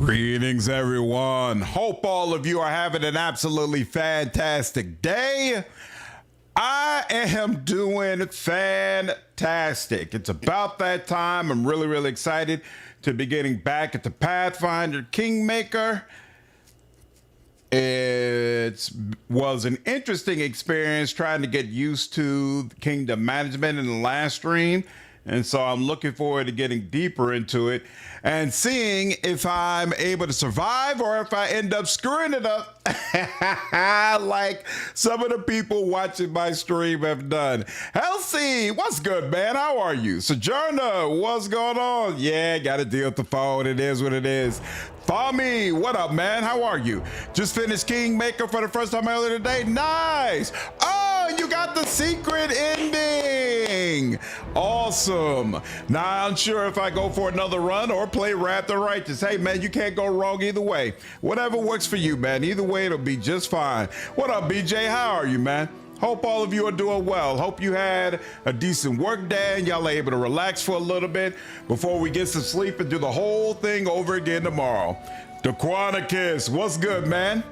Greetings, everyone. Hope all of you are having an absolutely fantastic day. I am doing fantastic. It's about that time. I'm really excited to be getting back at the Pathfinder Kingmaker. It was an interesting experience trying to get used to kingdom management in the last stream. And so I'm looking forward to getting deeper into it and seeing if I'm able to survive or if I end up screwing it up like some of the people watching my stream have done. Halsey, what's good, man? How are you? Sojourner, what's going on? Yeah, got to deal with the phone. It is what it is. Fami, what up, man? How are you? Just finished Kingmaker for the first time earlier today. Nice. Oh, you got the secret ending. Awesome. Now, I'm unsure if I go for another run or play Wrath the Righteous. Hey, man, you can't go wrong either way. Whatever works for you, man. Either way, it'll be just fine. What up, BJ? How are you, man? Hope all of you are doing well. Hope you had a decent work day and y'all are able to relax for a little bit before we get some sleep and do the whole thing over again tomorrow. DeQuanicus, what's good, man?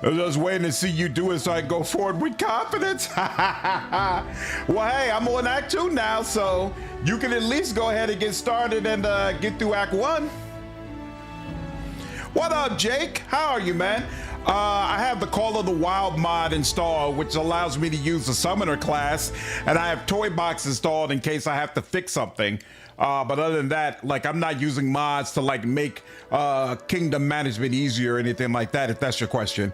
I'm just waiting to see you do it so I can go forward with confidence. Well, hey, I'm on Act 2 now, so you can at least go ahead and get started and get through Act 1. What up, Jake? How are you, man? I have the Call of the Wild mod installed, which allows me to use the Summoner class, and I have Toybox installed in case I have to fix something. But other than that, like, I'm not using mods to like make kingdom management easier or anything like that, if that's your question.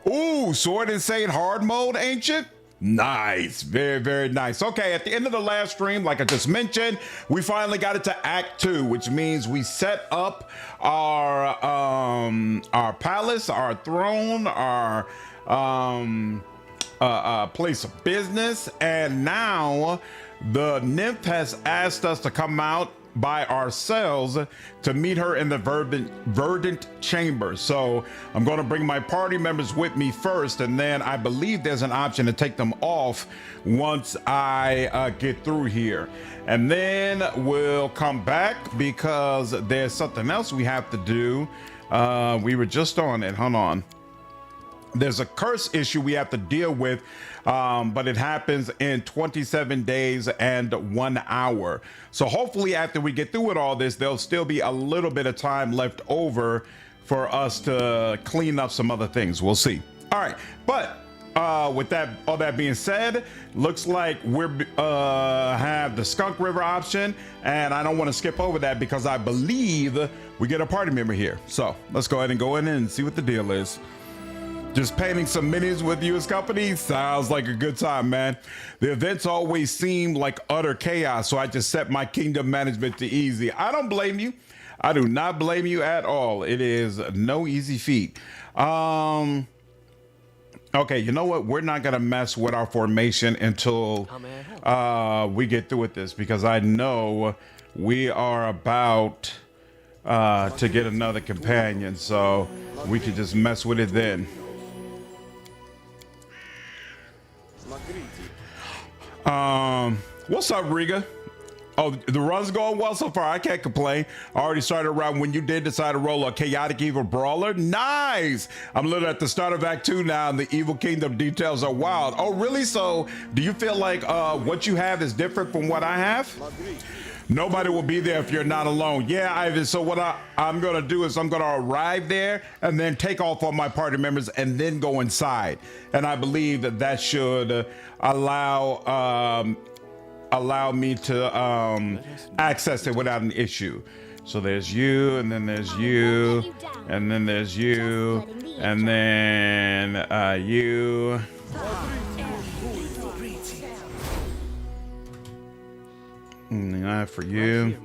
Ooh, Sword Insane hard mode, Ancient? Nice, very nice. Okay, at the end of the last stream, like I just mentioned, we finally got it to Act 2, which means we set up our palace, our throne, our place of business, and now the nymph has asked us to come out by ourselves to meet her in the Verdant chamber. So I'm going to bring my party members with me first, and then I believe there's an option to take them off once I get through here, and then we'll come back because there's something else we have to do. We were just on it. Hold on. There's a curse issue we have to deal with, but it happens in 27 days and 1 hour. So hopefully after we get through with all this, there'll still be a little bit of time left over for us to clean up some other things. We'll see. All right, but with that, all that being said, looks like we're have the Skunk River option, and I don't want to skip over that because I believe we get a party member here. So let's go ahead and go in and see what the deal is. Just painting some minis with you as company sounds like a good time, man. The events always seem like utter chaos, so I just set my kingdom management to easy. I don't blame you. I do not blame you at all. It is no easy feat. Okay, you know what? We're not gonna mess with our formation until we get through with this, because I know we are about to get another companion, so we can just mess with it then. What's up, Riga? Oh, the run's going well so far. I can't complain. I already started around when you did decide to roll a chaotic evil brawler. Nice. I'm literally at the start of Act 2 now, and the evil kingdom details are wild. Oh, really? So do you feel like what you have is different from what I have? Nobody will be there if you're not alone. Yeah, Ivan. So what I'm going to do is I'm going to arrive there and then take off all my party members and then go inside. And I believe that that should allow me to access it without an issue. So there's you, and then there's you, and then there's you, and then you. And that for you,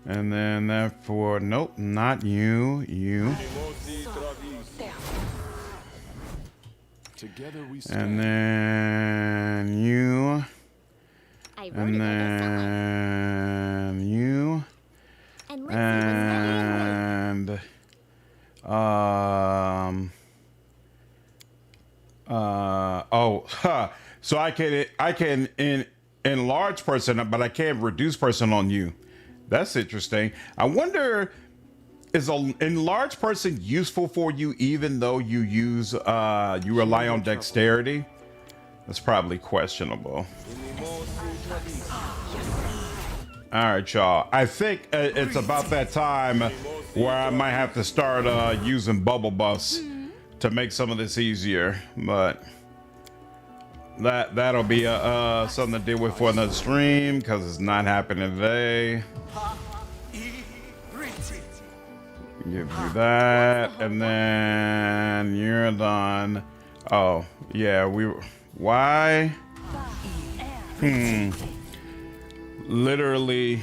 and then that for, nope, not you, you. And then you, and then you, and so I can enlarge person, but I can't reduce person on you. That's interesting. I wonder is a enlarged person useful for you even though you use you rely on dexterity? That's probably questionable. All right, y'all. I think it's about that time where I might have to start using bubble buffs to make some of this easier, but that'll be something to deal with for another stream because it's not happening today. Give you that, and then you're done. Oh yeah, why? Literally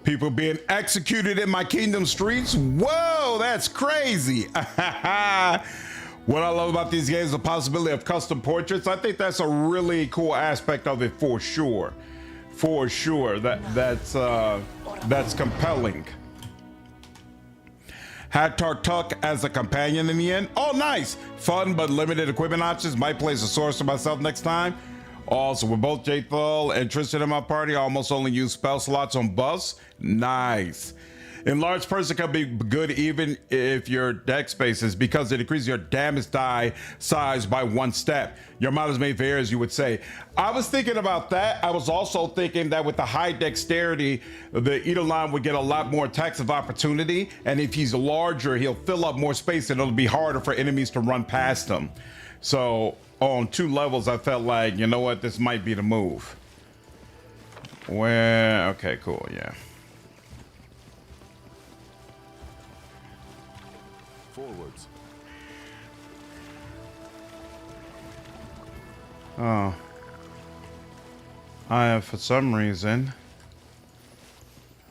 people being executed in my kingdom streets. Whoa, that's crazy. What I love about these games is the possibility of custom portraits. I think that's a really cool aspect of it for sure. For sure, that's compelling. Had Tartuk as a companion in the end. Oh, nice. Fun but limited equipment options. Might place a source to myself next time. Also, with both Jathal and Tristan in my party, I almost only use spell slots on buffs. Nice. Enlarged person can be good even if your deck spaces because it increases your damage die size by 1 step. Your models may vary, as you would say. I was thinking about that. I was also thinking that with the high dexterity, the Eidolon would get a lot more attacks of opportunity. And if he's larger, he'll fill up more space and it'll be harder for enemies to run past him. So on 2 levels, I felt like, you know what, this might be the move. Where, okay, cool, yeah. Forwards. Oh. For some reason,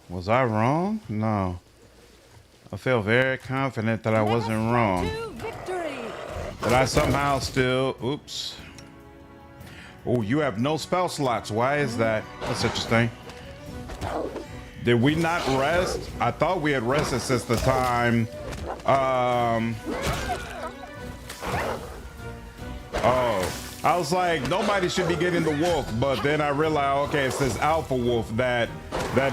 was I wrong? No. I feel very confident that I wasn't wrong. Did I somehow still, oops. Oh, you have no spell slots. Why is that? That's interesting. Did we not rest? I thought we had rested since the time. Oh, I was like, nobody should be getting the wolf, but then I realized, okay, it's this alpha wolf that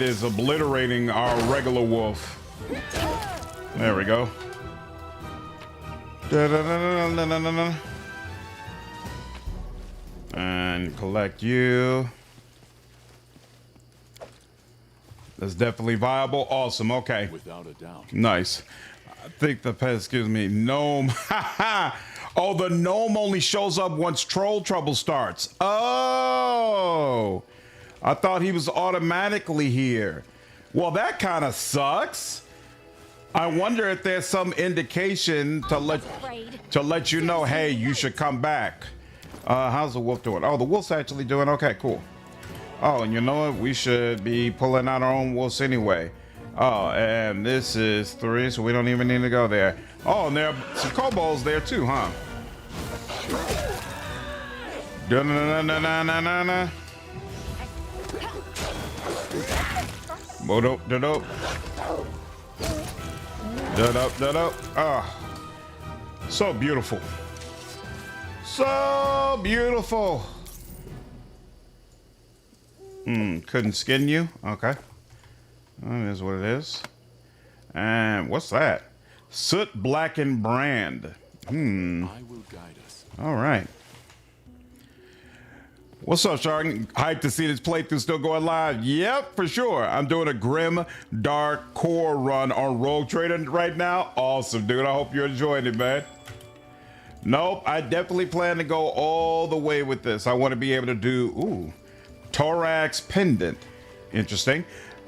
is obliterating our regular wolf. There we go. And collect you. That's definitely viable. Awesome. Okay. Without a doubt. Nice. I think the pet, excuse me, gnome. Oh, the gnome only shows up once troll trouble starts. Oh, I thought he was automatically here. Well, that kind of sucks. I wonder if there's some indication to let you know, hey, you should come back. How's the wolf doing? Oh, the wolf's actually doing okay, cool. Oh, and you know what? We should be pulling out our own wolves anyway. Oh, and this is 3, so we don't even need to go there. Oh, and there are some kobolds there too, huh? Da-na-na-na-na-na-na. Bo-dope, da-dope. Da-dope, da-dope. Ah, so beautiful. So beautiful. Couldn't skin you? Okay. That is what it is. And what's that? Soot blackened brand. I will guide us. All right. What's up, Shark? Hyped to see this playthrough still going live. Yep, for sure. I'm doing a grim dark core run on Rogue Trader right now. Awesome, dude. I hope you're enjoying it, man. Nope, I definitely plan to go all the way with this. I want to be able to do, Thorax pendant. Interesting.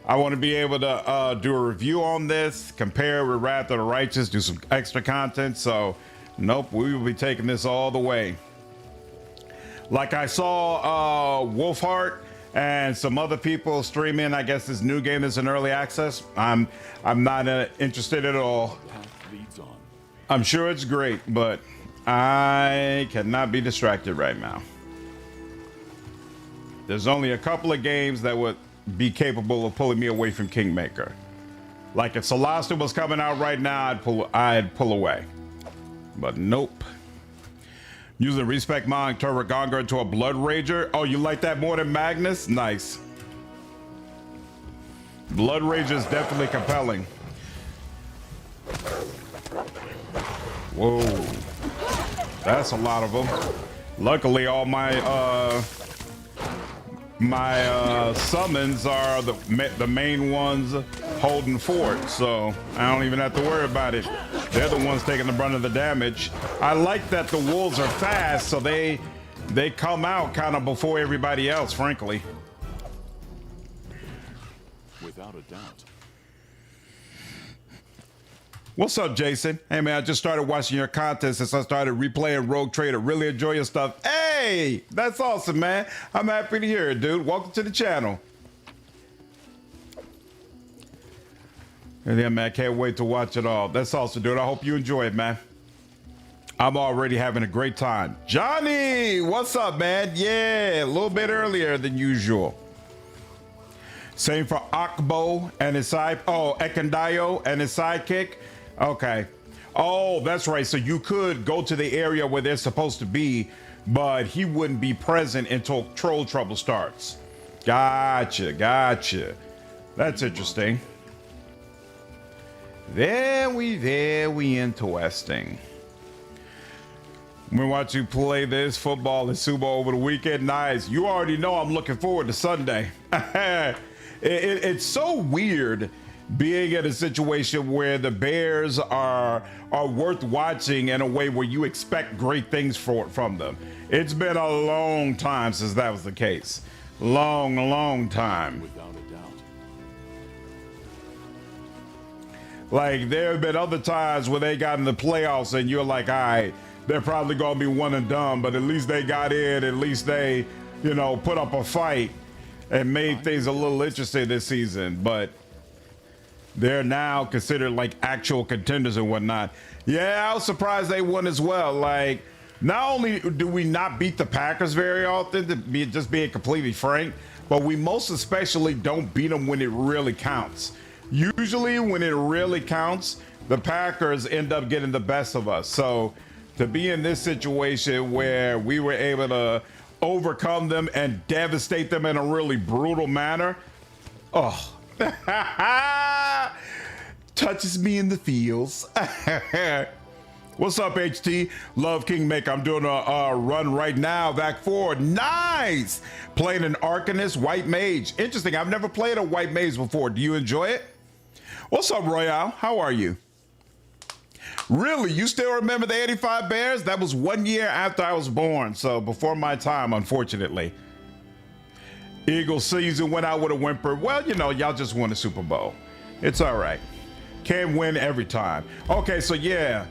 I want to be able to do a review on this, compare with Wrath of the Righteous, do some extra content. So, nope, we will be taking this all the way. Like I saw Wolfheart and some other people streaming, I guess this new game is in early access. I'm not interested at all. Path leads on. I'm sure it's great, but I cannot be distracted right now. There's only a couple of games that would be capable of pulling me away from Kingmaker. Like if Celeste was coming out right now, I'd pull away. But nope. Using Respec mod, turn Ragongar into a Blood Rager. Oh, you like that more than Magnus? Nice. Blood Rager is definitely compelling. Whoa. That's a lot of them. Luckily, all my summons are the main ones holding fort, so I don't even have to worry about it. They're the ones taking the brunt of the damage. I like that the wolves are fast, so they come out kind of before everybody else, frankly. Without a doubt. What's up, Jason? Hey, man, I just started watching your content since I started replaying Rogue Trader. Really enjoy your stuff. Hey, that's awesome, man. I'm happy to hear it, dude. Welcome to the channel. And yeah, man, I can't wait to watch it all. That's awesome, dude. I hope you enjoy it, man. I'm already having a great time. Johnny, what's up, man? Yeah, a little bit earlier than usual. Same for Akbo and his side. Oh, Ekandou and his sidekick. Okay. Oh, that's right. So you could go to the area where they're supposed to be, but he wouldn't be present until troll trouble starts. Gotcha. That's interesting. Very interesting. We watch you play this football and sumo over the weekend. Nice. You already know I'm looking forward to Sunday. It's so weird being in a situation where the Bears are worth watching in a way where you expect great things from them. It's been a long time since that was the case. Long time. Without a doubt. Like, there have been other times where they got in the playoffs and you're like, all right, they're probably gonna be one and done, but at least they got in, at least they, put up a fight and made things a little interesting this season. But they're now considered like actual contenders and whatnot. Yeah, I was surprised they won as well. Like, not only do we not beat the Packers very often, just being completely frank, but we most especially don't beat them when it really counts. Usually when it really counts, the Packers end up getting the best of us. So to be in this situation where we were able to overcome them and devastate them in a really brutal manner, oh, touches me in the feels. What's up, HT? Love Kingmaker. I'm doing a run right now. Back forward. Nice. Playing an Arcanist White Mage. Interesting. I've never played a White Mage before. Do you enjoy it? What's up, Royale? How are you? Really? You still remember the 85 Bears? That was 1 year after I was born. So before my time, unfortunately. Eagle season went out with a whimper. Well, y'all just won a Super Bowl. It's all right. Can't win every time. Okay, so yeah.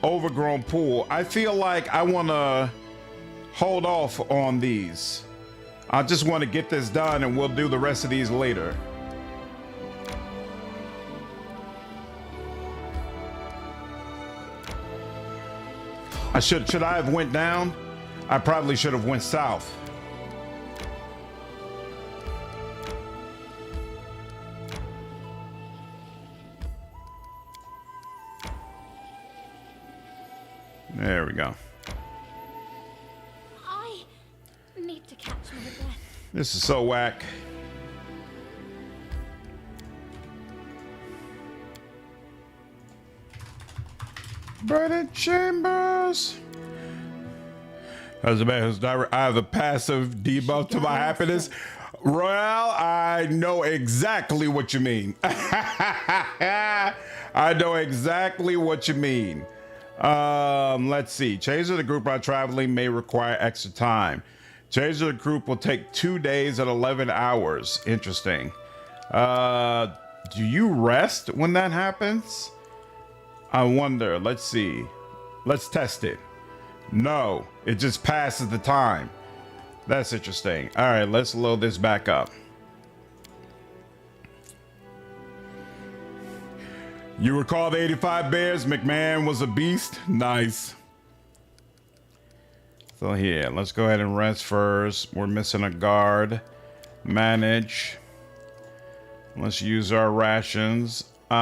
Overgrown pool. I feel like I want to hold off on these. I just want to get this done and we'll do the rest of these later. Should I have went down? I probably should have went south. There we go. I need to catch my breath. This is so whack. Verdant chambers. As a man who's direct, I have a passive debuff to my happiness. Royale, I know exactly what you mean. I know exactly what you mean. Let's see. Change of the group while traveling may require extra time. Change of the group will take 2 days and 11 hours. Interesting. Do you rest when that happens? I wonder. Let's see. Let's test it. No, it just passes the time. That's interesting. All right, let's load this back up. You recall the 85 Bears? McMahon was a beast. Nice. So here, let's go ahead and rest first. We're missing a guard. Manage. Let's use our rations. Yep,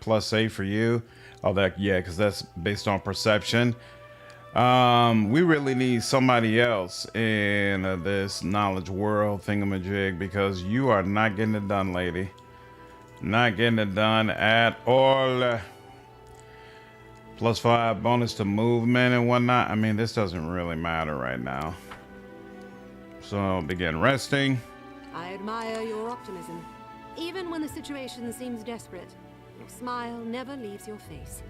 +8 for you. Oh, because that's based on perception. We really need somebody else in this knowledge world thingamajig because you are not getting it done, lady. Not getting it done at all. +5 bonus to movement and whatnot. I mean, this doesn't really matter right now. So begin resting. I admire your optimism. Even when the situation seems desperate, your smile never leaves your face.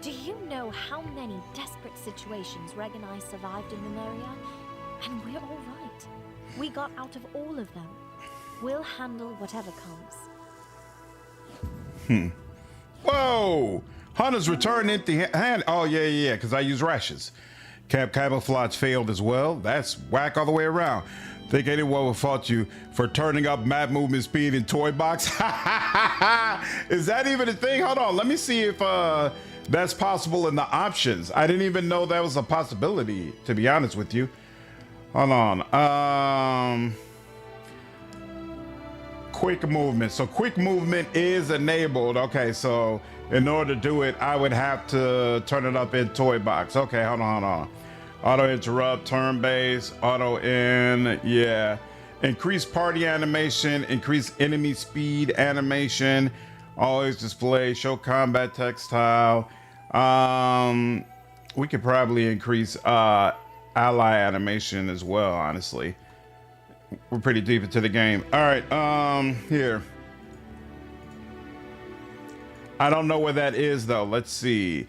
Do you know how many desperate situations Reg and I survived in Lemuria? And we're all right. We got out of all of them. We'll handle whatever comes. Whoa! Hunters return empty hand. Oh, yeah, because I use rashes. Camp camouflage failed as well. That's whack all the way around. Think anyone would fault you for turning up map movement speed in Toybox? Is that even a thing? Hold on, let me see if that's possible in the options. I didn't even know that was a possibility, to be honest with you. Hold on. Quick movement. So quick movement is enabled. Okay, so in order to do it, I would have to turn it up in Toybox. Okay, hold on. Auto interrupt, turn base, auto in, yeah. Increase party animation, increase enemy speed animation, always display, show combat textile. We could probably increase ally animation as well, honestly. We're pretty deep into the game. All right, here. I don't know where that is though. Let's see.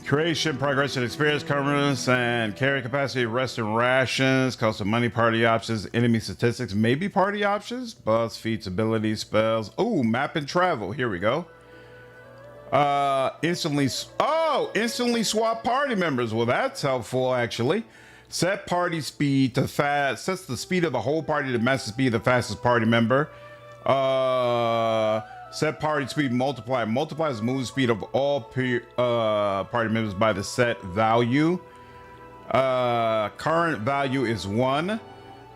Creation, progression, experience, currency, and carry capacity, rest and rations, cost of money, party options, enemy statistics, maybe party options, buffs, feats, abilities, spells. Ooh, map and travel. Here we go. Instantly swap party members. Well, that's helpful actually. Set party speed to sets the speed of the whole party to match the speed of the fastest party member. Set party speed multiplies the movement speed of all party members by the set value. Current value is 1.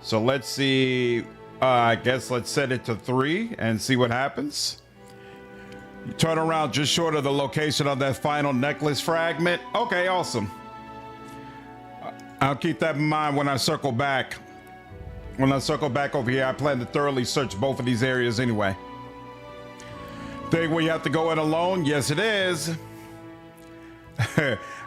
So let's see. I guess let's set it to 3 and see what happens. You turn around just short of the location of that final necklace fragment. Okay, awesome. I'll keep that in mind when I circle back. When I circle back over here, I plan to thoroughly search both of these areas anyway. Thing where you have to go in alone? Yes, it is.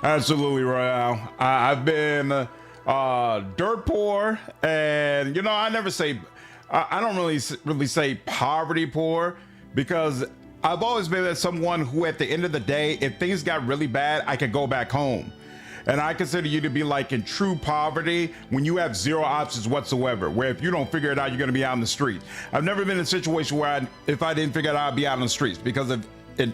Absolutely, Royale. I've been dirt poor, and you know, I never say, I don't really say poverty poor, because I've always been someone who, at the end of the day, if things got really bad, I could go back home. And I consider you to be like in true poverty when you have zero options whatsoever, where if you don't figure it out, you're going to be out in the street. I've never been in a situation where if I didn't figure it out, I'd be out on the streets, because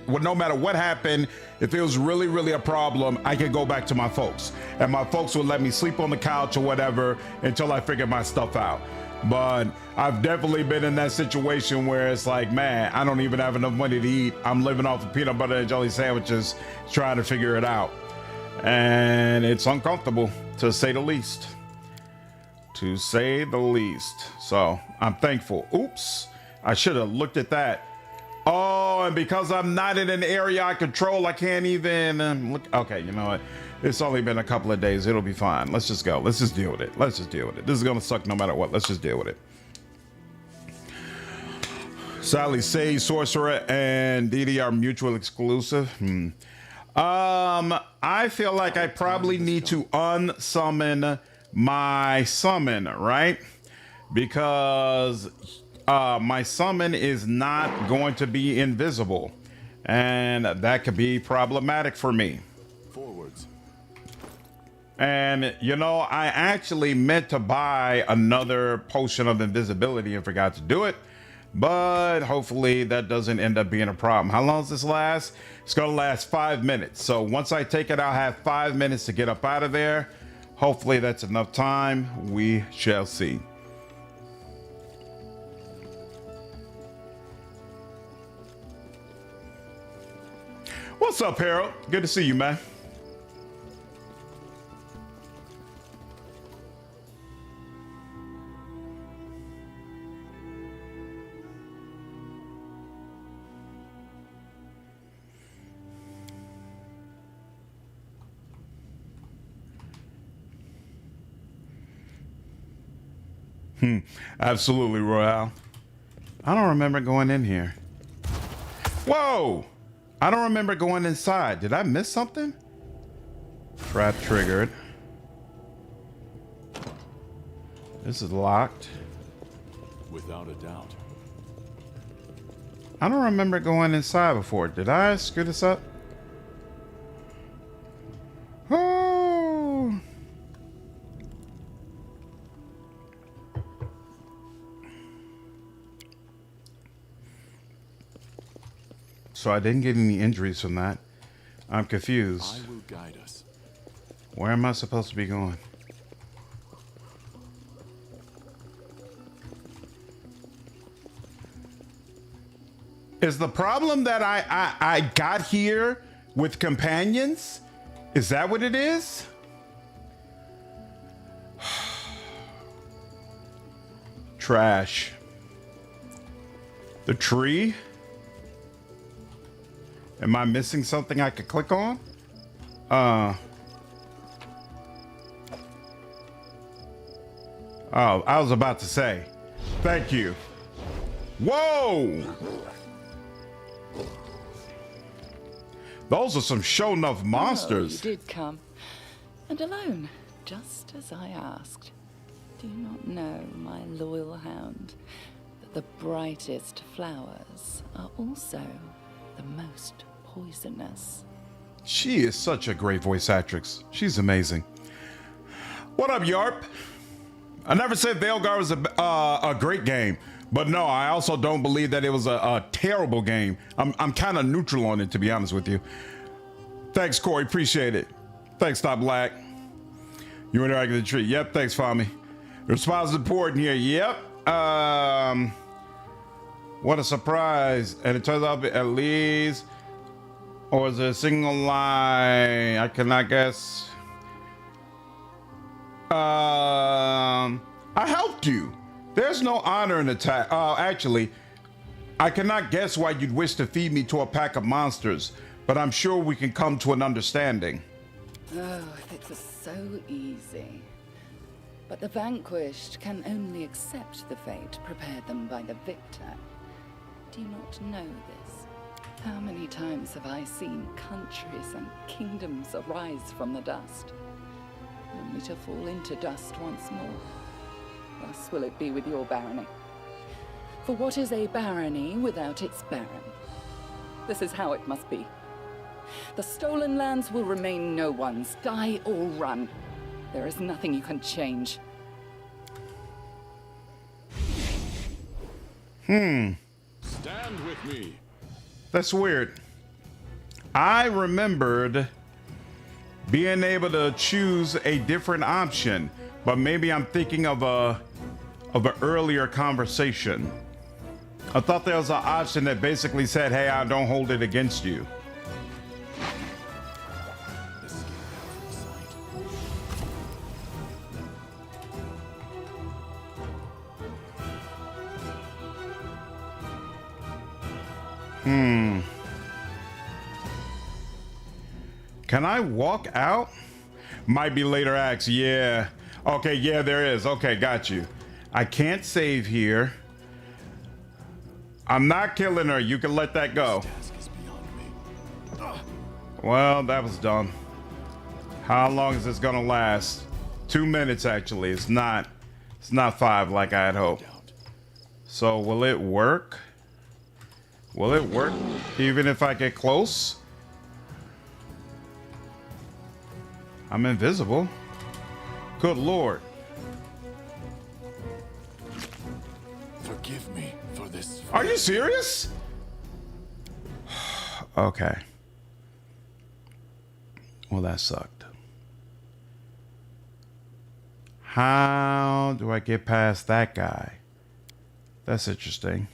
no matter what happened, if it was really, really a problem, I could go back to my folks, and my folks would let me sleep on the couch or whatever until I figured my stuff out. But I've definitely been in that situation where it's like, man, I don't even have enough money to eat. I'm living off of peanut butter and jelly sandwiches, trying to figure it out. And it's uncomfortable, to say the least. To say the least. So I'm thankful. Oops, I should have looked at that. Oh, and because I'm not in an area I control, I can't even look. Okay, you know what? It's only been a couple of days. It'll be fine. Let's just go. Let's just deal with it. Let's just deal with it. This is gonna suck no matter what. Let's just deal with it. Sally Sage, Sorcerer, and Didi are mutual exclusive. I feel like I probably need to unsummon my summon, right? Because my summon is not going to be invisible, and that could be problematic for me. Forwards. And you know, I actually meant to buy another potion of invisibility and forgot to do it, but hopefully that doesn't end up being a problem. How long does this last? It's gonna last 5 minutes. So once I take it, I'll have 5 minutes to get up out of there. Hopefully that's enough time. We shall see. What's up, Harold? Good to see you, man. Absolutely, Royale. I don't remember going in here. Whoa! I don't remember going inside. Did I miss something? Trap triggered. This is locked. Without a doubt. I don't remember going inside before. Did I screw this up? Oh! So I didn't get any injuries from that. I'm confused. I will guide us. Where am I supposed to be going? Is the problem that I got here with companions? Is that what it is? Trash. The tree? Am I missing something I could click on? Oh, I was about to say. Thank you. Whoa! Those are some show-enough monsters. Oh, you did come. And alone, just as I asked. Do you not know, my loyal hound, that the brightest flowers are also the most poisonous? She is such a great voice actress. She's amazing. What up, Yarp? I never said Veilguard was a great game, but no, I also don't believe that it was a terrible game. I'm kind of neutral on it, to be honest with you. Thanks, Corey. Appreciate it. Thanks, Stop Black. You interact with the tree. Yep. Thanks, Fami. Response is important here. Yep. What a surprise. And it turns out at least, or is it a single line? I cannot guess. I helped you. There's no honor in attack. Actually, I cannot guess why you'd wish to feed me to a pack of monsters, but I'm sure we can come to an understanding. Oh, if it was so easy. But the vanquished can only accept the fate prepared them by the victor. Do you not know this? How many times have I seen countries and kingdoms arise from the dust, only to fall into dust once more? Thus will it be with your barony. For what is a barony without its baron? This is how it must be. The stolen lands will remain no one's, die or run. There is nothing you can change. Stand with me. That's weird. I remembered being able to choose a different option, but maybe I'm thinking of an earlier conversation. I thought there was an option that basically said, hey, I don't hold it against you. Can I walk out? Might be later acts. Yeah. Okay, yeah, there is. Okay, got you. I can't save here. I'm not killing her. You can let that go. Task is beyond me. Well, that was dumb. How long is this gonna last? 2 minutes, actually. It's not 5 like I had hoped. So will it work? Will it work even if I get close? I'm invisible. Good Lord. Forgive me for this. Are you serious? Okay. Well, that sucked. How do I get past that guy? That's interesting.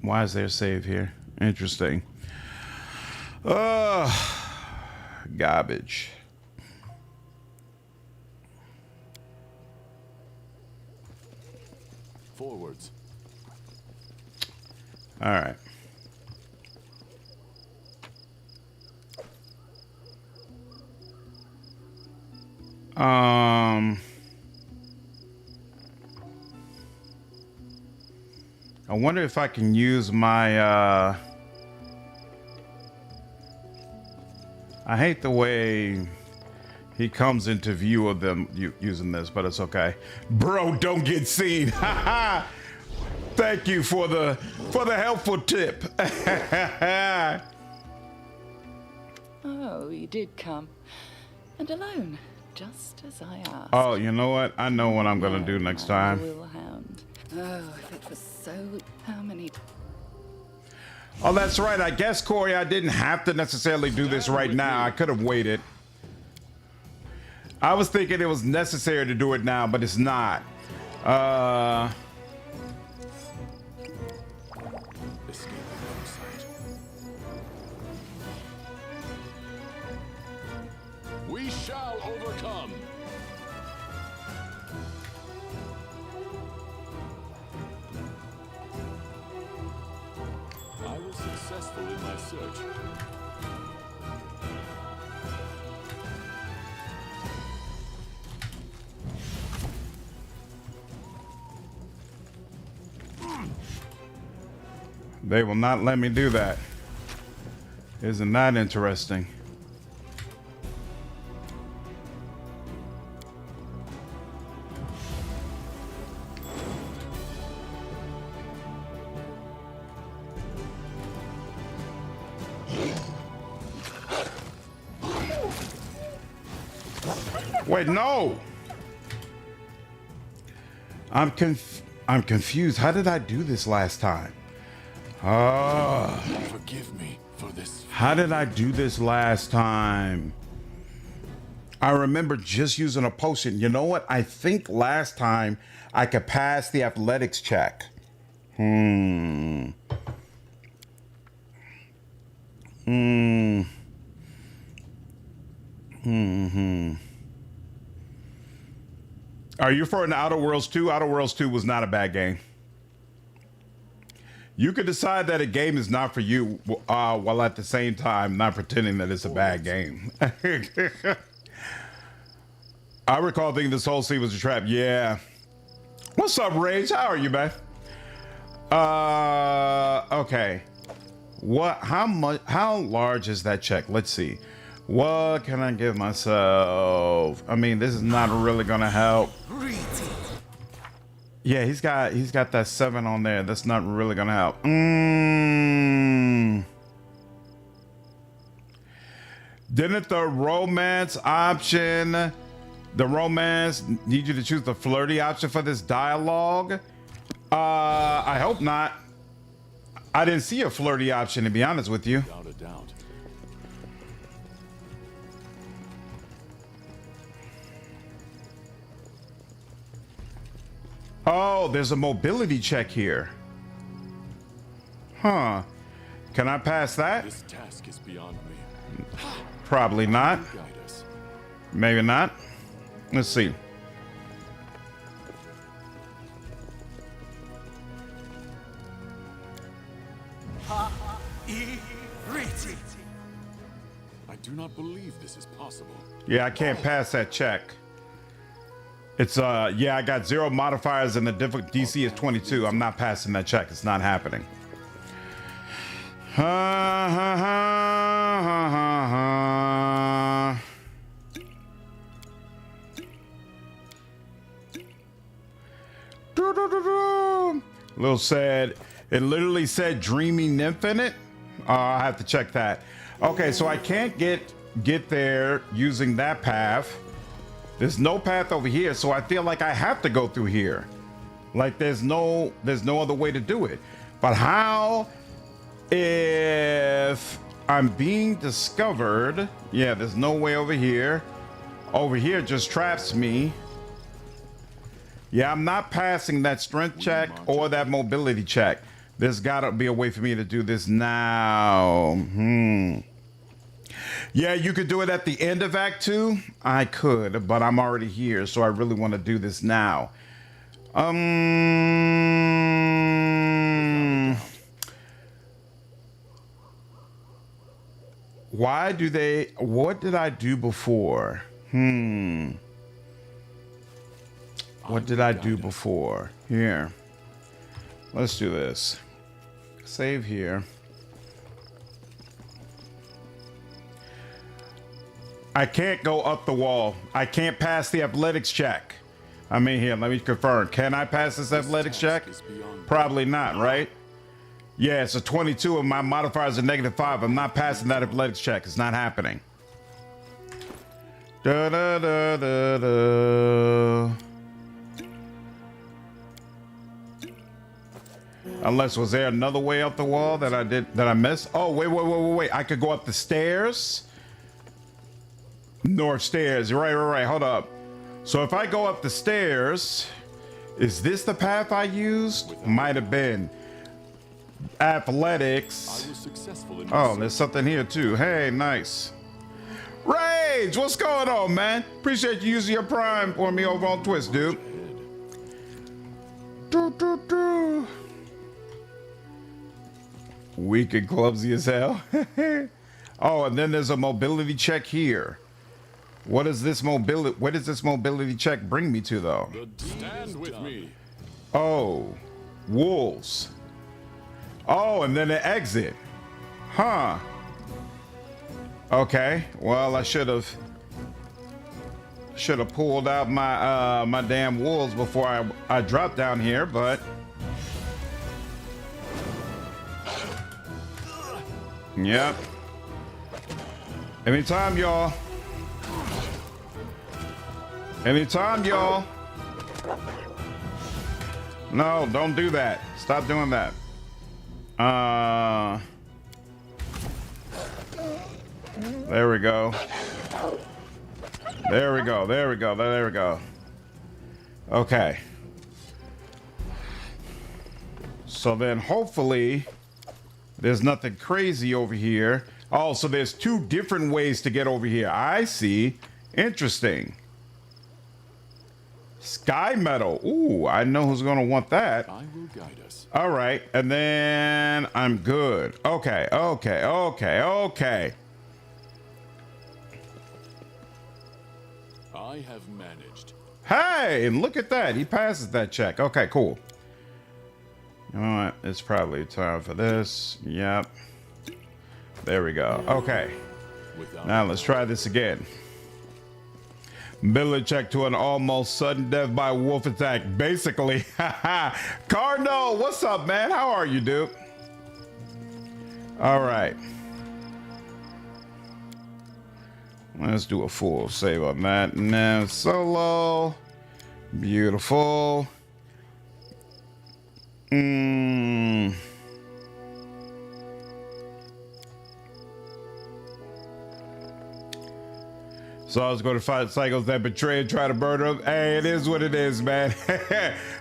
Why is there a save here? Interesting. Garbage. Forwards. All right. I wonder if I can use my, I hate the way he comes into view of them using this, but it's okay. Bro, don't get seen. Thank you for the helpful tip. Oh, you did come. And alone, just as I asked. Oh, you know what? I know what I'm gonna do next time. Will hound. Oh, if it was so... How many... Oh, that's right. I guess, Corey, I didn't have to necessarily do this right now. I could have waited. I was thinking it was necessary to do it now, but it's not. We shall overcome. I was successful in my search. They will not let me do that. Isn't that interesting? Wait, no! I'm confused. How did I do this last time? Forgive me for this. How did I do this last time? I remember just using a potion. You know what? I think last time I could pass the athletics check. Are you for an Outer Worlds 2? Outer Worlds 2 was not a bad game. You could decide that a game is not for you while at the same time not pretending that it's a bad game. I recall thinking this whole scene was a trap. Yeah. What's up, Rage? How are you, man? Okay. How large is that check? Let's see. What can I give myself? I mean, this is not really gonna help. Yeah, he's got that 7 on there. That's not really gonna help. Didn't the romance option, need you to choose the flirty option for this dialogue? I hope not. I didn't see a flirty option, to be honest with you. Without a doubt. Oh, there's a mobility check here. Huh. Can I pass that? This task is beyond me. Probably not. Guide us. Maybe not. Let's see. I do not believe this is possible. Yeah, I can't pass that check. It's yeah, I got 0 modifiers and the DC is 22. I'm not passing that check. It's not happening. Little sad. It literally said dreamy nymph in it. I have to check that. Okay, so I can't get there using that path. There's no path over here, so I feel like I have to go through here. Like there's no other way to do it. But how if I'm being discovered? Yeah, there's no way over here. Over here just traps me. Yeah, I'm not passing that strength check or that mobility check. There's gotta be a way for me to do this now. Yeah, you could do it at the end of Act 2. I could, but I'm already here, so I really want to do this now. Why do they... What did I do before? What did I do before? Here. Let's do this. Save here. I can't go up the wall. I can't pass the athletics check. I mean, here, let me confirm. Can I pass this athletics check? Probably not, right? Yeah, it's a 22 and my modifier is a -5. I'm not passing that athletics check. It's not happening. Da, da, da, da, da. Unless, was there another way up the wall that I missed? Oh, wait. I could go up the stairs. North stairs. Right. Hold up. So if I go up the stairs, is this the path I used? Might have been. Athletics. I was successful in Oh, there's something here too. Hey, nice. Rage, what's going on, man? Appreciate you using your prime for me over on Twitch, dude. Weak and clumsy as hell. Oh, and then there's a mobility check here. What is this mobility? What does this mobility check bring me to, though? Stand with me. Oh, wolves. Oh, and then an exit. Huh. Okay. Well, I should have pulled out my my damn wolves before I dropped down here, but yep. Anytime, y'all. Anytime, y'all. No, don't do that. Stop doing that. There we go. There we go. There we go. There we go. Okay. So then hopefully there's nothing crazy over here. Oh, so there's two different ways to get over here. I see. Interesting. Sky metal. Ooh, I know who's gonna want that. I will guide us. All right, and then I'm good. Okay. I have managed. Hey, and look at that. He passes that check. Okay, cool. You know what? It's probably time for this. Yep. There we go. Okay. Now let's try this again. Ability check to an almost sudden death by wolf attack. Basically. Cardinal, what's up, man? How are you, dude? All right. Let's do a full save on that. Now solo. Beautiful. So I was going to fight cycles that betray and try to murder him. Hey, it is what it is, man.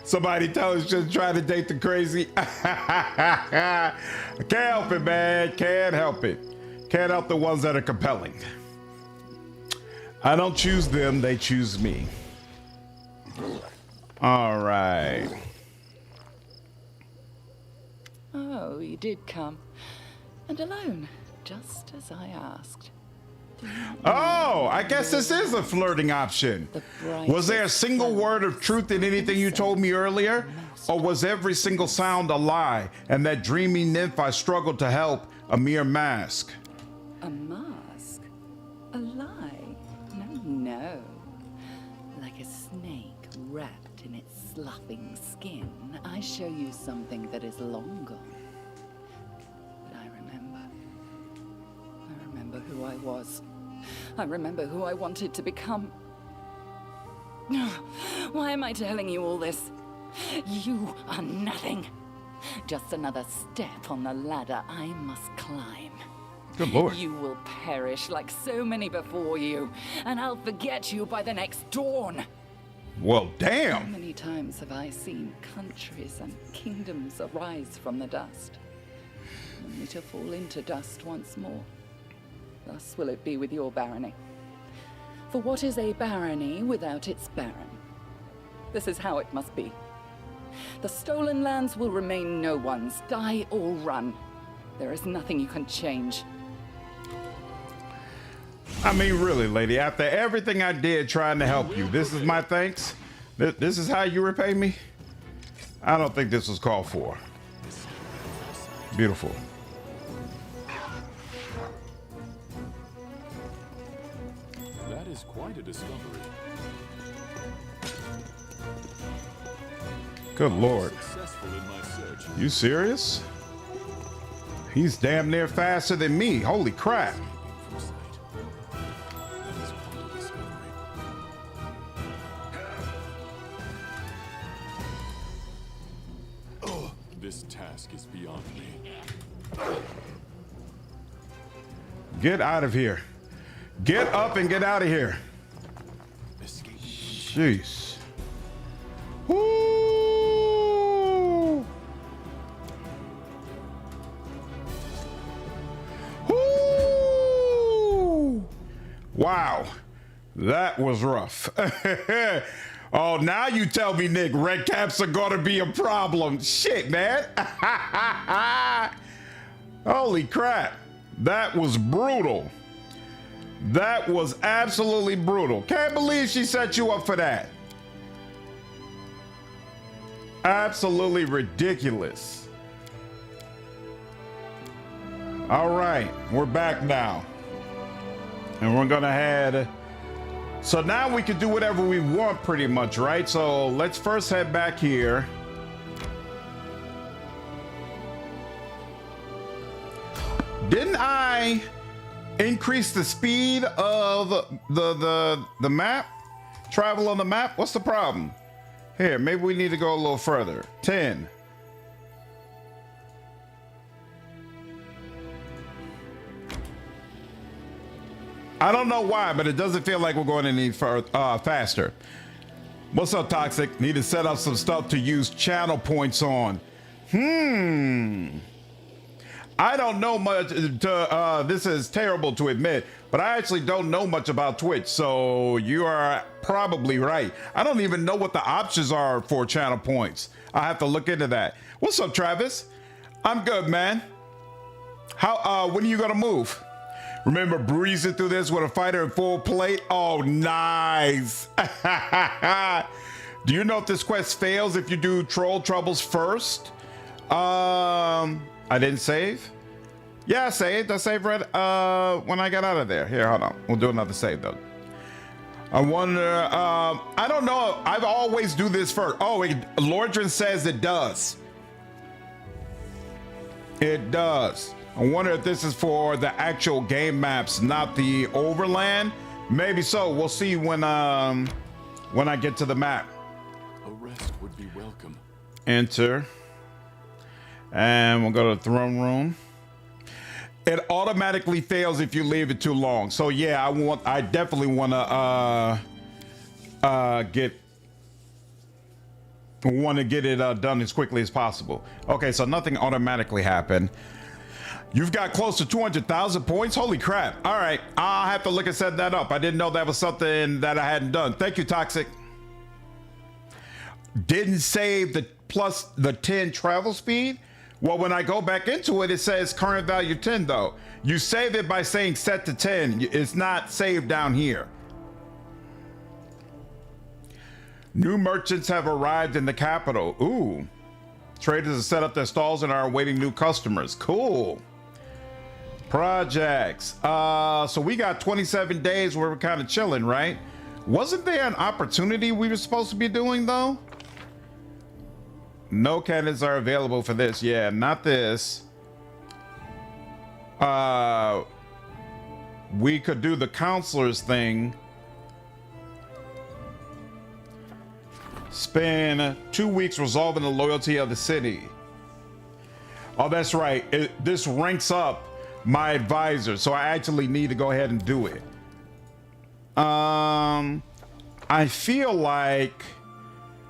Somebody tell us just try to date the crazy. I can't help it, man. Can't help it. Can't help the ones that are compelling. I don't choose them, they choose me. All right. Oh, you did come. And alone, just as I asked. Oh, I guess this is a flirting option. Was there a single word of truth in anything you told me earlier? Or was every single sound a lie, and that dreamy nymph I struggled to help a mere mask? A mask? A lie? No. Like a snake wrapped in its sloughing skin, I show you something that is long gone. But I remember who I was. I remember who I wanted to become. Why am I telling you all this? You are nothing. Just another step on the ladder I must climb. Good Lord. You will perish like so many before you, and I'll forget you by the next dawn. Well, How damn. many times have I seen countries and kingdoms arise from the dust, only to fall into dust once more? Thus will it be with your barony. For what is a barony without its baron? This is how it must be. The stolen lands will remain no one's, die or run. There is nothing you can change. I mean, really, lady, after everything I did trying to help you, this is my thanks? This is how you repay me? I don't think this was called for. Beautiful. That is quite a discovery. Good Lord. Successful in my search. You serious? He's damn near faster than me. Holy crap. From sight. That is quite a discovery. Oh, this task is beyond me. Get out of here. Get up and get out of here. Escape. Jeez. Woo! Woo! Wow. That was rough. Oh, now you tell me, Nick, red caps are gonna be a problem. Shit, man. Holy crap. That was brutal. That was absolutely brutal. Can't believe she set you up for that. Absolutely ridiculous. All right, we're back now. And we're gonna head. So now we can do whatever we want pretty much, right? So let's first head back here. Didn't I increase the speed of the map? Travel on the map? What's the problem? Here, maybe we need to go a little further. 10. I don't know why, but it doesn't feel like we're going any faster. What's up, Toxic? Need to set up some stuff to use channel points on. I don't know much. This is terrible to admit, but I actually don't know much about Twitch, so you are probably right. I don't even know what the options are for channel points. I have to look into that. What's up, Travis? I'm good, man. How? When are you gonna move? Remember breezing through this with a fighter in full plate? Oh, nice. Do you know if this quest fails if you do troll troubles first? I didn't save. Yeah, I saved. I saved right when I got out of there. Here, hold on. We'll do another save though. I wonder. I don't know. I've always do this first. Oh, Lordran says it does. It does. I wonder if this is for the actual game maps, not the overland. Maybe so. We'll see when I get to the map. A rest would be welcome. Enter. And we'll go to the throne room. It automatically fails if you leave it too long. So yeah, I definitely want to get it done as quickly as possible. Okay, so nothing automatically happened. You've got close to 200,000 points. Holy crap. All right, I'll have to look and set that up. I didn't know that was something that I hadn't done. Thank you, Toxic. Didn't save the plus the 10 travel speed. Well, when I go back into it, it says current value 10 though. You save it by saying set to 10. It's not saved down here. New merchants have arrived in the capital. Ooh. Traders have set up their stalls and are awaiting new customers. Cool. Projects. So we got 27 days where we're kind of chilling, right? Wasn't there an opportunity we were supposed to be doing though? No cannons are available for this. Yeah, not this. We could do the counselors thing. Spend 2 weeks resolving the loyalty of the city. Oh, that's right. This ranks up my advisor, so I actually need to go ahead and do it. I feel like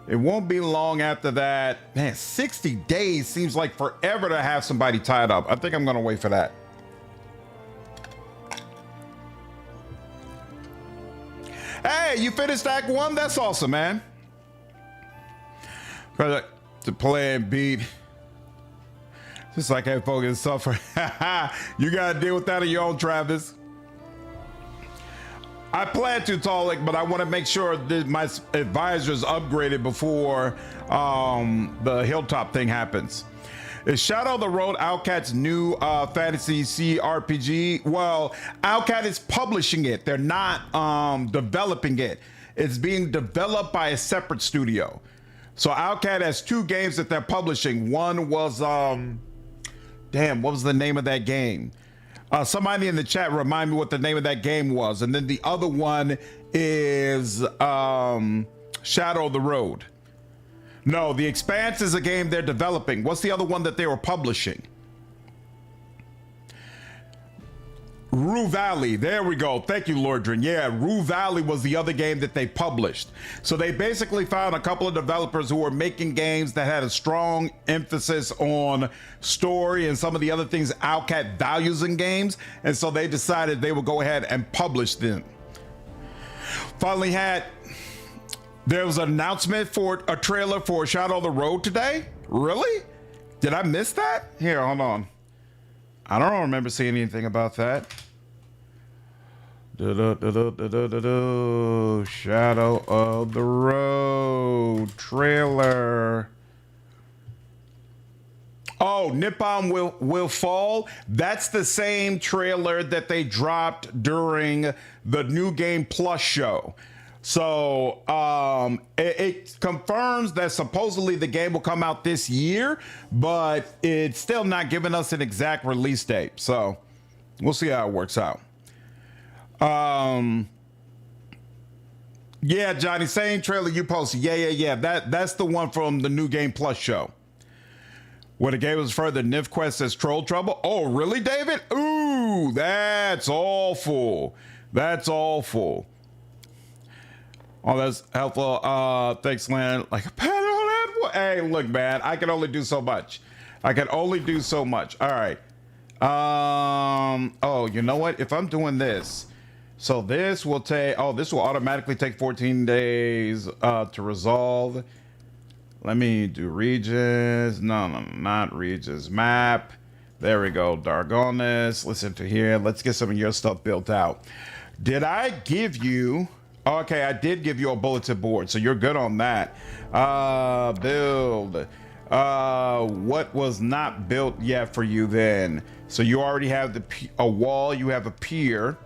it won't be long after that. Man, 60 days seems like forever to have somebody tied up. I think I'm gonna wait for that. Hey, you finished Act 1? That's awesome, man. To play and beat. Just like I focus suffer. You gotta deal with that on your own, Travis. I plan to, Talik, but I want to make sure that my advisor's upgraded before the Hilltop thing happens. Is Shadow of the Road Outcat's new fantasy CRPG? Well, Outcat is publishing it. They're not developing it. It's being developed by a separate studio. So Outcat has 2 games that they're publishing. One was, damn, what was the name of that game? Somebody in the chat remind me what the name of that game was. And then the other one is Shadow of the Road. No, The Expanse is a game they're developing. What's the other one that they were publishing? Rue Valley. There we go. Thank you, Lordrin. Yeah, Rue Valley was the other game that they published. So they basically found a couple of developers who were making games that had a strong emphasis on story and some of the other things Outcat values in games. And so they decided they would go ahead and publish them. Finally there was an announcement for a trailer for Shadow of the Road today? Really? Did I miss that? Here, hold on. I don't remember seeing anything about that. Shadow of the Road trailer. Oh, Nippon will fall. That's the same trailer that they dropped during the New Game Plus show. So it confirms that supposedly the game will come out this year, but it's still not giving us an exact release date. So we'll see how it works out. Yeah, Johnny, same trailer you posted. Yeah. That's the one from the New Game Plus show. Where the game was further, Nymph Quest says Troll Trouble. Oh, really, David? Ooh, that's awful. That's awful. Oh, that's helpful. Thanks, Lynn. Like a pat on that. Hey, look, man, I can only do so much. All right. Oh, you know what? If I'm doing this, so this will automatically take 14 days to resolve. Let me do regions. No, not regions. Map. There we go. Dargonis. Listen to here. Let's get some of your stuff built out. Did I give you... Okay, I did give you a bulletin board, so you're good on that. Build. What was not built yet for you then? So you already have a wall, you have a pier.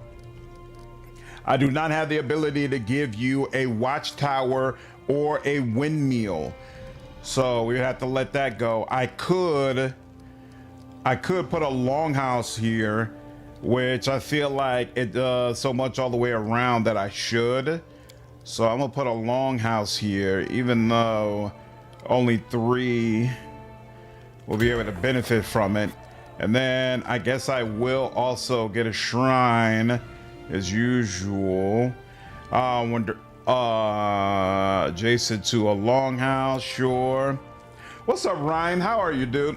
I do not have the ability to give you a watchtower or a windmill. So we have to let that go. I could put a longhouse here, which I feel like it does so much all the way around that I should. So I'm gonna put a longhouse here, even though only 3 will be able to benefit from it. And then I guess I will also get a shrine as usual. Adjacent to a longhouse, sure. What's up, Ryan? How are you, dude?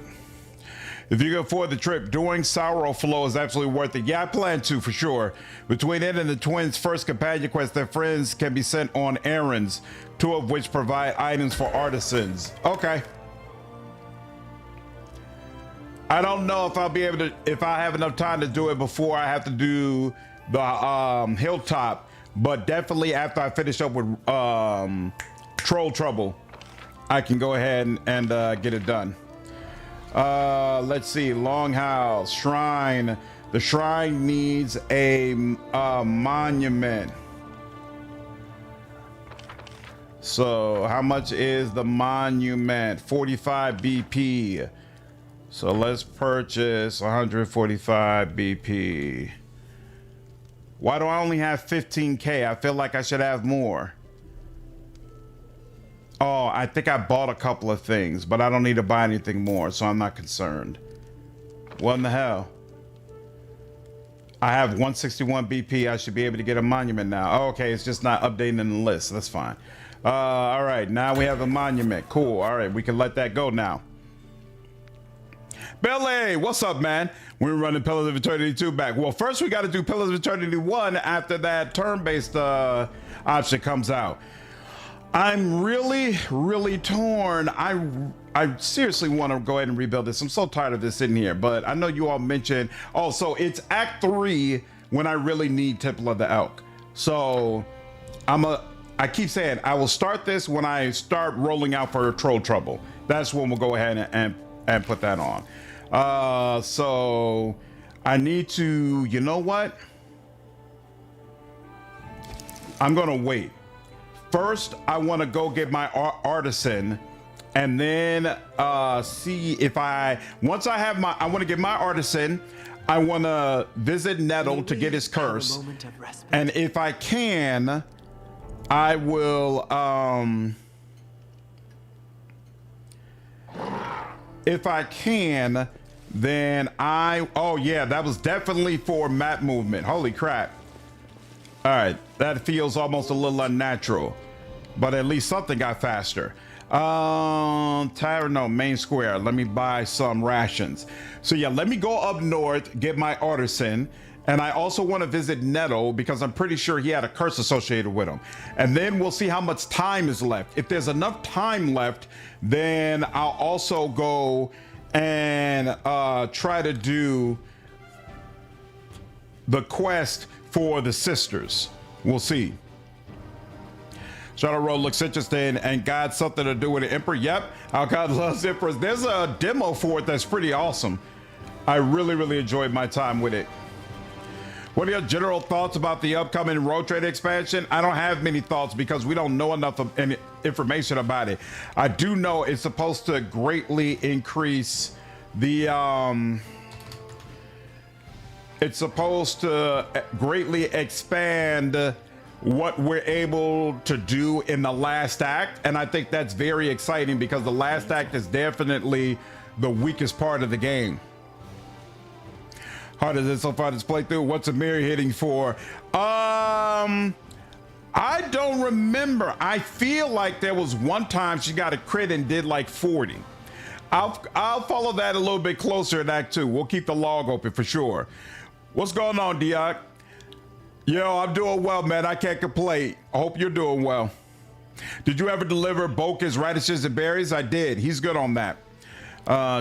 If you can afford the trip, doing Sorrow Flow is absolutely worth it. Yeah, I plan to, for sure. Between it and the twins' first companion quest, their friends can be sent on errands, 2 of which provide items for artisans. Okay. I don't know if I'll be able to, if I have enough time to do it before I have to do the Hilltop, but definitely after I finish up with Troll Trouble, I can go ahead and get it done. Let's see, Longhouse, Shrine. The shrine needs a monument. So how much is the monument? 45 BP. So let's purchase 145 BP. Why do I only have 15K? I feel like I should have more. Oh, I think I bought a couple of things, but I don't need to buy anything more, so I'm not concerned. What in the hell? I have 161 BP. I should be able to get a monument now. Oh, okay, it's just not updating in the list. That's fine. All right, now we have a monument. Cool. All right, we can let that go now. Billy, what's up, man? We're running Pillars of Eternity 2 back. Well, first we got to do Pillars of Eternity 1 after that turn-based option comes out. I'm really torn. I seriously want to go ahead and rebuild this. I'm so tired of this sitting here, but I know you all mentioned, oh, so it's Act 3 when I really need Temple of the Elk. So I keep saying I will start this when I start rolling out for Troll Trouble. That's when we'll go ahead and put that on. So I need to, you know what? I'm gonna wait. First, I want to go get my artisan, and then see if once I have I want to get my artisan. I want to visit Nettle to get his curse, and if I can, I will. If I can, then oh yeah, that was definitely for map movement. Holy crap. All right, that feels almost a little unnatural, but at least something got faster. Tavern, no, main square. Let me buy some rations. So yeah, let me go up north, get my artisan, and I also want to visit Nettle because I'm pretty sure he had a curse associated with him. And then we'll see how much time is left. If there's enough time left, then I'll also go and try to do the quest for the sisters. We'll see. Shadow Road looks interesting and got something to do with the Emperor. Yep, our God loves Emperors. There's a demo for it that's pretty awesome. I really enjoyed my time with it. What are your general thoughts about the upcoming Road Trade expansion? I don't have many thoughts because we don't know enough of any information about it. I do know it's supposed to greatly increase the it's supposed to greatly expand what we're able to do in the last act, and I think that's very exciting because the last act is definitely the weakest part of the game. Hard as it so far this playthrough. What's Amiri hitting for? I don't remember. I feel like there was one time she got a crit and did like 40. I'll follow that a little bit closer in Act 2. We'll keep the log open for sure. What's going on, Diak? Yo, I'm doing well, man. I can't complain. I hope you're doing well. Did you ever deliver Boca's radishes and berries? I did. He's good on that.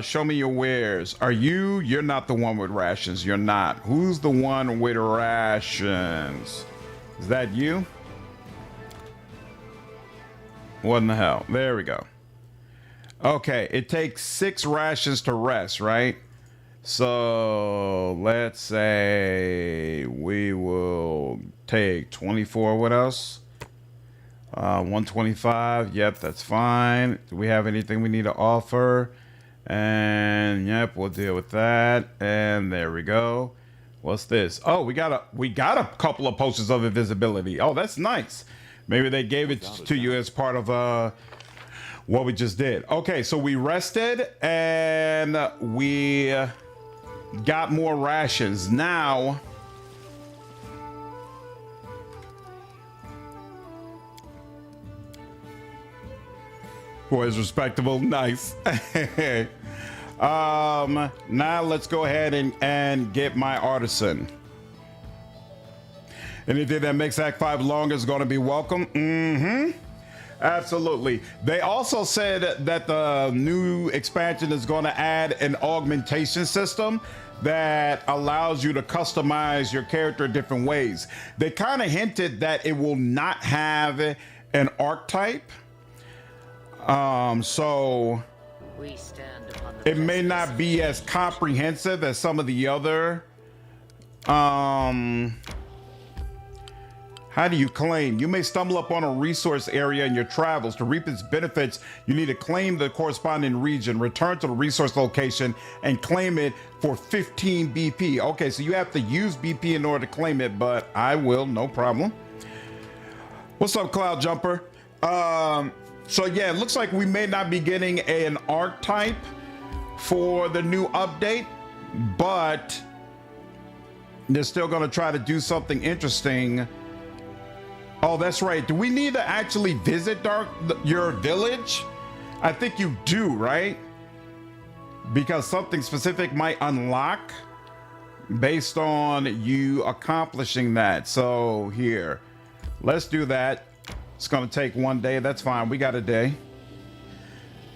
Show me your wares. You're not the one with rations. You're not. Who's the one with rations? Is that you? What in the hell? There we go. Okay, it takes 6 rations to rest, right? So let's say we will take 24 with us. 125. Yep, that's fine. Do we have anything we need to offer? And yep, we'll deal with that. And there we go. What's this? Oh, we got a couple of potions of invisibility. Oh, that's nice. Maybe they gave it to you as part of what we just did. Okay, so we rested and we got more rations. Now boy is respectable. Nice. Now let's go ahead and get my artisan. Anything that makes Act 5 longer is going to be welcome. Absolutely. They also said that the new expansion is going to add an augmentation system that allows you to customize your character different ways. They kind of hinted that it will not have an archetype. So it may not be as comprehensive as some of the other. How do you claim? You may stumble upon a resource area in your travels. To reap its benefits, you need to claim the corresponding region, return to the resource location, and claim it for 15 BP. Okay, so you have to use BP in order to claim it, but I will, no problem. What's up, Cloud Jumper? So yeah, it looks like we may not be getting an archetype for the new update, but they're still gonna try to do something interesting. Oh, that's right. Do we need to actually visit your village? I think you do, right? Because something specific might unlock based on you accomplishing that. So here, let's do that. It's gonna take one day. That's fine. We got a day.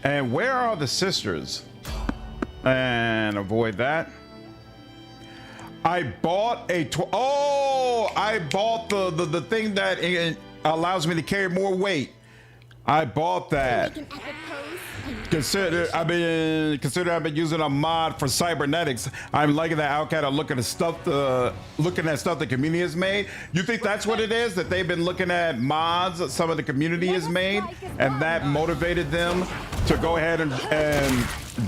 And where are the sisters? And avoid that. I bought a I bought the thing that allows me to carry more weight. I bought that. Make an epic pose. Consider I've been using a mod for cybernetics. I'm liking that Outcat are looking at stuff the community has made. You think that's what it is? That they've been looking at mods that some of the community has made, and that motivated them to go ahead and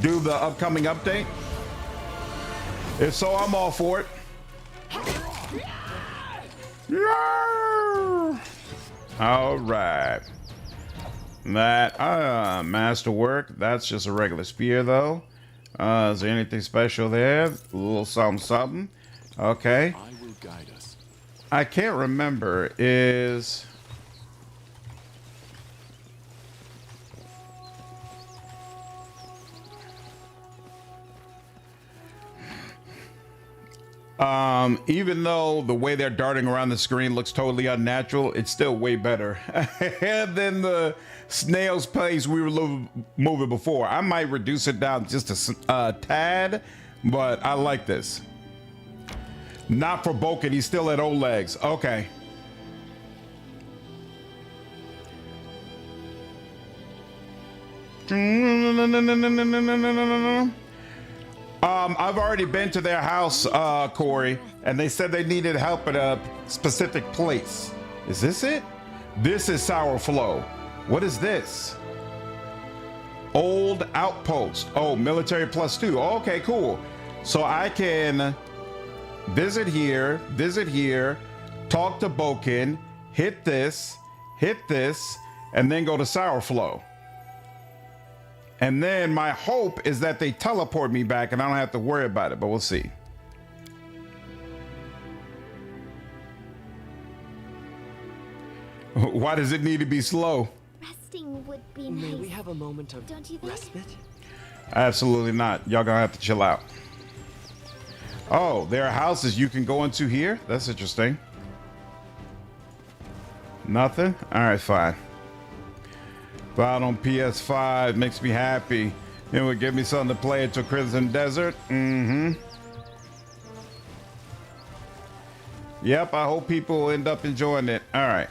do the upcoming update? If so, I'm all for it. All right. That masterwork. That's just a regular spear, though. Is there anything special there? A little something, something. Okay. I will guide us. I can't remember. Is even though the way they're darting around the screen looks totally unnatural, it's still way better than the snail's pace we were moving before. I might reduce it down just a tad, but I like this. Not for Boken, he's still at old legs. Okay. I've already been to their house, Corey, and they said they needed help at a specific place. Is this it? This is Sour Flow. What is this? Old Outpost. Oh, military +2. Oh, okay, cool. So I can visit here, talk to Boken, hit this, and then go to Sour Flow. And then my hope is that they teleport me back and I don't have to worry about it, but we'll see. Why does it need to be slow? Resting would be nice. May we have a moment of Don't you think? respite? Absolutely not. Y'all gonna have to chill out. Oh, there are houses you can go into here? That's interesting. Nothing? All right, fine. Filed on PS5 makes me happy. It would give me something to play until Crimson Desert. Yep, I hope people will end up enjoying it. All right,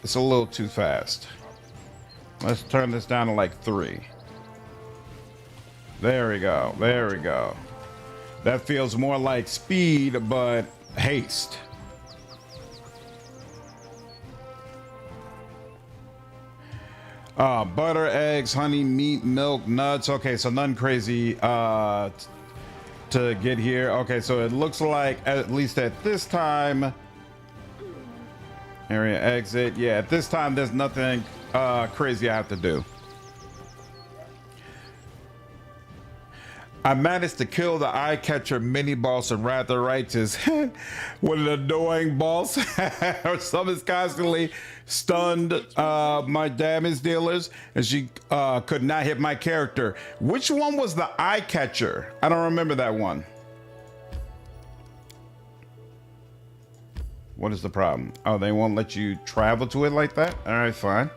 it's a little too fast. Let's turn this down to like 3. There we go. There we go. That feels more like speed, but haste. Butter, eggs, honey, meat, milk, nuts. Okay, so nothing crazy to get here. Okay, so it looks like, at least at this time, area exit. Yeah, at this time, there's nothing crazy I have to do. I managed to kill the eye catcher mini boss and Rather Righteous. What an annoying boss. Her summons constantly stunned my damage dealers, and she could not hit my character. Which one was the eye catcher? I don't remember that one. What is the problem? Oh, they won't let you travel to it like that? All right, fine.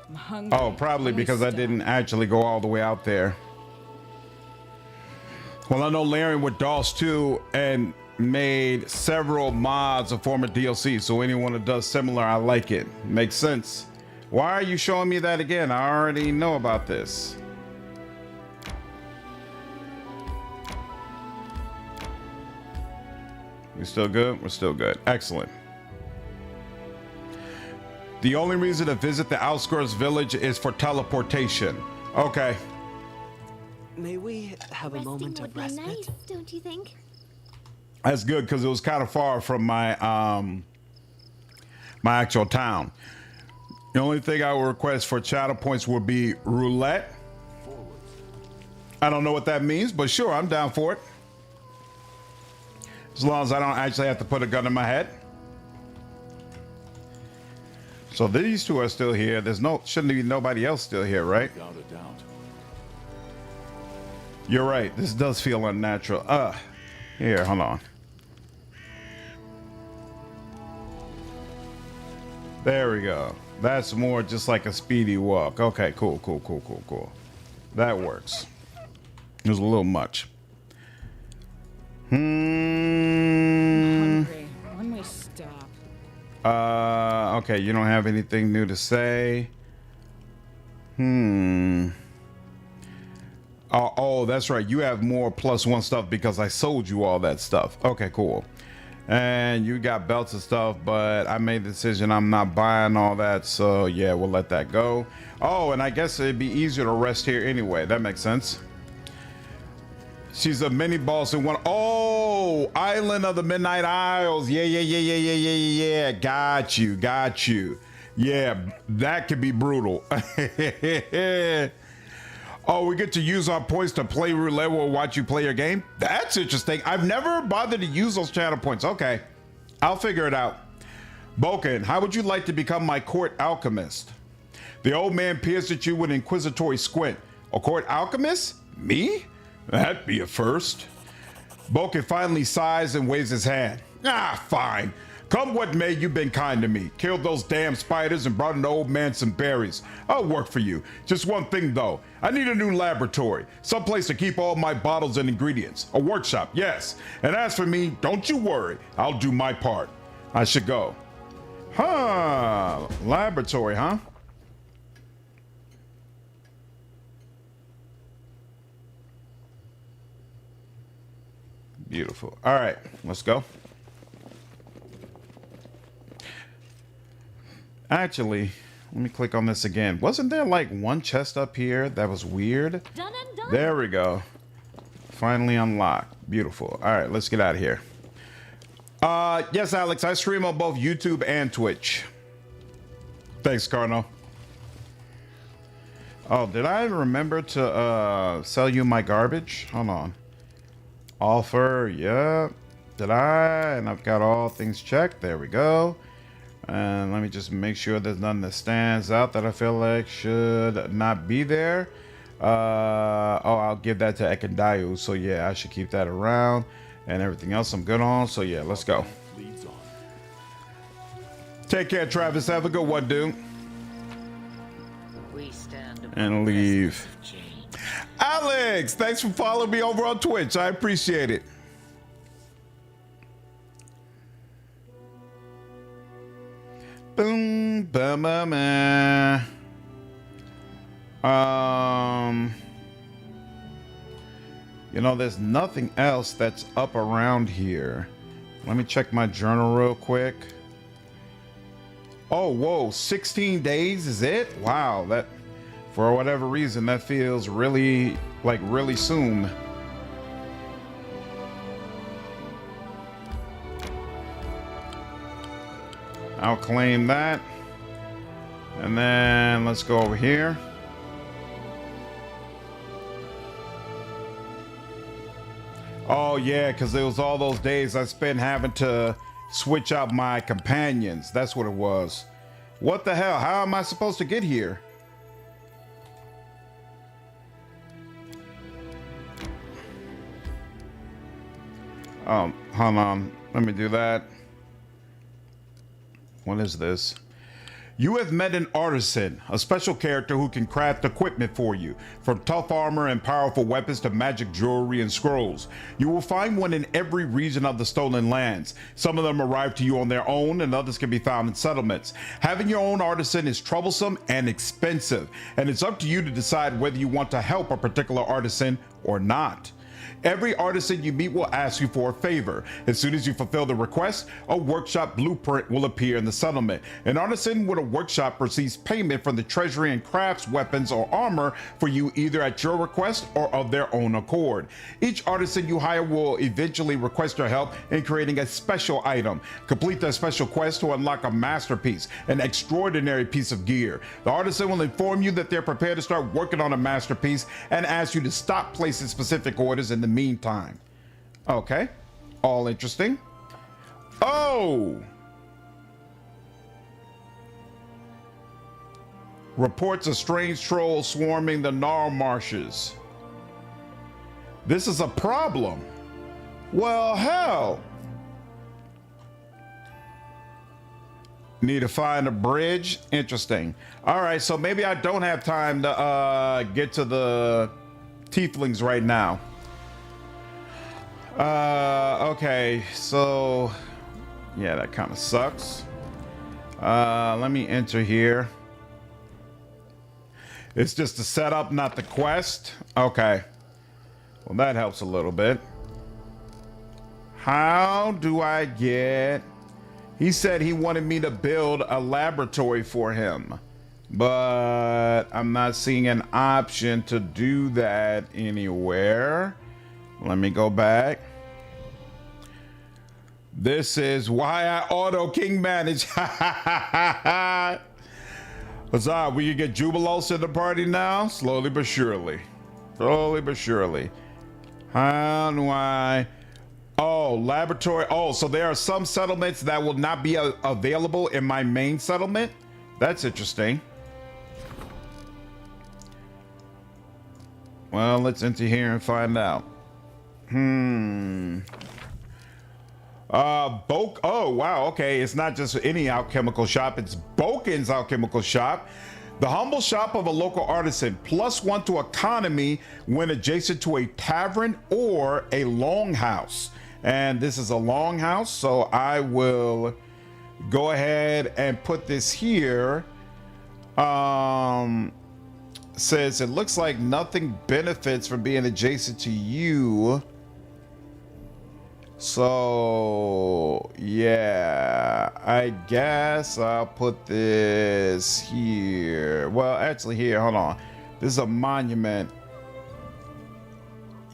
I'm hungry. Oh, probably because I didn't actually go all the way out there. Well, I know Larian with DOS 2 and made several mods of former DLC, so anyone that does similar, I like it. Makes sense. Why are you showing me that again? I already know about this. We still good? We're still good. Excellent. The only reason to visit the Outskirts village is for teleportation. Okay. May we have a Resting moment would of be respite? nice, don't you think? That's good because it was kind of far from my my actual town. The only thing I would request for channel points would be roulette. I don't know what that means, but sure, I'm down for it. As long as I don't actually have to put a gun in my head. So these two are still here. Shouldn't be nobody else still here, right? Without a doubt. You're right. This does feel unnatural. Here, hold on. There we go. That's more just like a speedy walk. Okay, cool. That works. It was a little much. Hungry. When we stop. Okay, you don't have anything new to say. Oh, that's right. You have more +1 stuff because I sold you all that stuff. Okay, cool. And you got belts and stuff, but I made the decision I'm not buying all that. So yeah, we'll let that go. Oh, and I guess it'd be easier to rest here anyway. That makes sense. She's a mini boss in one. Oh, Island of the Midnight Isles. Yeah. Got you. Yeah, that could be brutal. Oh, we get to use our points to play roulette or watch you play your game? That's interesting. I've never bothered to use those channel points. Okay, I'll figure it out. Boken, how would you like to become my court alchemist? The old man peers at you with an inquisitory squint. A court alchemist? Me? That'd be a first. Boken finally sighs and waves his hand. Ah, fine. Come what may, you've been kind to me. Killed those damn spiders and brought an old man some berries. I'll work for you. Just one thing though. I need a new laboratory. Someplace to keep all my bottles and ingredients. A workshop, yes. And as for me, don't you worry. I'll do my part. I should go. Huh. Laboratory, huh? Beautiful. All right, let's go. Actually, let me click on this again. Wasn't there like one chest up here that was weird? Done and done. There we go. Finally unlocked. Beautiful. All right, let's get out of here. Yes, Alex, I stream on both YouTube and Twitch. Thanks, Carno. Oh, did I remember to sell you my garbage? Hold on. Offer, yeah. Did I? And I've got all things checked. There we go. And let me just make sure there's nothing that stands out that I feel like should not be there. Oh, I'll give that to Ekandou. So yeah, I should keep that around. And everything else I'm good on. So yeah, let's go. Take care, Travis. Have a good one, dude. We stand And leave. Alex, thanks for following me over on Twitch. I appreciate it. Boom, bum, bum, you know, there's nothing else that's up around here. Let me check my journal real quick. Oh, whoa, 16 days is it? Wow, that, for whatever reason, that feels really, like really soon. I'll claim that. And then let's go over here. Oh yeah, because it was all those days I spent having to switch out my companions. That's what it was. What the hell? How am I supposed to get here? Hold on. Let me do that. What is this? You have met an artisan, a special character who can craft equipment for you, from tough armor and powerful weapons to magic jewelry and scrolls. You will find one in every region of the Stolen Lands. Some of them arrive to you on their own, and others can be found in settlements. Having your own artisan is troublesome and expensive, and it's up to you to decide whether you want to help a particular artisan or not. Every artisan you meet will ask you for a favor. As soon as you fulfill the request, a workshop blueprint will appear in the settlement. An artisan with a workshop receives payment from the treasury and crafts weapons or armor for you either at your request or of their own accord. Each artisan you hire will eventually request your help in creating a special item. Complete their special quest to unlock a masterpiece, an extraordinary piece of gear. The artisan will inform you that they're prepared to start working on a masterpiece and ask you to stop placing specific orders in the meantime. Okay, all interesting. Oh! Reports of strange trolls swarming the Gnarl Marshes. This is a problem. Well, hell. Need to find a bridge. Interesting. All right, so maybe I don't have time to get to the tieflings right now. Okay, so yeah, that kind of sucks. Let me enter here. It's just the setup, not the quest. Okay. Well, that helps a little bit. How do I get... He said he wanted me to build a laboratory for him, but I'm not seeing an option to do that anywhere. Let me go back. This is why I auto king manage. What's up? We can get Jubilost in the party now? Slowly but surely. Slowly but surely. How do I... Oh, laboratory. Oh, so there are some settlements that will not be available in my main settlement. That's interesting. Well, let's enter here and find out. Oh, wow. Okay. It's not just any alchemical shop. It's Boken's alchemical shop. The humble shop of a local artisan. +1 to economy when adjacent to a tavern or a longhouse. And this is a longhouse, so I will go ahead and put this here. Says it looks like nothing benefits from being adjacent to you. So yeah, I guess I'll put this here. Well, actually here, hold on. This is a monument.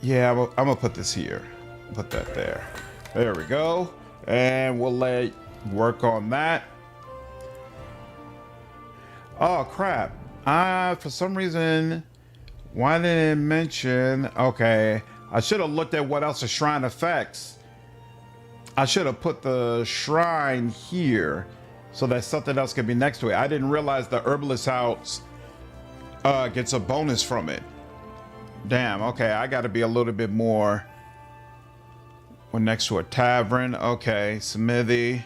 Yeah, I'm gonna put this here. Put that there. There we go. And we'll let work on that. Oh crap. For some reason, why didn't it mention? Okay, I should have looked at what else the shrine affects. I should have put the shrine here so that something else could be next to it. I didn't realize the herbalist house gets a bonus from it. Damn, okay, I gotta be a little bit more. We're next to a tavern. Okay, smithy.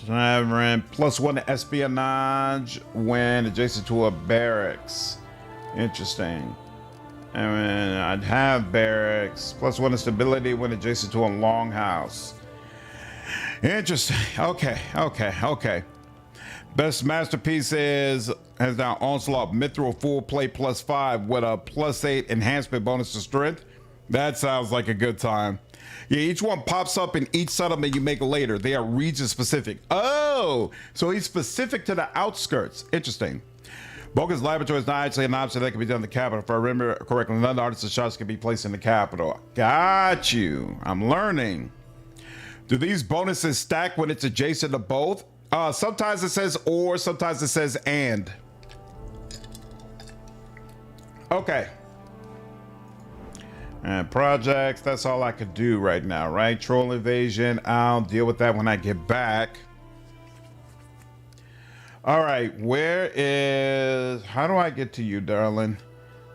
Tavern. +1 to espionage when adjacent to a barracks. Interesting. And I'd have barracks. +1 to stability when adjacent to a longhouse. Interesting. Okay. Best masterpiece has now onslaught mithril full plate +5 with a +8 enhancement bonus to strength. That sounds like a good time. Yeah, each one pops up in each settlement you make later. They are region specific. Oh, so he's specific to the outskirts. Interesting. Bogus laboratory is not actually an option that can be done in the capital. If I remember correctly, none of the artisan shops can be placed in the capital. Got you. I'm learning. Do these bonuses stack when it's adjacent to both? Sometimes it says or, sometimes it says and. Okay. And projects, that's all I could do right now, right? Troll invasion, I'll deal with that when I get back. All right, how do I get to you, darling?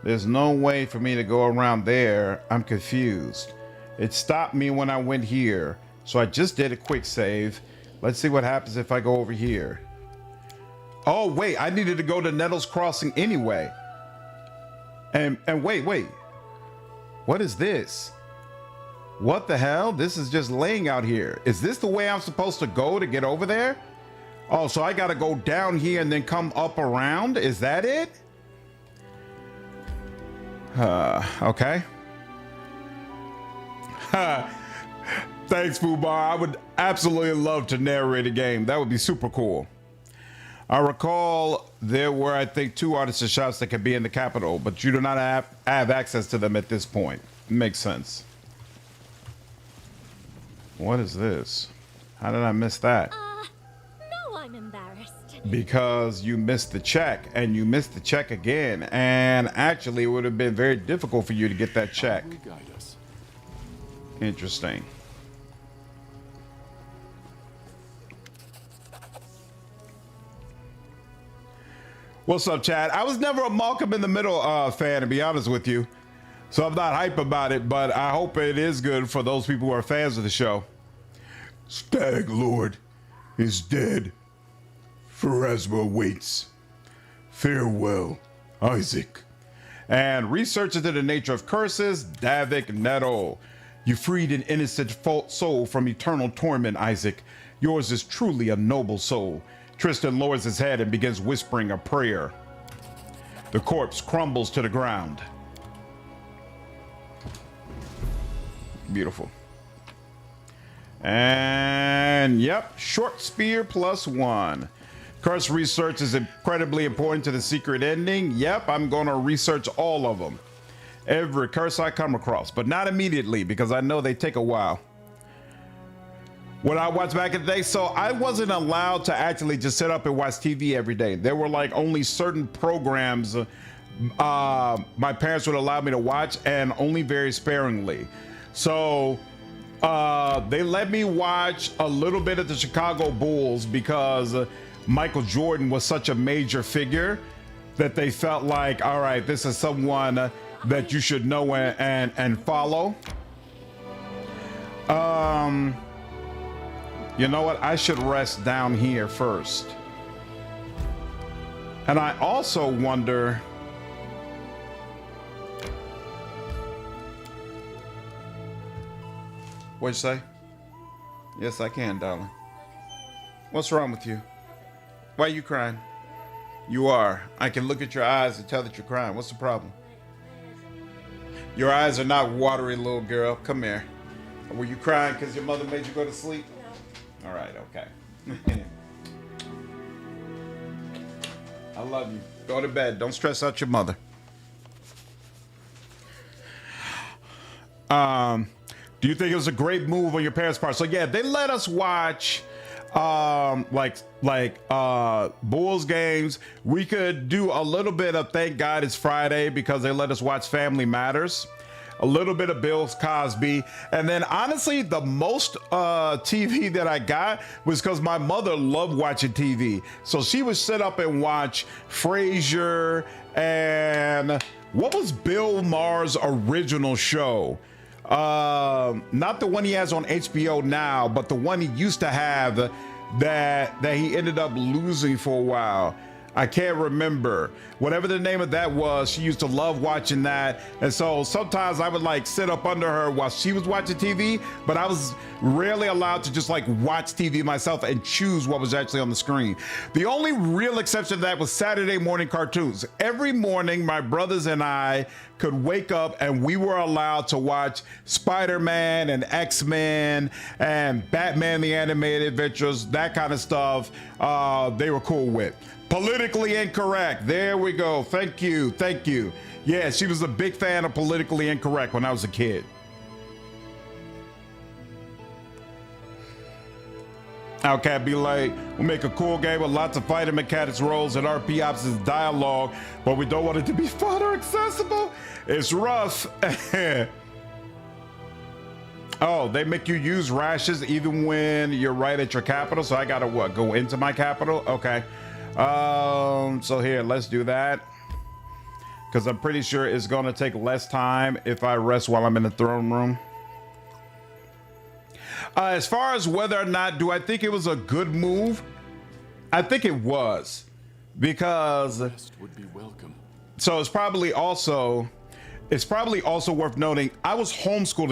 There's no way for me to go around there. I'm confused. It stopped me when I went here. So I just did a quick save. Let's see what happens if I go over here. Oh, wait, I needed to go to Nettle's Crossing anyway. And wait. What is this? What the hell? This is just laying out here. Is this the way I'm supposed to go to get over there? Oh, so I gotta go down here and then come up around? Is that it? Okay. Thanks, Fubar. I would absolutely love to narrate a game. That would be super cool. I recall there were, I think, 2 artisan shops that could be in the capital, but you do not have access to them at this point. Makes sense. What is this? How did I miss that? No, I'm embarrassed. Because you missed the check, and you missed the check again, and actually it would have been very difficult for you to get that check. Guide us. Interesting. What's up, Chad? I was never a Malcolm in the Middle fan, to be honest with you. So I'm not hype about it, but I hope it is good for those people who are fans of the show. Stag Lord is dead. Pharasma waits. Farewell, Isaac. And research into the nature of curses, Davik Nettle. You freed an innocent soul from eternal torment, Isaac. Yours is truly a noble soul. Tristan lowers his head and begins whispering a prayer. The corpse crumbles to the ground. Beautiful. And yep, short spear +1. Curse research is incredibly important to the secret ending. Yep, I'm going to research all of them. Every curse I come across, but not immediately because I know they take a while. What I watched back in the day, so I wasn't allowed to actually just sit up and watch TV every day. There were like only certain programs my parents would allow me to watch, and only very sparingly. So they let me watch a little bit of the Chicago Bulls because Michael Jordan was such a major figure that they felt like, all right, this is someone that you should know and follow. You know what? I should rest down here first. And I also wonder, what'd you say? Yes, I can, darling. What's wrong with you? Why are you crying? You are. I can look at your eyes and tell that you're crying. What's the problem? Your eyes are not watery, little girl. Come here. Were you crying because your mother made you go to sleep? No. All right, okay. I love you. Go to bed. Don't stress out your mother. Do you think it was a great move on your parents' part? So yeah, they let us watch Bulls games. We could do a little bit of Thank God It's Friday because they let us watch Family Matters, a little bit of Bill Cosby, and then honestly the most TV that I got was because my mother loved watching TV, so she would sit up and watch Frasier and what was Bill Maher's original show? Not the one he has on HBO now, but the one he used to have that he ended up losing for a while. I can't remember. Whatever the name of that was, she used to love watching that. And so sometimes I would like sit up under her while she was watching TV, but I was rarely allowed to just like watch TV myself and choose what was actually on the screen. The only real exception to that was Saturday morning cartoons. Every morning, my brothers and I could wake up and we were allowed to watch Spider-Man and X-Men and Batman the Animated Adventures, that kind of stuff. They were cool with. Politically Incorrect. There we go. Thank you. Thank you. Yeah, she was a big fan of Politically Incorrect when I was a kid. Okay, be like, we'll make a cool game with lots of fighting mechanics, rolls, and RP options dialogue, but we don't want it to be fun or accessible. It's rough. Oh, they make you use rashes even when you're right at your capital. So I gotta what? Go into my capital? Okay. So here, let's do that. Because I'm pretty sure it's gonna take less time if I rest while I'm in the throne room. As far as whether or not, do I think it was a good move? I think it was. Because Rest would be welcome. so it's probably also worth noting I was homeschooled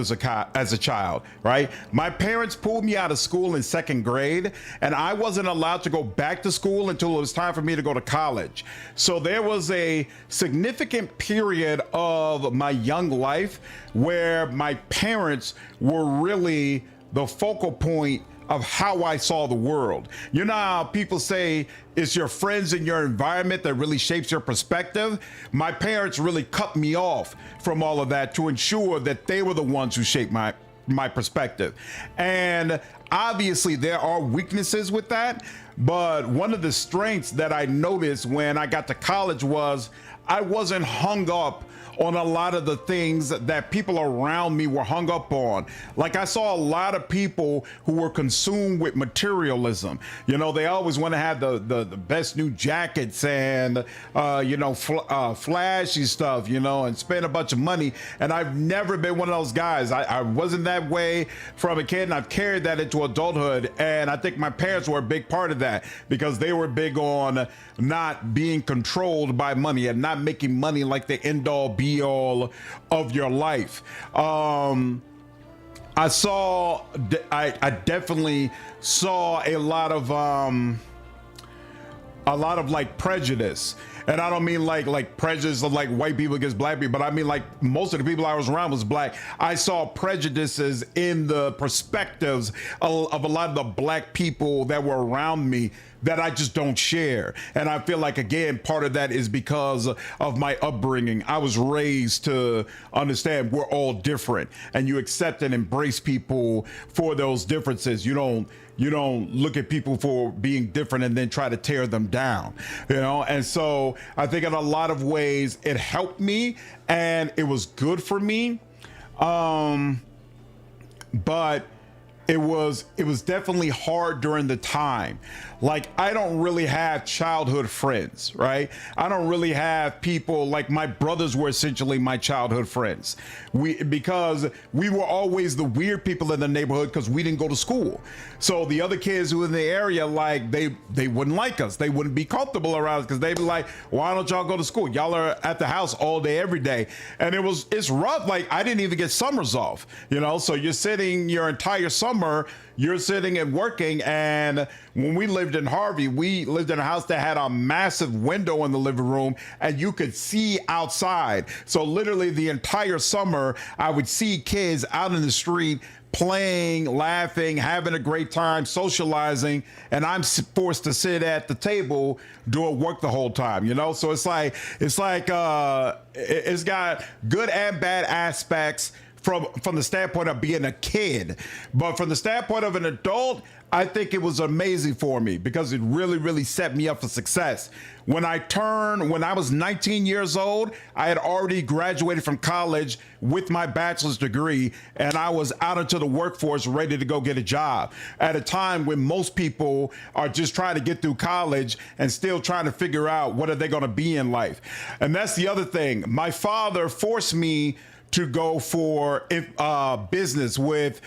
as a child, right? My parents pulled me out of school in 2nd grade, and I wasn't allowed to go back to school until it was time for me to go to college. So there was a significant period of my young life where my parents were really the focal point of how I saw the world. You know how people say it's your friends and your environment that really shapes your perspective? My parents really cut me off from all of that to ensure that they were the ones who shaped my perspective. And obviously there are weaknesses with that, but one of the strengths that I noticed when I got to college was I wasn't hung up on a lot of the things that people around me were hung up on. Like I saw a lot of people who were consumed with materialism. You know, they always want to have the best new jackets and, flashy stuff, and spend a bunch of money. And I've never been one of those guys. I wasn't that way from a kid, and I've carried that into adulthood. And I think my parents were a big part of that because they were big on not being controlled by money and not making money like the end all be all of your life. I saw, I definitely saw a lot of like prejudice. And I don't mean like prejudice of like white people against black people, but I mean like most of the people I was around was black. I saw prejudices in the perspectives of a lot of the black people that were around me that I just don't share. And I feel like, again, part of that is because of my upbringing. I was raised to understand we're all different, and you accept and embrace people for those differences. You don't look at people for being different and then try to tear them down, you know? And so I think in a lot of ways it helped me and it was good for me. But it was definitely hard during the time. Like, I don't really have childhood friends, right? I don't really have people, like my brothers were essentially my childhood friends. Because we were always the weird people in the neighborhood because we didn't go to school. So the other kids who were in the area, like they wouldn't like us. They wouldn't be comfortable around us because they'd be like, why don't y'all go to school? Y'all are at the house all day, every day. And it's rough. Like, I didn't even get summers off, you know? So you're sitting your entire summer, you're sitting and working. And when we lived in Harvey, we lived in a house that had a massive window in the living room and you could see outside. So literally the entire summer, I would see kids out in the street playing, laughing, having a great time, socializing, and I'm forced to sit at the table doing work the whole time, you know? So it's got good and bad aspects from the standpoint of being a kid, but from the standpoint of an adult, I think it was amazing for me because it really, really set me up for success. When I was 19 years old, I had already graduated from college with my bachelor's degree, and I was out into the workforce ready to go get a job at a time when most people are just trying to get through college and still trying to figure out what are they going to be in life. And that's the other thing. My father forced me to go for business with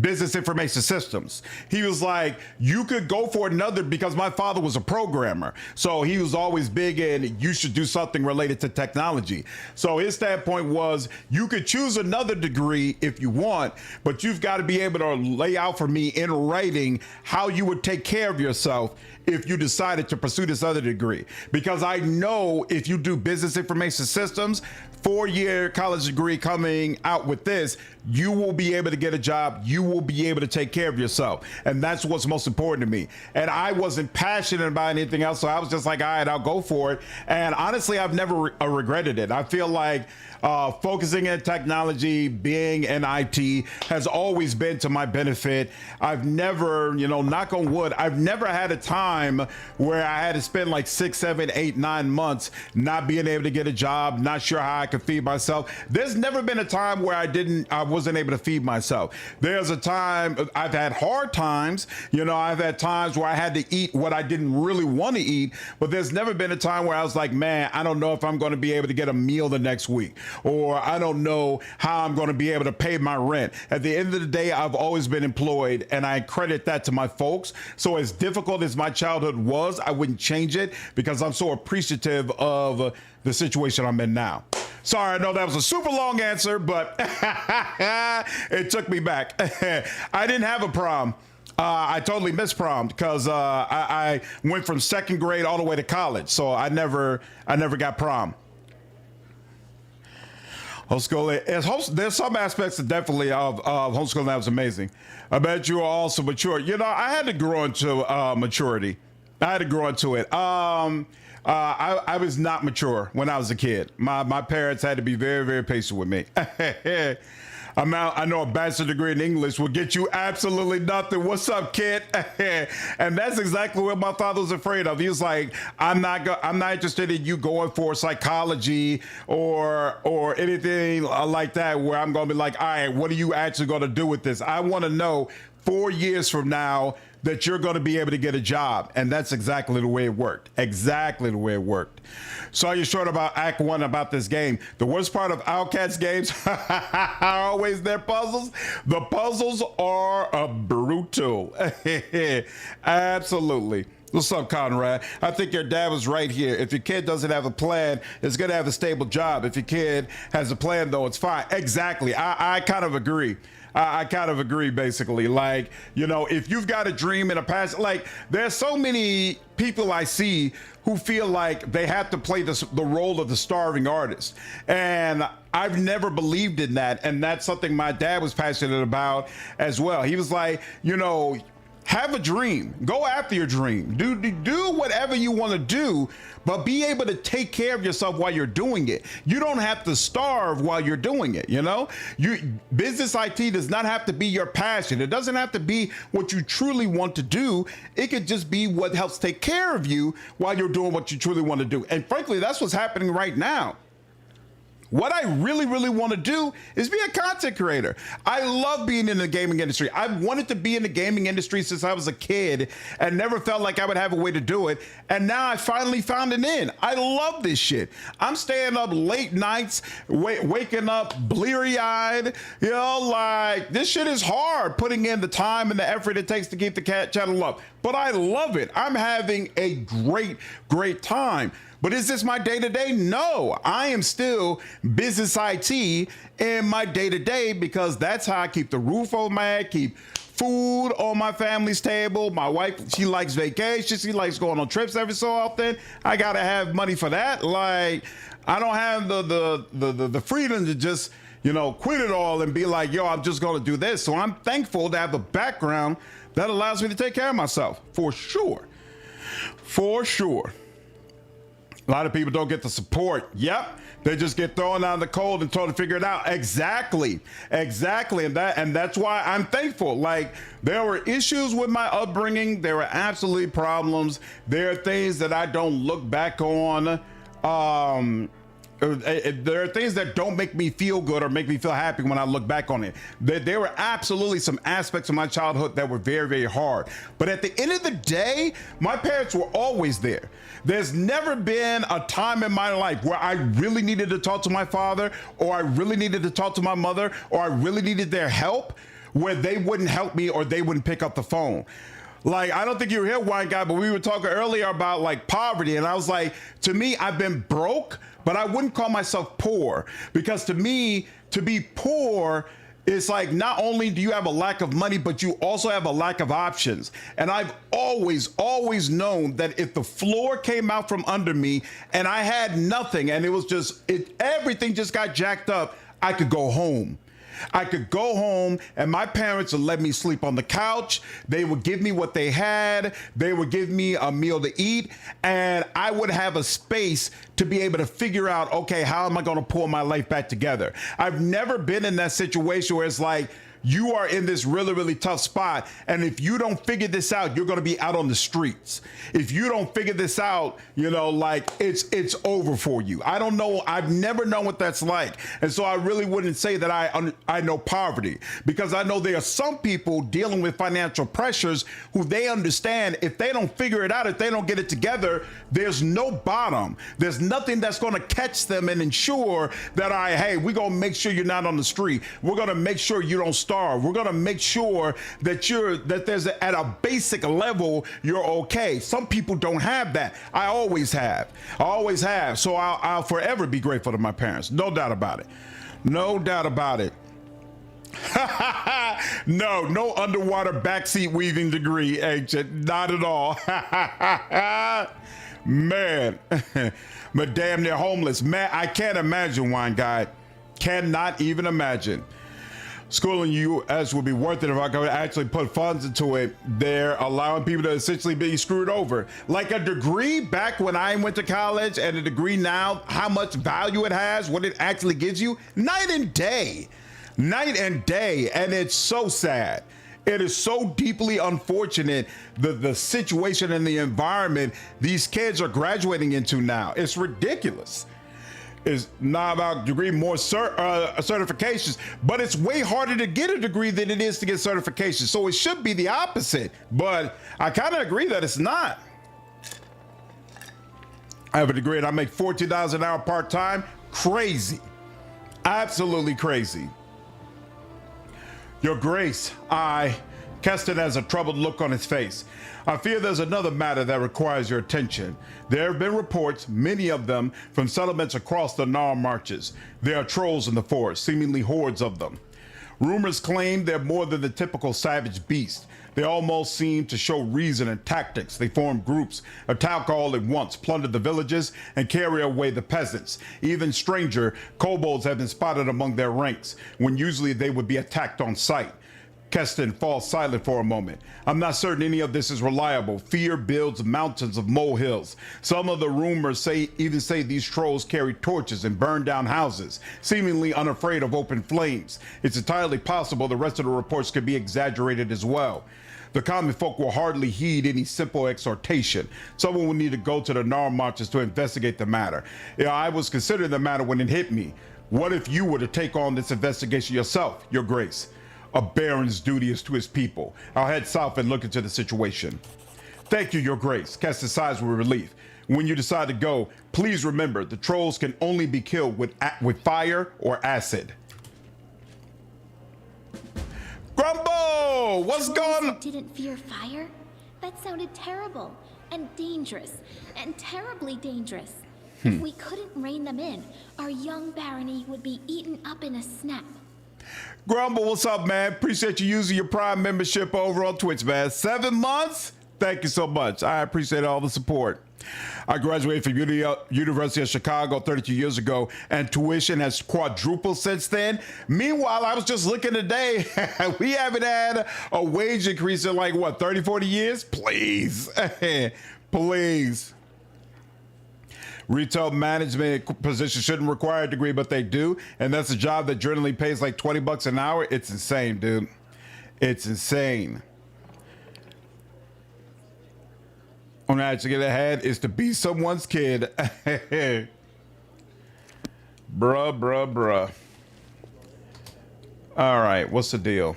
business information systems. He was like, you could go for another, because my father was a programmer. So he was always big in, you should do something related to technology. So his standpoint was, you could choose another degree if you want, but you've got to be able to lay out for me in writing how you would take care of yourself if you decided to pursue this other degree. Because I know if you do business information systems, 4-year college degree coming out with this, you will be able to get a job. You will be able to take care of yourself. And that's what's most important to me. And I wasn't passionate about anything else. So I was just like, all right, I'll go for it. And honestly, I've never regretted it. I feel like focusing in technology, being in IT has always been to my benefit. I've never, knock on wood, I've never had a time where I had to spend like 6, 7, 8, 9 months not being able to get a job, not sure how I could feed myself. There's never been a time where I wasn't able to feed myself. There's a time, I've had hard times, I've had times where I had to eat what I didn't really want to eat, but there's never been a time where I was like, man, I don't know if I'm going to be able to get a meal the next week, or I don't know how I'm going to be able to pay my rent. At the end of the day, I've always been employed, and I credit that to my folks. So as difficult as my childhood was, I wouldn't change it because I'm so appreciative of the situation I'm in now. Sorry, I know that was a super long answer, but it took me back. I didn't have a prom. I totally missed prom because I went from second grade all the way to college. So I never got prom. Homeschooling, there's some aspects of definitely of homeschooling that was amazing. I bet you are also mature. I had to grow into maturity. I had to grow into it. I was not mature when I was a kid. My parents had to be very, very patient with me. I know a bachelor's degree in English will get you absolutely nothing. What's up, kid? And that's exactly what my father was afraid of. He was like, I'm not interested in you going for psychology or anything like that, where I'm going to be like, all right, what are you actually going to do with this? I want to know 4 years from now that you're going to be able to get a job. And that's exactly the way it worked. Exactly the way it worked. So you're short about Act 1 about this game. The worst part of Outcast games are always their puzzles. The puzzles are brutal. Absolutely. What's up, Conrad? I think your dad was right here. If your kid doesn't have a plan, it's gonna have a stable job. If your kid has a plan, though, it's fine. Exactly. I kind of agree. I kind of agree, basically. Like, you know, if you've got a dream and a passion, like, there's so many people I see who feel like they have to play the role of the starving artist. And I've never believed in that. And that's something my dad was passionate about as well. He was like, you know, have a dream, go after your dream, do whatever you want to do, but be able to take care of yourself while you're doing it. You don't have to starve while you're doing it. You know, business IT does not have to be your passion. It doesn't have to be what you truly want to do. It could just be what helps take care of you while you're doing what you truly want to do. And frankly, that's what's happening right now. What I really, really want to do is be a content creator. I love being in the gaming industry. I've wanted to be in the gaming industry since I was a kid and never felt like I would have a way to do it. And now I finally found an in. I love this shit. I'm staying up late nights, waking up bleary-eyed. You know, like, this shit is hard, putting in the time and the effort it takes to keep the channel up. But I love it. I'm having a great, great time. But is this my day-to-day? No, I am still business IT in my day-to-day because that's how I keep the roof over my head, keep food on my family's table. My wife, she likes vacation. She likes going on trips every so often. I gotta have money for that. Like, I don't have the freedom to just, you know, quit it all and be like, yo, I'm just gonna do this. So I'm thankful to have a background that allows me to take care of myself, for sure. For sure. A lot of people don't get the support. Yep. They just get thrown out in the cold and told to figure it out. Exactly. Exactly. And that's why I'm thankful. Like, there were issues with my upbringing. There were absolutely problems. There are things that I don't look back on. There are things that don't make me feel good or make me feel happy when I look back on it. There were absolutely some aspects of my childhood that were very, very hard. But at the end of the day, my parents were always there. There's never been a time in my life where I really needed to talk to my father, or I really needed to talk to my mother, or I really needed their help, where they wouldn't help me or they wouldn't pick up the phone. Like, I don't think you were here, Wine Guy, but we were talking earlier about like poverty. And I was like, to me, I've been broke, but I wouldn't call myself poor, because to me, to be poor is like, not only do you have a lack of money, but you also have a lack of options. And I've always known that if the floor came out from under me and I had nothing and it was just, everything just got jacked up, I could go home. I could go home and my parents would let me sleep on the couch. They would give me what they had. They would give me a meal to eat, and I would have a space to be able to figure out, okay, how am I going to pull my life back together? I've never been in that situation where it's like, you are in this really, really tough spot, and if you don't figure this out, you're going to be out on the streets. If you don't figure this out, you know, like, it's over for you. I don't know. I've never known what that's like. And so I really wouldn't say that I know poverty, because I know there are some people dealing with financial pressures who they understand if they don't figure it out, if they don't get it together, there's no bottom. There's nothing that's going to catch them and ensure that hey, we're going to make sure you're not on the street. We're going to make sure you don't starve. We're going to make sure that there's at a basic level, you're okay. Some people don't have that. I always have. So I'll forever be grateful to my parents. No doubt about it. No doubt about it. No underwater backseat weaving degree, Ancient. Not at all. Man, but damn near homeless. Man, I can't imagine, Wine Guy. Cannot even imagine. Schooling U.S. would be worth it if I could actually put funds into it. They're allowing people to essentially be screwed over. Like a degree back when I went to college, and a degree now, how much value it has, what it actually gives you, night and day. Night and day. And it's so sad. It is so deeply unfortunate, the situation and the environment these kids are graduating into now. It's ridiculous. It's not about degree, more certifications, but it's way harder to get a degree than it is to get certifications. So it should be the opposite, but I kind of agree that it's not. I have a degree and I make $14 an hour part-time. Crazy. Absolutely crazy. Your Grace, I Keston has a troubled look on his face. I fear there's another matter that requires your attention. There have been reports, many of them, from settlements across the Nar Marches. There are trolls in the forest, seemingly hordes of them. Rumors claim they're more than the typical savage beast. They almost seem to show reason and tactics. They form groups, attack all at once, plunder the villages, and carry away the peasants. Even stranger, kobolds have been spotted among their ranks, when usually they would be attacked on sight. Keston falls silent for a moment. I'm not certain any of this is reliable. Fear builds mountains of molehills. Some of the rumors even say these trolls carry torches and burn down houses, seemingly unafraid of open flames. It's entirely possible the rest of the reports could be exaggerated as well. The common folk will hardly heed any simple exhortation. Someone will need to go to the Nar Marches to investigate the matter. I was considering the matter when it hit me. What if you were to take on this investigation yourself, Your Grace? A baron's duty is to his people. I'll head south and look into the situation. Thank you, Your Grace. Keston sighs with relief. When you decide to go, please remember the trolls can only be killed with fire or acid. Grumble! What's going on? Didn't fear fire? That sounded terrible and dangerous and terribly dangerous. If we couldn't rein them in, our young barony would be eaten up in a snap. Grumble, what's up, man? Appreciate you using your Prime membership over on Twitch, man. 7 months? Thank you so much. I appreciate all the support. I graduated from University of Chicago 32 years ago, and tuition has quadrupled since then. Meanwhile, I was just looking today. We haven't had a wage increase in like, what, 30, 40 years? Please. Please. Retail management positions shouldn't require a degree, but they do. And that's a job that generally pays like $20 an hour. It's insane, dude. It's insane. On that to get ahead is to be someone's kid. Bruh. All right, what's the deal?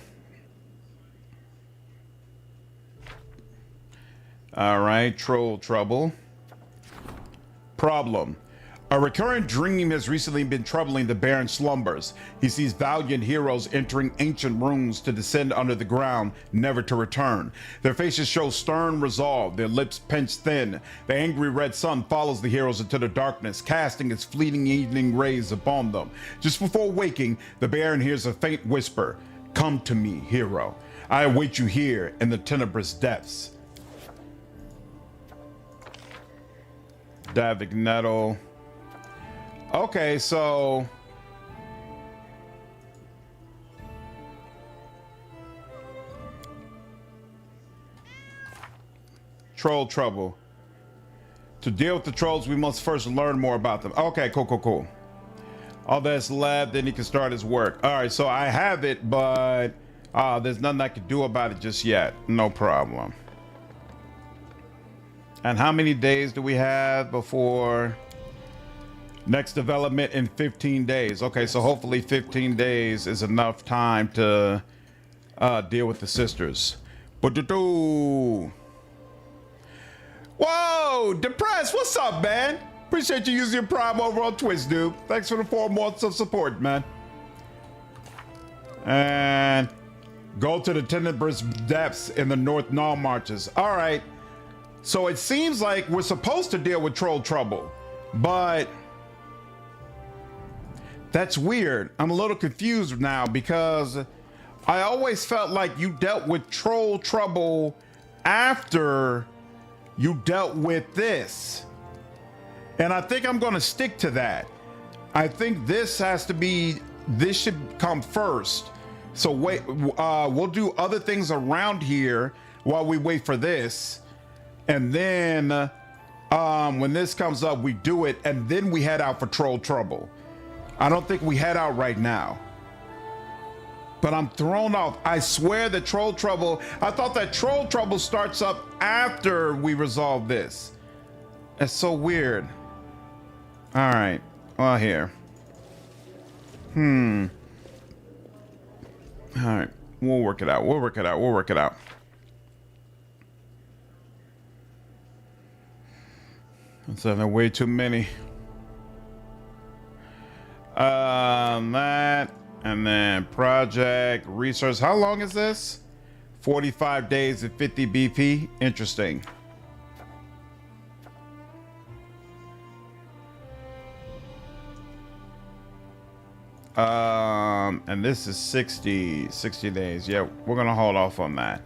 All right, troll trouble. Problem. A recurrent dream has recently been troubling the Baron's slumbers. He sees valiant heroes entering ancient rooms to descend under the ground, never to return. Their faces show stern resolve, their lips pinched thin. The angry red sun follows the heroes into the darkness, casting its fleeting evening rays upon them. Just before waking, the Baron hears a faint whisper. Come to me, hero. I await you here in the tenebrous depths. Davik Nettle. Okay, so troll trouble. To deal with the trolls, we must first learn more about them. Okay, cool. All that's left, then he can start his work. All right, so I have it, but there's nothing I can do about it just yet. No problem. And how many days do we have before next development? In 15 days. Okay, so hopefully 15 days is enough time to deal with the sisters. Whoa, Depressed, what's up, man? Appreciate you using your Prime over on Twitch, dude. Thanks for the 4 months of support, man. And go to the tenebrous depths in the North Nar Marches. All right. So it seems like we're supposed to deal with troll trouble, but that's weird. I'm a little confused now because I always felt like you dealt with troll trouble after you dealt with this. And I think I'm going to stick to that. I think this should come first. So wait, we'll do other things around here while we wait for this. And then when this comes up, we do it, and then we head out for troll trouble. I don't think we head out right now. But I'm thrown off. I swear that troll trouble, I thought that troll trouble starts up after we resolve this. It's so weird. All right, well, here. All right, we'll work it out. We'll work it out. That's way too many. That, and then project research. How long is this? 45 days at 50 BP. Interesting. And this is 60 days. Yeah, we're gonna hold off on that.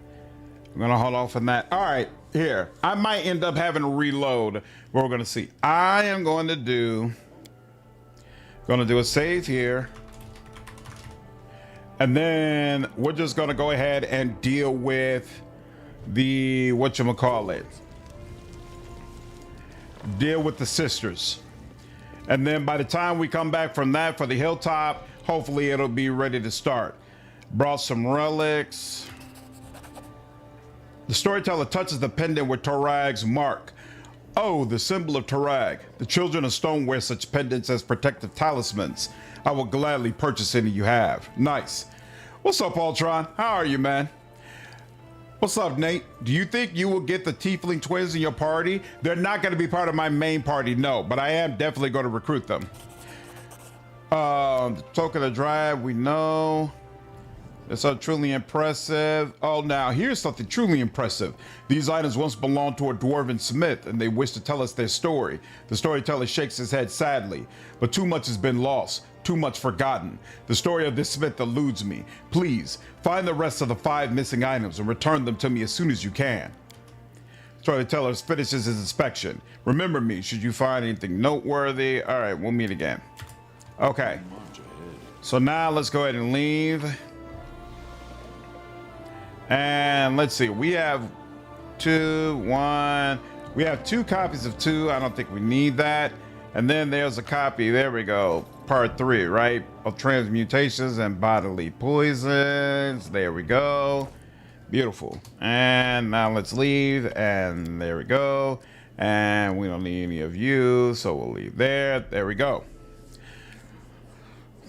We're gonna hold off on that. All right, here. I might end up having to reload, but we're gonna see. I am going to do a save here. And then we're just gonna go ahead and deal with the whatchamacallit. Deal with the sisters. And then by the time we come back from that for the hilltop, hopefully it'll be ready to start. Brought some relics. The storyteller touches the pendant with Torag's mark. Oh, the symbol of Torag. The children of stone wear such pendants as protective talismans. I will gladly purchase any you have. Nice. What's up, Ultron? How are you, man? What's up, Nate? Do you think you will get the tiefling twins in your party? They're not going to be part of my main party, no, but I am definitely going to recruit them. The token of drive, we know. It's truly impressive. Oh, now here's something truly impressive. These items once belonged to a dwarven smith, and they wish to tell us their story. The storyteller shakes his head sadly, but too much has been lost. Too much forgotten. The story of this smith eludes me. Please, find the rest of the 5 missing items and return them to me as soon as you can. Storyteller finishes his inspection. Remember me, should you find anything noteworthy. All right, we'll meet again. Okay. So now let's go ahead and leave. And let's see, we have 2 copies of 2. I don't think we need that. And then there's a copy, there we go, part 3, right? Of transmutations and bodily poisons. There we go. Beautiful. And now let's leave. And there we go. And we don't need any of you, so we'll leave there. There we go.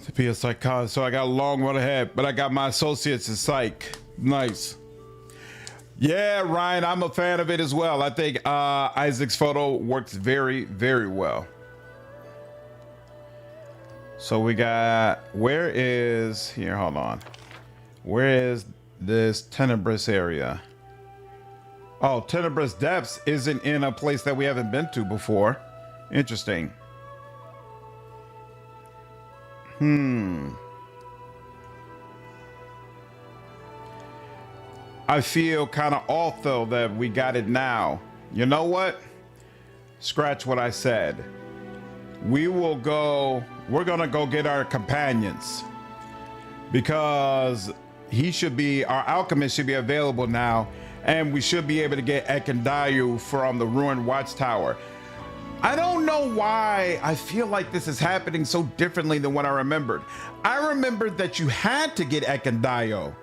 To be a psychologist. So I got a long run ahead, but I got my associates in psych. Nice. Yeah, Ryan, I'm a fan of it as well. I think Isaac's photo works very, very well. So we got, where is, here, hold on. Where is this Tenebrous area? Oh, Tenebrous Depths isn't in a place that we haven't been to before. Interesting. I feel kind of off though that we got it now. You know what? Scratch what I said. We're gonna go get our companions because our alchemist should be available now, and we should be able to get Ekandou from the ruined watchtower. I don't know why I feel like this is happening so differently than what I remembered. I remembered that you had to get Ekandou.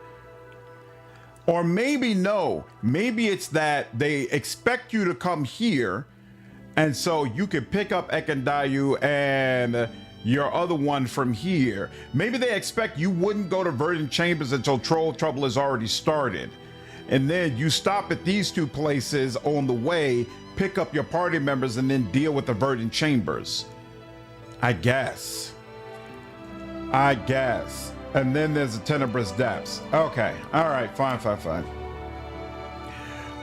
Or maybe no, maybe it's that they expect you to come here, and so you can pick up Ekandou and your other one from here. Maybe they expect you wouldn't go to Verdant Chambers until Troll Trouble has already started. And then you stop at these 2 places on the way, pick up your party members, and then deal with the Verdant Chambers. I guess. And then there's the Tenebrous Depths. Okay. All right. Fine.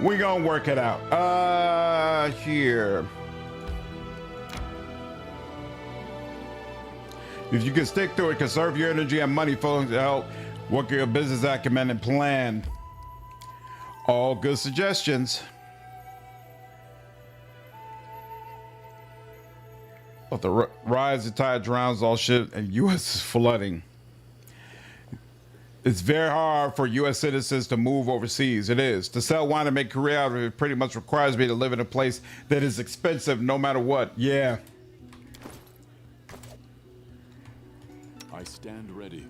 We gonna work it out. Here. If you can stick to it, conserve your energy and money for help, work your business acumen and plan. All good suggestions. But the rise of tide drowns all shit, and U.S. is flooding. It's very hard for U.S. citizens to move overseas. It is. To sell wine and make career out of it pretty much requires me to live in a place that is expensive no matter what. Yeah. I stand ready.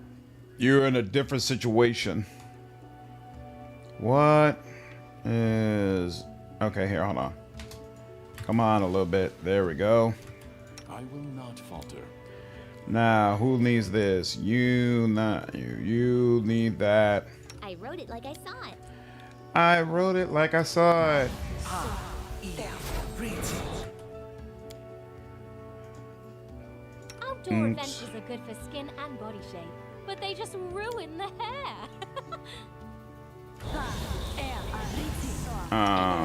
You're in a different situation. What is... Okay, here, hold on. Come on a little bit. There we go. I will not falter. Now, who needs this? You, not you. You need that. I wrote it like I saw it. I wrote it like I saw it. Outdoor adventures are good for skin and body shape, but they just ruin the hair.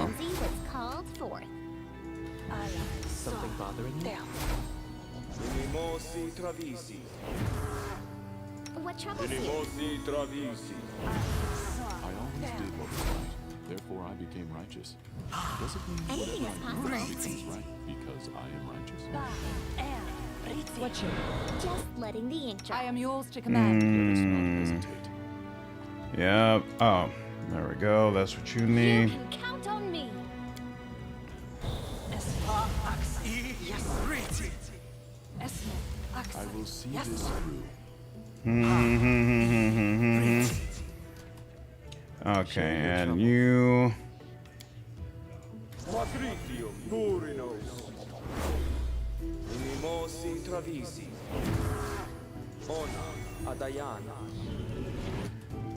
Lindsay was called forth. Something bothering you? What troubles you? I always did what was right. Therefore, I became righteous. Doesn't mean Anything is whatever I do possible. becomes right because I am righteous. What's your Just letting the ink dry. I am yours to command. Let us not hesitate. Yep. Oh, there we go. That's what you You need. can count on me. I will see this through. Okay, and you.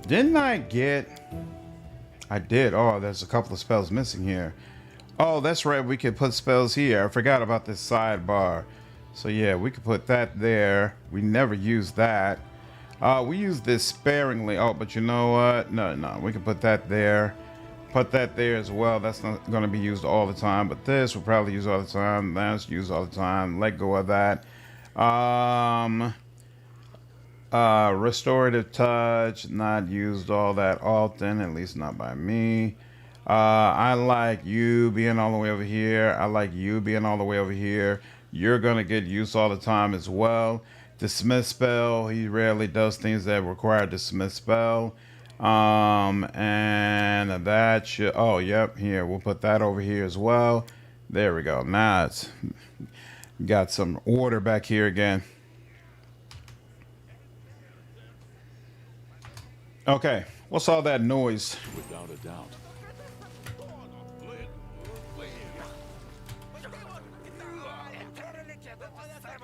Didn't I get? I did. Oh, there's a couple of spells missing here. Oh, that's right. We could put spells here. I forgot about this sidebar. So yeah, we could put that there. We never use that. We use this sparingly. Oh, but you know what? No. We can put that there. Put that there as well. That's not going to be used all the time. But this we'll probably use all the time. That's used all the time. Let go of that. Restorative touch, not used all that often, at least not by me. I like you being all the way over here. I like you being all the way over here. You're gonna get used all the time as well. Dismiss spell, he rarely does things that require dismiss spell. And that should, oh yep, here, we'll put that over here as well. There we go. Now it's got some order back here again. Okay, what's all that noise? Without a doubt.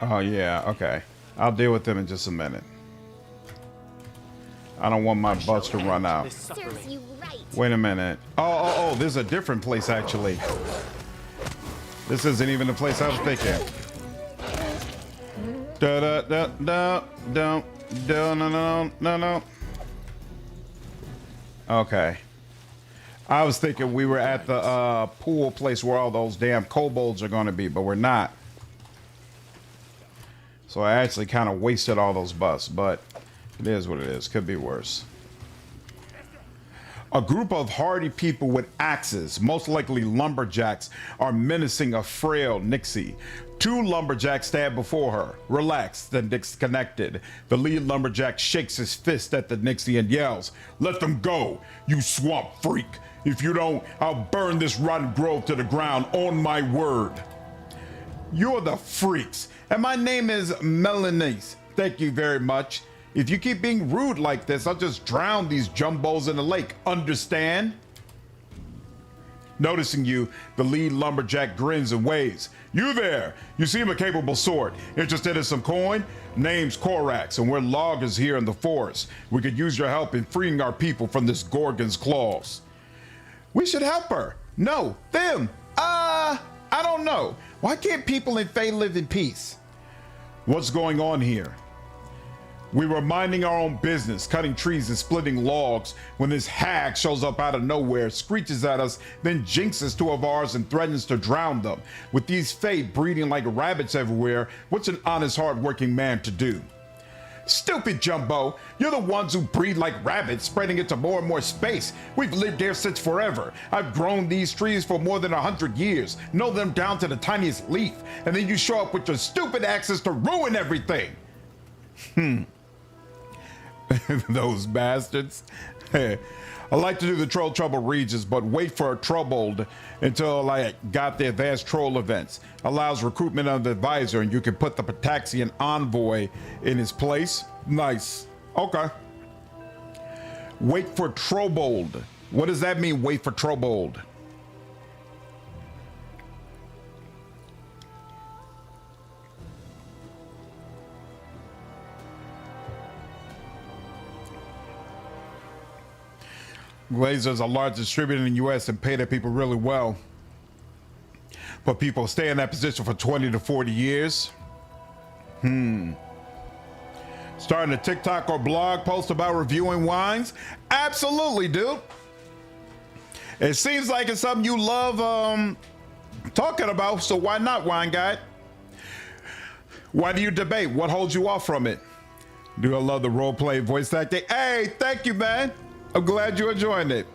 Oh yeah, okay. I'll deal with them in just a minute. I don't want my bus to run out. Serves you right. Wait a minute. Oh, there's a different place actually. This isn't even the place I was thinking. No. Okay. I was thinking we were at the pool place where all those damn kobolds are going to be, but we're not. So I actually kind of wasted all those buffs, but it is what it is. Could be worse. A group of hardy people with axes, most likely lumberjacks, are menacing a frail Nixie. Two lumberjacks stand before her, relaxed and disconnected. The lead lumberjack shakes his fist at the Nixie and yells, "Let them go, you swamp freak. If you don't, I'll burn this rotten grove to the ground on my word." You're the freaks, and my name is Melanice. Thank you very much. If you keep being rude like this, I'll just drown these jumbos in the lake. Understand? Noticing you, the lead lumberjack grins and waves. "You there! You seem a capable sort. Interested in some coin? Name's Korax, and we're loggers here in the forest. We could use your help in freeing our people from this Gorgon's claws." We should help her. No, them. I don't know. Why can't people in Fae live in peace? What's going on here? We were minding our own business, cutting trees and splitting logs, when this hag shows up out of nowhere, screeches at us, then jinxes two of ours and threatens to drown them. With these Fae breeding like rabbits everywhere, what's an honest, hard-working man to do? Stupid Jumbo, you're the ones who breed like rabbits, spreading it to more and more space. We've lived here since forever. I've grown these trees for more than 100 years, know them down to the tiniest leaf, and then you show up with your stupid axes to ruin everything. Those bastards. I like to do the Troll Trouble regions, but wait for a Troubled until I got the advanced Troll events. Allows recruitment of the advisor, and you can put the Pataxian envoy in his place. Nice. Okay. Wait for Troubled. What does that mean, wait for Troubled? Glazers are a large distributor in the U.S. and pay their people really well. But people stay in that position for 20 to 40 years. Starting a TikTok or blog post about reviewing wines? Absolutely, dude. It seems like it's something you love talking about, so why not, Wine Guy? Why do you debate? What holds you off from it? Do I love the roleplay voice acting? Hey, thank you, man. I'm glad you're enjoying it.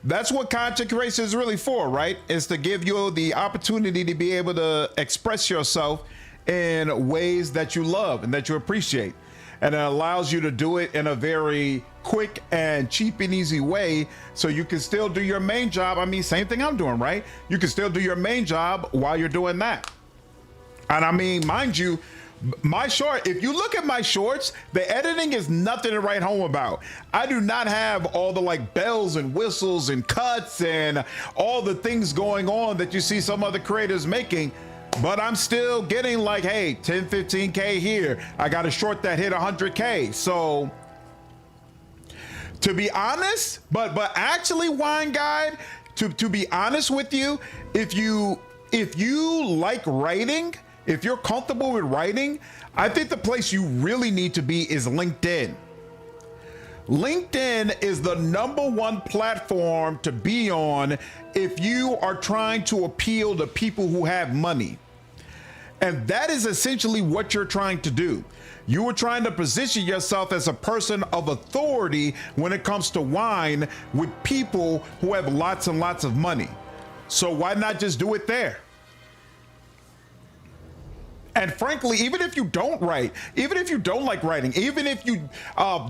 That's what content creation is really for, right? Is to give you the opportunity to be able to express yourself in ways that you love and that you appreciate. And it allows you to do it in a very quick and cheap and easy way, so you can still do your main job. I mean, same thing I'm doing, right? You can still do your main job while you're doing that. And I mean, mind you, my short, if you look at my shorts, the editing is nothing to write home about. I do not have all the like bells and whistles and cuts and all the things going on that you see some other creators making. But I'm still getting like, hey, 10, 15K here. I got a short that hit 100K. So to be honest, but actually, Wine Guide, to be honest with you, if you like writing, if you're comfortable with writing, I think the place you really need to be is LinkedIn. LinkedIn is the #1 platform to be on if you are trying to appeal to people who have money. And that is essentially what you're trying to do. You are trying to position yourself as a person of authority when it comes to wine with people who have lots and lots of money. So why not just do it there? And frankly, even if you don't write, even if you don't like writing, even if you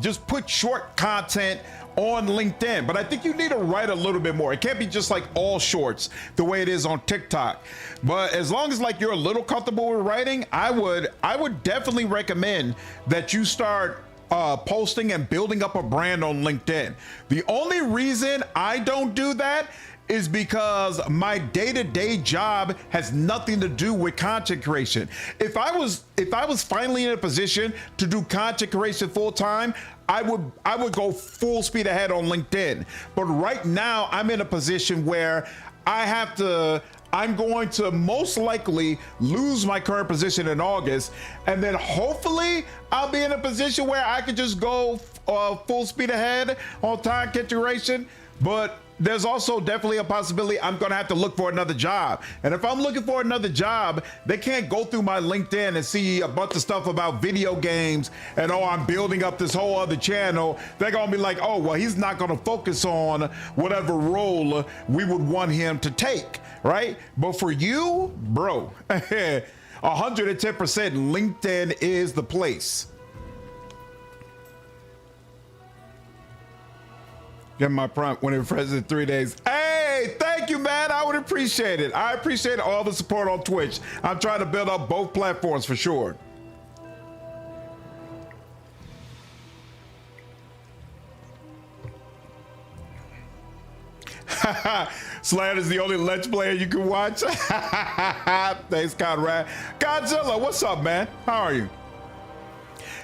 just put short content on LinkedIn, but I think you need to write a little bit more. It can't be just like all shorts the way it is on TikTok. But as long as like you're a little comfortable with writing, I would definitely recommend that you start posting and building up a brand on LinkedIn. The only reason I don't do that is because my day-to-day job has nothing to do with content creation. If I was finally in a position to do content creation full time, I would go full speed ahead on LinkedIn. But right now I'm in a position where I'm going to most likely lose my current position in August, and then hopefully I'll be in a position where I could just go full speed ahead on content creation. But there's also definitely a possibility I'm gonna have to look for another job. And if I'm looking for another job, they can't go through my LinkedIn and see a bunch of stuff about video games and, oh, I'm building up this whole other channel. They're gonna be like, oh, well, he's not gonna focus on whatever role we would want him to take, right? But for you, bro, 110% LinkedIn is the place. Get my prompt when it refreshes in 3 days. Hey, thank you, man. I would appreciate it. I appreciate all the support on Twitch. I'm trying to build up both platforms for sure. Slayer is the only Let's Player you can watch. Thanks, Conrad. Godzilla, what's up, man? How are you?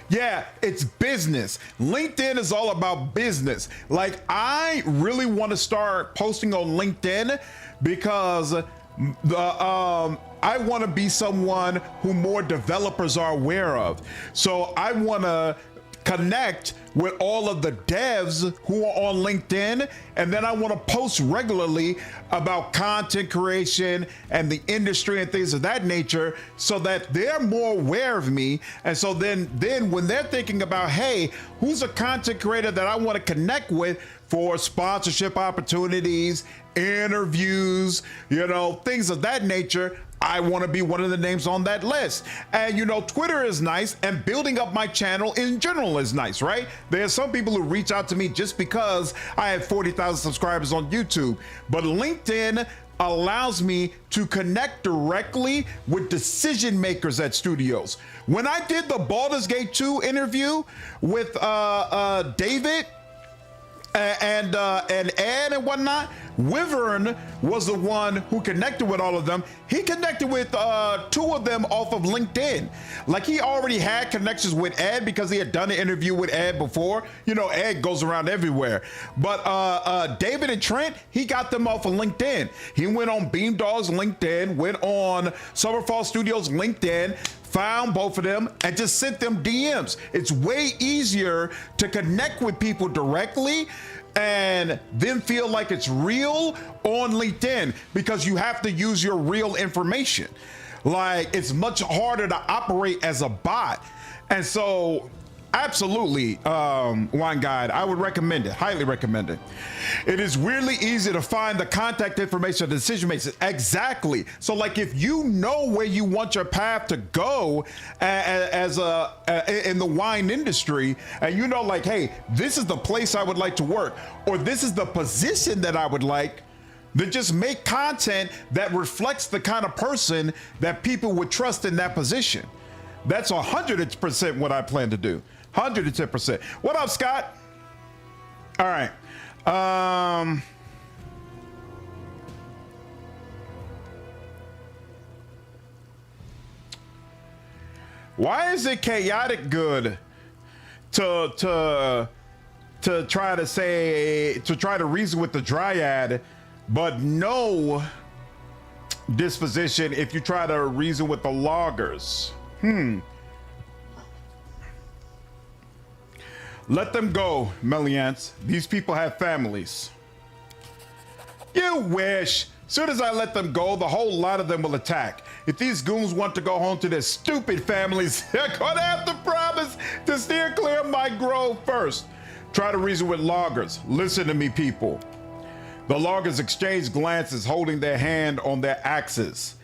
Yeah, it's business. LinkedIn is all about business. Like, I really want to start posting on LinkedIn because I want to be someone who more developers are aware of. So I want to connect with all of the devs who are on LinkedIn, and then I want to post regularly about content creation and the industry and things of that nature, so that they're more aware of me. And so then when they're thinking about, hey, who's a content creator that I want to connect with for sponsorship opportunities, interviews, you know, things of that nature, I want to be one of the names on that list. And you know, Twitter is nice, and building up my channel in general is nice, right? There's some people who reach out to me just because I have 40,000 subscribers on YouTube, but LinkedIn allows me to connect directly with decision makers at studios. When I did the Baldur's Gate 2 interview with David and Ed and whatnot, Wyvern was the one who connected with all of them. He connected with 2 of them off of LinkedIn. Like, he already had connections with Ed because he had done an interview with Ed before. You know, Ed goes around everywhere. But David and Trent, he got them off of LinkedIn. He went on Beamdog's LinkedIn, went on Summerfall Studios LinkedIn, found both of them, and just sent them DMs. It's way easier to connect with people directly and then feel like it's real on LinkedIn, because you have to use your real information. Like, it's much harder to operate as a bot. And so absolutely, Wine Guide, I would recommend it, highly recommend it. It is weirdly easy to find the contact information of the decision makers. Exactly. So like, if you know where you want your path to go as in the wine industry, and you know, like, hey, this is the place I would like to work, or this is the position that I would like, then just make content that reflects the kind of person that people would trust in that position. That's 100% what I plan to do. 110%. What up, Scott? All right. Why is it chaotic good to try to reason with the Dryad, but no disposition if you try to reason with the loggers? Let them go, Meliance. These people have families. You wish. Soon as I let them go, the whole lot of them will attack. If these goons want to go home to their stupid families, they're gonna have to promise to steer clear of my grove first. Try to reason with loggers. Listen to me, people. The loggers exchange glances, holding their hand on their axes.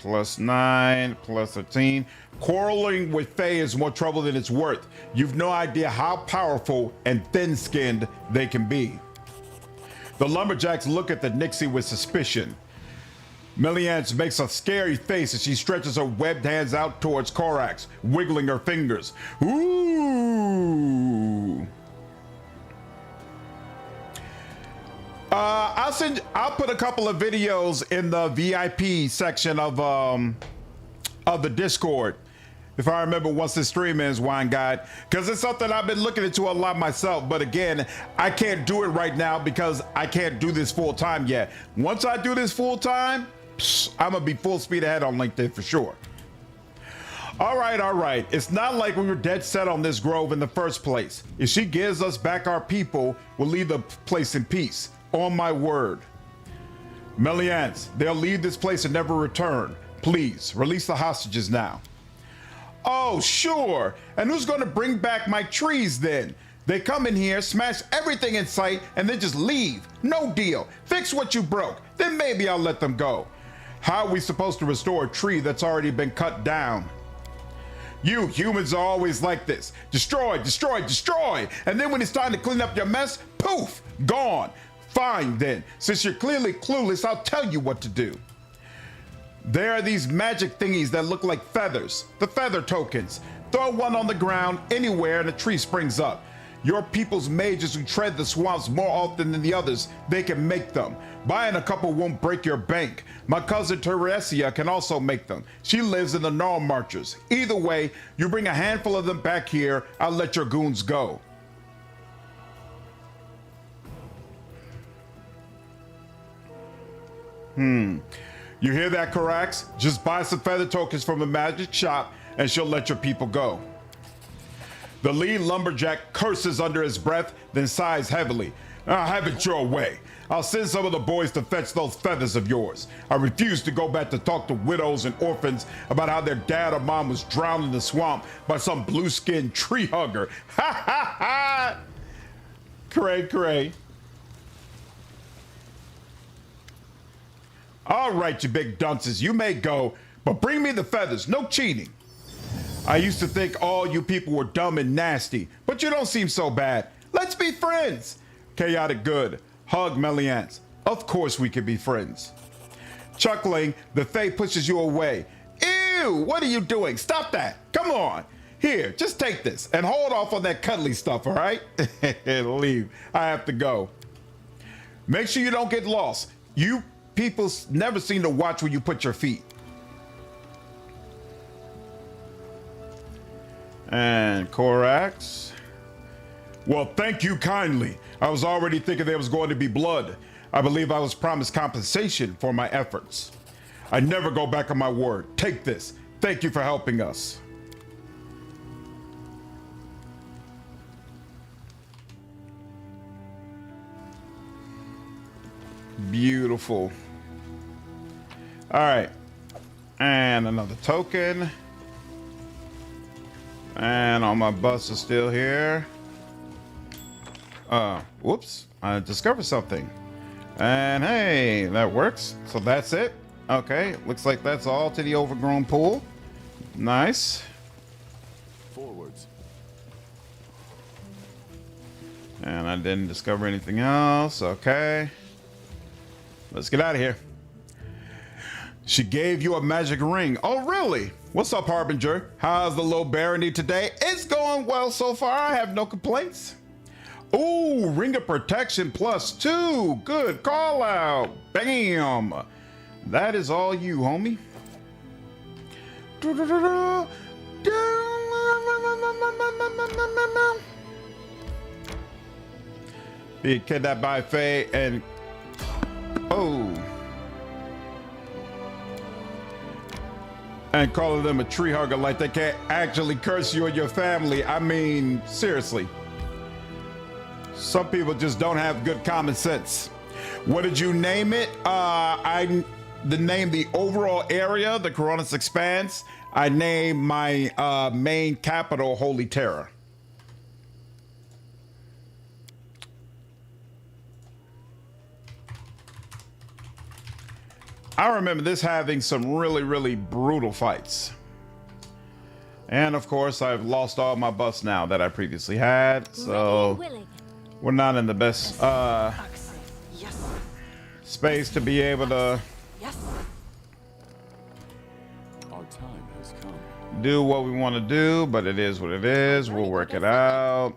+9, +13. Quarreling with Fae is more trouble than it's worth. You've no idea how powerful and thin-skinned they can be. The lumberjacks look at the Nixie with suspicion. Meliance makes a scary face as she stretches her webbed hands out towards Korax, wiggling her fingers. Ooh. I'll put a couple of videos in the VIP section of the Discord, if I remember, once this stream ends, Wine Guide, because it's something I've been looking into a lot myself. But again, I can't do it right now because I can't do this full time yet. Once I do this full time, I'm gonna be full speed ahead on LinkedIn for sure. All right. It's not like we were dead set on this grove in the first place. If she gives us back our people, we'll leave the place in peace. On my word. Meliance, they'll leave this place and never return. Please, release the hostages now. Oh, sure. And who's going to bring back my trees then? They come in here, smash everything in sight, and then just leave. No deal. Fix what you broke. Then maybe I'll let them go. How are we supposed to restore a tree that's already been cut down? You humans are always like this. Destroy, destroy, destroy. And then when it's time to clean up your mess, poof, gone. Fine then, since you're clearly clueless, I'll tell you what to do. There are these magic thingies that look like feathers, the feather tokens. Throw one on the ground anywhere and a tree springs up. Your people's mages who tread the swamps more often than the others, they can make them. Buying a couple won't break your bank. My cousin Teresia can also make them. She lives in the Gnarl Marchers. Either way, you bring a handful of them back here, I'll let your goons go. You hear that, Korax? Just buy some feather tokens from a magic shop and she'll let your people go. The lead lumberjack curses under his breath, then sighs heavily. I'll have it your way. I'll send some of the boys to fetch those feathers of yours. I refuse to go back to talk to widows and orphans about how their dad or mom was drowned in the swamp by some blue-skinned tree hugger. Ha ha ha! Cray. All right, you big dunces, you may go, but bring me the feathers, no cheating. I used to think all you people were dumb and nasty, but you don't seem so bad. Let's be friends. Chaotic good. Hug Meliance. Of course we can be friends. Chuckling, the Fae pushes you away. Ew, what are you doing? Stop that. Come on. Here, just take this and hold off on that cuddly stuff, all right? Leave. I have to go. Make sure you don't get lost. You people never seem to watch where you put your feet. And Korax. Well, thank you kindly. I was already thinking there was going to be blood. I believe I was promised compensation for my efforts. I never go back on my word. Take this. Thank you for helping us. Beautiful. All right. And another token. And all my busts are still here. Whoops. I discovered something. And hey, that works. So that's it. Okay. Looks like that's all to the overgrown pool. Nice. Forwards. And I didn't discover anything else. Okay. Let's get out of here. She gave you a magic ring. Oh, really? What's up, Harbinger? How's the low barony today? It's going well so far. I have no complaints. Ooh, ring of protection +2. Good call out. Bam. That is all you, homie. Be kidnapped by Faye and and calling them a tree hugger like they can't actually curse you or your family. I mean, seriously. Some people just don't have good common sense. What did you name it? The overall area, the Coronis Expanse. I named my main capital Holy Terror. I remember this having some really, really brutal fights. And of course, I've lost all my buffs now that I previously had, so we're not in the best space to be able to Our time has come. do what we want to do, but it is what it is. We'll work it out.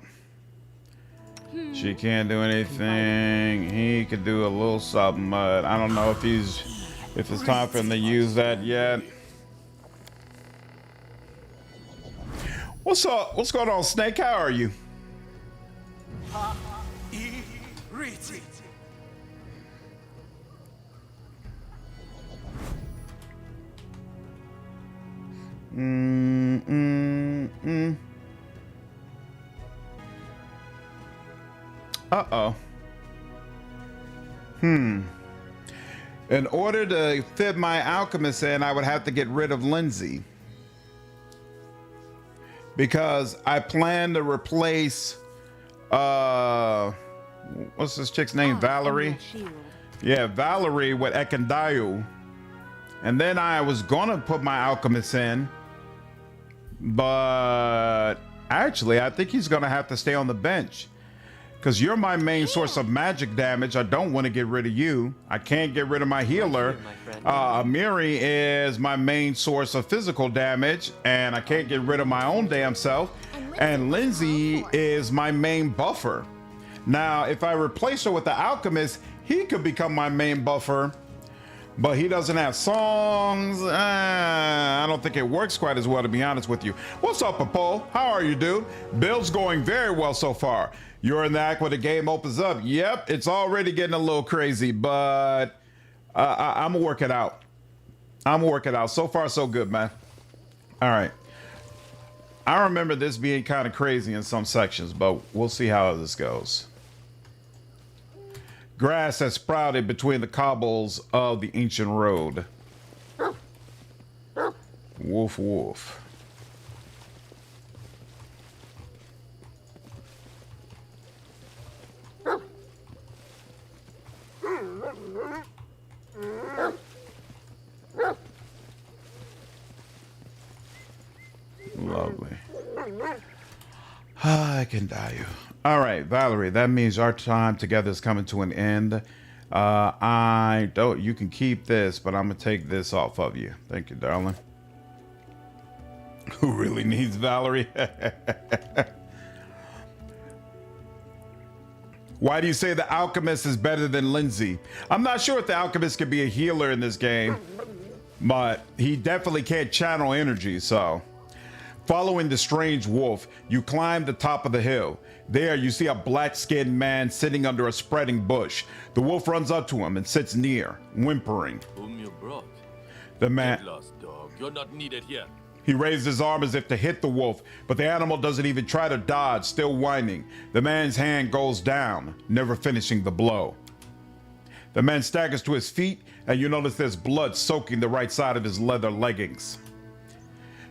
She can't do anything. He could do a little something, but I don't know if it's time for him to use that yet. What's up? What's going on, Snake? How are you? Uh-oh. In order to fit my alchemist in, I would have to get rid of Lindsay. Because I plan to replace, what's this chick's name? Valerie? Yeah, Valerie with Ekandou. And then I was gonna put my alchemist in, but actually I think he's gonna have to stay on the bench. Because you're my main source of magic damage. I don't want to get rid of you. I can't get rid of my healer. Amiri is my main source of physical damage, and I can't get rid of my own damn self. And Lindsay is my main buffer. Now, if I replace her with the alchemist, he could become my main buffer, but he doesn't have songs. I don't think it works quite as well, to be honest with you. What's up, Papo? How are you, dude? Build's going very well so far. You're in the act when the game opens up. Yep, it's already getting a little crazy, but I'm gonna work it out. I'm gonna work it out. So far, so good, man. All right. I remember this being kind of crazy in some sections, but we'll see how this goes. Grass has sprouted between the cobbles of the ancient road. Woof, woof. Lovely. I can die you. All right, Valerie, that means our time together is coming to an end. You can keep this, but I'm gonna take this off of you. Thank you, darling. Who really needs Valerie? Why do you say the alchemist is better than Lindsay? I'm not sure if the alchemist could be a healer in this game, but he definitely can't channel energy, so. Following the strange wolf, you climb the top of the hill. There you see a black-skinned man sitting under a spreading bush. The wolf runs up to him and sits near, whimpering. Whom you brought? The man... Get lost, dog. You're not needed here. He raised his arm as if to hit the wolf, but the animal doesn't even try to dodge, still whining. The man's hand goes down, never finishing the blow. The man staggers to his feet, and you notice there's blood soaking the right side of his leather leggings.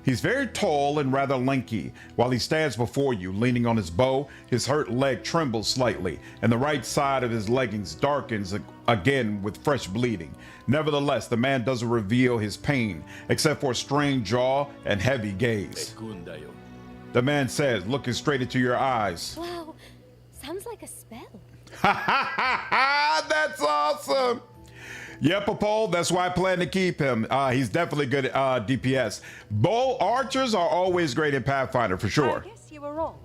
He's very tall and rather lanky. While he stands before you, leaning on his bow, his hurt leg trembles slightly, and the right side of his leggings darkens again with fresh bleeding. Nevertheless, the man doesn't reveal his pain, except for a strained jaw and heavy gaze. Ekandou. The man says, looking straight into your eyes. Wow, sounds like a spell. That's awesome. Yep, Paul, that's why I plan to keep him. He's definitely good at DPS. Bow archers are always great in Pathfinder, for sure. I guess you were wrong.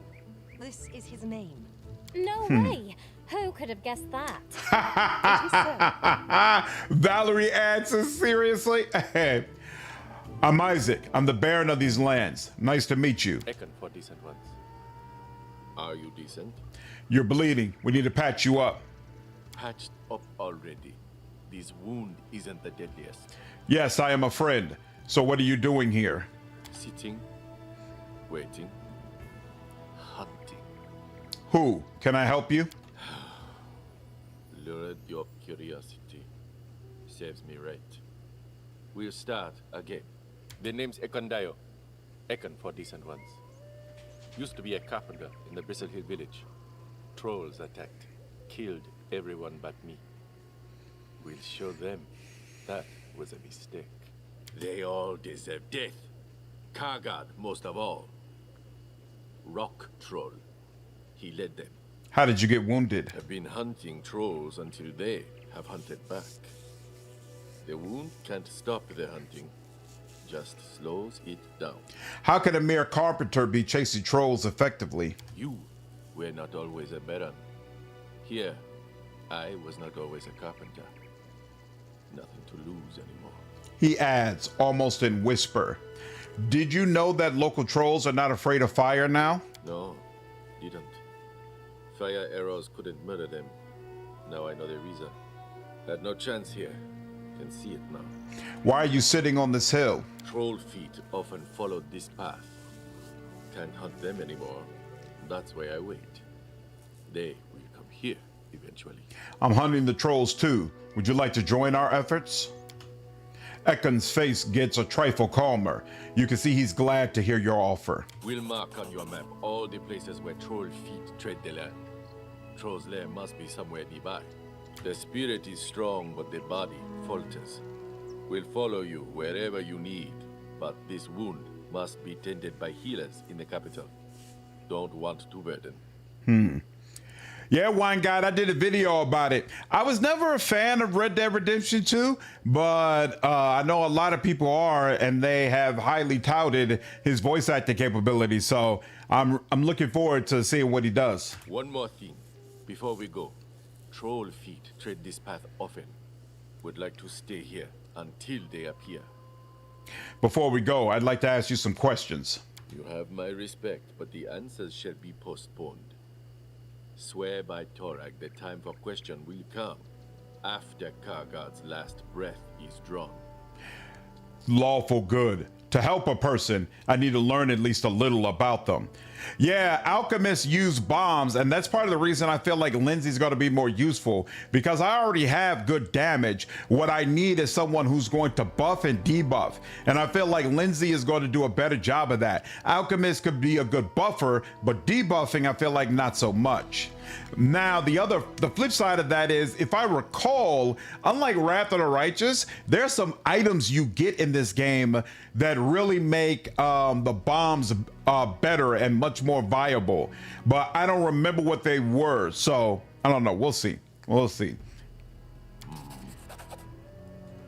This is his name. No way. Who could have guessed that? Valerie answers, seriously? I'm Isaac. I'm the Baron of these lands. Nice to meet you. Ekan for decent ones. Are you decent? You're bleeding. We need to patch you up. Patched up already. This wound isn't the deadliest. Yes, I am a friend. So what are you doing here? Sitting, waiting, hunting. Who? Can I help you? Lured your curiosity. Serves me right. We'll start again. The name's Ekandou. Ekan for decent ones. Used to be a carpenter in the Bristle Hill village. Trolls attacked. Killed everyone but me. We'll show them that was a mistake. They all deserve death. Kargad most of all. Rock Troll. He led them. How did you get wounded? Have been hunting trolls until they have hunted back. The wound can't stop the hunting, just slows it down. How can a mere carpenter be chasing trolls effectively? You were not always a baron. Here, I was not always a carpenter. Nothing to lose anymore. He adds, almost in whisper. Did you know that local trolls are not afraid of fire now? No, didn't. Fire arrows couldn't murder them. Now I know the reason. Had no chance here. Can see it now. Why are you sitting on this hill? Troll feet often followed this path. Can't hunt them anymore. That's why I wait. They will come here eventually. I'm hunting the trolls too. Would you like to join our efforts? Ekan's face gets a trifle calmer. You can see he's glad to hear your offer. We'll mark on your map all the places where troll feet tread the land. Troll's lair must be somewhere nearby. The spirit is strong, but the body falters. We'll follow you wherever you need, but this wound must be tended by healers in the capital. Don't want to burden. Yeah, Wine God, I did a video about it. I was never a fan of Red Dead Redemption 2, but I know a lot of people are, and they have highly touted his voice acting capabilities. So I'm looking forward to seeing what he does. One more thing before we go. Troll feet tread this path often. Would like to stay here until they appear. Before we go, I'd like to ask you some questions. You have my respect, but the answers shall be postponed. Swear by Torag the time for question will come after Kargad's last breath is drawn. Lawful good. To help a person, I need to learn at least a little about them. Yeah, alchemists use bombs, and that's part of the reason I feel like Lindsay's going to be more useful, because I already have good damage. What I need is someone who's going to buff and debuff, and I feel like Lindsay is going to do a better job of that. Alchemist could be a good buffer, but debuffing I feel like not so much. Now, the flip side of that is, if I recall, unlike Wrath of the Righteous, there's some items you get in this game that really make the bombs better and much more viable. But I don't remember what they were, so I don't know. We'll see. We'll see.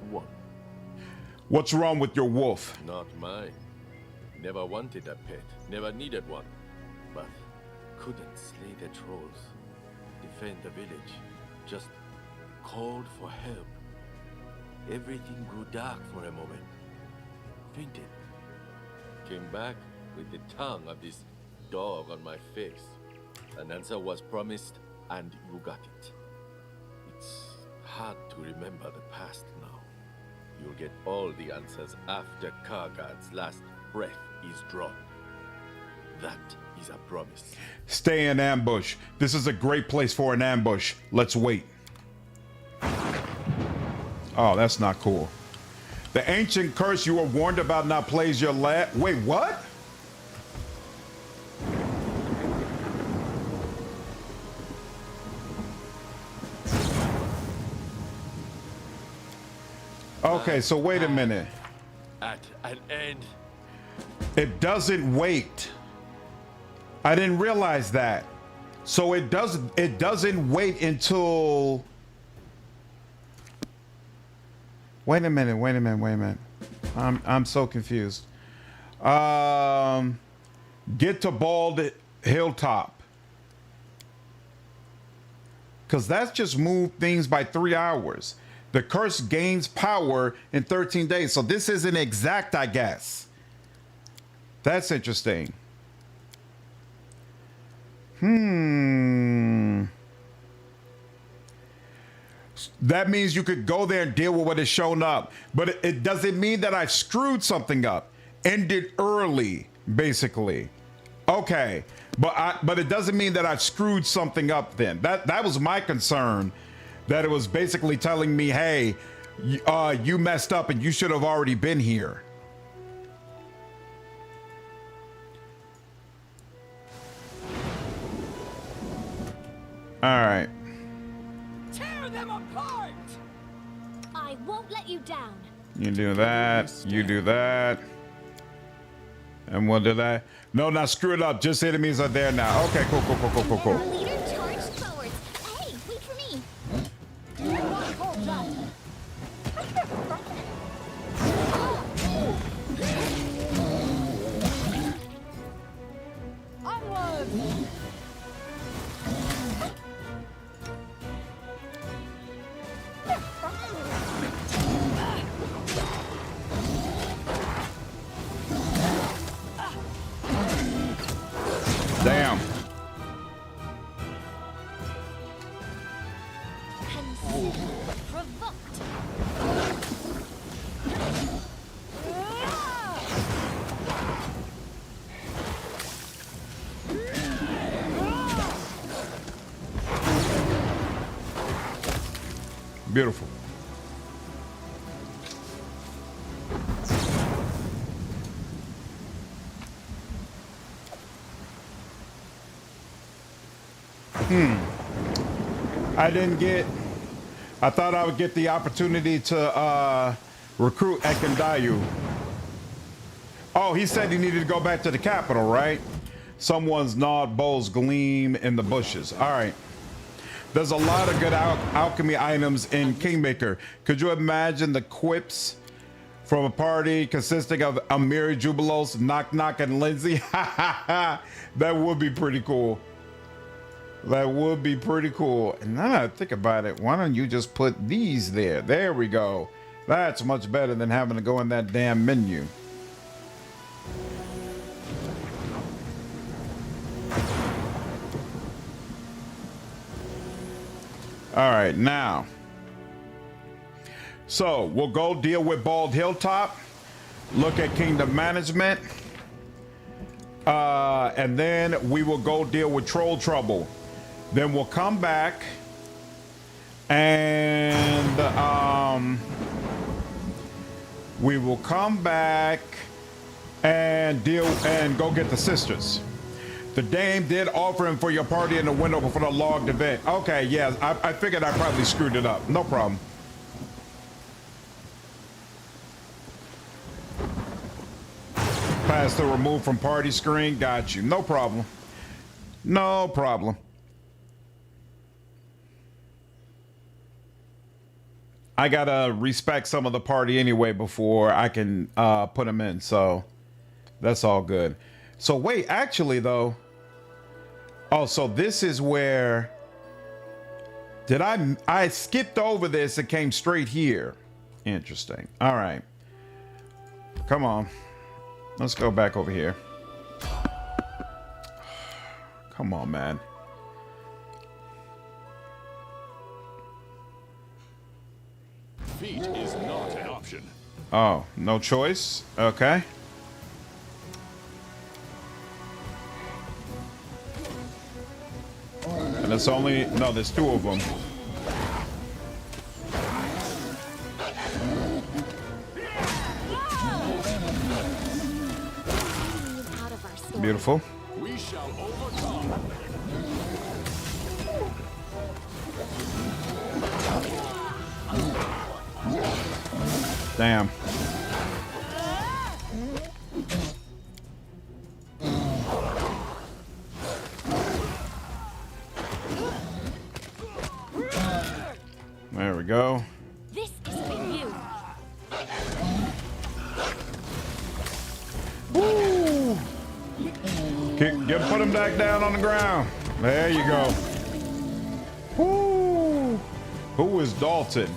One. What's wrong with your wolf? Not mine. Never wanted a pet. Never needed one. But couldn't slay the trolls. Defend the village. Just called for help. Everything grew dark for a moment. Fainted. Came back with the tongue of this dog on my face. An answer was promised, and you got it. It's hard to remember the past now. You'll get all the answers after Kargad's last breath is drawn. That is a promise. Stay in ambush. This is a great place for an ambush. Let's wait. Oh, that's not cool. The ancient curse you were warned about now plays your lad. Wait, what? Okay, so wait a minute. At an end. It doesn't wait. I didn't realize that. So it doesn't wait until. Wait a minute. I'm so confused. Get to Bald Hilltop. Because that's just moved things by 3 hours. The curse gains power in 13 days. So this isn't exact, I guess. That's interesting. That means you could go there and deal with what has shown up. But it doesn't mean that I've screwed something up. Ended early, basically. Okay. But it doesn't mean that I've screwed something up then. That was my concern. That it was basically telling me, hey, you messed up and you should have already been here. All right. Tear them apart! I won't let you down. You do that. You do that. And we'll do that. No, not screw it up. Just enemies are there now. Okay, cool. Our leader charged forward. Hey, wait for me. Onward! Damn. Provoked. Beautiful. I thought I would get the opportunity to recruit Ekandou. Oh, he said he needed to go back to the capital, right? Someone's gnawed bowls gleam in the bushes. All right. There's a lot of good alchemy items in Kingmaker. Could you imagine the quips from a party consisting of Amiri, Jubilost, Knock Knock, and Lindsay? That would be pretty cool. That would be pretty cool. And now that I think about it, why don't you just put these there? There we go. That's much better than having to go in that damn menu. All right, now. So we'll go deal with Bald Hilltop, look at Kingdom Management, and then we will go deal with Troll Trouble. Then we'll come back and we will come back and deal and go get the sisters. The dame did offer him for your party in the window before the logged event. Okay, yeah, I figured I probably screwed it up. No problem. Pass the remove from party screen. Got you. No problem. No problem. I gotta respect some of the party anyway before I can put them in, so that's all good. So wait, actually though, oh, so this is where did I skipped over this and came straight here. Interesting. All right, come on, let's go back over here. Come on, man. Feet is not an option. Oh, no choice. Okay. And it's only, no, there's two of them. Beautiful. We shall overcome. Damn. There we go. This is for you. Woo! Put him back down on the ground. There you go. Woo! Who is Dalton?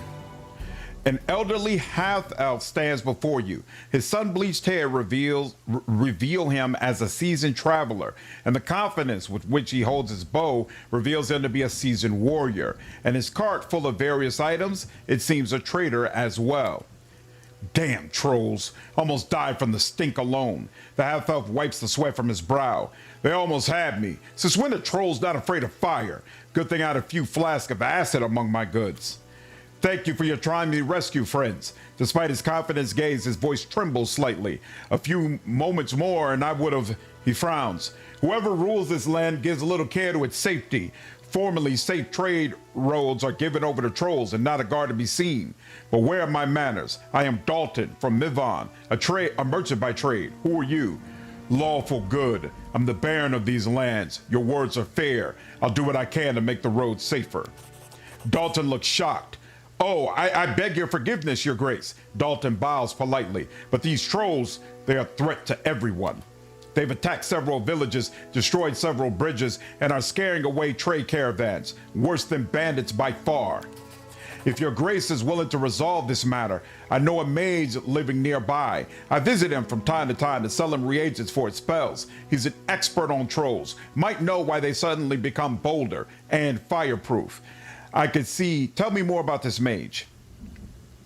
An elderly half-elf stands before you. His sun-bleached hair reveal him as a seasoned traveler, and the confidence with which he holds his bow reveals him to be a seasoned warrior. And his cart full of various items, it seems a trader as well. Damn trolls. Almost died from the stink alone. The half-elf wipes the sweat from his brow. They almost had me. Since when are trolls not afraid of fire? Good thing I had a few flasks of acid among my goods. Thank you for your timely rescue, friends. Despite his confident gaze, his voice trembles slightly. A few moments more and I would have... He frowns. Whoever rules this land gives little care to its safety. Formerly, safe trade roads are given over to trolls and not a guard to be seen. But where are my manners? I am Dalton from Mivon, a merchant by trade. Who are you? Lawful good. I'm the baron of these lands. Your words are fair. I'll do what I can to make the roads safer. Dalton looks shocked. Oh, I beg your forgiveness, your grace. Dalton bows politely. But these trolls, they are a threat to everyone. They've attacked several villages, destroyed several bridges, and are scaring away trade caravans. Worse than bandits by far. If your grace is willing to resolve this matter, I know a mage living nearby. I visit him from time to time to sell him reagents for his spells. He's an expert on trolls, might know why they suddenly become bolder and fireproof. I could see, tell me more about this mage.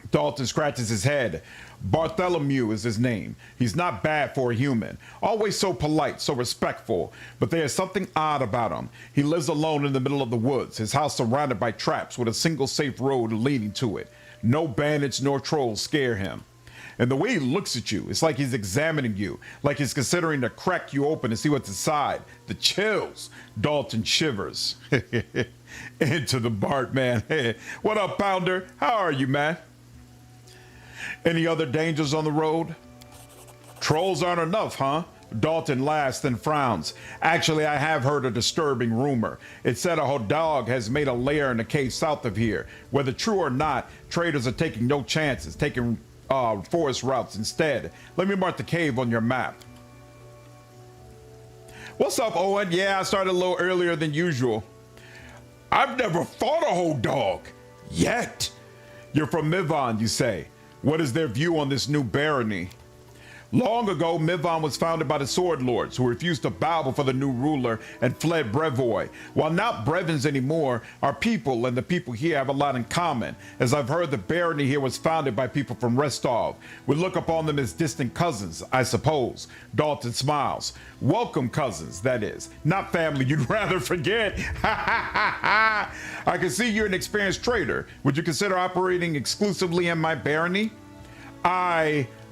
Dalton scratches his head. Bartholomew is his name. He's not bad for a human. Always so polite, so respectful. But there's something odd about him. He lives alone in the middle of the woods, his house surrounded by traps with a single safe road leading to it. No bandits nor trolls scare him. And the way he looks at you, it's like he's examining you, like he's considering to crack you open and see what's inside. The chills. Dalton shivers. Into the Bart, man. Hey, what up, Pounder? How are you, man? Any other dangers on the road? Trolls aren't enough, huh? Dalton laughs and frowns. Actually, I have heard a disturbing rumor. It said a dog has made a lair in a cave south of here. Whether true or not, traders are taking no chances, taking forest routes instead. Let me mark the cave on your map. What's up, Owen? Yeah, I started a little earlier than usual. I've never fought a whole dog. Yet. You're from Mivon, you say. What is their view on this new barony? Long ago, Mivon was founded by the Sword Lords, who refused to bow before the new ruler and fled Brevoy. While not Brevins anymore, our people and the people here have a lot in common. As I've heard, the barony here was founded by people from Restov. We look upon them as distant cousins, I suppose. Dalton smiles. Welcome cousins, that is. Not family you'd rather forget. I can see you're an experienced trader. Would you consider operating exclusively in my barony?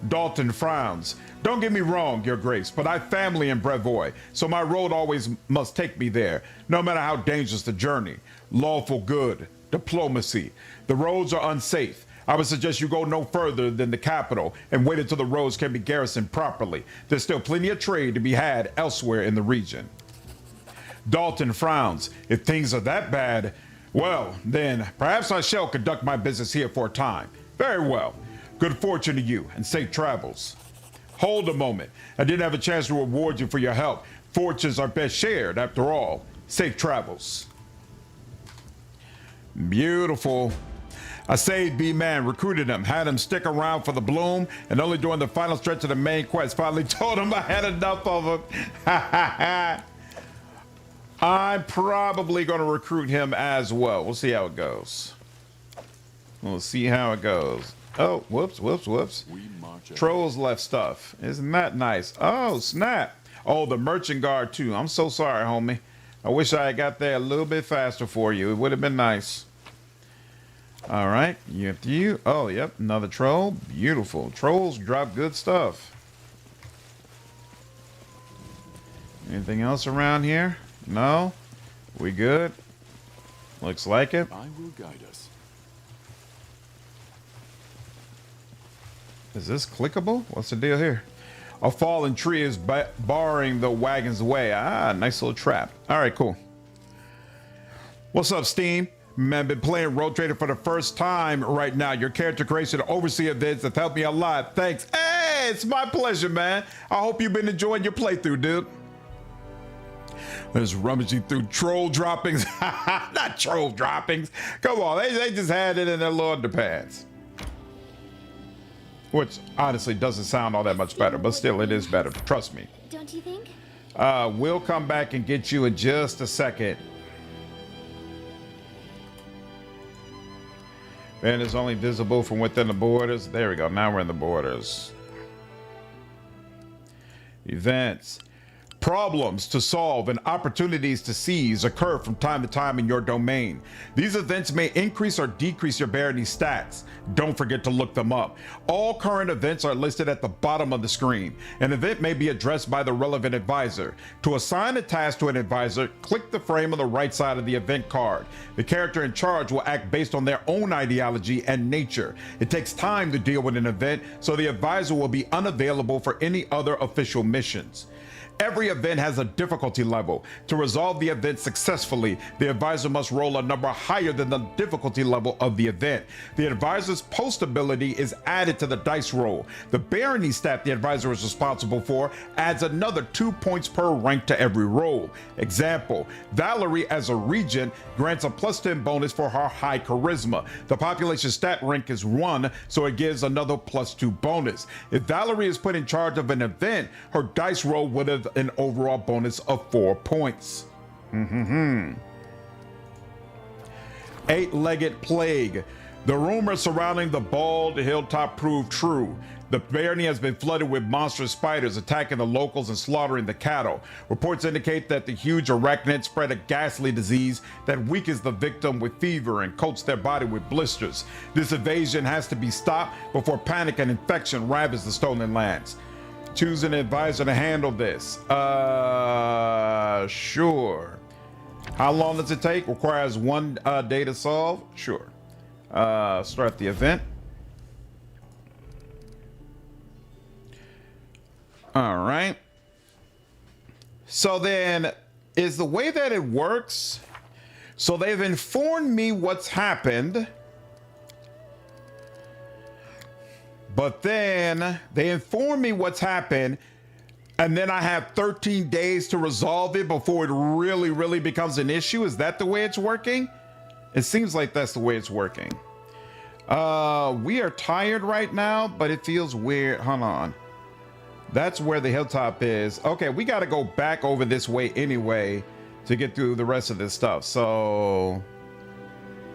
Dalton frowns. Don't get me wrong, your grace, but I've family in Brevoy, so my road always must take me there, no matter how dangerous the journey. Lawful good, diplomacy. The roads are unsafe. I would suggest you go no further than the capital and wait until the roads can be garrisoned properly. There's still plenty of trade to be had elsewhere in the region. Dalton frowns. If things are that bad, well, then perhaps I shall conduct my business here for a time. Very well. Good fortune to you and safe travels. Hold a moment. I didn't have a chance to reward you for your help. Fortunes are best shared, after all. Safe travels. Beautiful. I saved B-Man, recruited him, had him stick around for the bloom, and only during the final stretch of the main quest finally told him I had enough of him. I'm probably going to recruit him as well. We'll see how it goes. We'll see how it goes. Oh, whoops. Trolls left stuff. Isn't that nice? Oh, snap. Oh, the merchant guard, too. I'm so sorry, homie. I wish I had got there a little bit faster for you. It would have been nice. All right. You. Oh, yep. Another troll. Beautiful. Trolls drop good stuff. Anything else around here? No? We good? Looks like it. I will guide us. Is this clickable? What's the deal here? A fallen tree is barring the wagon's way. Ah, nice little trap. All right, cool. What's up, Steam? Man, been playing Road Trader for the first time right now. Your character creation and oversee events have helped me a lot. Thanks. Hey, it's my pleasure, man. I hope you've been enjoying your playthrough, dude. There's rummaging through troll droppings. Not troll droppings. Come on, they just had it in their little underpants. Which honestly doesn't sound all that much better, but still it is better. Trust me. Don't you think? We'll come back and get you in just a second. And it's only visible from within the borders. There we go. Now we're in the borders. Events. Problems to solve and opportunities to seize occur from time to time in your domain. These events may increase or decrease your barony stats. Don't forget to look them up. All current events are listed at the bottom of the screen. An event may be addressed by the relevant advisor. To assign a task to an advisor, click the frame on the right side of the event card. The character in charge will act based on their own ideology and nature. It takes time to deal with an event, so the advisor will be unavailable for any other official missions. Every event has a difficulty level. To resolve the event successfully, the advisor must roll a number higher than the difficulty level of the event. The advisor's post ability is added to the dice roll. The barony stat the advisor is responsible for adds another 2 points per rank to every roll. Example, Valerie as a regent grants a +10 bonus for her high charisma. The population stat rank is 1, so it gives another +2 bonus. If Valerie is put in charge of an event, her dice roll would have an overall bonus of 4 points. Eight-legged plague. The rumors surrounding the bald hilltop prove true. The barony has been flooded with monstrous spiders attacking the locals and slaughtering the cattle. Reports indicate that the huge arachnid spread a ghastly disease that weakens the victim with fever and coats their body with blisters. This invasion has to be stopped before panic and infection ravage the stolen lands. Choose an advisor to handle this. Sure. How long does it take? Requires 1 day to solve? Sure. Start the event. All right. So then, is the way that it works, so they've informed me what's happened, but then they inform me what's happened, and then I have 13 days to resolve it before it really becomes an issue. Is that the way it's working? It seems like that's the way it's working. We are tired right now, but it feels weird. Hold on. That's where the hilltop is. Okay, we got to go back over this way anyway to get through the rest of this stuff. So,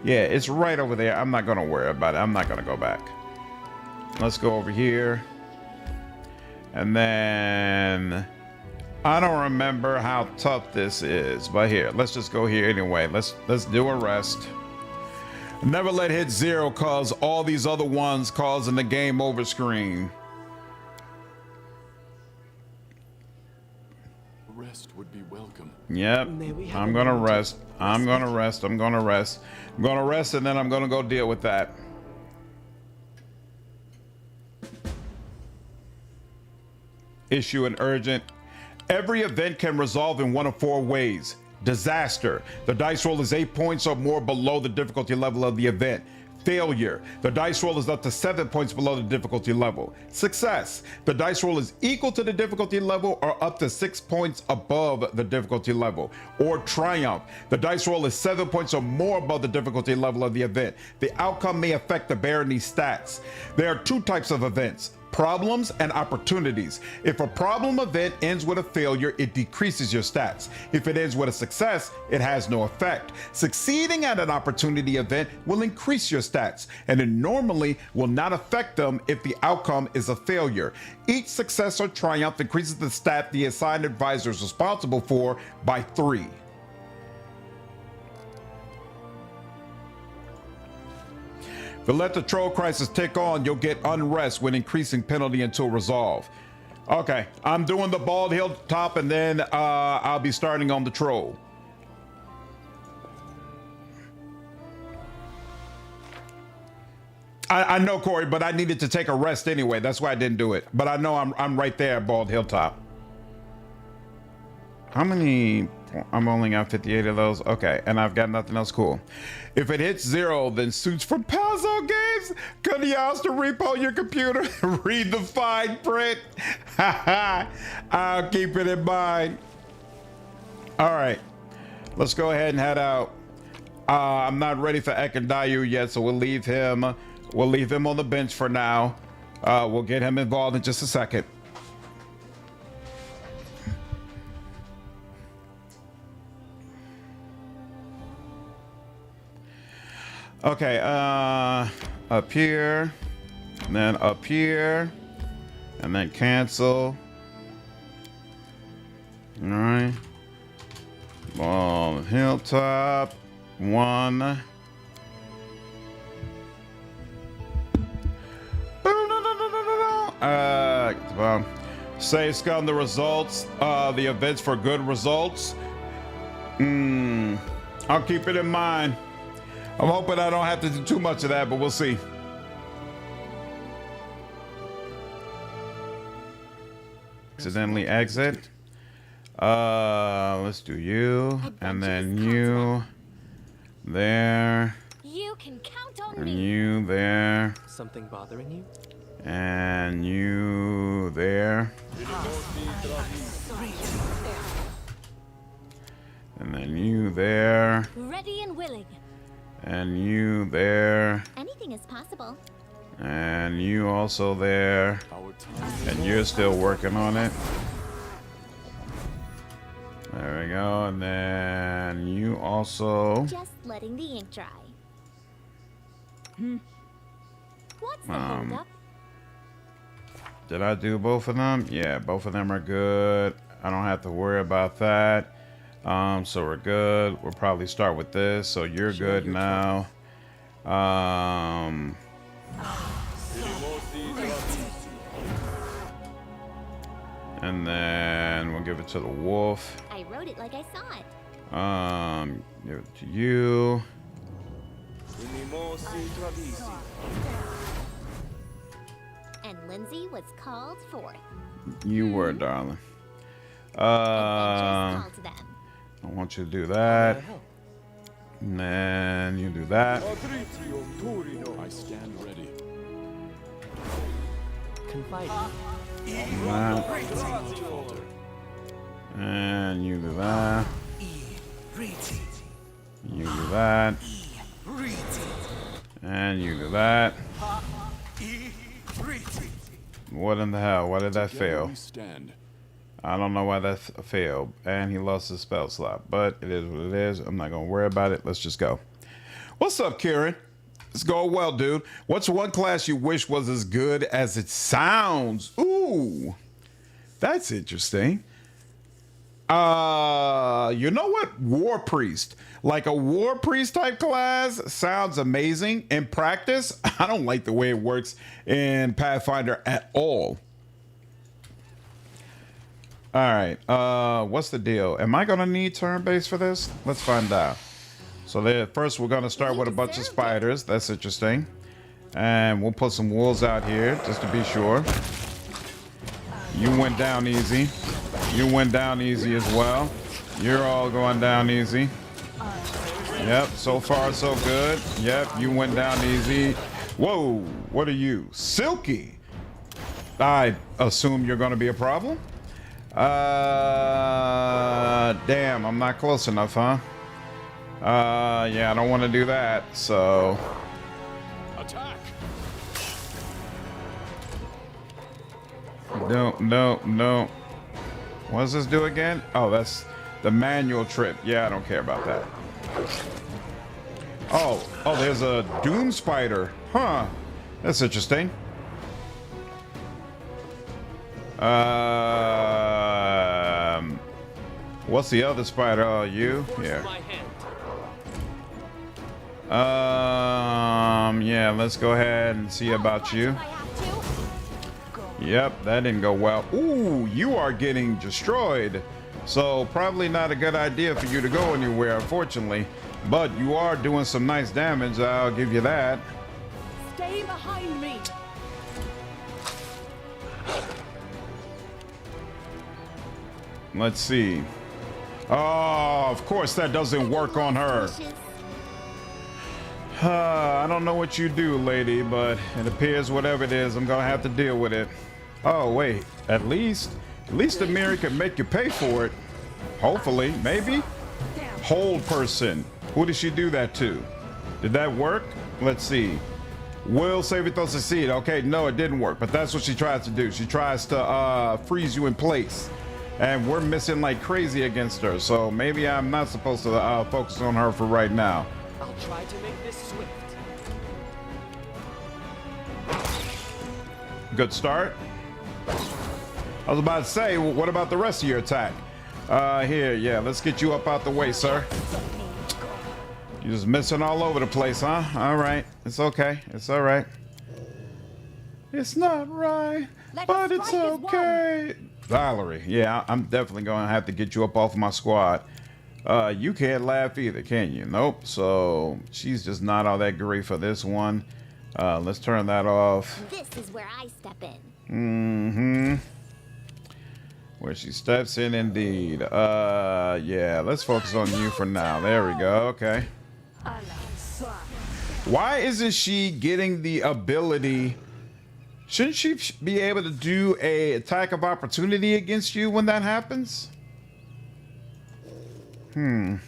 yeah, it's right over there. I'm not going to worry about it. I'm not going to go back. Let's go over here. And then I don't remember how tough this is, but here, let's just go here anyway. Let's do a rest. Never let hit 0 cause all these other ones causing the game over screen. Rest would be welcome. Yep. I'm gonna rest. I'm gonna rest. I'm gonna rest. I'm gonna rest, and then I'm gonna go deal with that. Issue an urgent. Every event can resolve in one of 4 ways. Disaster. The dice roll is 8 points or more below the difficulty level of the event. Failure. The dice roll is up to 7 points below the difficulty level. Success. The dice roll is equal to the difficulty level or up to 6 points above the difficulty level. Or triumph. The dice roll is 7 points or more above the difficulty level of the event. The outcome may affect the barony stats. There are 2 types of events: problems and opportunities. If a problem event ends with a failure, it decreases your stats. If it ends with a success, it has no effect. Succeeding at an opportunity event will increase your stats, and it normally will not affect them if the outcome is a failure. Each success or triumph increases the stat the assigned advisor is responsible for by 3. If you let the troll crisis tick on, you'll get unrest when increasing penalty until resolve. Okay, I'm doing the bald hilltop, and then I'll be starting on the troll. I know, Corey, but I needed to take a rest anyway. That's why I didn't do it. But I know I'm right there at Bald Hilltop. How many? I'm only got 58 of those. Okay, and I've got nothing else. Cool. If it hits 0, then suits from Palzo Games. Go to your house to repo your computer. Read the fine print. I'll keep it in mind. All right, let's go ahead and head out. I'm not ready for Ekandou yet, so we'll leave him. We'll leave him on the bench for now. We'll get him involved in just a second. Okay, up here, and then up here, and then cancel. All right. Ball hilltop, 1. Save scum the results, the events for good results. I'll keep it in mind. I'm hoping I don't have to do too much of that, but we'll see. Accidentally exit. Let's do you, and then you there. You can count on and me. You there. Something bothering you? And you there. And then you there. Ready and willing. And you there. Anything is possible. And you also there. Our time. And you're still working on it. There we go. And then you also. Just letting the ink dry. What's the hold up? Did I do both of them? Yeah, both of them are good. I don't have to worry about that. So we're good. We'll probably start with this. So you're good now. And then we'll give it to the wolf. I wrote it like I saw it. Give it to you. And Lindsay was called forth. You were, darling. Adventures called them. I want you to do that. And then you do that. I stand ready. Confide. And that. And you do that. You do that. And you do that. What in the hell? Why did that fail? We stand. I don't know why that failed. And he lost his spell slot. But it is what it is. I'm not going to worry about it. Let's just go. What's up, Kieran? It's going well, dude. What's one class you wish was as good as it sounds? Ooh, that's interesting. You know what? War Priest. Like a War Priest type class sounds amazing. In practice, I don't like the way it works in Pathfinder at all. All right. What's the deal? Am I going to need turn-based for this? Let's find out. So first we're going to start with a bunch of spiders. That's interesting. And we'll put some wolves out here just to be sure. You went down easy. You went down easy as well. You're all going down easy. Yep, so far so good. Yep, you went down easy. Whoa, what are you? Silky. I assume you're going to be a problem. Damn, I'm not close enough, huh? Yeah, I don't want to do that, so. Attack! No. What does this do again? Oh, that's the manual trip. Yeah, I don't care about that. Oh, there's a Doom Spider. Huh. That's interesting. What's the other spider? Oh, you? Yeah. Yeah, let's go ahead and see about you. Yep, that didn't go well. Ooh, you are getting destroyed. So probably not a good idea for you to go anywhere, unfortunately. But you are doing some nice damage, I'll give you that. Stay behind me. Let's see. Oh, of course that doesn't work on her. I don't know what you do, lady, but it appears whatever it is, I'm gonna have to deal with it. Oh, wait. At least the mirror can make you pay for it. Hopefully, maybe. Hold person. Who did she do that to? Did that work? Let's see. Will save it, they'll succeed. Okay, no, it didn't work, but that's what she tries to do. She tries to freeze you in place. And we're missing like crazy against her, so maybe I'm not supposed to focus on her for right now. I'll try to make this swift. Good start. I was about to say, what about the rest of your attack? Here, yeah, let's get you up out the way, sir. You're just missing all over the place, huh? All right, it's okay. It's all right. It's not right, but it's okay. Valerie, yeah, I'm definitely gonna have to get you up off my squad. You can't laugh either, can you? Nope. So she's just not all that great for this one. Let's turn that off. This is where I step in. Mm-hmm. Where she steps in, indeed. Yeah, let's focus on you for now. There we go. Okay. Why isn't she getting the ability? Shouldn't she be able to do a attack of opportunity against you when that happens? I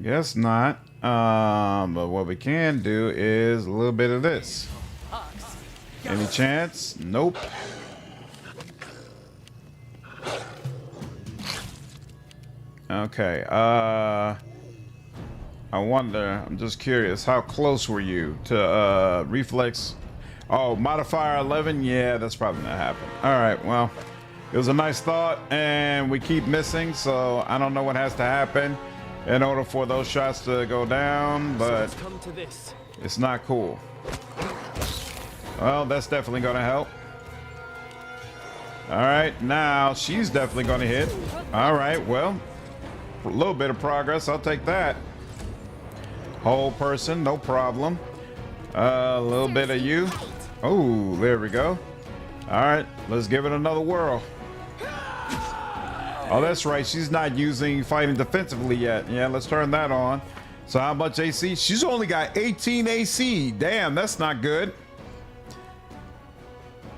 guess not. But what we can do is a little bit of this. Any chance? Nope. Okay. I wonder, I'm just curious, how close were you to reflex? Oh, modifier 11? Yeah, that's probably not happening. All right, well, it was a nice thought, and we keep missing, so I don't know what has to happen in order for those shots to go down, but it's not cool. Well, that's definitely going to help. All right, now she's definitely going to hit. All right, well, a little bit of progress. I'll take that. Whole person, no problem. A little bit of you. Oh, there we go. All right, let's give it another whirl. Oh, that's right. She's not using fighting defensively yet. Yeah, let's turn that on. So how much AC? She's only got 18 AC. Damn, that's not good.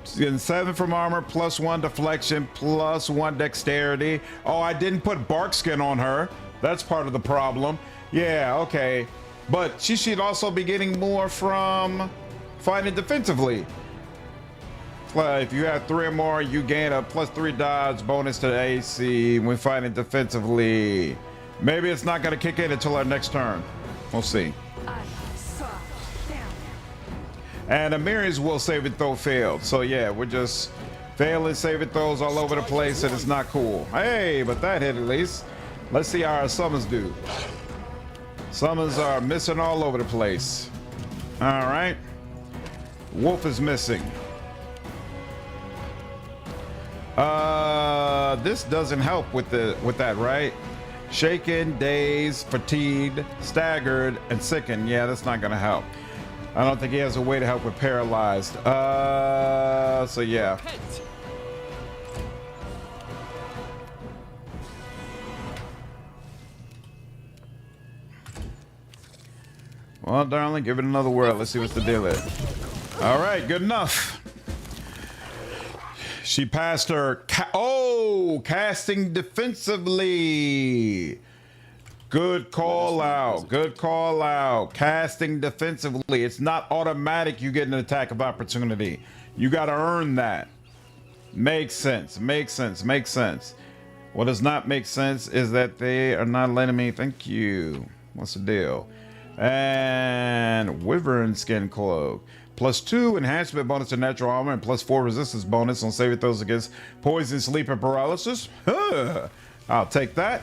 She's getting 7 from armor, +1 deflection, +1 dexterity. Oh, I didn't put bark skin on her. That's part of the problem. Yeah, okay. But she should also be getting more from fighting defensively. If you have 3 or more, you gain a +3 dodge bonus to the AC when fighting defensively. Maybe it's not going to kick in until our next turn. We'll see. And Amiri's will save it throw failed. So yeah, we're just failing save it throws all over the place, and it's not cool. Hey, but that hit at least. Let's see how our summons do. Summons are missing all over the place. All right. Wolf is missing. This doesn't help with that, right? Shaken, dazed, fatigued, staggered, and sickened. Yeah, that's not gonna help. I don't think he has a way to help with paralyzed. So yeah. Well, darling, give it another whirl. Let's see what's the deal is. All right, good enough. She passed her. Casting defensively. Good call out. Good call out. Casting defensively. It's not automatic you get an attack of opportunity. You got to earn that. Makes sense. Makes sense. Makes sense. What does not make sense is that they are not letting me. Thank you. What's the deal? And Wyvern Skin Cloak. +2 enhancement bonus to natural armor and +4 resistance bonus on saving throws against poison, sleep, and paralysis. I'll take that.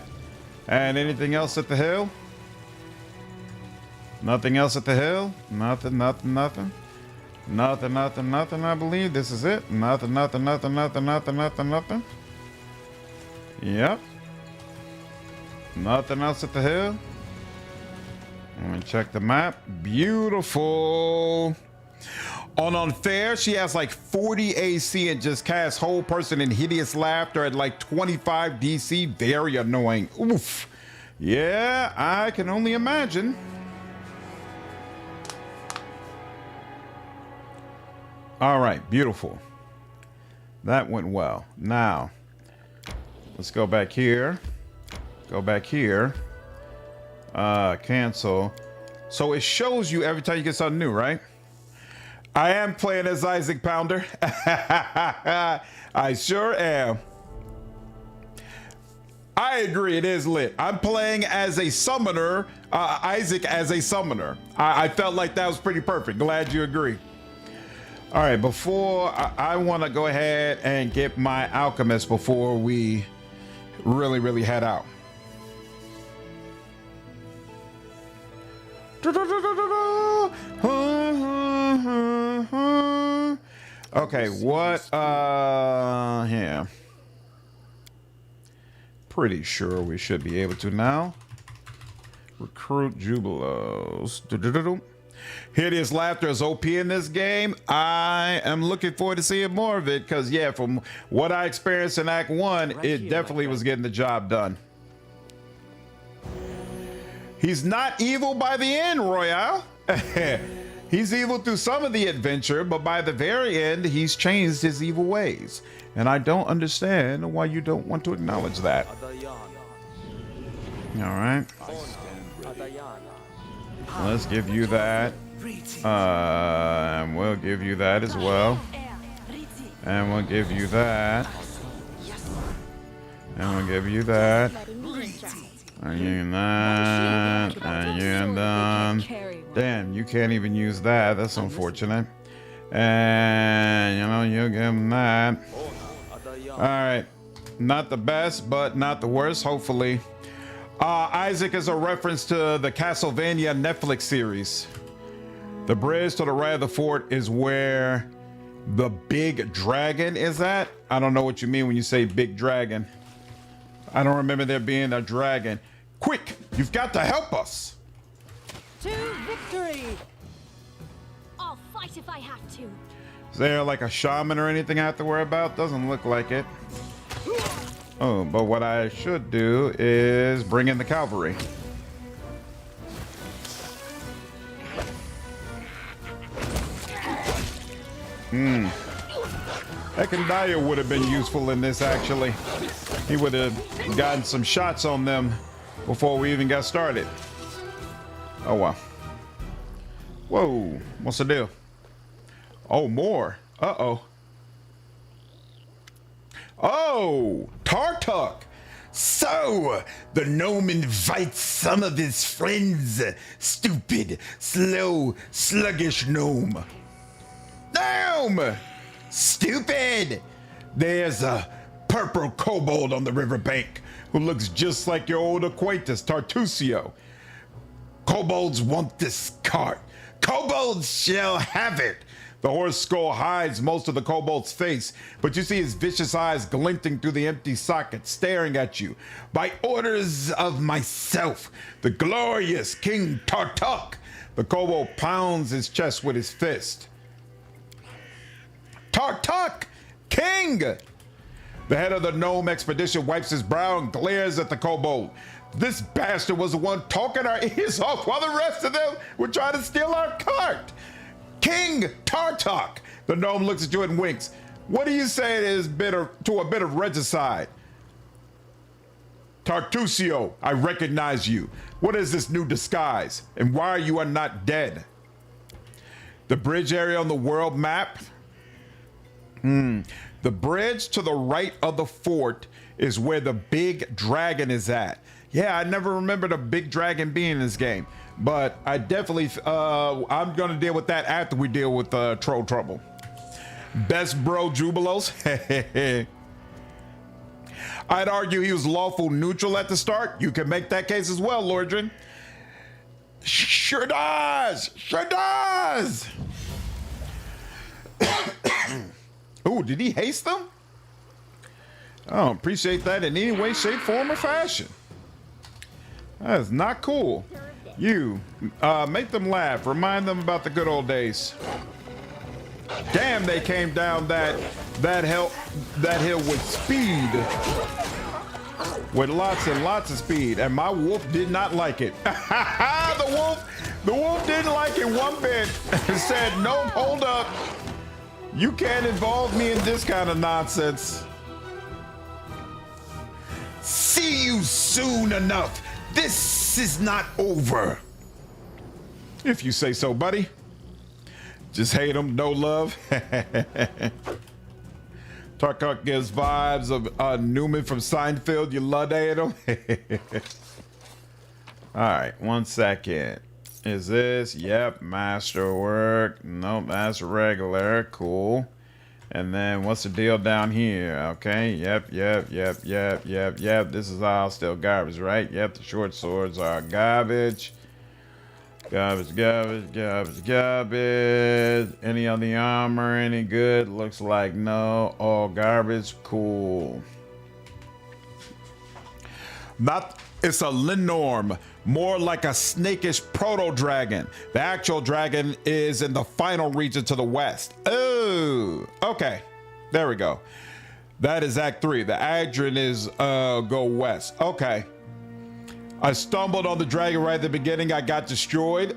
And anything else at the hill? Nothing else at the hill? Nothing, nothing, nothing. Nothing, nothing, nothing, I believe. This is it. Nothing, nothing, nothing, nothing, nothing, nothing, nothing. Yep. Nothing else at the hill. Let me check the map. Beautiful. On Unfair, she has like 40 AC and just casts whole person in hideous laughter at like 25 DC. Very annoying. Oof. Yeah, I can only imagine. All right, beautiful. That went well. Now, let's go back here. Go back here. Cancel. So it shows you every time you get something new, right? I am playing as Isaac Pounder. I sure am. I agree, it is lit. I'm playing as a summoner, Isaac as a summoner. I felt like that was pretty perfect. Glad you agree. All right, before I want to go ahead and get my alchemist before we really head out. Okay, what here? Pretty sure we should be able to now. Recruit Jubilost. Hideous laughter is OP in this game. I am looking forward to seeing more of it because, yeah, from what I experienced in Act 1, it definitely was getting the job done. He's not evil by the end, Royale. He's evil through some of the adventure, but by the very end, he's changed his evil ways. And I don't understand why you don't want to acknowledge that. All right. Let's give you that. And we'll give you that as well. And we'll give you that. And we'll give you that. And you that. And you're done. Damn, you can't even use that. That's unfortunate. And, you know, you'll give him that. All right. Not the best, but not the worst, hopefully. Isaac is a reference to the Castlevania Netflix series. The bridge to the right of the fort is where the big dragon is at. I don't know what you mean when you say big dragon. I don't remember there being a dragon. Quick, you've got to help us. To victory! I'll fight if I have to. Is there like a shaman or anything I have to worry about? Doesn't look like it. Oh, but what I should do is bring in the cavalry. Ekandou would have been useful in this, actually. He would have gotten some shots on them before we even got started. Oh, wow. Whoa, what's the deal? Oh, more. Uh-oh. Oh, Tartuk. So, the gnome invites some of his friends. Stupid, slow, sluggish gnome. Gnome! Stupid! There's a purple kobold on the riverbank who looks just like your old acquaintance, Tartusio. Kobolds want this cart. Kobolds shall have it. The horse skull hides most of the kobold's face, but you see his vicious eyes glinting through the empty socket, staring at you. By orders of myself, the glorious King Tartuk, the kobold pounds his chest with his fist. Tartuk! King! The head of the gnome expedition wipes his brow and glares at the kobold. This bastard was the one talking our ears off while the rest of them were trying to steal our cart. King Tartuk! The gnome looks at you and winks. What do you say is to a bit of regicide? Tartusio, I recognize you. What is this new disguise? And why are you not dead? The bridge area on the world map? The bridge to the right of the fort is where the big dragon is at. Yeah, I never remembered a big dragon being in this game, but I definitely, I'm gonna deal with that after we deal with Troll Trouble. Best bro Jubilost. I'd argue he was lawful neutral at the start. You can make that case as well, Lordrin. Sure does! Sure does! Ooh, did he haste them? I don't appreciate that in any way, shape, form, or fashion. That is not cool. You, make them laugh. Remind them about the good old days. Damn, they came down that hill with speed. With lots and lots of speed. And my wolf did not like it. The wolf didn't like it one bit. Said, nope, hold up. You can't involve me in this kind of nonsense. See you soon enough. This is not over. If you say so, buddy. Just hate him, no love. Tarkuk gives vibes of Newman from Seinfeld. You love him. All right, 1 second. Is this? Yep, masterwork. Nope, that's regular. Cool. And then what's the deal down here? Okay, yep. This is all still garbage, right? Yep, the short swords are garbage. Garbage. Any on the armor, any good? Looks like no. All garbage. Cool. It's a Linnorm, more like a snakish proto-dragon. The actual dragon is in the final region to the west. Oh, okay. There we go. That is Act 3. The Adrian is go west. Okay. I stumbled on the dragon right at the beginning. I got destroyed.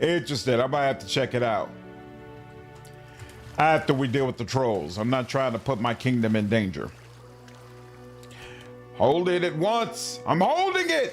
Interesting. I might have to check it out after we deal with the trolls. I'm not trying to put my kingdom in danger. Hold it at once. I'm holding it.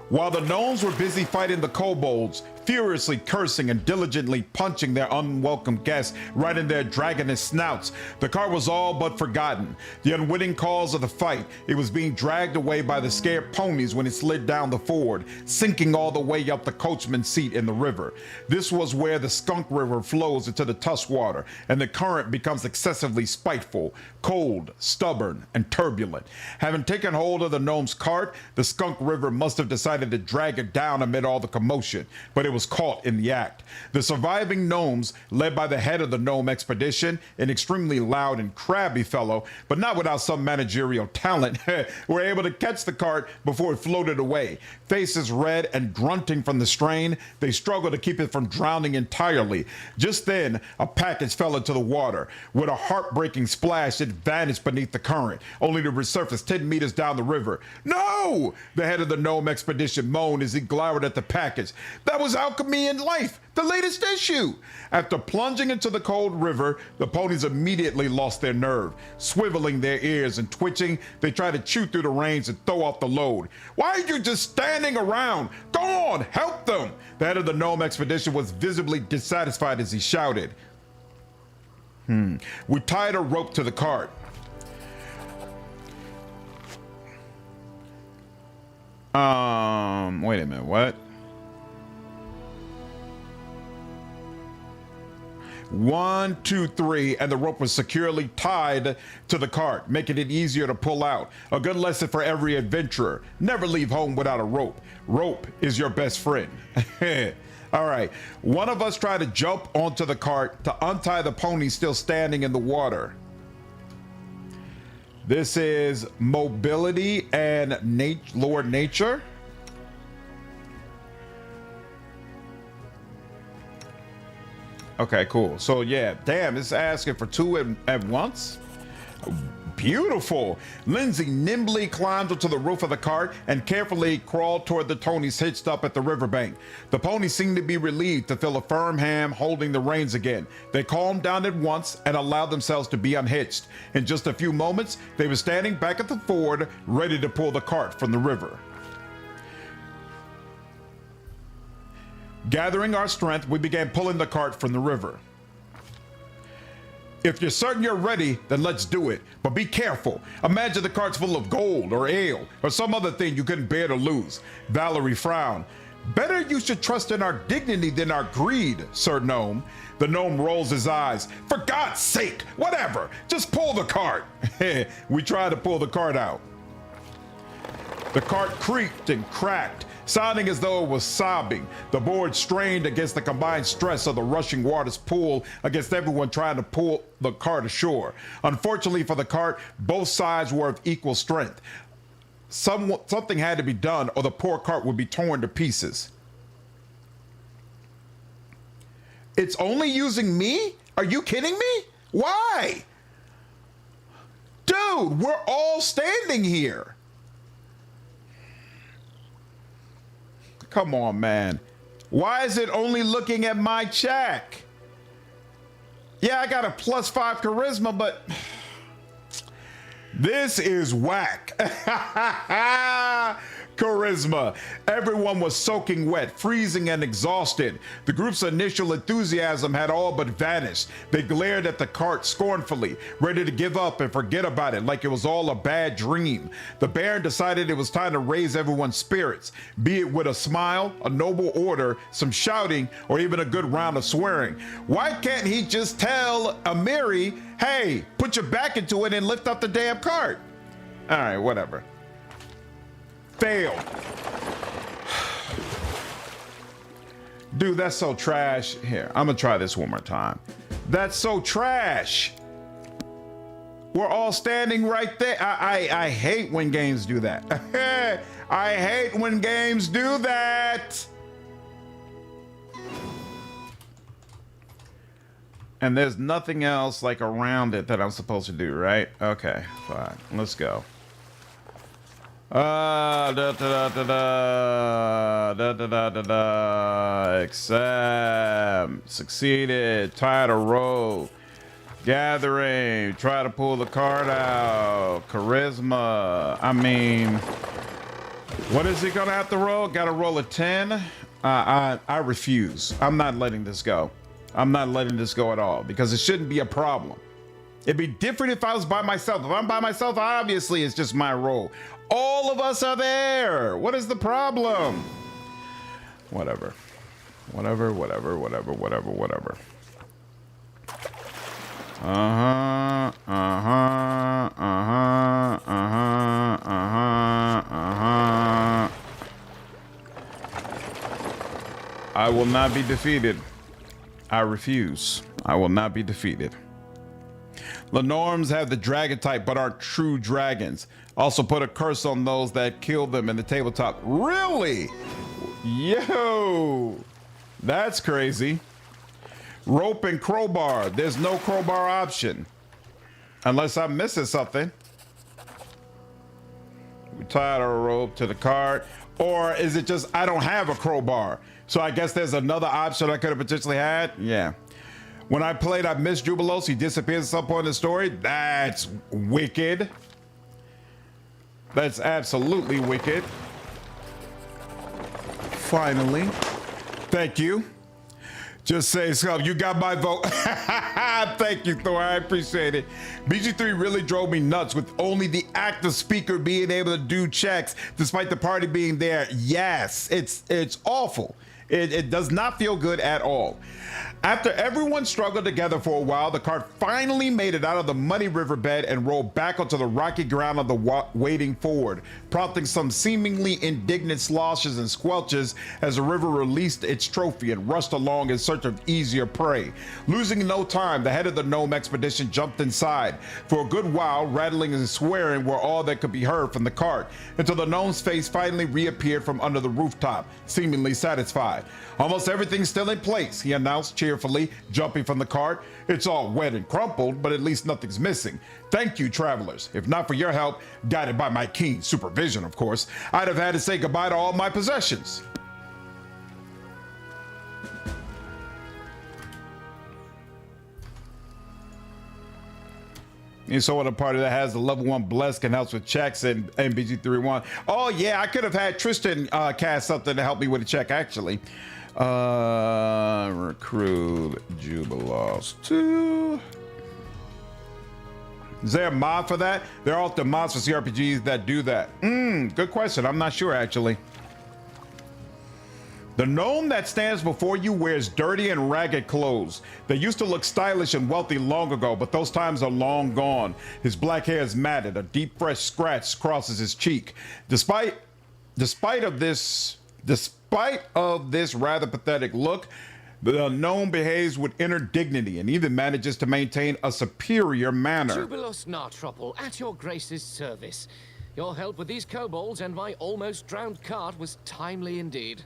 While the gnomes were busy fighting the kobolds, furiously cursing and diligently punching their unwelcome guests right in their dragonous snouts, the cart was all but forgotten. The unwitting cause of the fight, it was being dragged away by the scared ponies when it slid down the ford, sinking all the way up the coachman's seat in the river. This was where the Skunk River flows into the Tuskwater, and the current becomes excessively spiteful, cold, stubborn, and turbulent. Having taken hold of the gnome's cart, the Skunk River must have decided to drag it down amid all the commotion, but it was caught in the act. The surviving gnomes, led by the head of the gnome expedition, an extremely loud and crabby fellow, but not without some managerial talent, were able to catch the cart before it floated away. Faces red and grunting from the strain, they struggled to keep it from drowning entirely. Just then, a package fell into the water. With a heartbreaking splash, it vanished beneath the current, only to resurface 10 meters down the river. No! The head of the gnome expedition moaned as he glowered at the package. That was Alchemy in Life, the latest issue. After plunging into the cold river, the ponies immediately lost their nerve. Swiveling their ears and twitching, they tried to chew through the reins and throw off the load. Why are you just standing around? Go on, help them! The head of the gnome expedition was visibly dissatisfied as he shouted. We tied a rope to the cart. Wait a minute, what? 1, 2, 3, and the rope was securely tied to the cart, making it easier to pull out. A good lesson for every adventurer. Never leave home without a rope. Rope is your best friend. All right, one of us tried to jump onto the cart to untie the pony still standing in the water. This is mobility and Lord Nature. Okay, cool. So yeah, damn, it's asking for 2 at once. Beautiful. Lindsay nimbly climbed onto the roof of the cart and carefully crawled toward the ponies hitched up at the riverbank. The ponies seemed to be relieved to feel a firm hand holding the reins again. They calmed down at once and allowed themselves to be unhitched. In just a few moments, they were standing back at the ford, ready to pull the cart from the river. Gathering our strength, we began pulling the cart from the river. If you're certain you're ready, then let's do it. But be careful. Imagine the cart's full of gold or ale or some other thing you couldn't bear to lose. Valerie frowned. Better you should trust in our dignity than our greed, Sir Gnome. The gnome rolls his eyes. For God's sake, whatever. Just pull the cart. We tried to pull the cart out. The cart creaked and cracked, sounding as though it was sobbing. The board strained against the combined stress of the rushing water's pull against everyone trying to pull the cart ashore. Unfortunately for the cart, both sides were of equal strength. Something had to be done or the poor cart would be torn to pieces. It's only using me? Are you kidding me? Why? Dude, we're all standing here. Come on, man. Why is it only looking at my check? Yeah, I got a +5 charisma, but this is whack. Charisma. Everyone was soaking wet, freezing and exhausted. The group's initial enthusiasm had all but vanished. They glared at the cart scornfully, ready to give up and forget about it like it was all a bad dream. The Baron decided it was time to raise everyone's spirits, be it with a smile, a noble order, some shouting, or even a good round of swearing. Why can't he just tell Amiri, hey, put your back into it and lift up the damn cart? All right, whatever. Fail. Dude, that's so trash. Here, I'm gonna try this one more time. That's so trash. We're all standing right there. I hate when games do that. I hate when games do that. And there's nothing else like around it that I'm supposed to do, right? Okay, fine. Let's go. Accept. Succeeded. Tied a row. Gathering. Try to pull the card out. Charisma. I mean, what is he gonna have to roll? Gotta roll a 10. I refuse. I'm not letting this go. I'm not letting this go at all because it shouldn't be a problem. It'd be different if I was by myself. If I'm by myself, obviously it's just my role. All of us are there. What is the problem? Whatever. Whatever. I will not be defeated. I refuse. I will not be defeated. Lenorms have the dragon type but aren't true dragons. Also put a curse on those that kill them in the tabletop. Really? Yo, that's crazy. Rope and crowbar. There's no crowbar option. Unless I'm missing something. We tied our rope to the cart. Or is it just I don't have a crowbar? So I guess there's another option I could have potentially had? Yeah. When I played, I missed Jubilost. He disappears at some point in the story. That's wicked. That's absolutely wicked. Finally. Thank you. Just say so. You got my vote. Thank you, Thor. I appreciate it. BG3 really drove me nuts with only the active speaker being able to do checks despite the party being there. Yes, it's awful. It does not feel good at all. After everyone struggled together for a while, the cart finally made it out of the muddy riverbed and rolled back onto the rocky ground of the wading forward, prompting some seemingly indignant sloshes and squelches as the river released its trophy and rushed along in search of easier prey. Losing no time, the head of the gnome expedition jumped inside. For a good while, rattling and swearing were all that could be heard from the cart, until the gnome's face finally reappeared from under the rooftop, seemingly satisfied. Almost everything's still in place, he announced cheerfully, jumping from the cart. It's all wet and crumpled, but at least nothing's missing. Thank you, travelers. If not for your help, guided by my keen supervision, of course, I'd have had to say goodbye to all my possessions. You saw what a party that has the level 1 bless can help with checks and BG31. Oh yeah, I could have had Tristan cast something to help me with a check actually. Recruit Jubilost 2. Is there a mod for that? There are often mods for CRPGs that do that. Good question. I'm not sure actually. The gnome that stands before you wears dirty and ragged clothes. They used to look stylish and wealthy long ago, but those times are long gone. His black hair is matted. A deep, fresh scratch crosses his cheek. Despite of this Despite of this rather pathetic look, the gnome behaves with inner dignity and even manages to maintain a superior manner. Jubilost Nartropple, at your grace's service. Your help with these kobolds and my almost drowned cart was timely indeed.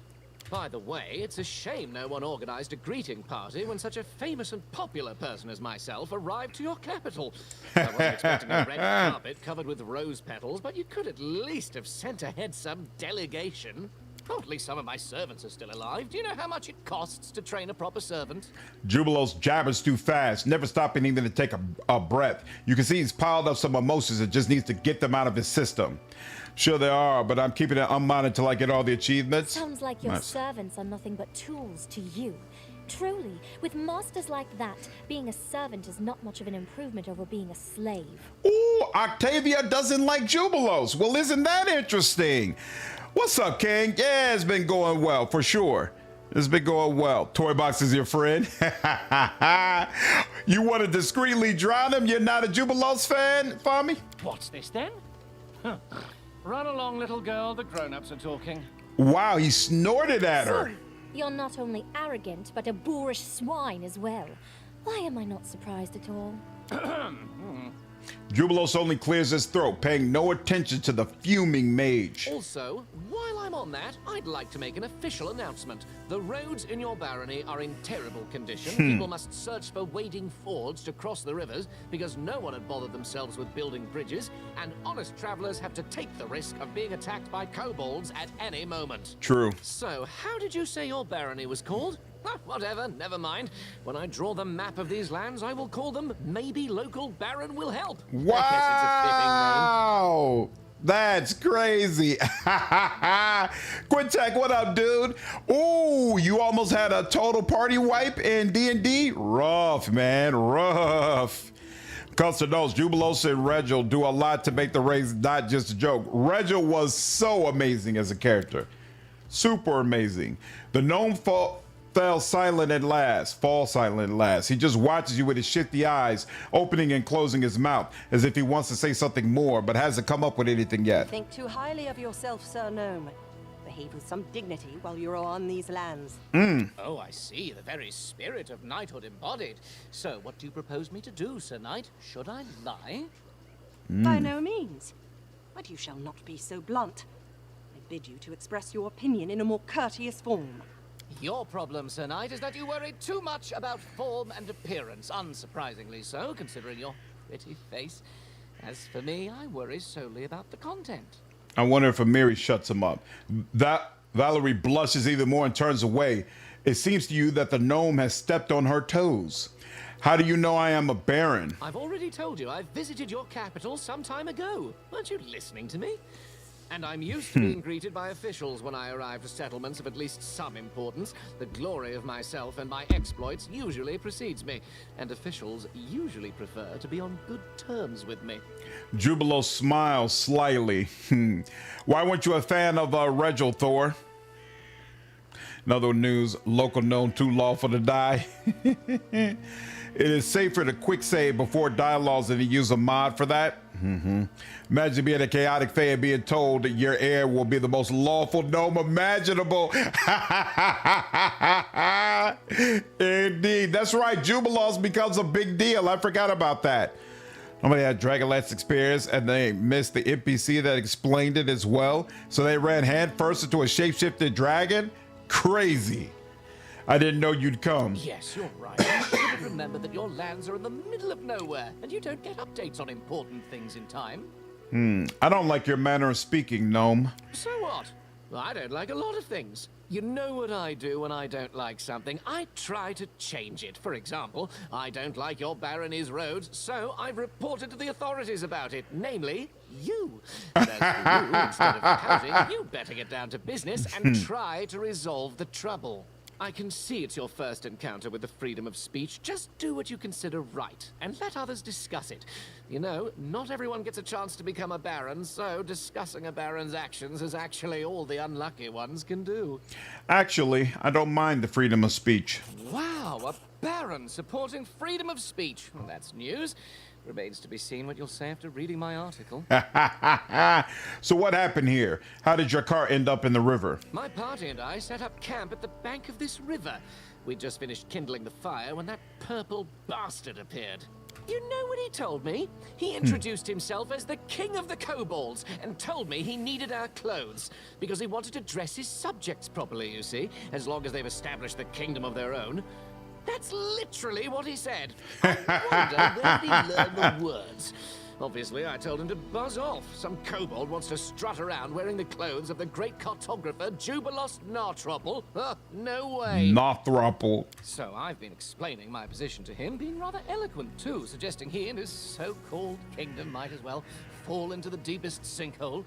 By the way, it's a shame no one organized a greeting party when such a famous and popular person as myself arrived to your capital. I wasn't expecting a red carpet covered with rose petals, but you could at least have sent ahead some delegation. Oh, at least some of my servants are still alive. Do you know how much it costs to train a proper servant? Jubilost jabbers too fast, never stopping even to take a breath. You can see he's piled up some emotions and just needs to get them out of his system. Sure they are, but I'm keeping it unmodded till I get all the achievements. Sounds like your Nice. servants are nothing but tools to you. Truly, with masters like that, being a servant is not much of an improvement over being a slave. Ooh, Octavia doesn't like Jubilost. Well, isn't that interesting? What's up, King? Yeah, it's been going well, for sure. It's been going well. Toybox is your friend. You want to discreetly drown him? You're not a Jubilost fan, Fami? What's this then? Huh. Run along, little girl. The grown-ups are talking. Wow, he snorted at her. You're not only arrogant, but a boorish swine as well. Why am I not surprised at all? Jubilost only clears his throat, paying no attention to the fuming mage. Also, while I'm on that, I'd like to make an official announcement. The roads in your barony are in terrible condition. People must search for wading fords to cross the rivers because no one had bothered themselves with building bridges, and honest travelers have to take the risk of being attacked by kobolds at any moment. True. So, how did you say your barony was called? Whatever, never mind. When I draw the map of these lands, I will call them Maybe Local Baron Will Help. I guess it's a fitting name. Wow. That's crazy. Quintek, what up, dude? Ooh, you almost had a total party wipe in D&D? Rough, man, rough. Custom knows Jubilost and Regil do a lot to make the race not just a joke. Regil was so amazing as a character. Super amazing. The gnome fell silent at last. He just watches you with his shifty eyes, opening and closing his mouth as if he wants to say something more, but hasn't come up with anything yet. Think too highly of yourself, Sir Gnome. Behave with some dignity while you're on these lands. Oh, I see. The very spirit of knighthood embodied. So, what do you propose me to do, Sir Knight? Should I lie? By no means. But you shall not be so blunt. I bid you to express your opinion in a more courteous form. Your problem, Sir Knight, is that you worry too much about form and appearance. Unsurprisingly so, considering your pretty face. As for me, I worry solely about the content. I wonder if Amiri shuts him up. That Valerie blushes even more and turns away. It seems to you that the gnome has stepped on her toes. How do you know I am a baron? I've already told you I visited your capital some time ago. Weren't you listening to me? And I'm used to being greeted by officials when I arrive to settlements of at least some importance. The glory of myself and my exploits usually precedes me, and officials usually prefer to be on good terms with me. Jubilost smiles slyly. Why weren't you a fan of Regil, Thor? In other news, local gnome too lawful to die. It is safer to quick save before dialogues than to use a mod for that. Imagine being a chaotic fae and being told that your heir will be the most lawful gnome imaginable. Indeed, that's right. Jubilost becomes a big deal. I forgot about that. Nobody had Dragonlance experience and they missed the NPC that explained it as well. So they ran headfirst into a shapeshifted dragon. Crazy. I didn't know you'd come. Yes, you're right. You should have remembered that your lands are in the middle of nowhere, and you don't get updates on important things in time. I don't like your manner of speaking, gnome. So what? I don't like a lot of things. You know what I do when I don't like something? I try to change it. For example, I don't like your barony's roads, so I've reported to the authorities about it, namely you. And as for you, instead of pouting, you better get down to business and try to resolve the trouble. I can see it's your first encounter with the freedom of speech. Just do what you consider right, and let others discuss it. You know, not everyone gets a chance to become a baron, so discussing a baron's actions is actually all the unlucky ones can do. Actually, I don't mind the freedom of speech. Wow, a baron supporting freedom of speech. Well, that's news. Remains to be seen what you'll say after reading my article. So what happened here? How did your car end up in the river? My party and I set up camp at the bank of this river. We'd just finished kindling the fire when that purple bastard appeared. You know what he told me? He introduced himself as the king of the kobolds and told me he needed our clothes because he wanted to dress his subjects properly, you see, as long as they've established the kingdom of their own. That's literally what he said. I wonder where he learned the words. Obviously, I told him to buzz off. Some kobold wants to strut around wearing the clothes of the great cartographer Jubilost Nartropple. No way. Nartropple. So I've been explaining my position to him, being rather eloquent too, suggesting he and his so-called kingdom might as well fall into the deepest sinkhole.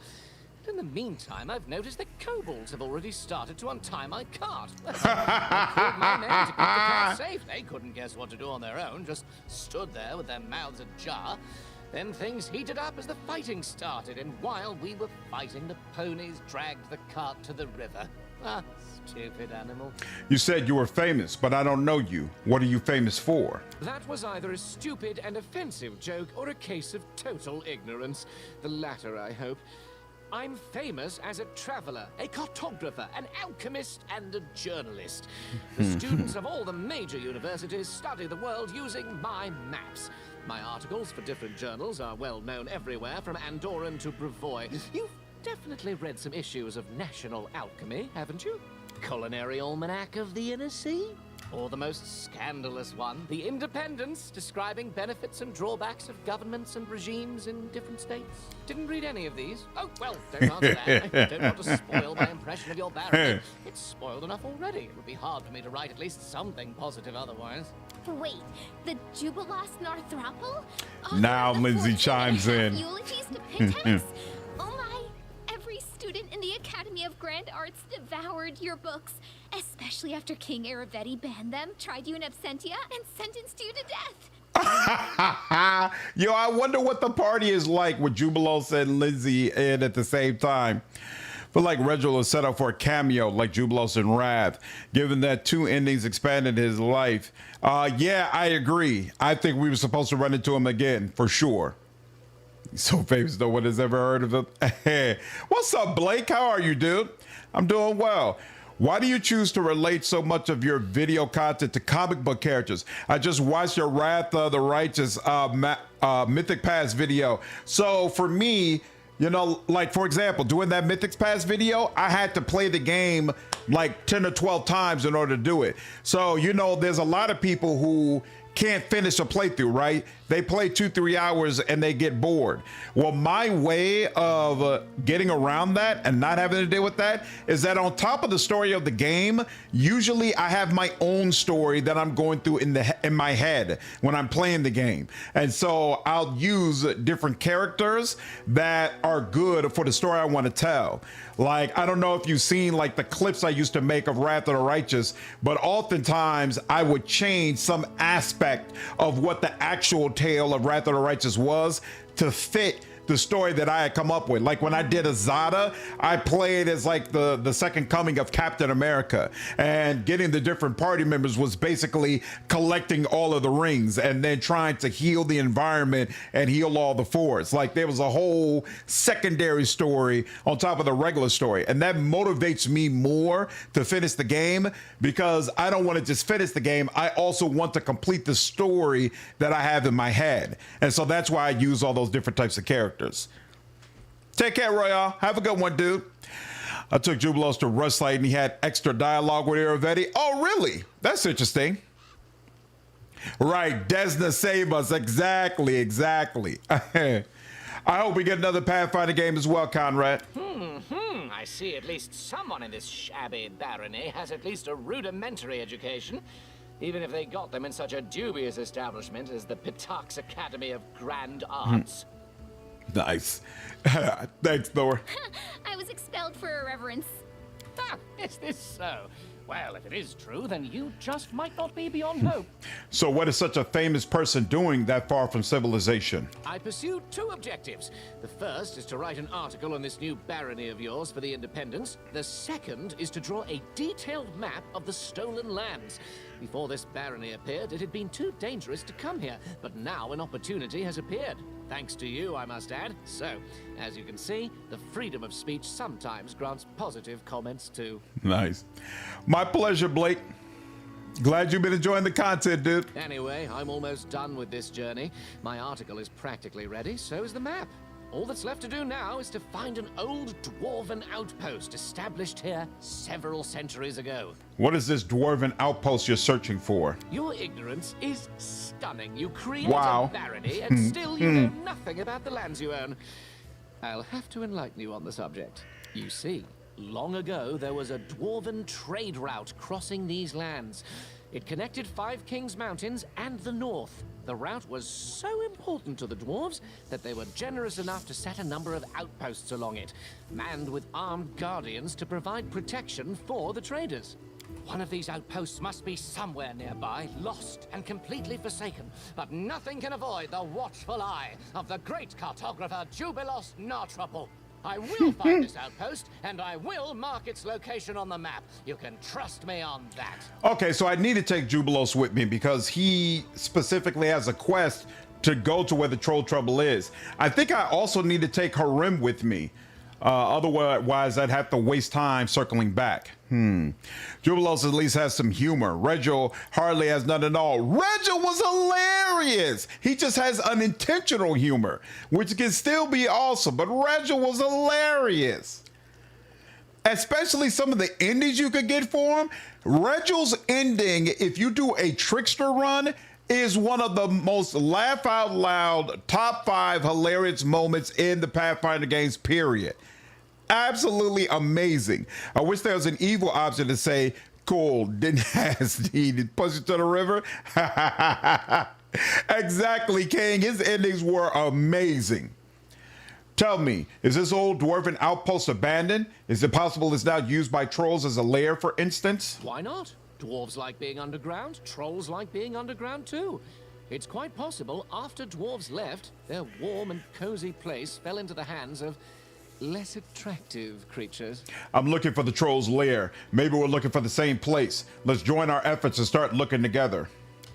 But in the meantime, I've noticed that kobolds have already started to untie my cart. I called my men to keep the cart safe. They couldn't guess what to do on their own, just stood there with their mouths ajar. Then things heated up as the fighting started, and while we were fighting, the ponies dragged the cart to the river. Ah, stupid animal. You said you were famous, but I don't know you. What are you famous for? That was either a stupid and offensive joke or a case of total ignorance. The latter, I hope. I'm famous as a traveler, a cartographer, an alchemist, and a journalist. The students of all the major universities study the world using my maps. My articles for different journals are well known everywhere, from Andorran to Brevoy. You've definitely read some issues of National Alchemy, haven't you? Culinary Almanac of the Inner Sea? Or the most scandalous one, The Independence, describing benefits and drawbacks of governments and regimes in different states. Didn't read any of these. Oh, well, don't answer that. I don't want to spoil my impression of your barony. It's spoiled enough already. It would be hard for me to write at least something positive otherwise. Wait, the Jubilost Nartropple? Now Lindsay chimes in. Eulogies to Pitax? Oh my, every student in the Academy of Grand Arts devoured your books, especially after King Aravetti banned them, tried you in absentia, and sentenced you to death. Yo, I wonder what the party is like with Jubilost and Lindsay in at the same time. Feel like Reginald is set up for a cameo like Jubilost and Wrath, given that two endings expanded his life. Yeah, I agree. I think we were supposed to run into him again, for sure. He's so famous, no one has ever heard of him. What's up, Blake? How are you, dude? I'm doing well. Why do you choose to relate so much of your video content to comic book characters? I just watched your Wrath of the Righteous Mythic Pass video. So for me, you know, like, for example, doing that Mythics Pass video, I had to play the game like 10 or 12 times in order to do it. So, you know, there's a lot of people who can't finish a playthrough, right? They play 2-3 hours and they get bored. Well, my way of getting around that and not having to deal with that is that on top of the story of the game, usually I have my own story that I'm going through in my head when I'm playing the game. And so I'll use different characters that are good for the story I want to tell. Like, I don't know if you've seen like the clips I used to make of Wrath of the Righteous, but oftentimes I would change some aspect of what the actual tale of Wrath of the Righteous was to fit the story that I had come up with. Like when I did Azada, I played as like the second coming of Captain America, and getting the different party members was basically collecting all of the rings and then trying to heal the environment and heal all the forts. Like there was a whole secondary story on top of the regular story, and that motivates me more to finish the game, because I don't want to just finish the game. I also want to complete the story that I have in my head, and so that's why I use all those different types of characters. Take care, Royale. Have a good one, dude. I took Jubilost to Rustlight and he had extra dialogue with Aravetti. Oh, really? That's interesting. Right, Desna save us. Exactly. I hope we get another Pathfinder game as well, Conrad. I see at least someone in this shabby barony has at least a rudimentary education, even if they got them in such a dubious establishment as the Pitax Academy of Grand Arts. Nice. Thanks, Thor. I was expelled for irreverence. Ah, is this so? Well, if it is true, then you just might not be beyond hope. So what is such a famous person doing that far from civilization? I pursue two objectives. The first is to write an article on this new barony of yours for the Independents. The second is to draw a detailed map of the stolen lands. Before this barony appeared, it had been too dangerous to come here, but now an opportunity has appeared. Thanks to you, I must add. So, as you can see, the freedom of speech sometimes grants positive comments too. Nice. My pleasure, Blake. Glad you've been enjoying the content, dude. Anyway, I'm almost done with this journey. My article is practically ready, so is the map. All that's left to do now is to find an old dwarven outpost established here several centuries ago. What is this dwarven outpost you're searching for? Your ignorance is stunning. You create Wow. a barony and still you know nothing about the lands you own. I'll have to enlighten you on the subject. You see, long ago there was a dwarven trade route crossing these lands. It connected Five Kings Mountains and the north. The route was so important to the dwarves that they were generous enough to set a number of outposts along it, manned with armed guardians to provide protection for the traders. One of these outposts must be somewhere nearby, lost and completely forsaken, but nothing can avoid the watchful eye of the great cartographer Jubilost Nartrapple. I will find this outpost, and I will mark its location on the map. You can trust me on that. Okay, so I need to take Jubilost with me because he specifically has a quest to go to where the troll trouble is. I think I also need to take Harim with me. Otherwise, I'd have to waste time circling back. Jubilost at least has some humor. Regil hardly has none at all. Regil was hilarious. He just has unintentional humor, which can still be awesome, but Regil was hilarious. Especially some of the endings you could get for him. Regil's ending, if you do a trickster run, is one of the most laugh out loud top 5 hilarious moments in the Pathfinder games, period. Absolutely amazing. I wish there was an evil option to say, cool, didn't has needed, push it to the river. Exactly, King. His endings were amazing. Tell me, is this old dwarven outpost abandoned? Is it possible it's now used by trolls as a lair, for instance? Why not? Dwarves like being underground, trolls like being underground too. It's quite possible after dwarves left, their warm and cozy place fell into the hands of less attractive creatures. I'm looking for the troll's lair. Maybe we're looking for the same place. Let's join our efforts and start looking together.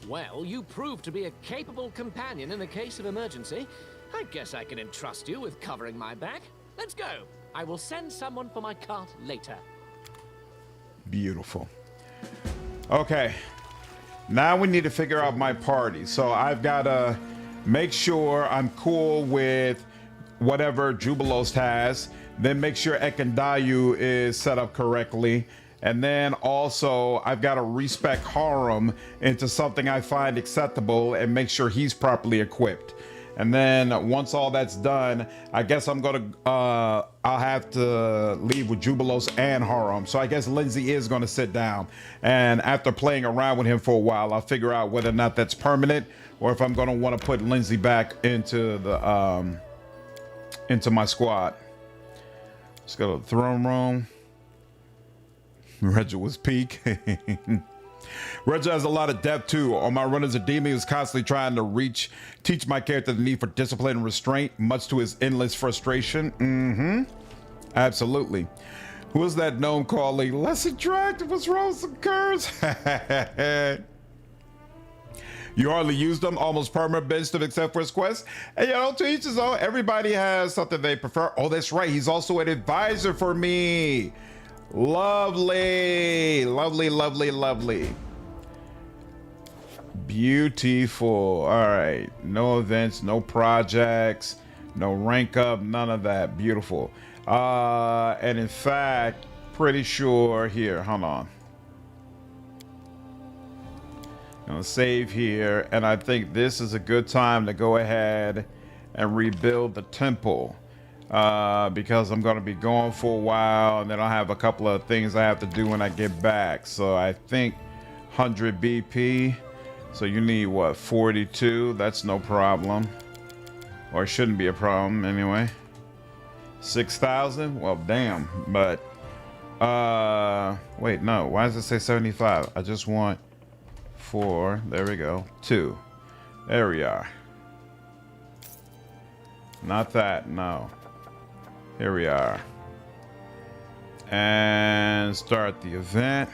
Well, you proved to be a capable companion in a case of emergency. I guess I can entrust you with covering my back. Let's go. I will send someone for my cart later. Beautiful. Okay. Now we need to figure out my party. So I've got to make sure I'm cool with whatever Jubilost has. Then make sure Ekandou is set up correctly. And then also I've got to respec Harim into something I find acceptable and make sure he's properly equipped. And then once all that's done, I guess I'm gonna I'll have to leave with Jubilost and Harim. So I guess Lindsay is gonna sit down, and after playing around with him for a while, I'll figure out whether or not that's permanent or if I'm gonna want to put Lindsay back into the into my squad. Let's go to the throne room. Regil was peak. Regil has a lot of depth too. On my run as a demon, he was constantly trying to teach my character the need for discipline and restraint, much to his endless frustration. Absolutely. Who was that gnome calling less attractive? What's wrong with some curves? You hardly use them, almost permanent bench them except for his quest. And you know, to each his own. Everybody has something they prefer. Oh, that's right. He's also an advisor for me. Lovely, lovely, lovely, lovely. Beautiful. All right. No events, no projects, no rank up, none of that. Beautiful. And in fact, pretty sure here, hold on. I'm gonna save here, and I think this is a good time to go ahead and rebuild the temple. Because I'm going to be gone for a while, and then I'll have a couple of things I have to do when I get back. So I think 100 BP. So you need what, 42? That's no problem, or it shouldn't be a problem anyway. 6,000. Well, damn, but Wait, no. Why does it say 75? I just want 4. There we go. 2. There we are. Not that. No. Here we are. And start the event.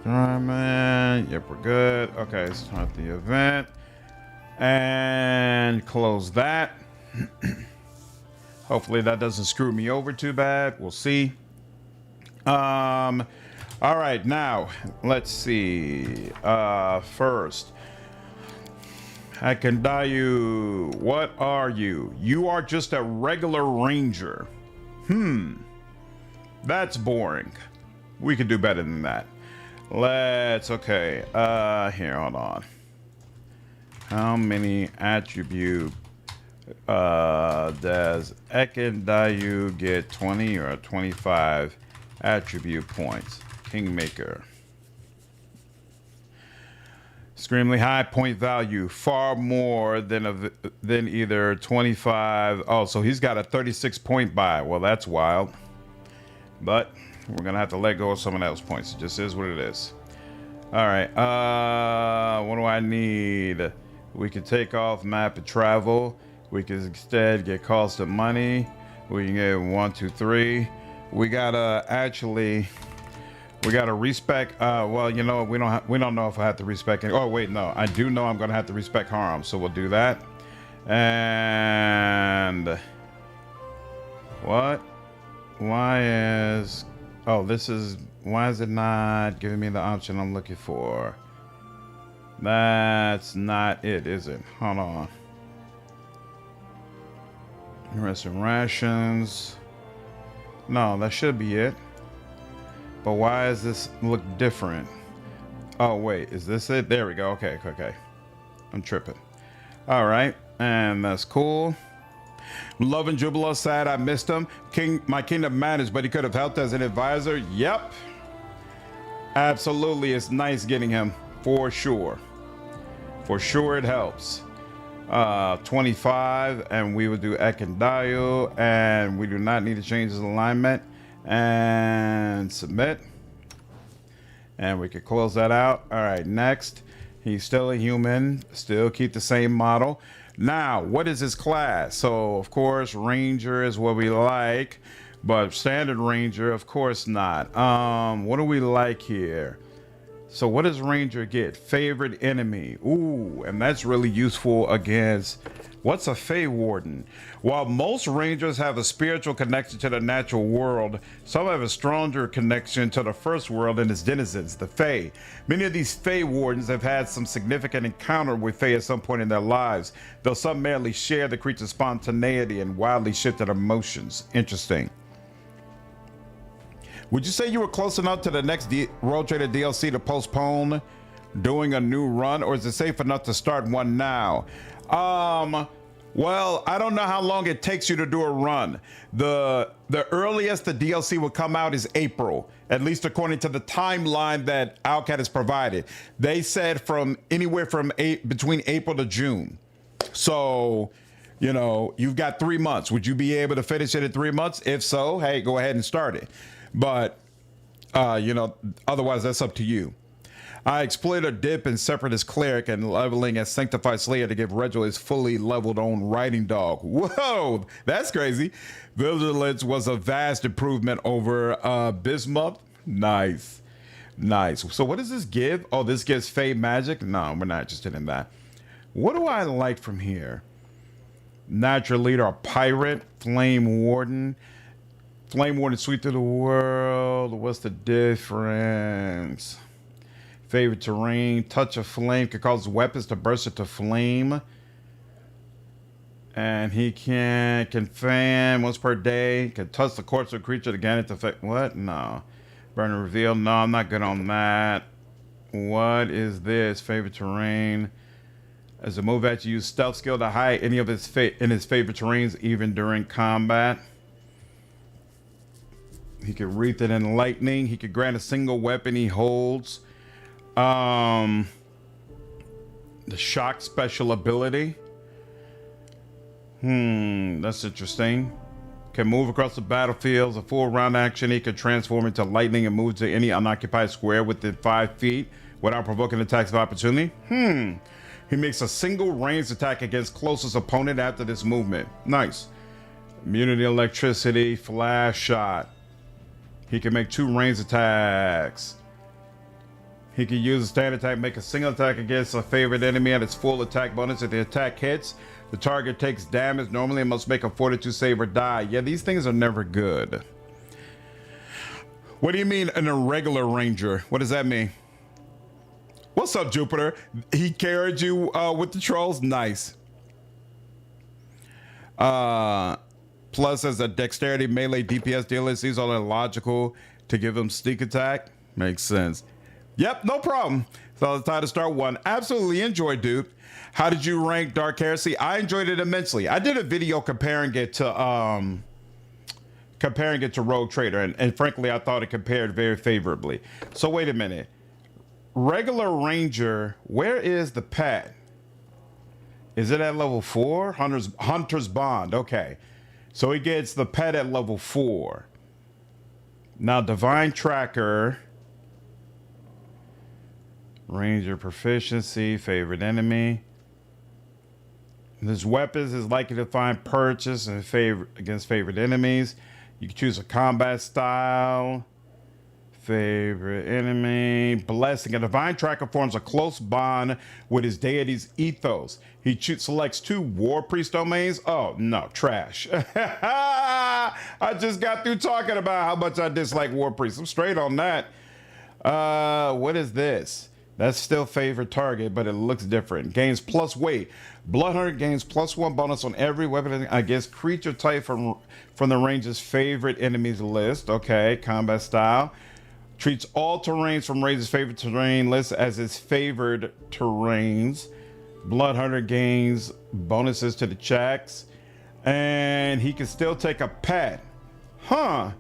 Yep, we're good. Okay, start the event. And close that. Hopefully that doesn't screw me over too bad. We'll see. All right, now let's see. First, Ekandou, what are you? You are just a regular ranger. That's boring. We could do better than that. Okay. Here, hold on. How many attribute does Ekandou get? 20 or 25 attribute points? Kingmaker. Extremely high point value, far more than either 25. Oh, so he's got a 36 point buy. Well, that's wild. But we're gonna have to let go of someone else's points. It just is what it is. All right. What do I need? We can take off map and travel. We can instead get cost of money. We can get 1, 2, 3. We gotta respec. Well, you know, we don't know if I have to respec any. Oh wait, no, I do know I'm gonna have to respec harm, so we'll do that. And what? Why is it not giving me the option I'm looking for? That's not it, is it? Hold on. Rest and rations. No, that should be it. But why does this look different? Oh wait, is this it? There we go. Okay. I'm tripping. All right, and that's cool. Loving Jubilost, sad I missed him. My kingdom managed, but he could have helped as an advisor. Yep. Absolutely, it's nice getting him. For sure. For sure it helps. 25, and we will do Ekandou, and we do not need to change his alignment. And submit. And we could close that out. All right, next. He's still a human. Still keep the same model. Now, what is his class? So, of course, Ranger is what we like, but Standard Ranger, of course not. What do we like here? So what does Ranger get? Favorite enemy. Ooh, and that's really useful against... What's a Fey Warden? While most Rangers have a spiritual connection to the natural world, some have a stronger connection to the first world and its denizens, the Fey. Many of these Fey Wardens have had some significant encounter with Fey at some point in their lives, though some merely share the creature's spontaneity and wildly shifted emotions. Interesting. Would you say you were close enough to the next World Trader DLC to postpone doing a new run, or is it safe enough to start one now? Well, I don't know how long it takes you to do a run. The earliest the DLC will come out is April, at least according to the timeline that Outcat has provided. They said from anywhere from between April to June. So, you know, you've got 3 months. Would you be able to finish it in 3 months? If so, hey, go ahead and start it. But, you know, otherwise that's up to you. I exploited a dip in Separatist Cleric and leveling as Sanctified Slayer to give Reginald his fully leveled own riding dog. Whoa, that's crazy. Vigilance was a vast improvement over Bismuth. Nice. So what does this give? Oh, this gives Fey magic? No, we're not interested in that. What do I like from here? Natural Leader, a Pirate, Flame Warden. Flame Warden sweep through the world. What's the difference? Favorite terrain, touch of flame can cause weapons to burst into flame. And he can fan once per day. Can touch the corpse of a creature to gain it to effect. What? No. Burn and reveal. No, I'm not good on that. What is this? Favorite terrain. As a move action, use stealth skill to hide any of his his favorite terrains, even during combat. He can wreath it in lightning. He can grant a single weapon he holds. The shock special ability. That's interesting. Can move across the battlefield. A full round action. He can transform into lightning and move to any unoccupied square within 5 feet without provoking attacks of opportunity. He makes a single ranged attack against closest opponent after this movement. Nice. Immunity, electricity, flash shot. He can make 2 ranged attacks. He can use a standard attack, make a single attack against a favorite enemy at its full attack bonus. If the attack hits, the target takes damage. Normally, it must make a fortitude save or die. Yeah, these things are never good. What do you mean an irregular ranger? What does that mean? What's up, Jupiter? He carried you with the trolls? Nice. Plus, as a dexterity melee DPS dealer, these are illogical to give him sneak attack. Makes sense. Yep, no problem. So it's time to start one. Absolutely enjoy, dude. How did you rank Dark Heresy? I enjoyed it immensely. I did a video comparing it to Rogue Trader, and frankly, I thought it compared very favorably. So wait a minute. Regular Ranger, where is the pet? Is it at level 4? Hunter's Bond. Okay. So he gets the pet at level 4. Now Divine Tracker. Ranger proficiency, favorite enemy. This weapons is likely to find purchase and against favorite enemies. You can choose a combat style. Favorite enemy. Blessing. A Divine Tracker forms a close bond with his deity's ethos. He selects 2 War Priest domains. Oh, no. Trash. I just got through talking about how much I dislike War Priest. I'm straight on that. What is this? That's still favorite target, but it looks different. Gains plus weight. Bloodhunter gains +1 bonus on every weapon against creature type from the range's favorite enemies list. Okay, combat style. Treats all terrains from range's favorite terrain list as its favored terrains. Bloodhunter gains bonuses to the checks. And he can still take a pet. Huh.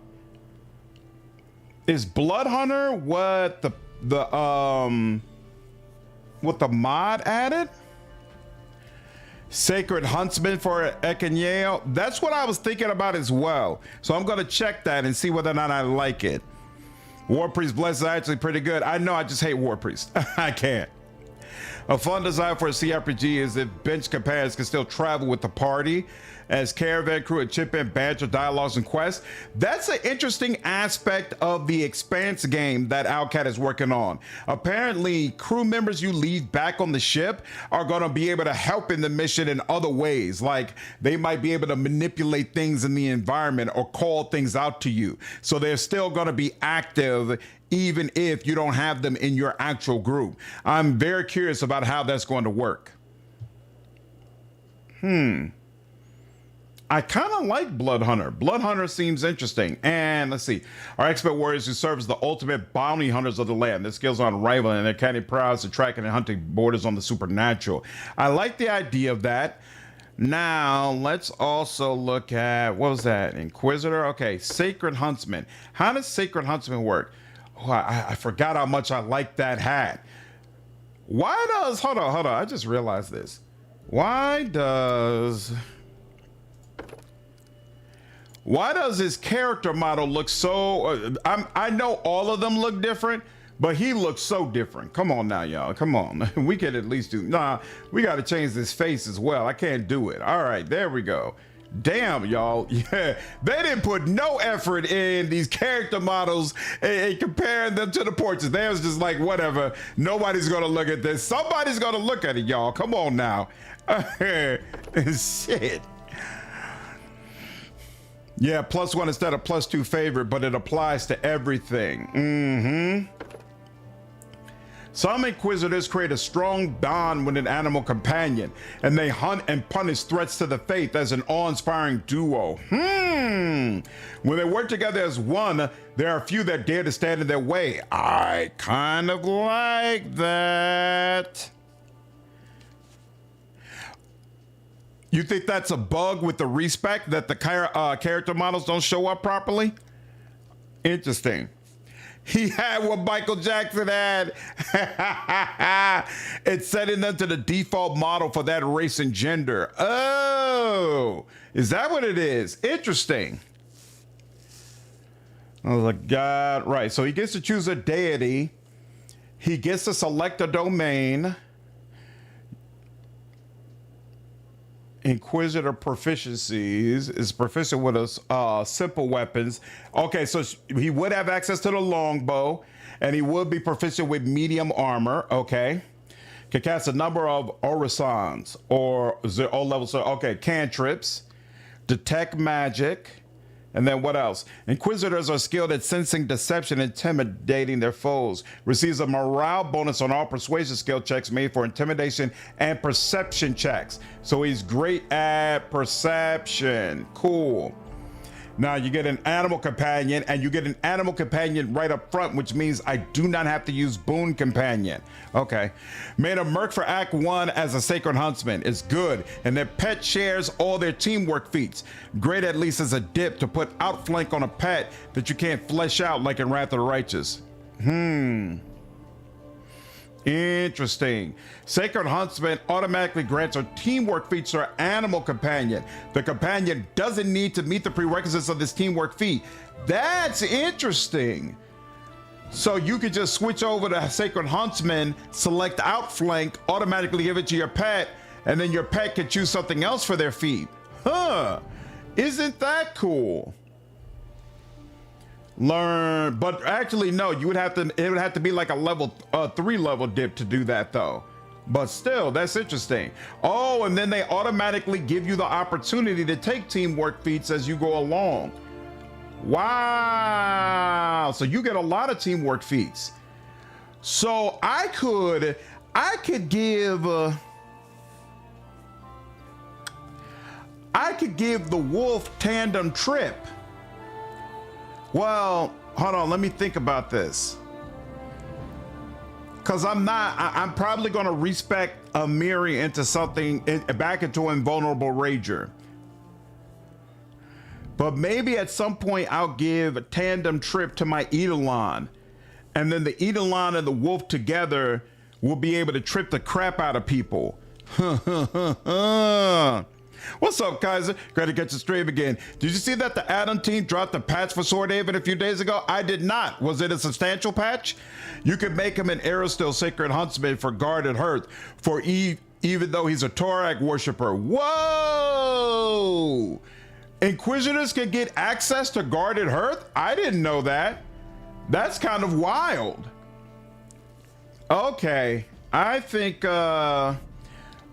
Is Bloodhunter what the mod added? Sacred Huntsman for Ekandou. That's what I was thinking about as well. So I'm going to check that and see whether or not I like it. War Priest Bless is actually pretty good. I know, I just hate War Priest. I can't. A fun design for a CRPG is if bench companions can still travel with the party as caravan crew and chip in banter, dialogues, and quests. That's an interesting aspect of the Expanse game that Outcat is working on. Apparently, crew members you leave back on the ship are going to be able to help in the mission in other ways. Like, they might be able to manipulate things in the environment or call things out to you. So they're still going to be active even if you don't have them in your actual group. I'm very curious about how that's going to work. I kind of like Bloodhunter. Bloodhunter seems interesting. And let's see. Our expert warriors who serve as the ultimate bounty hunters of the land. Their skills are unrivaled and their canny prowess at tracking and hunting borders on the supernatural. I like the idea of that. Now, let's also look at, what was that? Inquisitor? Okay, Sacred Huntsman. How does Sacred Huntsman work? Oh, I forgot how much I like that hat. Why does, hold on. I just realized this. Why does his character model look so, I know all of them look different, but he looks so different. Come on now, y'all. Come on. We can at least do, we got to change this face as well. I can't do it. All right, there we go. Damn, y'all. Yeah, they didn't put no effort in these character models and comparing them to the portraits. They was just like, whatever. Nobody's going to look at this. Somebody's going to look at it, y'all. Come on now. Shit. Yeah, +1 instead of +2 favorite, but it applies to everything. Some Inquisitors create a strong bond with an animal companion, and they hunt and punish threats to the faith as an awe-inspiring duo. When they work together as one, there are a few that dare to stand in their way. I kind of like that. You think that's a bug with the respec, that the character models don't show up properly? Interesting. He had what Michael Jackson had. It's setting them to the default model for that race and gender. Oh, is that what it is? Interesting. I was like, God, right. So he gets to choose a deity. He gets to select a domain. Inquisitor proficiencies is proficient with simple weapons. Okay, so he would have access to the longbow, and he would be proficient with medium armor. Okay, can cast a number of orisons or zero levels. Okay, cantrips, detect magic, and then what else? Inquisitors are skilled at sensing deception, intimidating their foes. Receives a morale bonus on all persuasion skill checks made for intimidation and perception checks. So he's great at perception. Cool. Now you get an animal companion, and you get an animal companion right up front, which means I do not have to use boon companion. Okay. Made a merc for Act 1 as a sacred huntsman. It's good. And their pet shares all their teamwork feats. Great at least as a dip to put outflank on a pet that you can't flesh out like in Wrath of the Righteous. Interesting. Sacred Huntsman automatically grants a teamwork feat to our animal companion. The companion doesn't need to meet the prerequisites of this teamwork feat. That's interesting. So you could just switch over to Sacred Huntsman, select Outflank, automatically give it to your pet, and then your pet can choose something else for their feat. Huh. Isn't that cool? Learn, but actually no, you would have to, it would have to be like a level 3 level dip to do that though. But still, that's interesting. Oh, and then they automatically give you the opportunity to take teamwork feats as you go along. Wow, so you get a lot of teamwork feats. So I could give the wolf tandem trip. Well, hold on, let me think about this. Cause I'm probably gonna respec Amiri into something, back into invulnerable rager. But maybe at some point I'll give a tandem trip to my Eidolon. And then the Eidolon and the wolf together will be able to trip the crap out of people. What's up, Kaiser? Great to get your stream again. Did you see that the Adam team dropped the patch for Swordhaven a few days ago? I did not. Was it a substantial patch? You could make him an Aerosteel Sacred Huntsman for Guarded Hearth, for even though he's a Torag worshiper. Whoa! Inquisitors can get access to Guarded Hearth? I didn't know that. That's kind of wild. Okay, I think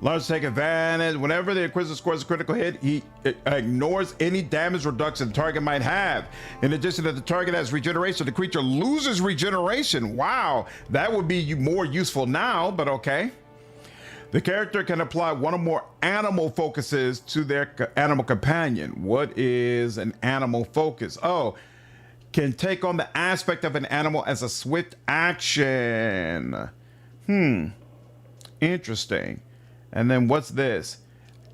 Large take advantage. Whenever the Inquisitor scores a critical hit, he ignores any damage reduction the target might have. In addition to the target has regeneration, the creature loses regeneration. Wow, that would be more useful now, but okay. The character can apply one or more animal focuses to their animal companion. What is an animal focus? Oh, can take on the aspect of an animal as a swift action. Interesting. And then what's this?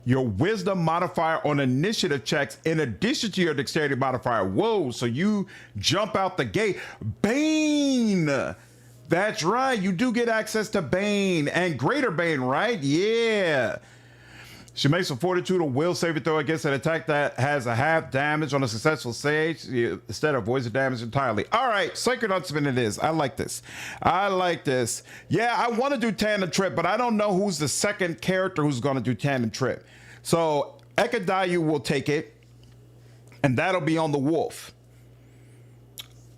Your wisdom modifier on initiative checks in addition to your dexterity modifier. Whoa, so you jump out the gate. Bane! That's right, you do get access to Bane and Greater Bane, right? Yeah. She makes a fortitude or will saving throw against an attack that has a half damage on a successful save. Instead avoids the damage entirely. All right, Sacred Huntsman it is. I like this. I like this. Yeah, I want to do Tandem Trip, but I don't know who's the second character who's going to do Tandem Trip. So Ekandou will take it, and that'll be on the wolf.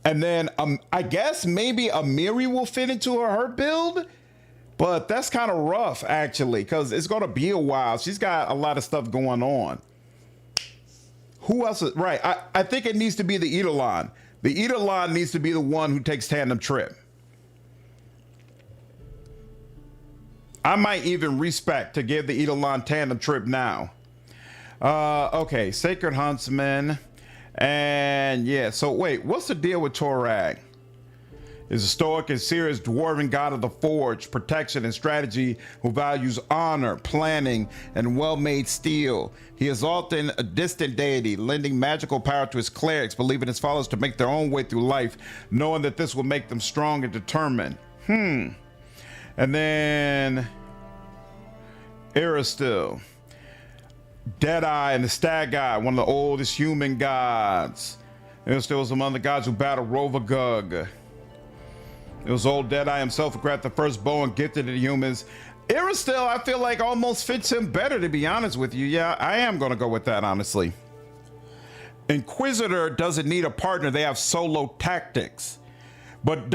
And then I guess maybe Amiri will fit into her build. But that's kind of rough, actually, because it's going to be a while. She's got a lot of stuff going on. Who else is... Right, I think it needs to be the Eidolon. The Eidolon needs to be the one who takes Tandem Trip. I might even respec to give the Eidolon Tandem Trip now. Okay, Sacred Huntsman. And yeah, so wait, what's the deal with Torag? is a stoic and serious dwarven god of the forge, protection, and strategy who values honor, planning, and well-made steel. He is often a distant deity, lending magical power to his clerics, believing his followers to make their own way through life, knowing that this will make them strong and determined. And then Aristil, Deadeye, and the Stag God, one of the oldest human gods. Aristil was among the gods who battled Rovagug. It was old Deadeye himself who grabbed the first bow and gifted it to humans. Aristil, I feel like almost fits him better, to be honest with you. Yeah, I am going to go with that, honestly. Inquisitor doesn't need a partner. They have solo tactics. But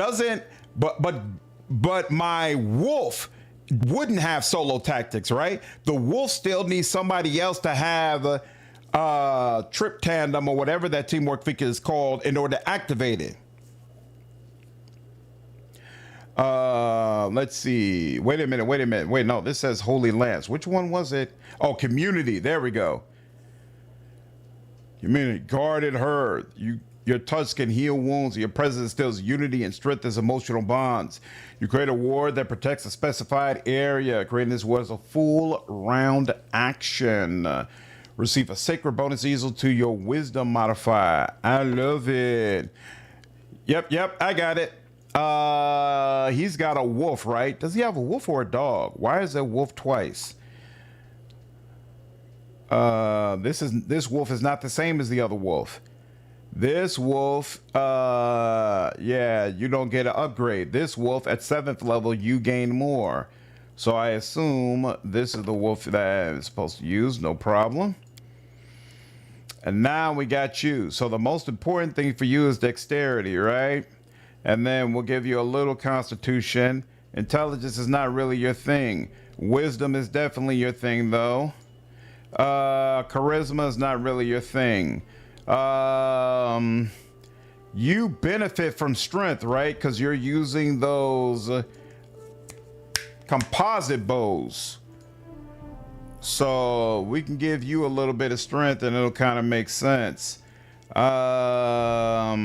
my wolf wouldn't have solo tactics, right? The wolf still needs somebody else to have trip tandem or whatever that teamwork feature is called in order to activate it. Let's see. Wait a minute. Wait, no, this says Holy Lance. Which one was it? Oh, Community. There we go. Community. Guarded herd. Your touch can heal wounds. Your presence instills unity and strengthens emotional bonds. You create a ward that protects a specified area. Creating this ward is a full round action. Receive a sacred bonus equal to your wisdom modifier. I love it. Yep, I got it. He's got a wolf, right? Does he have a wolf or a dog? Why is there wolf twice? This wolf is not the same as the other wolf. This wolf, yeah, you don't get an upgrade. This wolf at 7th level, you gain more. So I assume this is the wolf that I'm supposed to use, no problem. And now we got you. So the most important thing for you is dexterity, right? And then we'll give you a little constitution. Intelligence is not really your thing. Wisdom is definitely your thing, though. Charisma is not really your thing. You benefit from strength, right? Because you're using those composite bows. So we can give you a little bit of strength and it'll kind of make sense. Yeah,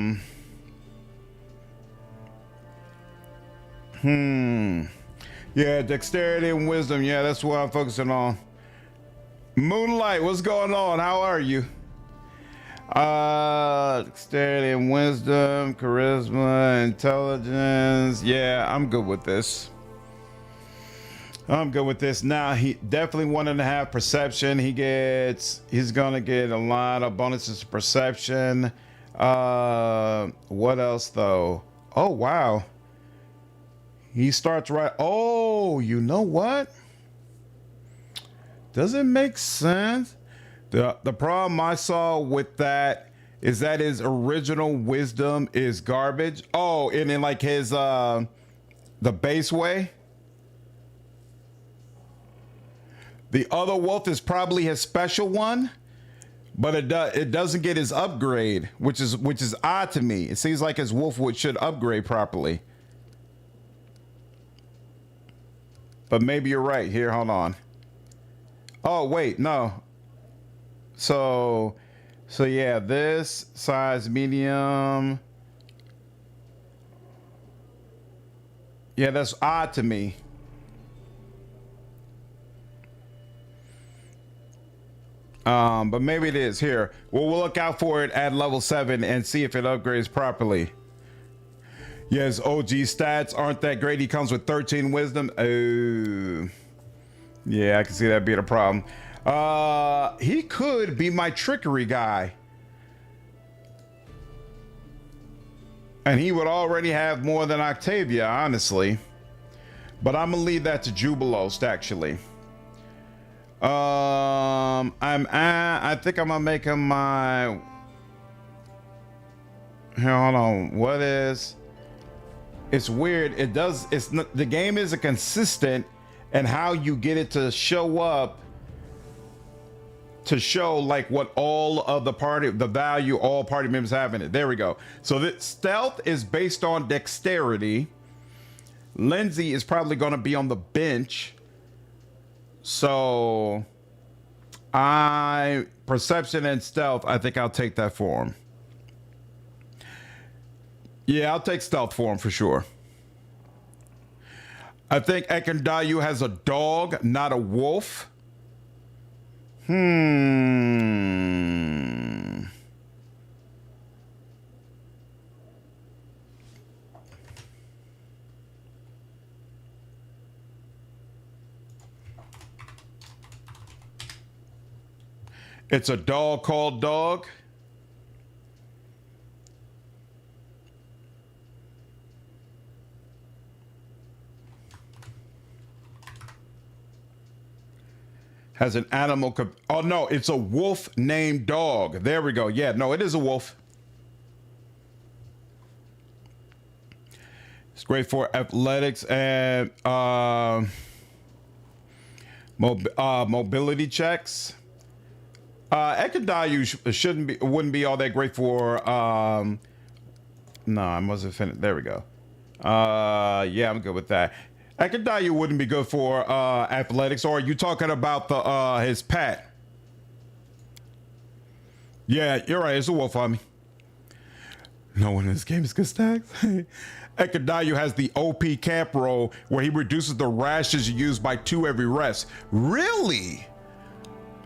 dexterity and wisdom. Yeah, that's what I'm focusing on. Moonlight, what's going on? How are you? Dexterity and wisdom, charisma, intelligence. Yeah, I'm good with this. Now he definitely 1.5 perception. He's gonna get a lot of bonuses to perception. What else though? Oh wow. He starts right. Oh, you know what? Does it make sense? The problem I saw with that is that his original wisdom is garbage. Oh, and in like his the base way. The other wolf is probably his special one, but it doesn't get his upgrade, which is odd to me. It seems like his wolf should upgrade properly. But maybe you're right. Here, hold on. Oh, wait, no. So yeah, this size medium. Yeah, that's odd to me. But maybe it is. Here, we'll look out for it at level 7 and see if it upgrades properly. Yes, OG stats aren't that great. He comes with 13 wisdom. Oh, yeah, I can see that being a problem. He could be my trickery guy. And he would already have more than Octavia, honestly. But I'm gonna leave that to Jubilost, actually. I think I'm gonna make him my. Here, hold on. What is? It's weird. It's not, the game isn't consistent, and how you get it to show up. To show like what all of the value all party members have in it. There we go. So that stealth is based on dexterity. Lindsay is probably going to be on the bench. So perception and stealth, I think I'll take that for him. Yeah, I'll take stealth for him for sure. I think Ekandou has a dog, not a wolf. It's a dog called Dog. Has an animal. Oh, no, it's a wolf named Dog. There we go. Yeah, no, it is a wolf. It's great for athletics and mobility checks. Ekandou wouldn't be all that great for. No, I wasn't finished. There we go. Yeah, I'm good with that. Ekandou wouldn't be good for athletics. Or are you talking about the his pet? Yeah, you're right. It's a wolf on me. No one in this game is good stacks. Ekandou has the OP camp roll where he reduces the rashes used by 2 every rest. Really?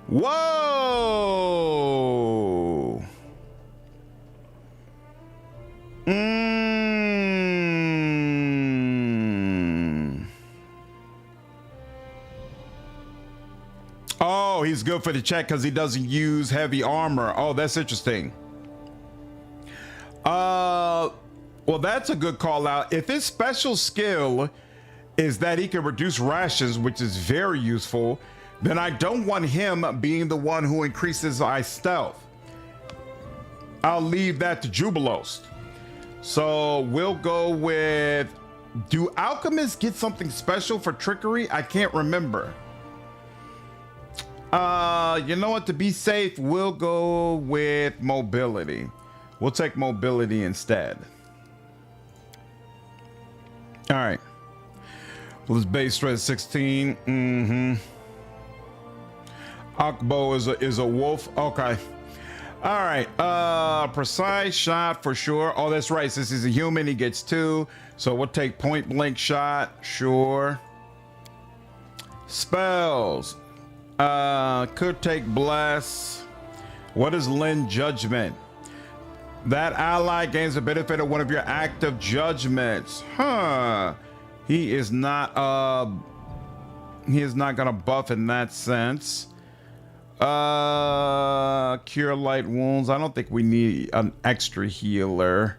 Whoa. Oh, he's good for the check because he doesn't use heavy armor. Oh, that's interesting. Well, that's a good call out. If his special skill is that he can reduce rations, which is very useful, then I don't want him being the one who increases my stealth. I'll leave that to Jubilost. So we'll go with, do alchemists get something special for trickery? I can't remember. You know what, to be safe, we'll go with mobility. We'll take mobility instead. All right. Well, his base strength 16. Akbo is a wolf. Okay. All right. Precise shot for sure. Oh, that's right. Since he's a human, he gets 2. So we'll take point blank shot. Sure. Spells. Could take bless. What is Lend Judgment? That ally gains the benefit of one of your active judgments. Huh. He is not gonna buff in that sense. Cure light wounds. I don't think we need an extra healer.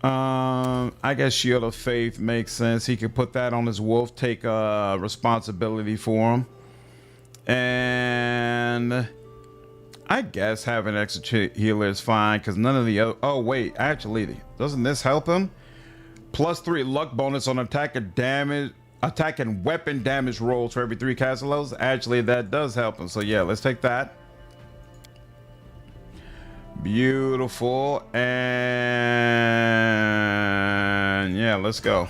I guess Shield of Faith makes sense. He could put that on his wolf, take responsibility for him. And I guess having extra healer is fine because none of the other. Oh, wait, actually, doesn't this help him? +3 luck bonus on attack and weapon damage rolls for every 3 caster levels. Actually, that does help him. So, yeah, let's take that. Beautiful. And yeah, let's go.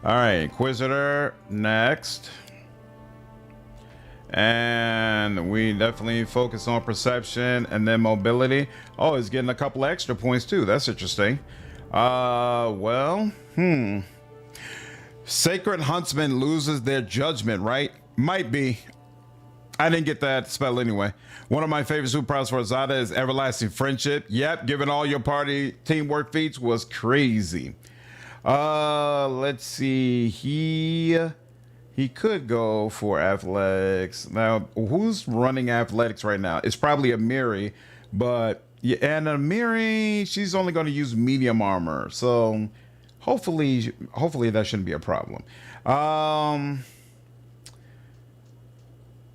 All right, Inquisitor next. And we definitely focus on perception and then mobility. Oh, he's getting a couple extra points too. That's interesting. Well, Sacred Huntsman loses their judgment, right? Might be. I didn't get that spell anyway. One of my favorite superpowers for Azada is Everlasting Friendship. Yep, giving all your party teamwork feats was crazy. Let's see. He could go for athletics. Now, who's running athletics right now? It's probably Amiri, but yeah, and Amiri, she's only going to use medium armor. So hopefully that shouldn't be a problem.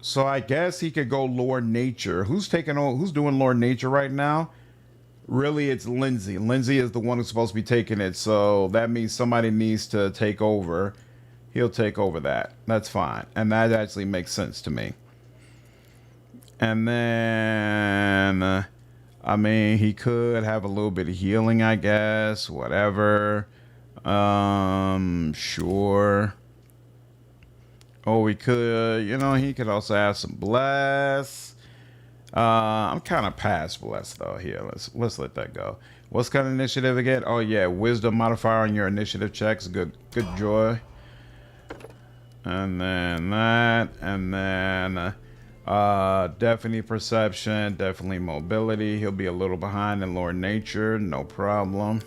So I guess he could go Lord Nature. Who's doing Lord Nature right now? Really, it's Lindsay. Lindsay is the one who's supposed to be taking it. So that means somebody needs to take over. He'll take over that. That's fine. And that actually makes sense to me. And then, I mean, he could have a little bit of healing, I guess. Whatever. Sure. Oh, we could, he could also have some bless. I'm kind of past bless though here. Let's let that go. What's kind of initiative again? Oh yeah, wisdom modifier on your initiative checks. Good joy. And then that, and then definitely perception, definitely mobility. He'll be a little behind in lore nature, no problem.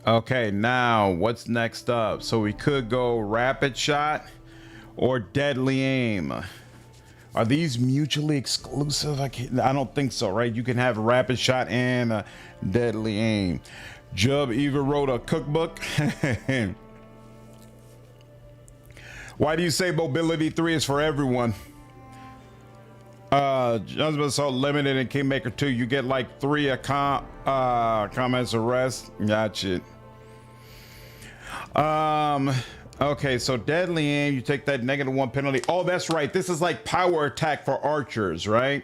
Okay, now what's next up? So we could go rapid shot or deadly aim. Are these mutually exclusive? I don't think so, right? You can have rapid shot and deadly aim. Jub even wrote a cookbook. Why do you say mobility 3 is for everyone? Judgment Assault limited in Kingmaker 2. You get like 3 comments arrest. Gotcha. Okay, so deadly aim, you take that -1 penalty. Oh, that's right. This is like power attack for archers, right?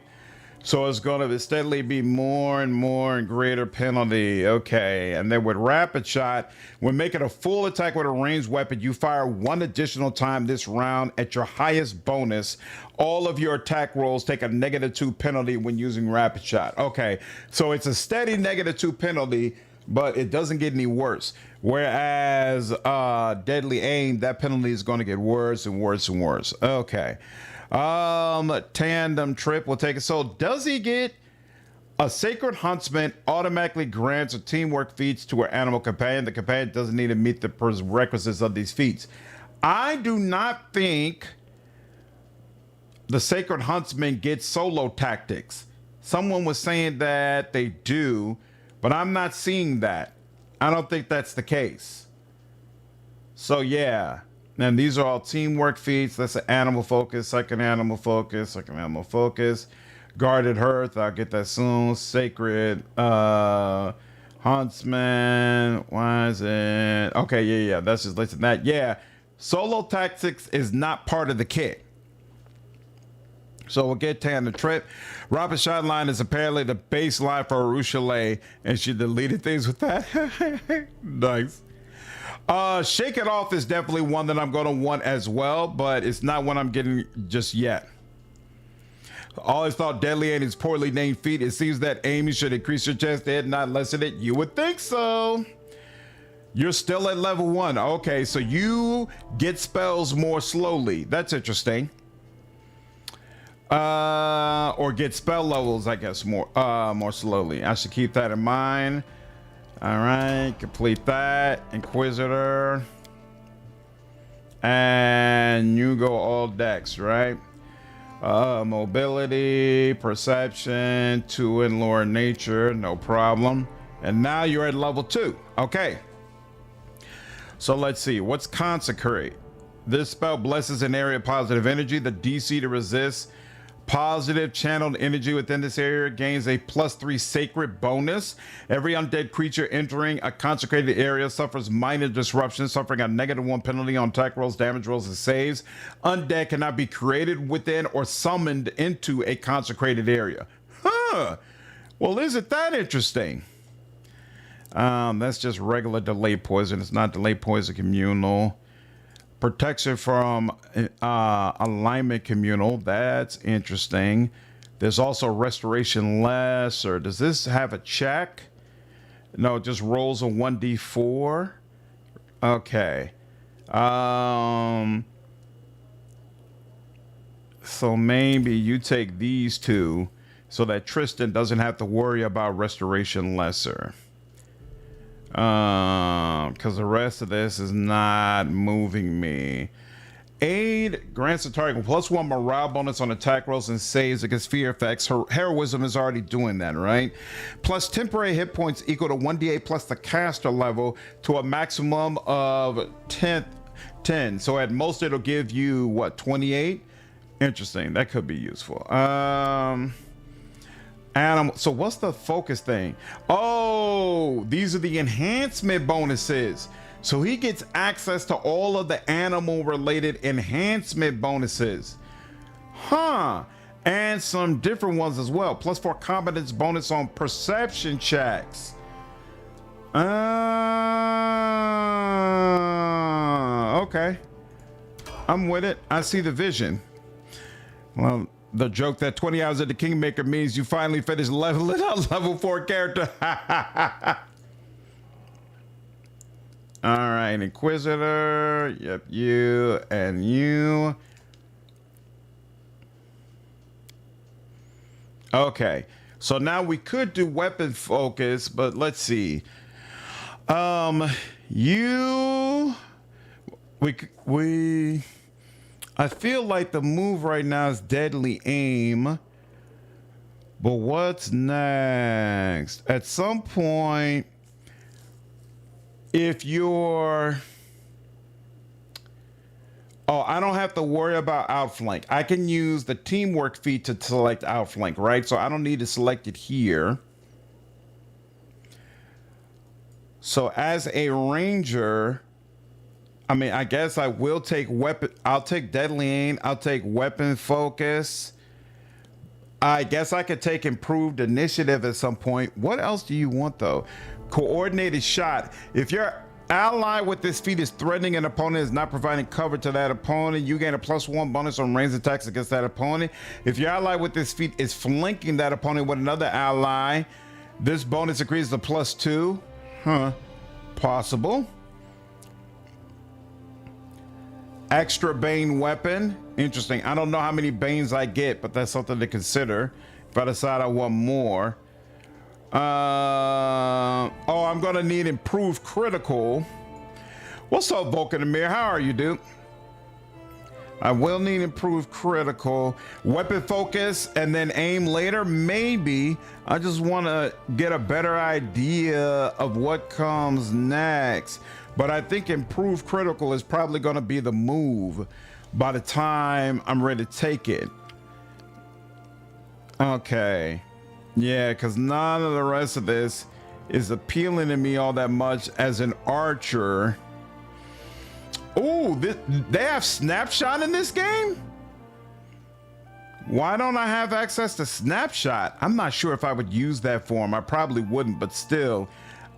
So it's going to steadily be more and more and greater penalty. Okay, and then with rapid shot, when making a full attack with a ranged weapon, you fire 1 additional time this round at your highest bonus. All of your attack rolls take a -2 penalty when using rapid shot. Okay, so it's a steady -2 penalty, but it doesn't get any worse. Whereas deadly aim, that penalty is going to get worse and worse and worse. Okay. Tandem trip will take it. So does he get a sacred huntsman automatically grants a teamwork feats to an animal companion? The companion doesn't need to meet the prerequisites of these feats. I do not think the sacred huntsman gets solo tactics. Someone was saying that they do, but I'm not seeing that. I don't think that's the case. So yeah. And these are all teamwork feats. That's an animal focus, second animal focus, second animal focus. Guarded Hearth, I'll get that soon. Sacred Huntsman. Why is it? Okay, yeah. That's just listed that. Yeah. Solo tactics is not part of the kit. So we'll get Tandem trip. Rapid shot line is apparently the baseline for Arushale, and she deleted things with that. Nice. Shake It Off is definitely one that I'm going to want as well, but it's not one I'm getting just yet. Always thought deadly aim is poorly named feat. It seems that aiming should increase your chest to hit, not lessen it. You would think so. You're still at level 1. Okay, so you get spells more slowly. That's interesting. Or get spell levels, I guess, more slowly. I should keep that in mind. All right, complete that. Inquisitor. And you go all decks, right? Mobility, perception, 2 in lore nature, no problem. And now you're at level 2. Okay. So let's see. What's consecrate? This spell blesses an area of positive energy. The DC to resist positive channeled energy within this area gains a +3 sacred bonus. Every undead creature entering a consecrated area suffers minor disruption, suffering a -1 penalty on attack rolls, damage rolls, and saves. Undead cannot be created within or summoned into a consecrated area. Huh. Well, isn't that interesting? That's just regular delay poison. It's not delay poison communal. Protection from alignment communal. That's interesting. There's also restoration lesser. Does this have a check? No, it just rolls a 1d4. Okay. So maybe you take these 2 so that Tristan doesn't have to worry about restoration lesser. Because the rest of this is not moving me. Aid grants a target +1 morale bonus on attack rolls and saves against fear effects. Her heroism is already doing that, right? Plus temporary hit points equal to 1d8 plus the caster level to a maximum of 10. So at most it'll give you what, 28? Interesting. That could be useful. Animal. So what's the focus thing? Oh, these are the enhancement bonuses. So he gets access to all of the animal related enhancement bonuses. Huh. And some different ones as well. +4 competence bonus on perception checks. Okay. I'm with it. I see the vision. Well, The joke that 20 hours at the Kingmaker means you finally finished leveling up level 4 character. All right, Inquisitor. Yep, you and you. Okay, so now we could do weapon focus, but let's see. I feel like the move right now is deadly aim. But what's next? At some point, if you're... Oh, I don't have to worry about outflank. I can use the teamwork feat to select outflank, right? So I don't need to select it here. So as a ranger, I mean, I guess I will take weapon. I'll take deadly aim. I'll take weapon focus. I guess I could take improved initiative at some point. What else do you want though? Coordinated shot. If your ally with this feat is threatening an opponent, is not providing cover to that opponent, you gain a +1 bonus on ranged attacks against that opponent. If your ally with this feat is flanking that opponent with another ally, this bonus increases to +2. Huh. Possible. Extra Bane weapon. Interesting. I don't know how many Banes I get, but that's something to consider if I decide I want more. Oh, I'm gonna need improved critical. What's up, Vulcanamir? How are you, dude? I will need improved critical. Weapon focus and then aim later, maybe. I just want to get a better idea of what comes next. But I think improved critical is probably going to be the move by the time I'm ready to take it. Okay. Yeah, because none of the rest of this is appealing to me all that much as an archer. Oh, they have snapshot in this game? Why don't I have access to snapshot? I'm not sure if I would use that for him. I probably wouldn't, but still.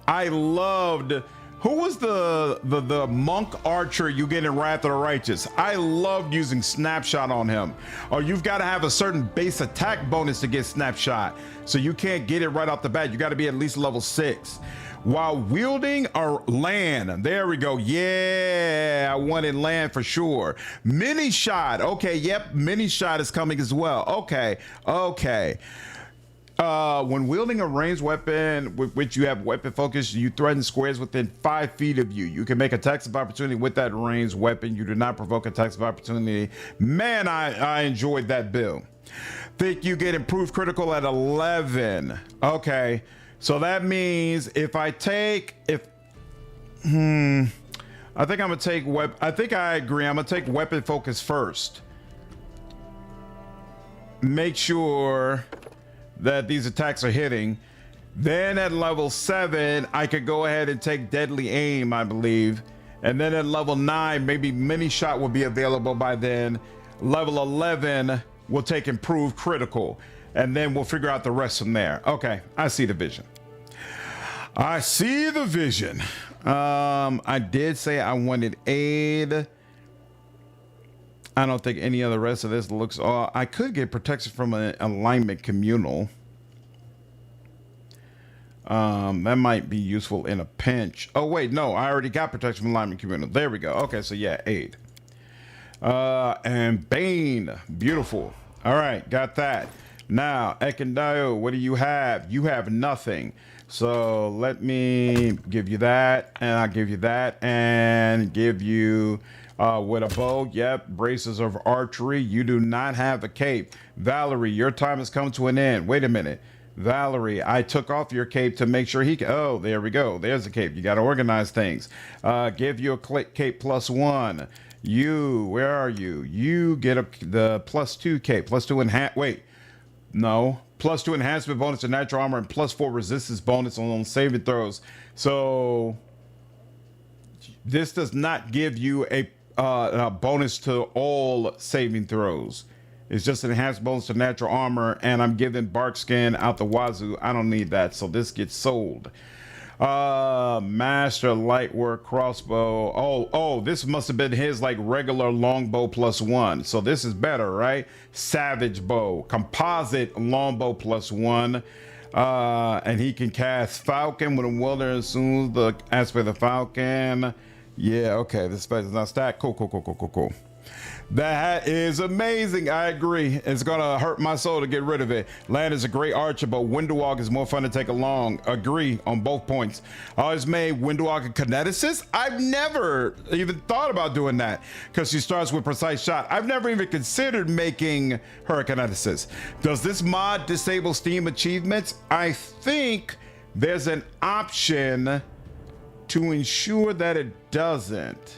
I loved... Who was the monk archer you get in Wrath of the Righteous? I loved using snapshot on him. Or you've got to have a certain base attack bonus to get snapshot. So you can't get it right off the bat. You got to be at least level 6. While wielding or land. There we go. Yeah, I wanted land for sure. Mini shot. Okay, yep, mini shot is coming as well. Okay, okay. When wielding a ranged weapon with which you have weapon focus, you threaten squares within 5 feet of you. You can make attacks of opportunity with that ranged weapon. You do not provoke attacks of opportunity. Man, I enjoyed that build. Think you get improved critical at 11. Okay, so that means if I take, I think I'm gonna take I think I agree. I'm gonna take weapon focus first. Make sure that these attacks are hitting. Then at level 7, I could go ahead and take deadly aim, I believe. And then at level 9, maybe mini shot will be available by then. Level 11, we'll take improved critical. And then we'll figure out the rest from there. Okay, I see the vision. I see the vision. I did say I wanted aid. I don't think any of the rest of this looks... I could get protection from an alignment communal. That might be useful in a pinch. Oh, wait, no. I already got protection from alignment communal. There we go. Okay, so yeah, aid. And Bane. Beautiful. All right, got that. Now, Ekandou, what do you have? You have nothing. So let me give you that, and I'll give you that, and give you... with a bow, yep, braces of archery. You do not have a cape. Valerie, your time has come to an end. Wait a minute. Valerie, I took off your cape to make sure he can... Oh, there we go. There's a cape. You got to organize things. Give you a cape +1. You, where are you? You get the +2 cape. +2 enhance... Wait. No. +2 enhancement bonus to natural armor and +4 resistance bonus on saving throws. So... This does not give you a bonus to all saving throws. It's just an enhanced bonus to natural armor, and I'm giving bark skin out the wazoo. I don't need that, so this gets sold. Master Lightwork crossbow. Oh, this must have been his like regular longbow +1. So this is better, right? Savage bow, composite longbow +1. And he can cast Falcon when the welder assumes the aspect of Falcon. Yeah, okay. This spell is not stacked. Cool. That is amazing. I agree. It's gonna hurt my soul to get rid of it. Land is a great archer, but Windwalk is more fun to take along. Agree on both points. I always made Windwalk a kineticist. I've never even thought about doing that because she starts with precise shot. I've never even considered making her a kineticist. Does this mod disable Steam achievements? I think there's an option to ensure that it doesn't.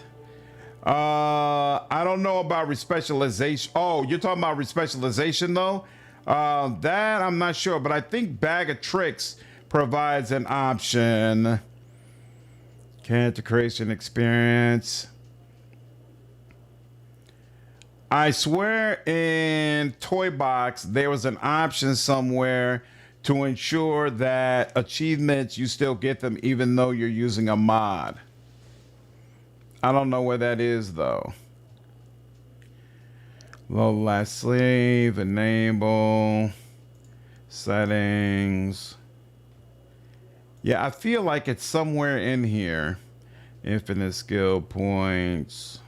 I don't know about respecialization. Oh, you're talking about respecialization though? That I'm not sure, but I think Bag of Tricks provides an option. Character creation experience. I swear in Toybox there was an option somewhere to ensure that achievements, you still get them even though you're using a mod. I don't know where that is though. Low last sleeve, enable, settings. Yeah, I feel like it's somewhere in here. Infinite skill points.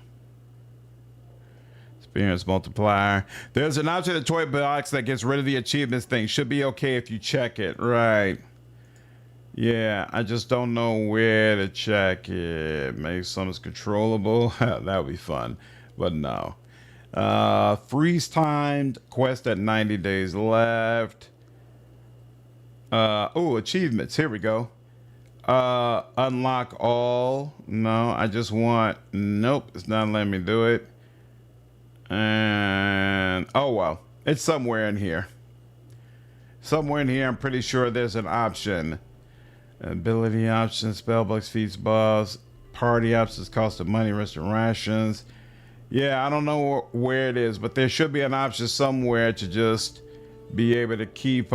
Experience multiplier. There's an option in the Toybox that gets rid of the achievements thing. Should be okay if you check it, right? Yeah, I just don't know where to check it. Maybe something's controllable. That would be fun, but no. Freeze timed quest at 90 days left. Oh, achievements. Here we go. Unlock all. No, I just want. Nope, it's not letting me do it. And oh well, it's somewhere in here. Somewhere in here, I'm pretty sure there's an option. Ability options, spellbooks, feats, buffs, party options, cost of money, restaurant rations. Yeah, I don't know where it is, but there should be an option somewhere to just be able to keep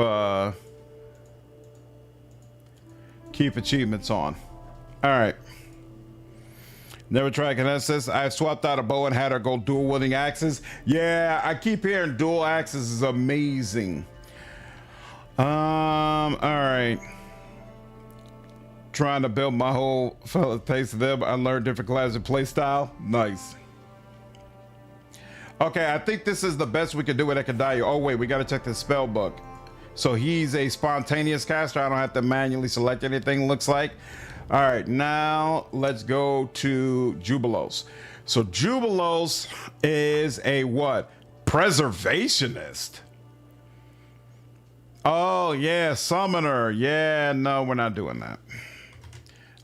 achievements on. All right. Never tried kinesis. I swapped out a bow and had her go dual wielding axes. Yeah, I keep hearing dual axes is amazing. All right. Trying to build my whole fellow taste of them. I learned different classes of play style. Nice. Okay, I think this is the best we can do with Ekandou. Oh wait, we got to check the spell book. So he's a spontaneous caster. I don't have to manually select anything, looks like. All right, now let's go to Jubilost. So Jubilost is a what? Preservationist. Oh yeah, summoner. Yeah, no, we're not doing that.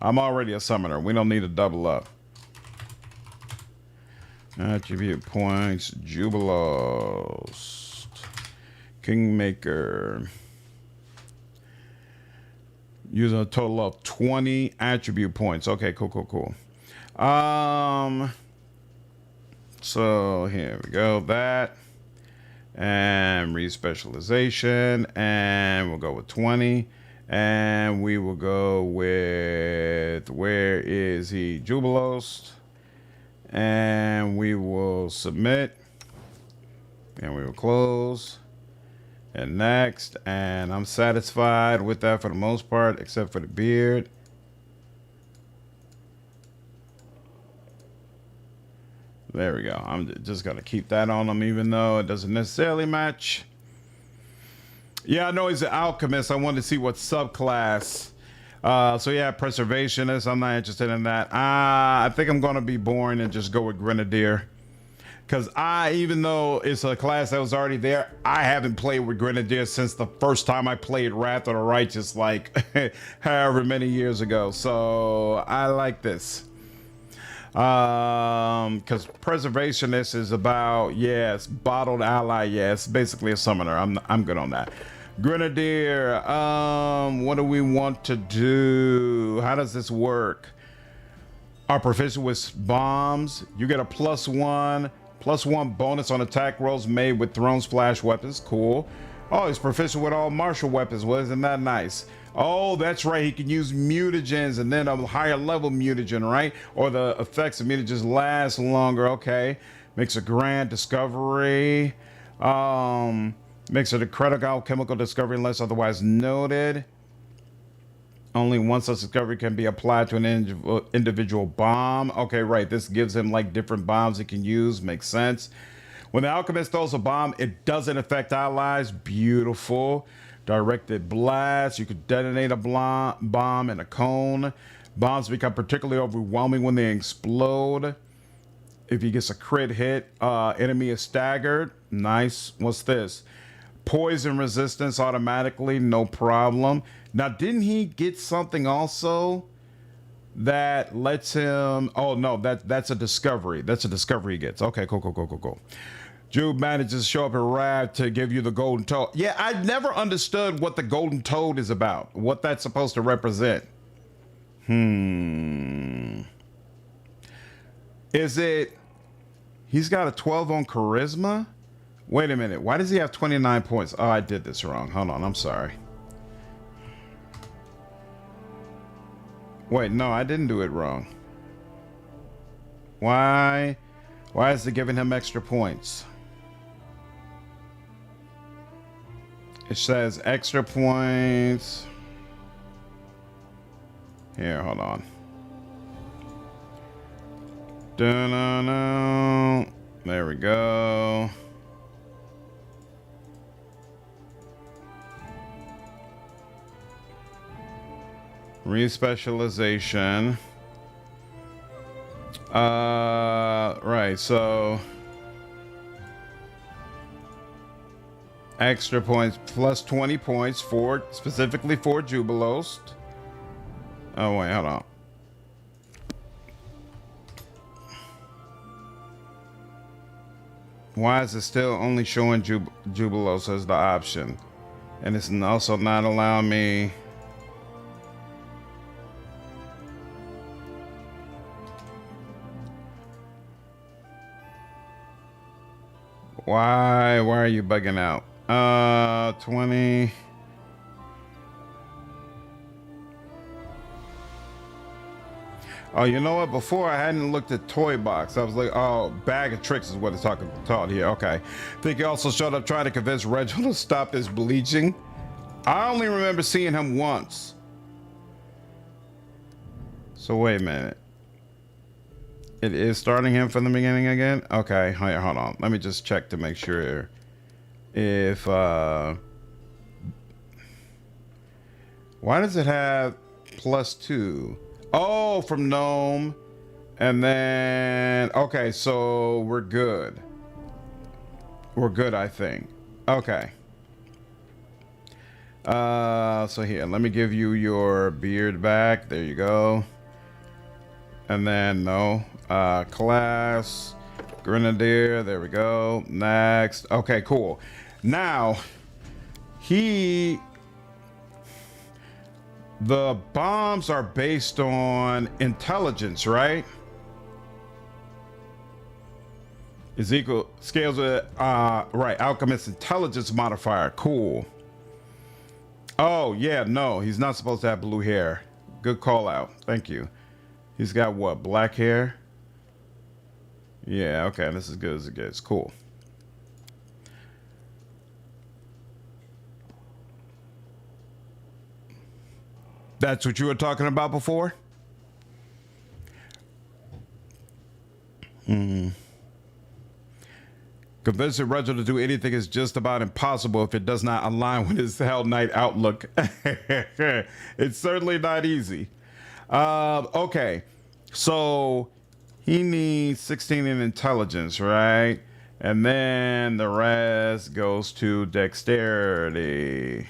I'm already a summoner. We don't need to double up. Attribute points, Jubilost. Kingmaker. Using a total of 20 attribute points. Okay, cool. So here we go. That. And respecialization. And we'll go with 20. And we will go with, where is he? Jubilost. And we will submit. And we will close. And next. And I'm satisfied with that for the most part, except for the beard. There we go. I'm just going to keep that on him, even though it doesn't necessarily match. Yeah, I know he's an alchemist. I wanted to see what subclass. So yeah, preservationist. I'm not interested in that. I think I'm going to be boring and just go with Grenadier. Because even though it's a class that was already there, I haven't played with Grenadier since the first time I played Wrath of the Righteous, like however many years ago. So I like this. Because preservationist is about, yes, bottled ally. Yes, basically a summoner. I'm good on that. Grenadier, what do we want to do? How does this work? Are proficient with bombs. You get a +1 bonus on attack rolls made with thrown splash weapons. Cool. Oh, he's proficient with all martial weapons. Well, isn't that nice? Oh, that's right. He can use mutagens and then a higher level mutagen, right? Or the effects of mutagens last longer. Okay. Makes a grand discovery. Makes it a critical chemical discovery unless otherwise noted. Only one such discovery can be applied to an individual bomb. Okay, right. This gives him like different bombs he can use. Makes sense. When the alchemist throws a bomb, it doesn't affect allies. Beautiful. Directed blast. You could detonate a bomb in a cone. Bombs become particularly overwhelming when they explode. If he gets a crit hit, enemy is staggered. Nice. What's this? Poison resistance automatically. No problem. Now, didn't he get something also that lets him... Oh, no. That's a discovery. That's a discovery he gets. Okay, cool. Jube manages to show up at Rad to give you the golden toad. Yeah, I never understood what the golden toad is about. What that's supposed to represent. Is it... He's got a 12 on charisma? Wait a minute. Why does he have 29 points? Oh, I did this wrong. Hold on. I'm sorry. Wait, no, I didn't do it wrong. Why is it giving him extra points? It says extra points. Here, hold on. Dun-dun-dun. There we go. Respecialization. Right, so extra points plus 20 points for specifically for Jubilost. Oh wait, hold on. Why is it still only showing Jubilost as the option? And it's also not allowing me. Why are you bugging out? 20. Oh, you know what? Before I hadn't looked at Toybox. I was like, oh, bag of tricks is what it's taught here. Okay. I think he also showed up trying to convince Reginald to stop his bleaching. I only remember seeing him once. So wait a minute. It is starting him from the beginning again? Okay, hold on. Let me just check to make sure if... Why does it have +2? Oh, from Gnome. And then... Okay, so we're good. We're good, I think. Okay. So here, let me give you your beard back. There you go. And then, no. Class, Grenadier, there we go. Next. Okay, cool. Now, the bombs are based on intelligence, right? Is equal, scales with, right, Alchemist intelligence modifier. Cool. Oh, yeah, no, he's not supposed to have blue hair. Good call out. Thank you. He's got what? Black hair? Yeah, okay. This is good as it gets. Cool. That's what you were talking about before? Convincing Reginald to do anything is just about impossible if it does not align with his Hell Knight outlook. It's certainly not easy. Okay, so he needs 16 in intelligence, right? And then the rest goes to dexterity.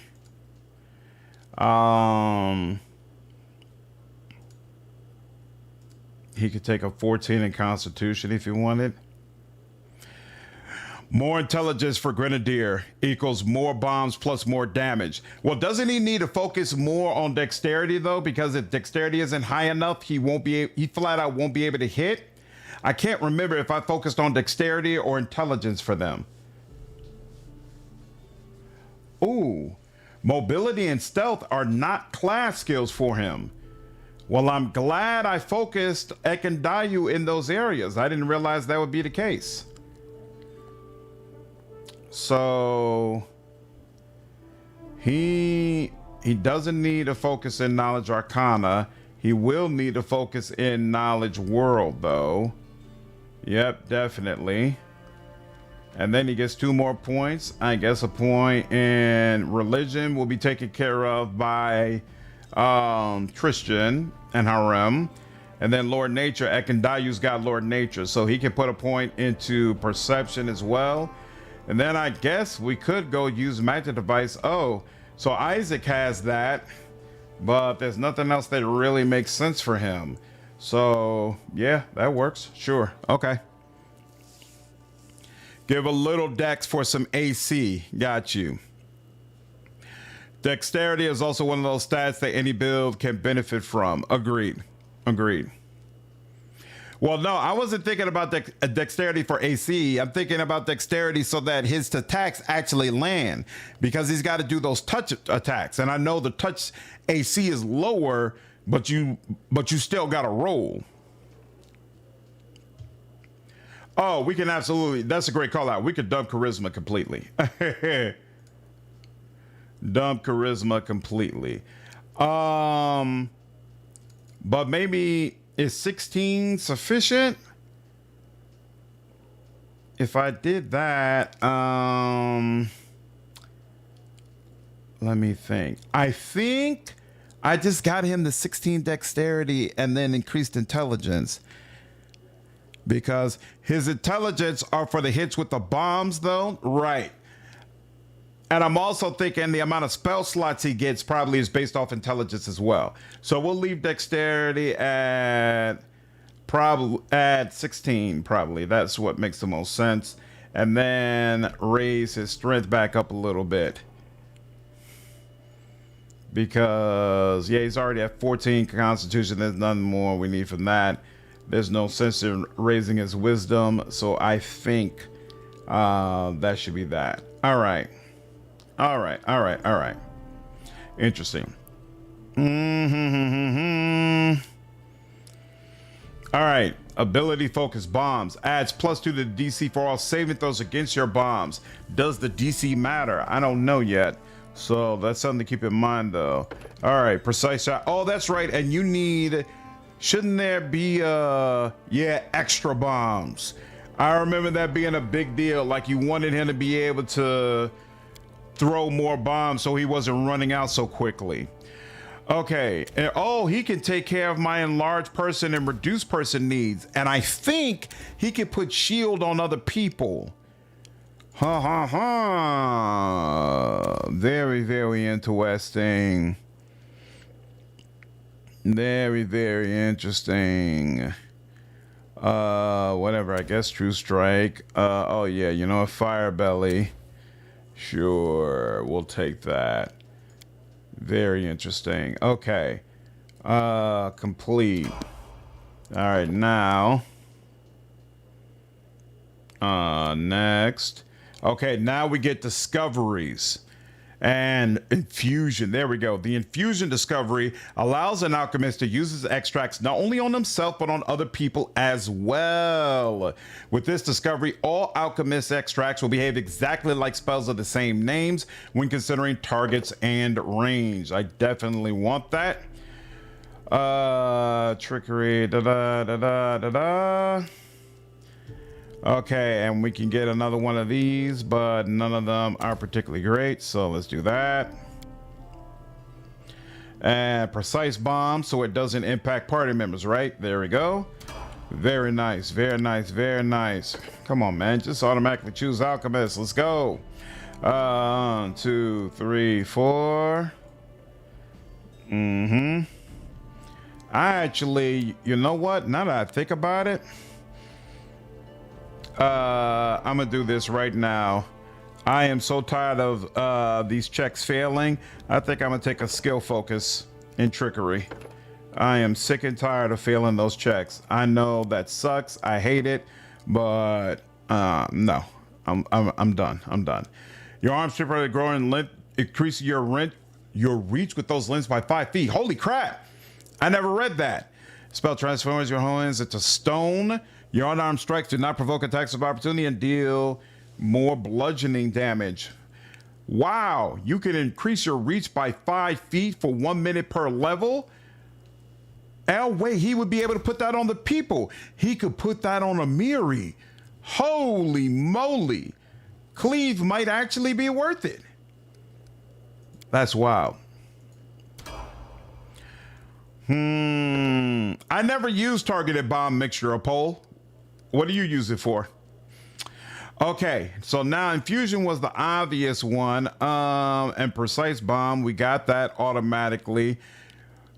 He could take a 14 in constitution if he wanted. More intelligence for Grenadier equals more bombs plus more damage. Well, doesn't he need to focus more on dexterity though? Because if dexterity isn't high enough, he flat out won't be able to hit. I can't remember if I focused on dexterity or intelligence for them. Ooh, mobility and stealth are not class skills for him. Well, I'm glad I focused Ekandou in those areas. I didn't realize that would be the case. So he doesn't need a focus in knowledge arcana. He will need a focus in knowledge world though. Yep, definitely. And then he gets 2 more points. I guess a point in religion will be taken care of by Christian and Harem. And then Lord Nature, Ekandou's got Lord Nature, so he can put a point into perception as well. And then I guess we could go use magic device. Oh, so Isaac has that, but there's nothing else that really makes sense for him. So yeah, that works. Sure. Okay. Give a little dex for some AC. Got you. Dexterity is also one of those stats that any build can benefit from. Agreed. Agreed. Well, no, I wasn't thinking about dexterity for AC. I'm thinking about dexterity so that his attacks actually land, because he's got to do those touch attacks. And I know the touch AC is lower, but you still got to roll. Oh, we can absolutely. That's a great call out. We could dump charisma completely. Dump charisma completely. But maybe is 16 sufficient? If I did that, let me think. I think I just got him the 16 dexterity and then increased intelligence. Because his intelligence are for the hits with the bombs, though. Right. And I'm also thinking the amount of spell slots he gets probably is based off intelligence as well. So we'll leave dexterity at 16, probably. That's what makes the most sense. And then raise his strength back up a little bit. Because, yeah, he's already at 14 constitution. There's nothing more we need from that. There's no sense in raising his wisdom, so I think that should be that. All right. Interesting. All right. Ability focus bombs adds +2 to the DC for all saving throws against your bombs. Does the DC matter? I don't know yet. So that's something to keep in mind, though. All right. Precise shot. Oh, that's right. And you need... Shouldn't there be extra bombs? I remember that being a big deal. Like you wanted him to be able to throw more bombs so he wasn't running out so quickly. Okay. And, oh, he can take care of my enlarged person and reduced person needs. And I think he can put shield on other people. Ha ha ha. Very, very interesting. Very, very interesting. Whatever, I guess True Strike. Oh yeah, you know, a Fire Belly. Sure, we'll take that. Very interesting. Okay. Complete. All right, now. Next. Okay, now we get discoveries. And infusion. There we go. The infusion discovery allows an alchemist to use his extracts not only on himself, but on other people as well. With this discovery, all alchemist extracts will behave exactly like spells of the same names when considering targets and range. I definitely want that. Trickery. Okay, and we can get another one of these, but none of them are particularly great, so let's do that. And precise bomb, so it doesn't impact party members, right? There we go. Very nice, very nice, very nice. Come on, man, just automatically choose alchemist. Let's go. 2, 3, 4. I actually, you know what? Now that I think about it, I'm gonna do this right now. I am so tired of these checks failing. I think I'm gonna take a skill focus in trickery. I am sick and tired of failing those checks. I know that sucks. I hate it, but no, I'm done. I'm done. Your arms temporarily grow in length increase your reach with those limbs by 5 feet. Holy crap! I never read that. Spell transforms your hands into stone. Your unarmed strikes do not provoke attacks of opportunity and deal more bludgeoning damage. Wow, you can increase your reach by 5 feet for 1 minute per level. Wait, he would be able to put that on the people. He could put that on a Miri. Holy moly. Cleave might actually be worth it. That's wild. I never used targeted bomb mixture, a poll. What do you use it for? Okay, so now infusion was the obvious one. And precise bomb, we got that automatically.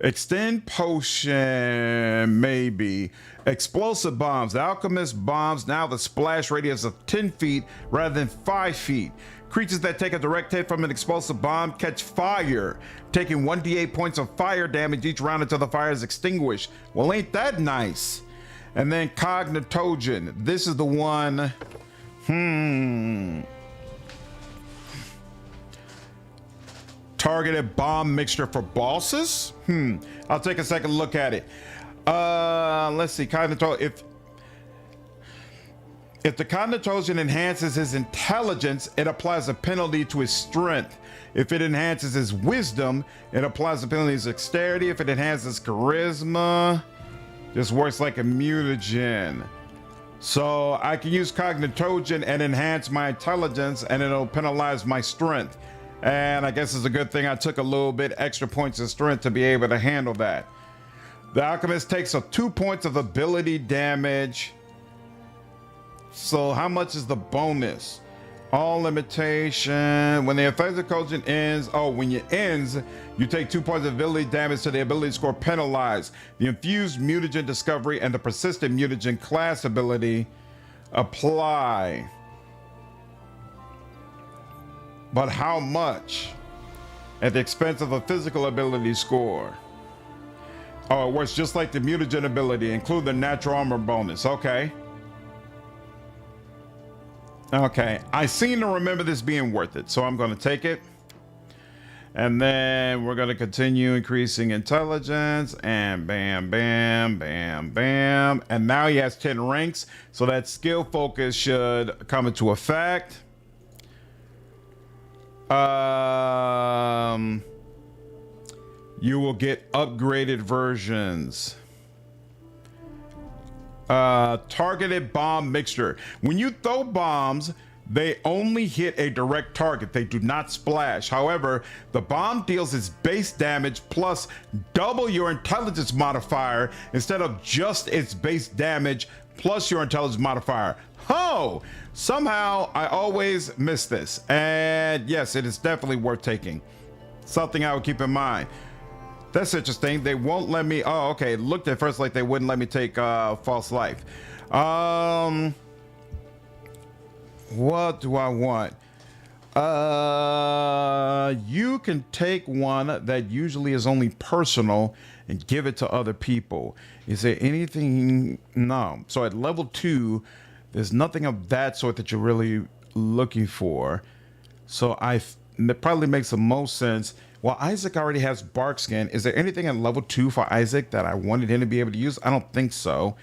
Extend potion, maybe. Explosive bombs. The alchemist bombs now the splash radius of 10 feet rather than 5 feet. Creatures that take a direct hit from an explosive bomb catch fire, taking 1d8 points of fire damage each round until the fire is extinguished. Well, ain't that nice? And then cognitogen. This is the one. Targeted bomb mixture for bosses. I'll take a second look at it. Let's see. Cognitogen. If the cognitogen enhances his intelligence, it applies a penalty to his strength. If it enhances his wisdom, it applies a penalty to his dexterity. If it enhances charisma, this works like a mutagen. So I can use cognitogen and enhance my intelligence, and it'll penalize my strength. And I guess it's a good thing I took a little bit extra points of strength to be able to handle that. The alchemist takes 2 points of ability damage. So how much is the bonus? All limitation. When the offensive cogent ends, when it ends, you take 2 points of ability damage to the ability score penalized. The infused mutagen discovery and the persistent mutagen class ability apply. But how much? At the expense of a physical ability score. Oh, it works just like the mutagen ability, include the natural armor bonus. Okay. Okay, I seem to remember this being worth it, so I'm going to take it. And then we're going to continue increasing intelligence, and bam, bam, bam, bam. And now he has 10 ranks, so that skill focus should come into effect. You will get upgraded versions. Targeted bomb mixture. When you throw bombs, they only hit a direct target. They do not splash. However, the bomb deals its base damage plus double your intelligence modifier instead of just its base damage plus your intelligence modifier. Oh, somehow I always miss this. And yes, it is definitely worth taking. Something I would keep in mind. That's interesting. They won't let me. Oh, okay. It looked at first like they wouldn't let me take false life. What do I want? You can take one that usually is only personal and give it to other people. Is there anything? No. So at level 2, there's nothing of that sort that you're really looking for. So it probably makes the most sense. Well, Isaac already has bark skin. Is there anything at level 2 for Isaac that I wanted him to be able to use? I don't think so.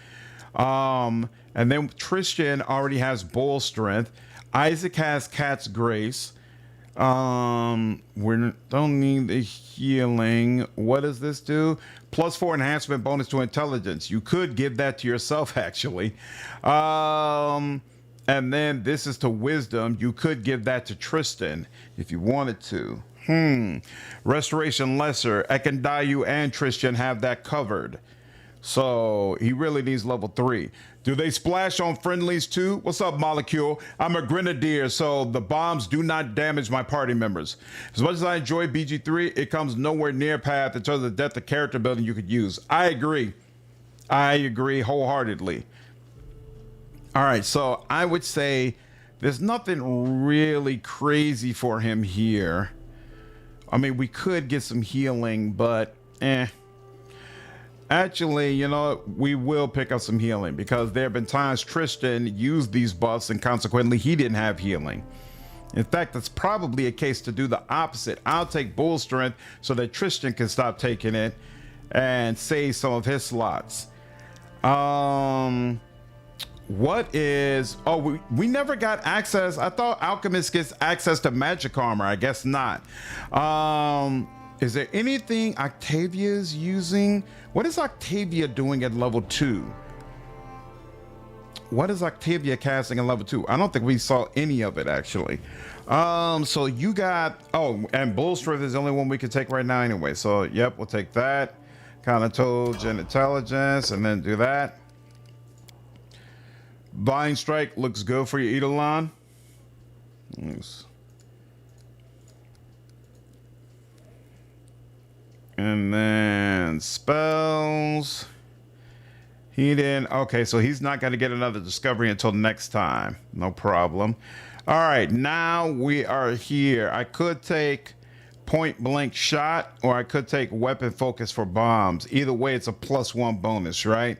And then Tristan already has bull strength. Isaac has cat's grace. We don't need the healing. What does this do? +4 enhancement bonus to intelligence. You could give that to yourself, actually. And then this is to wisdom. You could give that to Tristan if you wanted to. Restoration lesser. Ekandou and Tristan have that covered. So he really needs level 3. Do they splash on friendlies too? What's up, Molecule? I'm a grenadier, so the bombs do not damage my party members. As much as I enjoy BG3, it comes nowhere near path in terms of the depth of character building you could use. I agree. I agree wholeheartedly. All right, so I would say there's nothing really crazy for him here. I mean, we could get some healing, but Actually, you know, we will pick up some healing because there have been times Tristan used these buffs and consequently he didn't have healing. In fact, it's probably a case to do the opposite. I'll take bull strength so that Tristan can stop taking it and save some of his slots. What is... Oh, we never got access. I thought Alchemist gets access to magic armor. I guess not. Is there anything Octavia's using? What is Octavia doing at level 2? What is Octavia casting at level 2? I don't think we saw any of it, actually. So you got... Oh, and bull strength is the only one we can take right now anyway. So, yep, we'll take that. Countertoge and intelligence, and then do that. Vine Strike looks good for you, Eidolon. Nice. And then spells. He didn't. Okay, so he's not going to get another discovery until next time. No problem. All right, now we are here. I could take point blank shot, or I could take weapon focus for bombs. Either way, it's a +1 bonus, right?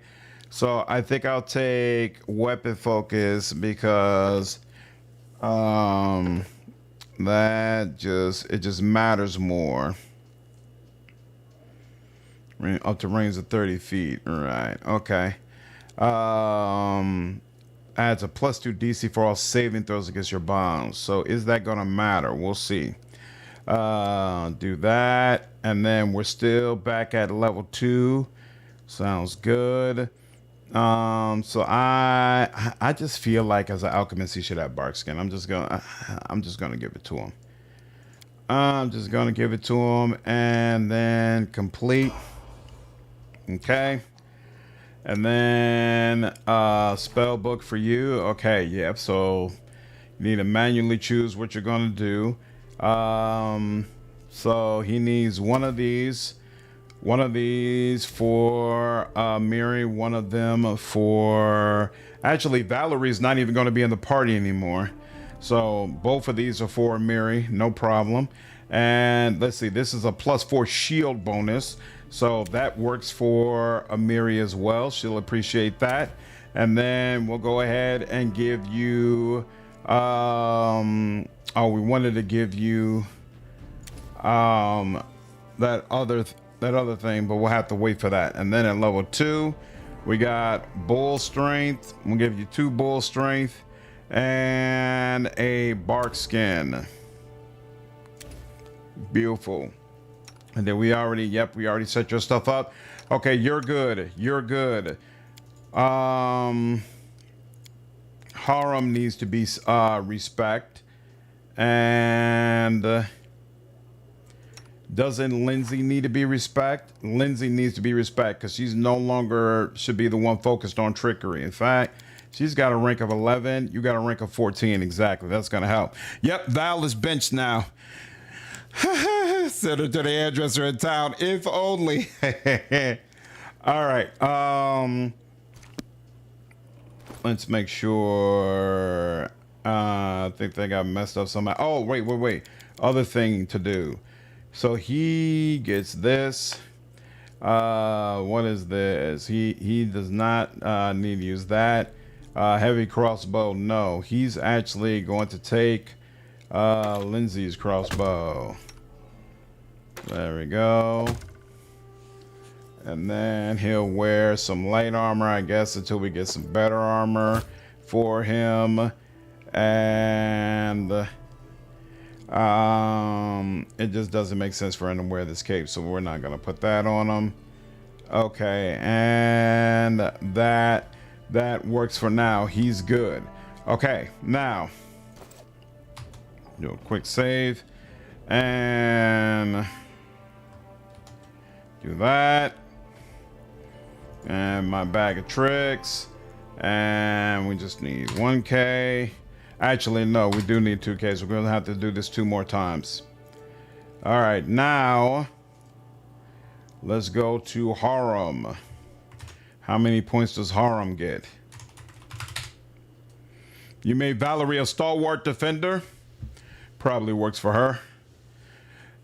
So I think I'll take weapon focus because that just matters more. Up to range of 30 feet. Right. Okay. Adds a +2 DC for all saving throws against your bombs. So is that gonna matter? We'll see. Do that, and then we're still back at level 2. Sounds good. So I just feel like as an alchemist he should have bark skin. I'm just gonna give it to him. I'm just gonna give it to him, and then complete. Okay. And then spell book for you. Okay, yep. So you need to manually choose what you're gonna do. So he needs one of these for Miri, one of them for... Actually, Valerie's not even going to be in the party anymore. So both of these are for Miri, no problem. And let's see, this is a +4 shield bonus. So that works for Amiri as well. She'll appreciate that. And then we'll go ahead and give you... oh, we wanted to give you that other thing, but we'll have to wait for that. And then at level 2, we got bull strength. We'll give you 2 bull strength and a bark skin. Beautiful. And then we already set your stuff up. Okay, you're good. You're good. Harem needs to be respect. And doesn't Lindsay need to be respect? Lindsay needs to be respect because she's no longer should be the one focused on trickery. In fact, she's got a rank of 11. You got a rank of 14. Exactly. That's going to help. Yep, Val is benched now. Send her to the hairdresser in town, if only. All right. Let's make sure. I think they got messed up somehow. Oh, wait. Other thing to do. So he gets this. What is this? He does not need to use that. Heavy crossbow. No, he's actually going to take Lindsay's crossbow. There we go. And then he'll wear some light armor, I guess, until we get some better armor for him. And it just doesn't make sense for him to wear this cape, so we're not going to put that on him. Okay, and that works for now. He's good. Okay, now do a quick save and do that. And my bag of tricks, and we just need 1K. Actually, no, we do need 2K, so we're gonna have to do this 2 more times. All right, now let's go to Harem. How many points does Harem get? You made Valerie a stalwart defender. Probably works for her.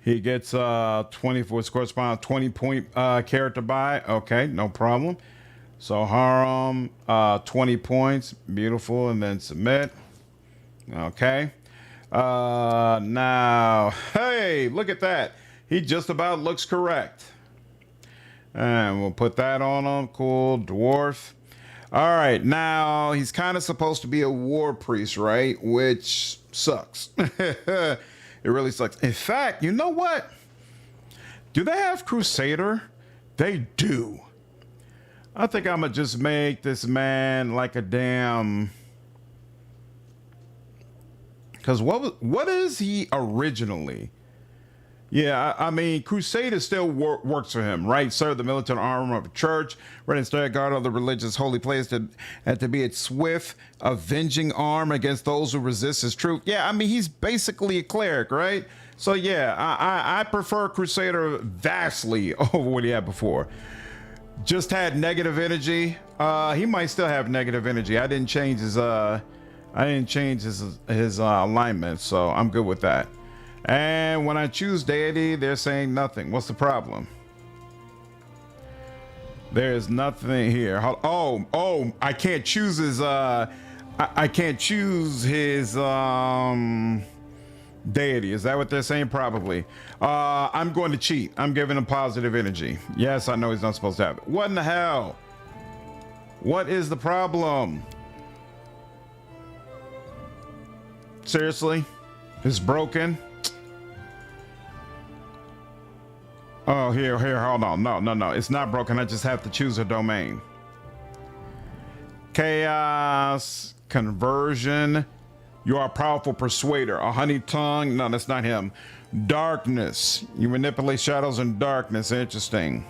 He gets 24 corresponding 20-point character buy. Okay, no problem. So Harem, 20 points. Beautiful. And then submit. Okay. Now, hey, look at that. He just about looks correct. And we'll put that on him. Cool. Dwarf. All right. Now, he's kind of supposed to be a war priest, right? Which sucks. It really sucks. In fact, you know what? Do they have Crusader? They do. I think I'm going to just make this man like a damn... Because what is he originally? Yeah, I mean, Crusader still works for him, right? Serve the militant armor of a church, right? Instead, guard of the religious holy place, and to be its swift, avenging arm against those who resist his truth. Yeah, I mean, he's basically a cleric, right? So yeah, I prefer Crusader vastly over what he had before. Just had negative energy. He might still have negative energy. I didn't change his alignment, so I'm good with that. And when I choose deity, they're saying nothing. What's the problem? There's nothing here. Oh, I can't choose his I can't choose his deity. Is that what they're saying? Probably. I'm going to cheat. I'm giving him positive energy. Yes, I know he's not supposed to have it. What in the hell? What is the problem? Seriously? It's broken? Oh, here, hold on. No. It's not broken. I just have to choose a domain. Chaos, conversion. You are a powerful persuader. A honey tongue. No, that's not him. Darkness. You manipulate shadows and darkness. Interesting.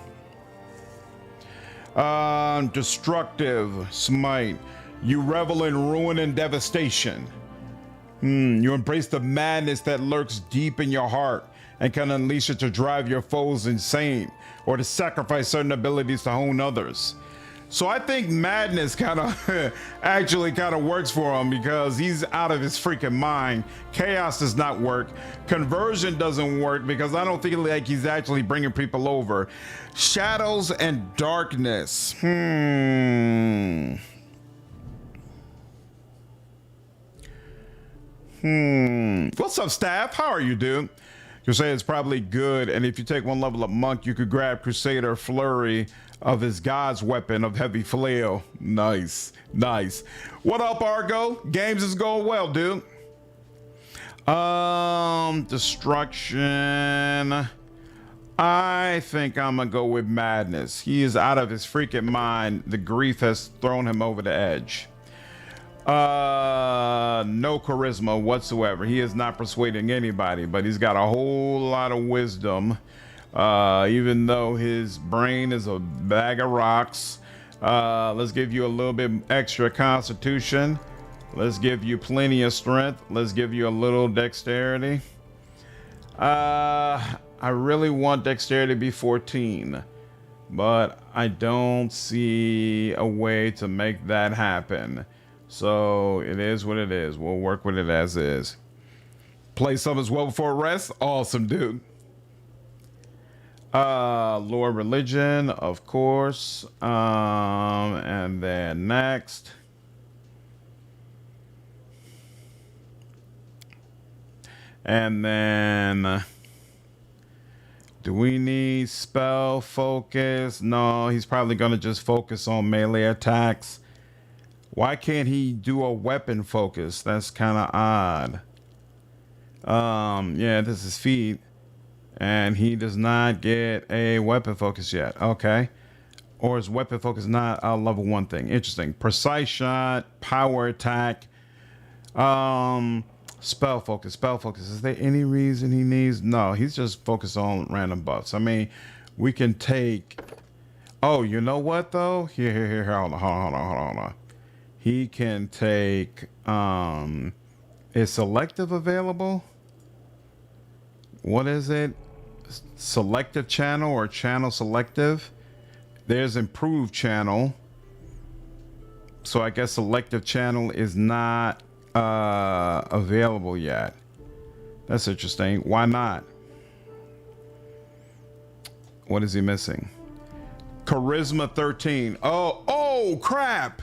Destructive. Smite. You revel in ruin and devastation. You embrace the madness that lurks deep in your heart and can unleash it to drive your foes insane or to sacrifice certain abilities to hone others. So I think madness kind of actually kind of works for him because he's out of his freaking mind. Chaos does not work. Conversion doesn't work because I don't think like he's actually bringing people over. Shadows and darkness. What's up, staff? How are you, dude? Crusader is probably good, and if you take one level of monk, you could grab Crusader flurry of his god's weapon of heavy flail. Nice. What up, Argo? Games is going well, dude. Destruction. I think I'm gonna go with madness. He is out of his freaking mind. The grief has thrown him over the edge. No charisma whatsoever. He is not persuading anybody, but he's got a whole lot of wisdom. Even though his brain is a bag of rocks. Let's give you a little bit extra constitution. Let's give you plenty of strength. Let's give you a little dexterity. I really want dexterity to be 14, but I don't see a way to make that happen. So it is what it is. We'll work with it as is. Play some as well before rest. Awesome, dude. Lore religion, of course. And then next. And then do we need spell focus? No, he's probably gonna just focus on melee attacks. Why can't he do a weapon focus? That's kind of odd. Yeah, this is feet. And he does not get a weapon focus yet. Okay. Or is weapon focus not a level 1 thing? Interesting. Precise shot, power attack, spell focus. Is there any reason he needs? No, he's just focused on random buffs. I mean, we can take... Oh, you know what though? Here. Hold on. He can take, is selective available? What is it? Selective channel or channel selective? There's improved channel. So I guess selective channel is not available yet. That's interesting. Why not? What is he missing? Charisma 13. Oh crap!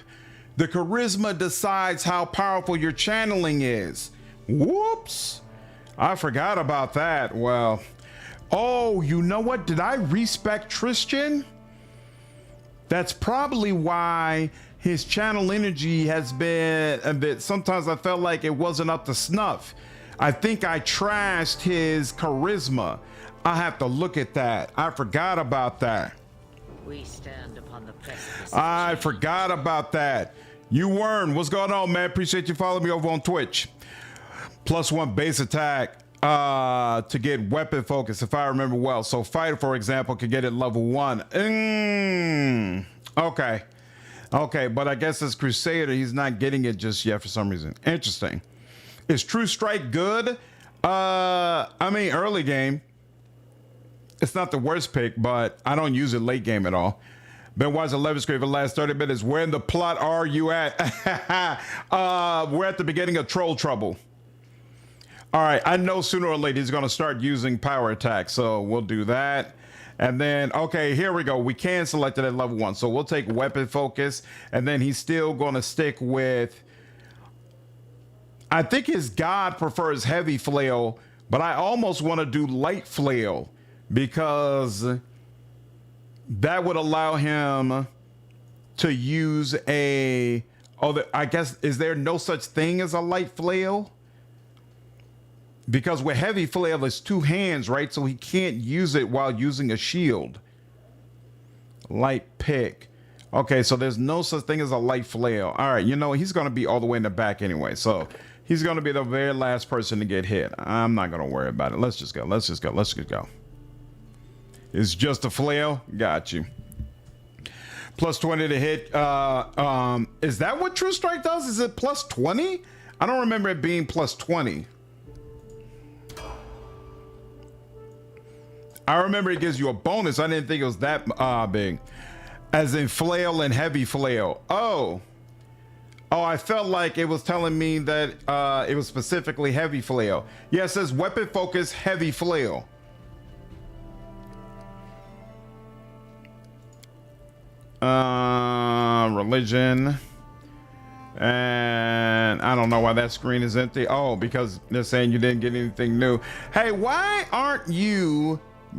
The charisma decides how powerful your channeling is. Whoops. I forgot about that. Well, oh, you know what? Did I respec Tristan? That's probably why his channel energy has been a bit. Sometimes I felt like it wasn't up to snuff. I think I trashed his charisma. I have to look at that. I forgot about that. We stand upon the precipice. I forgot about that. You Wern, what's going on, man? Appreciate you following me over on Twitch. +1 base attack to get weapon focus, if I remember well. So fighter, for example, could get it level 1. Okay. Okay, but I guess as Crusader, he's not getting it just yet for some reason. Interesting. Is True Strike good? I mean, early game. It's not the worst pick, but I don't use it late game at all. Been watching Livestream for the last 30 minutes. Where in the plot are you at? We're at the beginning of Troll Trouble. All right, I know sooner or later he's going to start using power attack, so we'll do that. And then, okay, here we go. We can select it at level 1, so we'll take weapon focus, and then he's still going to stick with... I think his god prefers heavy flail, but I almost want to do light flail because that would allow him to use a... Oh, I guess, is there no such thing as a light flail? Because with heavy flail, it's 2 hands, right? So he can't use it while using a shield. Light pick. Okay, so there's no such thing as a light flail. All right, you know, he's going to be all the way in the back anyway. So he's going to be the very last person to get hit. I'm not going to worry about it. Let's just go. Let's just go. Let's just go. It's just a flail. Got you. +20 to hit. Is that what True Strike does? Is it +20? I don't remember it being +20. I remember it gives you a bonus. I didn't think it was that big. As in flail and heavy flail. Oh. Oh, I felt like it was telling me that it was specifically heavy flail. Yeah, it says weapon focus, heavy flail. Religion. And I don't know why that screen is empty. Oh, because they're saying you didn't get anything new. Hey, why aren't you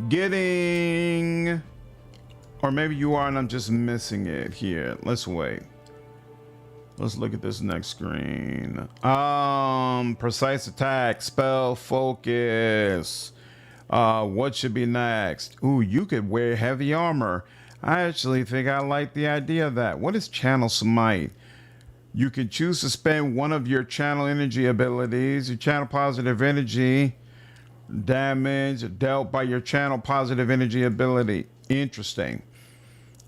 getting... Or maybe you are and I'm just missing it here. Let's wait. Let's look at this next screen. Precise attack, spell, focus. What should be next? Ooh, you could wear heavy armor. I actually think I like the idea of that. What is channel smite? You can choose to spend one of your channel energy abilities. Your channel positive energy damage dealt by your channel positive energy ability. Interesting.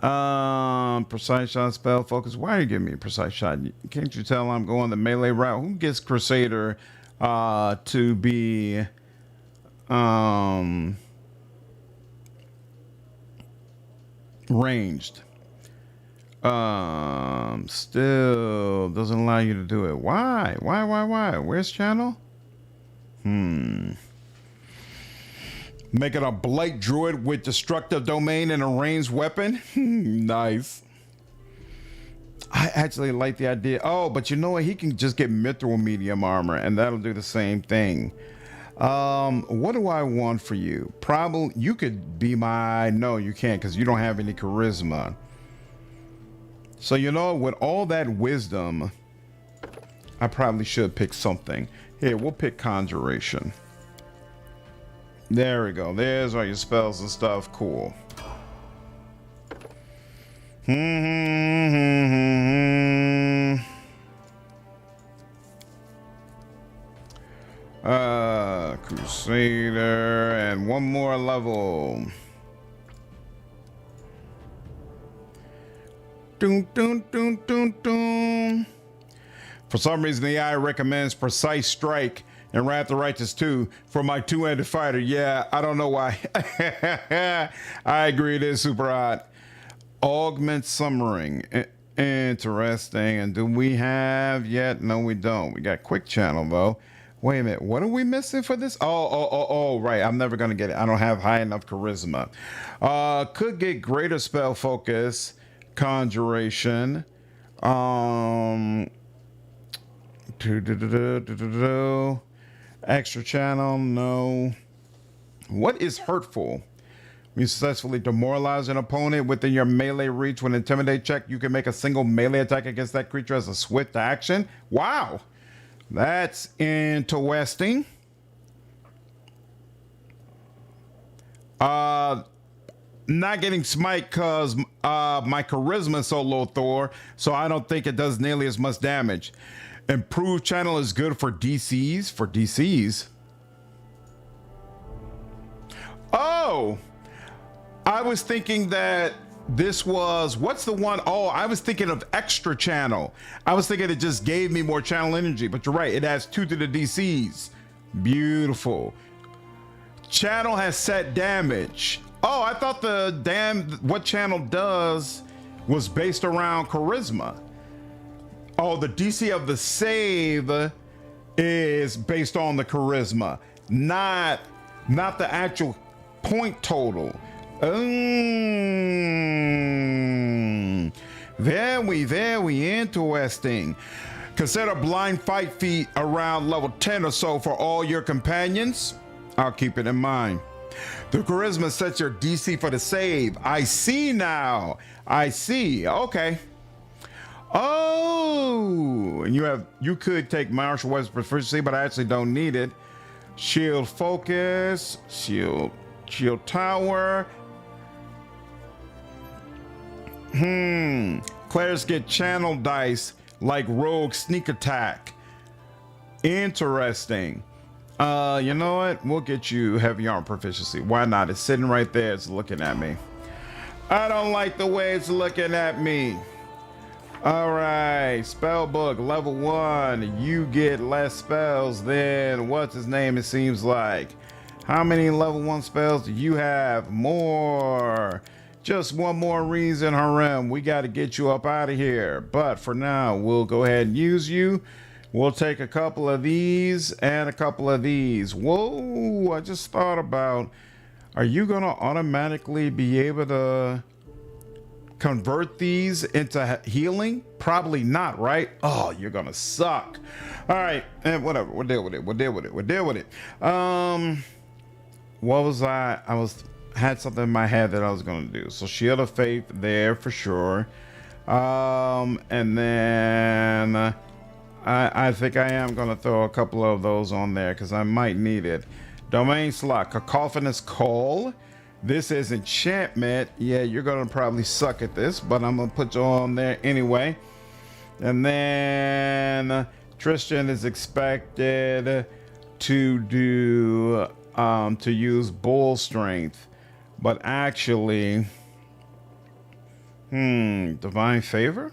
Precise shot, spell, focus. Why are you giving me a precise shot? Can't you tell I'm going the melee route? Who gets Crusader to be ranged? Still doesn't allow you to do it. Why? Where's channel? Make it a blight druid with destructive domain and a ranged weapon. Nice. I actually like the idea. Oh, but you know what? He can just get mithril medium armor and that'll do the same thing. What do I want for you? Probably you could be my... No, you can't because you don't have any charisma. So, you know, with all that wisdom, I probably should pick something. Here, we'll pick Conjuration. There we go. There's all your spells and stuff. Cool. Crusader and one more level. Dun, dun, dun, dun, dun. For some reason, the AI recommends Precise Strike and Wrath the Righteous 2 for my two-handed fighter. Yeah, I don't know why. I agree, it is super odd. Augment Summering. Interesting. And do we have yet? No, we don't. We got Quick Channel, though. Wait a minute. What are we missing for this? Oh, right. I'm never going to get it. I don't have high enough charisma. Could get greater spell focus. Conjuration. Extra channel, no. What is hurtful? You successfully demoralize an opponent within your melee reach. When intimidate check, you can make a single melee attack against that creature as a swift action. Wow, that's interesting. Not getting smite because my charisma is so low, Thor, so I don't think it does nearly as much damage. Improved channel is good for DCs. For DCs. Oh, I was thinking that this was, what's the one? Oh, I was thinking of extra channel. I was thinking it just gave me more channel energy, but you're right. It adds 2 to the DCs. Beautiful. Channel has set damage. Oh, I thought what channel does was based around charisma. Oh, the DC of the save is based on the charisma, not the actual point total. Very interesting. Consider blind fight feat around level 10 or so for all your companions. I'll keep it in mind. The charisma sets your DC for the save. I see now. I see. Okay. Oh, and you could take martial weapons proficiency, but I actually don't need it. Shield focus, shield tower. Clerics get channel dice like rogue sneak attack. Interesting. You know what? We'll get you heavy arm proficiency. Why not? It's sitting right there. It's looking at me. I don't like the way it's looking at me. All right, spell book level 1. You get less spells than what's his name, it seems like. How many level 1 spells do you have? More. Just one more reason, Harem. We got to get you up out of here. But for now, we'll go ahead and use you. We'll take a couple of these and a couple of these. Whoa, I just thought about, are you going to automatically be able to convert these into healing? Probably not, right? Oh, you're gonna suck. All right, and whatever, we'll deal with it. What was I had something in my head that I was gonna do. So Shield of Faith there for sure. And then I think I am gonna throw a couple of those on there because I might need it. Domain slot, Cacophonous Call. This is enchantment. Yeah, you're gonna probably suck at this, but I'm gonna put you on there anyway. And then Tristan is expected to do to use bull strength, but actually, divine favor.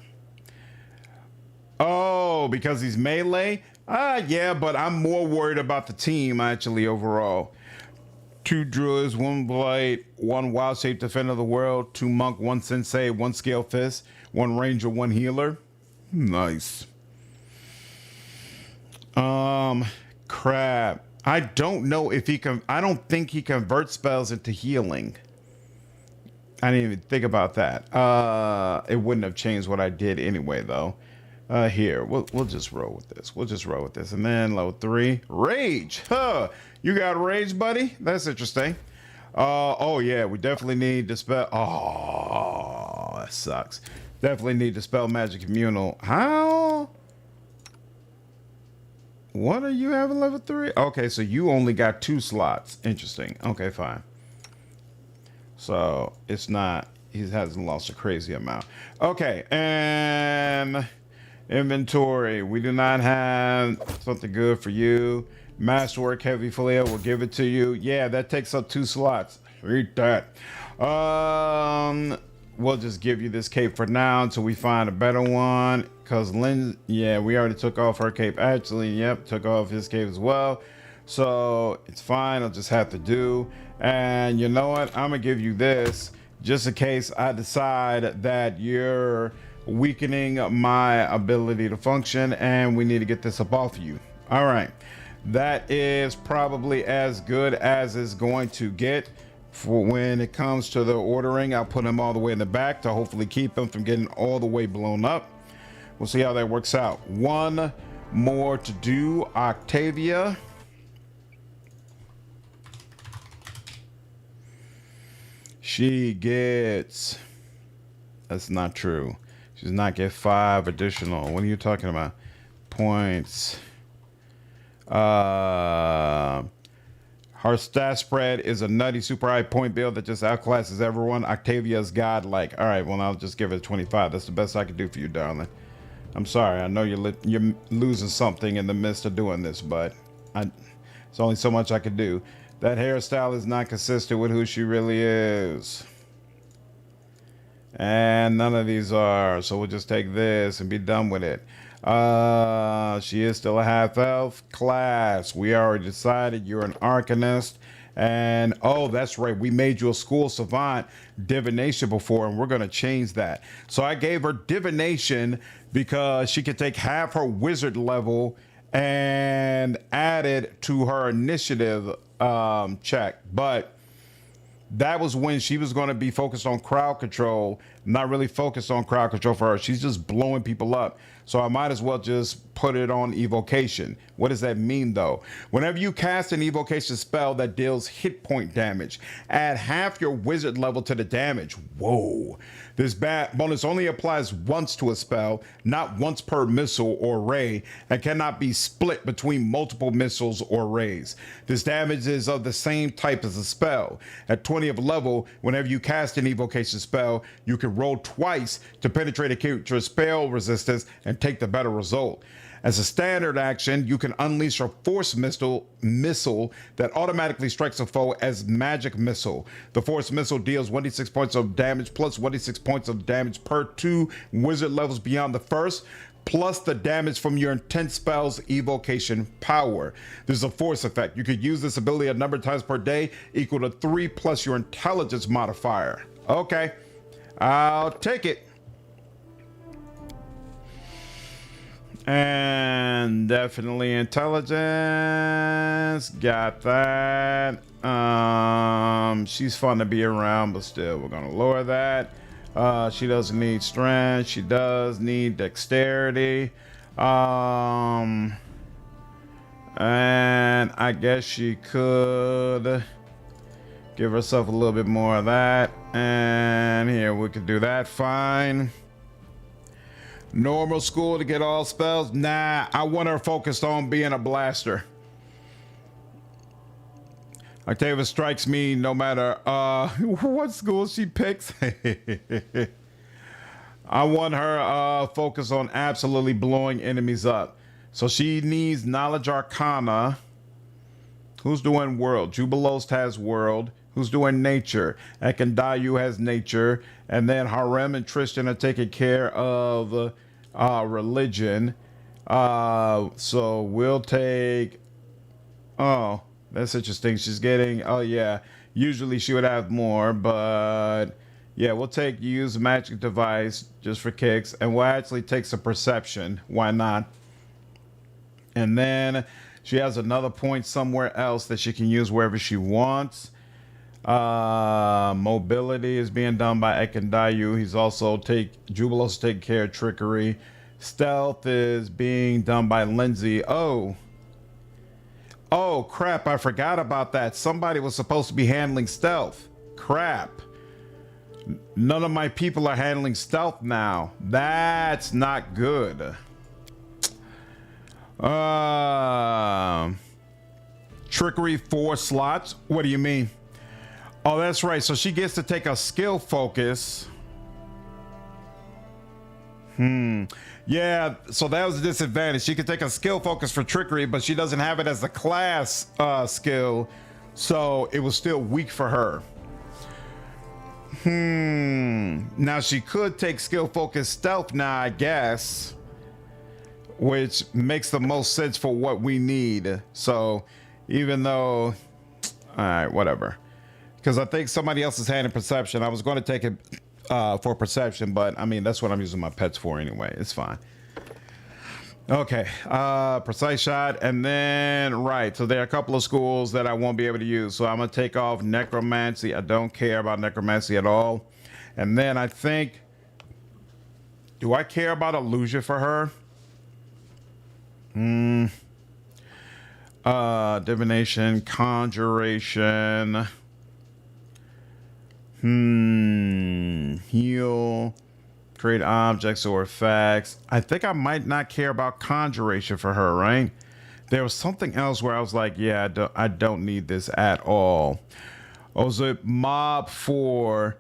Oh, because he's melee. Yeah, but I'm more worried about the team actually overall. 2 druids, 1 blight, 1 wild shape defender of the world, 2 monk, 1 sensei, 1 scale fist, 1 ranger, 1 healer. Nice. Crap. I don't know if he can. I don't think he converts spells into healing. I didn't even think about that. It wouldn't have changed what I did anyway, though. Here, we'll just roll with this. And then level 3, rage. Huh? You got rage, buddy? That's interesting. Oh yeah, we definitely need to spell. Oh, that sucks. Definitely need to spell magic communal. How? What are you having level 3? Okay, so you only got 2 slots. Interesting. Okay, fine. So it's not. He hasn't lost a crazy amount. Okay, and inventory. We do not have something good for you. Masterwork heavy flail, we'll give it to you. Yeah, that takes up 2 slots. Read that. We'll just give you this cape for now until we find a better one. Cause Lynn, yeah, we already took off her cape. Actually, yep, took off his cape as well. So it's fine. I'll just have to do. And you know what? I'm gonna give you this just in case I decide that you're weakening my ability to function, and we need to get this up off you. All right. That is probably as good as it's going to get for when it comes to the ordering. I'll put him all the way in the back to hopefully keep him from getting all the way blown up. We'll see how that works out. One more to do. Octavia. She gets... That's not true. She does not get 5 additional. What are you talking about? Points. Her stat spread is a nutty super high point build that just outclasses everyone. Octavia's godlike. All right, well, I'll just give it 25. That's the best I can do for you, darling. I'm sorry. I know you're losing something in the midst of doing this, but it's only so much I can do. That hairstyle is not consistent with who she really is. And none of these are, so we'll just take this and be done with it. She is still a half-elf class. We already decided you're an arcanist. And, oh, that's right. We made you a school savant divination before, and we're going to change that. So I gave her divination because she could take half her wizard level and add it to her initiative check. But that was when she was going to be focused on crowd control, not really focused on crowd control for her. She's just blowing people up. So I might as well just put it on evocation. What does that mean, though? Whenever you cast an evocation spell that deals hit point damage, add half your wizard level to the damage. Whoa. This bonus only applies once to a spell, not once per missile or ray, and cannot be split between multiple missiles or rays. This damage is of the same type as a spell. At 20 of level, whenever you cast an evocation spell, you can roll twice to penetrate a character's spell resistance and take the better result. As a standard action, you can unleash a force missile that automatically strikes a foe as magic missile. The force missile deals 1d6 points of damage plus 1d6 points of damage per 2 wizard levels beyond the first, plus the damage from your intense spell's evocation power. There's a force effect. You could use this ability a number of times per day, equal to 3 plus your intelligence modifier. Okay, I'll take it. And definitely intelligence. Got that. She's fun to be around, but still, we're gonna lower that. She doesn't need strength. She does need dexterity. And I guess she could give herself a little bit more of that. And here, we could do that. Fine. Normal school to get all spells? Nah, I want her focused on being a blaster. Octavia strikes me no matter what school she picks. I want her focused on absolutely blowing enemies up. So she needs knowledge arcana. Who's doing world? Jubilost has world. Who's doing nature? Ekandou has nature. And then Harem and Tristan are taking care of religion. So we'll take... Oh, that's interesting. She's getting... Oh, yeah. Usually she would have more, but... Yeah, we'll take use magic device just for kicks. And we'll actually take some perception. Why not? And then she has another point somewhere else that she can use wherever she wants. Mobility is being done by Ekandou. He's also Jubilost taking care of trickery. Stealth is being done by Lindsay. Oh crap, I forgot about that. Somebody was supposed to be handling stealth. Crap. None of my people are handling stealth now. That's not good. Trickery 4 slots. What do you mean? Oh, that's right. So she gets to take a skill focus. Yeah, so that was a disadvantage. She could take a skill focus for trickery, but she doesn't have it as a class skill. So it was still weak for her. Now she could take skill focus stealth now, I guess. Which makes the most sense for what we need. So even though... Alright, whatever. Because I think somebody else is handling perception. I was going to take it for perception, but I mean, that's what I'm using my pets for anyway. It's fine. Okay, precise shot, and then, right, so there are a couple of schools that I won't be able to use. So I'm going to take off necromancy. I don't care about necromancy at all. And then I think, do I care about illusion for her? Divination, conjuration. Heal. Create objects or effects. I think I might not care about conjuration for her, right? There was something else where I was like, yeah, I don't need this at all. Oh, is it mob 4?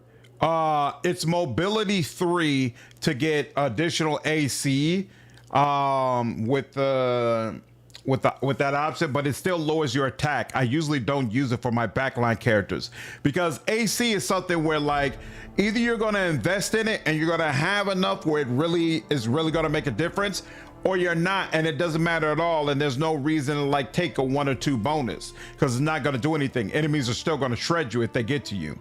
It's mobility 3 to get additional AC with that option, but it still lowers your attack. I usually don't use it for my backline characters because AC is something where like either you're going to invest in it and you're going to have enough where it really is going to make a difference, or you're not and it doesn't matter at all, and there's no reason to like take a 1 or 2 bonus because it's not going to do anything. Enemies are still going to shred you if they get to you.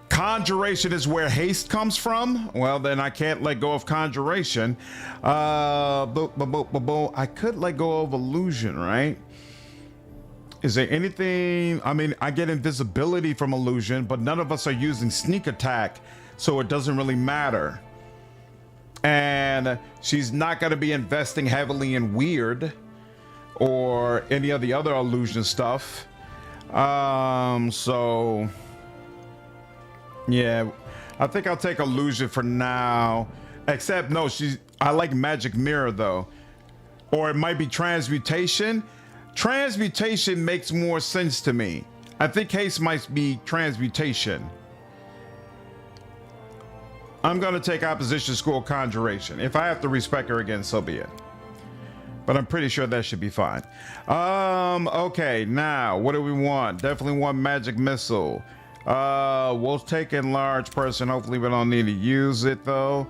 Conjuration is where haste comes from. Well, then I can't let go of conjuration. I could let go of illusion, right? Is there anything? I mean, I get invisibility from illusion, but none of us are using sneak attack, so it doesn't really matter. And she's not going to be investing heavily in weird or any of the other illusion stuff. So yeah, I think I'll take illusion for now. Except no, I like magic mirror though. Or it might be transmutation. Transmutation makes more sense to me. I think haste might be transmutation. I'm gonna take opposition school conjuration. If I have to respec her again, so be it. But I'm pretty sure that should be fine. Okay, now what do we want? Definitely want magic missile. We'll take enlarge person. Hopefully we don't need to use it though.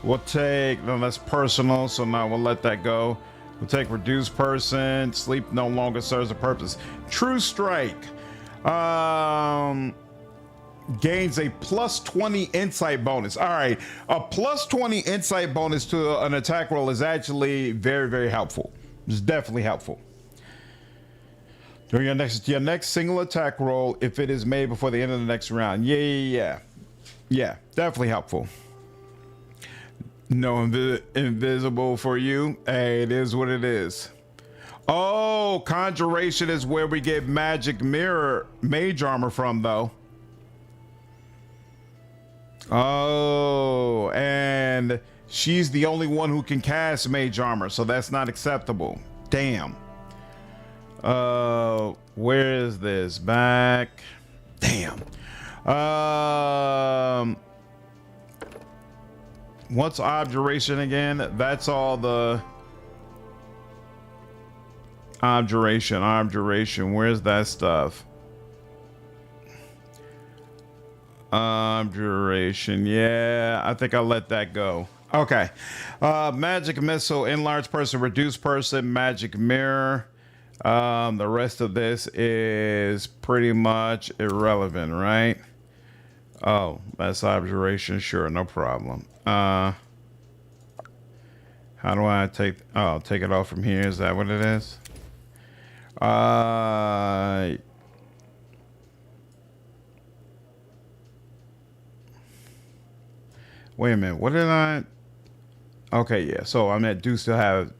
We'll take, no, that's personal, so now we'll let that go. We'll take reduce person. Sleep no longer serves a purpose. True strike. Gains a plus 20 insight bonus. All right, a plus 20 insight bonus to an attack roll is actually very, very helpful. It's definitely helpful. During your next single attack roll, if it is made before the end of the next round. Yeah, definitely helpful. No invisible for you. Hey, it is what it is. Oh, conjuration is where we get magic mirror mage armor from though. Oh, and she's the only one who can cast mage armor, so that's not acceptable. Damn. Where is this? Back. Damn. What's abjuration again? That's all the abjuration. Where's that stuff? Abjuration. Yeah, I think I'll let that go. Okay. Magic missile, enlarge person, reduce person, magic mirror. The rest of this is pretty much irrelevant, right? Oh, that's abjuration. Sure, no problem. How do I take it off from here? Is that what it is? Wait a minute. What did I? Okay, yeah. So I meant do still have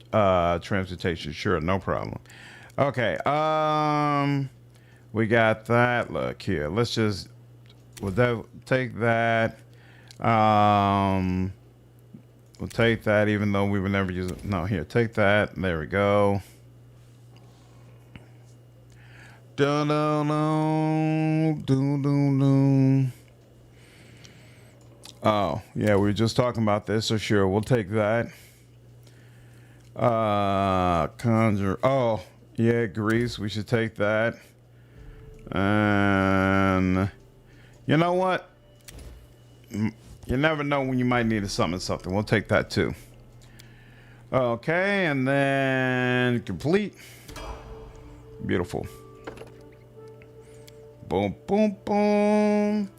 transmutation. Sure, no problem. Okay. We got that. Look here. Let's just take that. We'll take that even though we would never use it. No, here, take that. There we go. Oh, yeah, we were just talking about this, so sure, we'll take that. Conjure. Oh, yeah, grease. We should take that. And you know what? You never know when you might need to summon something. We'll take that too. Okay, and then complete. Beautiful. Boom, boom, boom.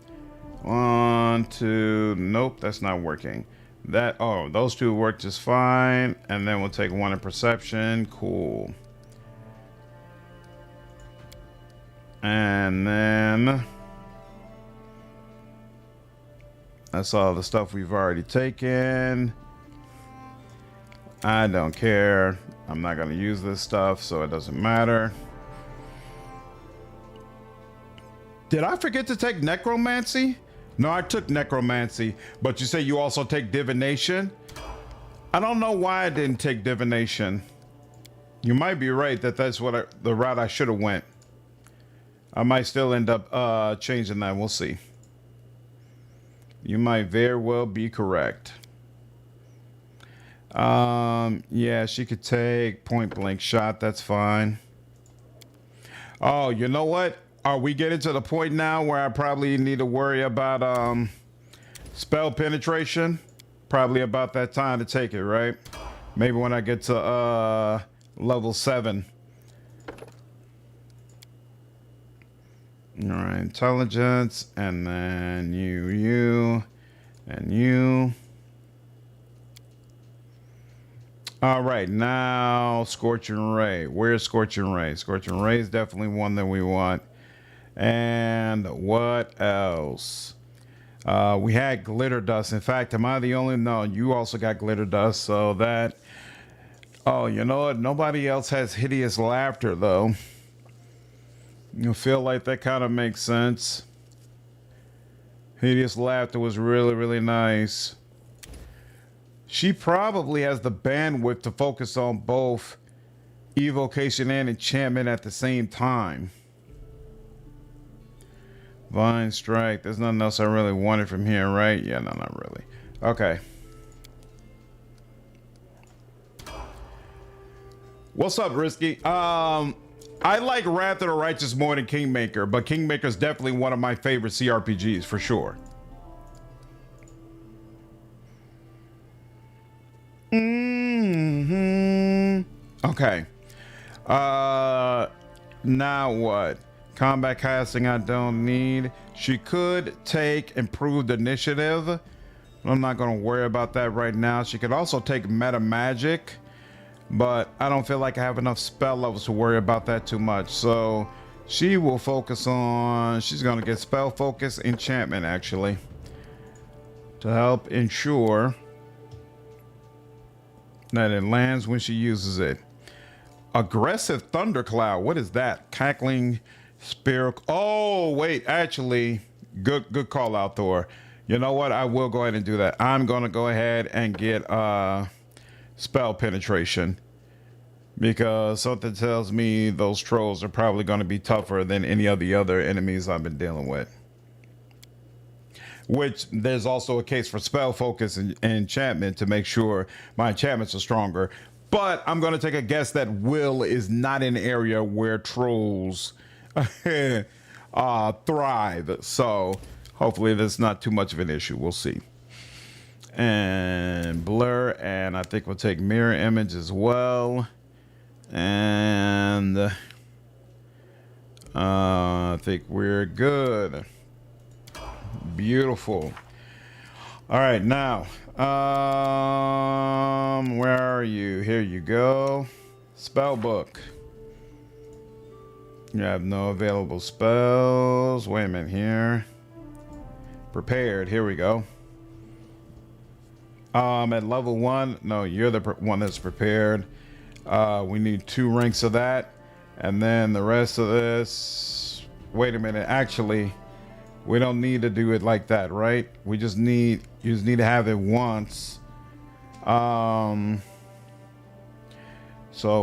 1, 2. Nope, that's not working. Those two work just fine. And then we'll take 1 in perception. Cool. And then that's all the stuff we've already taken. I don't care. I'm not going to use this stuff, so it doesn't matter. Did I forget to take necromancy? No, I took necromancy, but you say you also take divination? I don't know why I didn't take divination. You might be right that that's what the route I should have went. I might still end up changing that. We'll see. You might very well be correct. Yeah, she could take point blank shot. That's fine. Oh, you know what? Are we getting to the point now where I probably need to worry about spell penetration? Probably about that time to take it, right? Maybe when I get to level 7. All right, intelligence, and then you, and you. All right, now Scorching Ray. Where's Scorching Ray? Scorching Ray is definitely one that we want. And what else? We had Glitter Dust. In fact, am I the only? No, you also got Glitter Dust. So that. Oh, you know what? Nobody else has Hideous Laughter, though. You feel like that kind of makes sense. Hideous Laughter was really, really nice. She probably has the bandwidth to focus on both evocation and enchantment at the same time. Vine Strike. There's nothing else I really wanted from here, right? Yeah, no, not really. Okay. What's up, Risky? I like Wrath of the Righteous more than Kingmaker, but Kingmaker is definitely one of my favorite CRPGs for sure. Okay. Now what? Combat casting I don't need. She could take improved initiative. I'm not going to worry about that right now. She could also take meta magic, but I don't feel like I have enough spell levels to worry about that too much. So she will focus on, she's going to get spell focus enchantment actually to help ensure that it lands when she uses it. Aggressive thundercloud. What is that? Cackling spirit. Oh, wait, actually, good call out, Thor. You know what? I will go ahead and do that. I'm going to go ahead and get spell penetration because something tells me those trolls are probably going to be tougher than any of the other enemies I've been dealing with. Which there's also a case for spell focus and enchantment to make sure my enchantments are stronger. But I'm going to take a guess that Will is not an area where trolls thrive. So hopefully that's not too much of an issue. We'll see. And blur, and I think we'll take mirror image as well. And I think we're good. Beautiful. All right, now where are you? Here you go. Spell book. You have no available spells. Wait a minute here. Prepared. Here we go. At level 1. No, you're the one that's prepared. We need 2 ranks of that, and then the rest of this. Wait a minute. Actually, we don't need to do it like that, right? You just need to have it once. So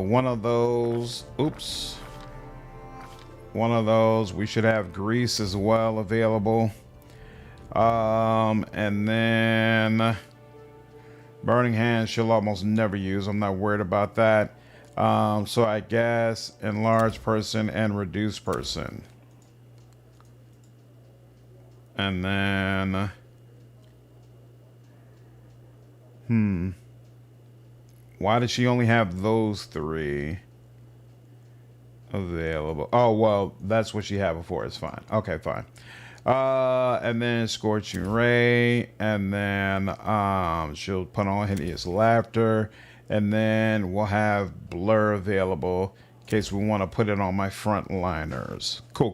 one of those. Oops. One of those. We should have grease as well available. And then burning hands she'll almost never use. I'm not worried about that. So I guess enlarge person and reduce person. And then why does she only have those 3 available? Oh, well, that's what she had before. It's fine. Okay, fine. And then Scorching Ray, and then she'll put on Hideous Laughter, and then we'll have Blur available in case we want to put it on my frontliners. Cool.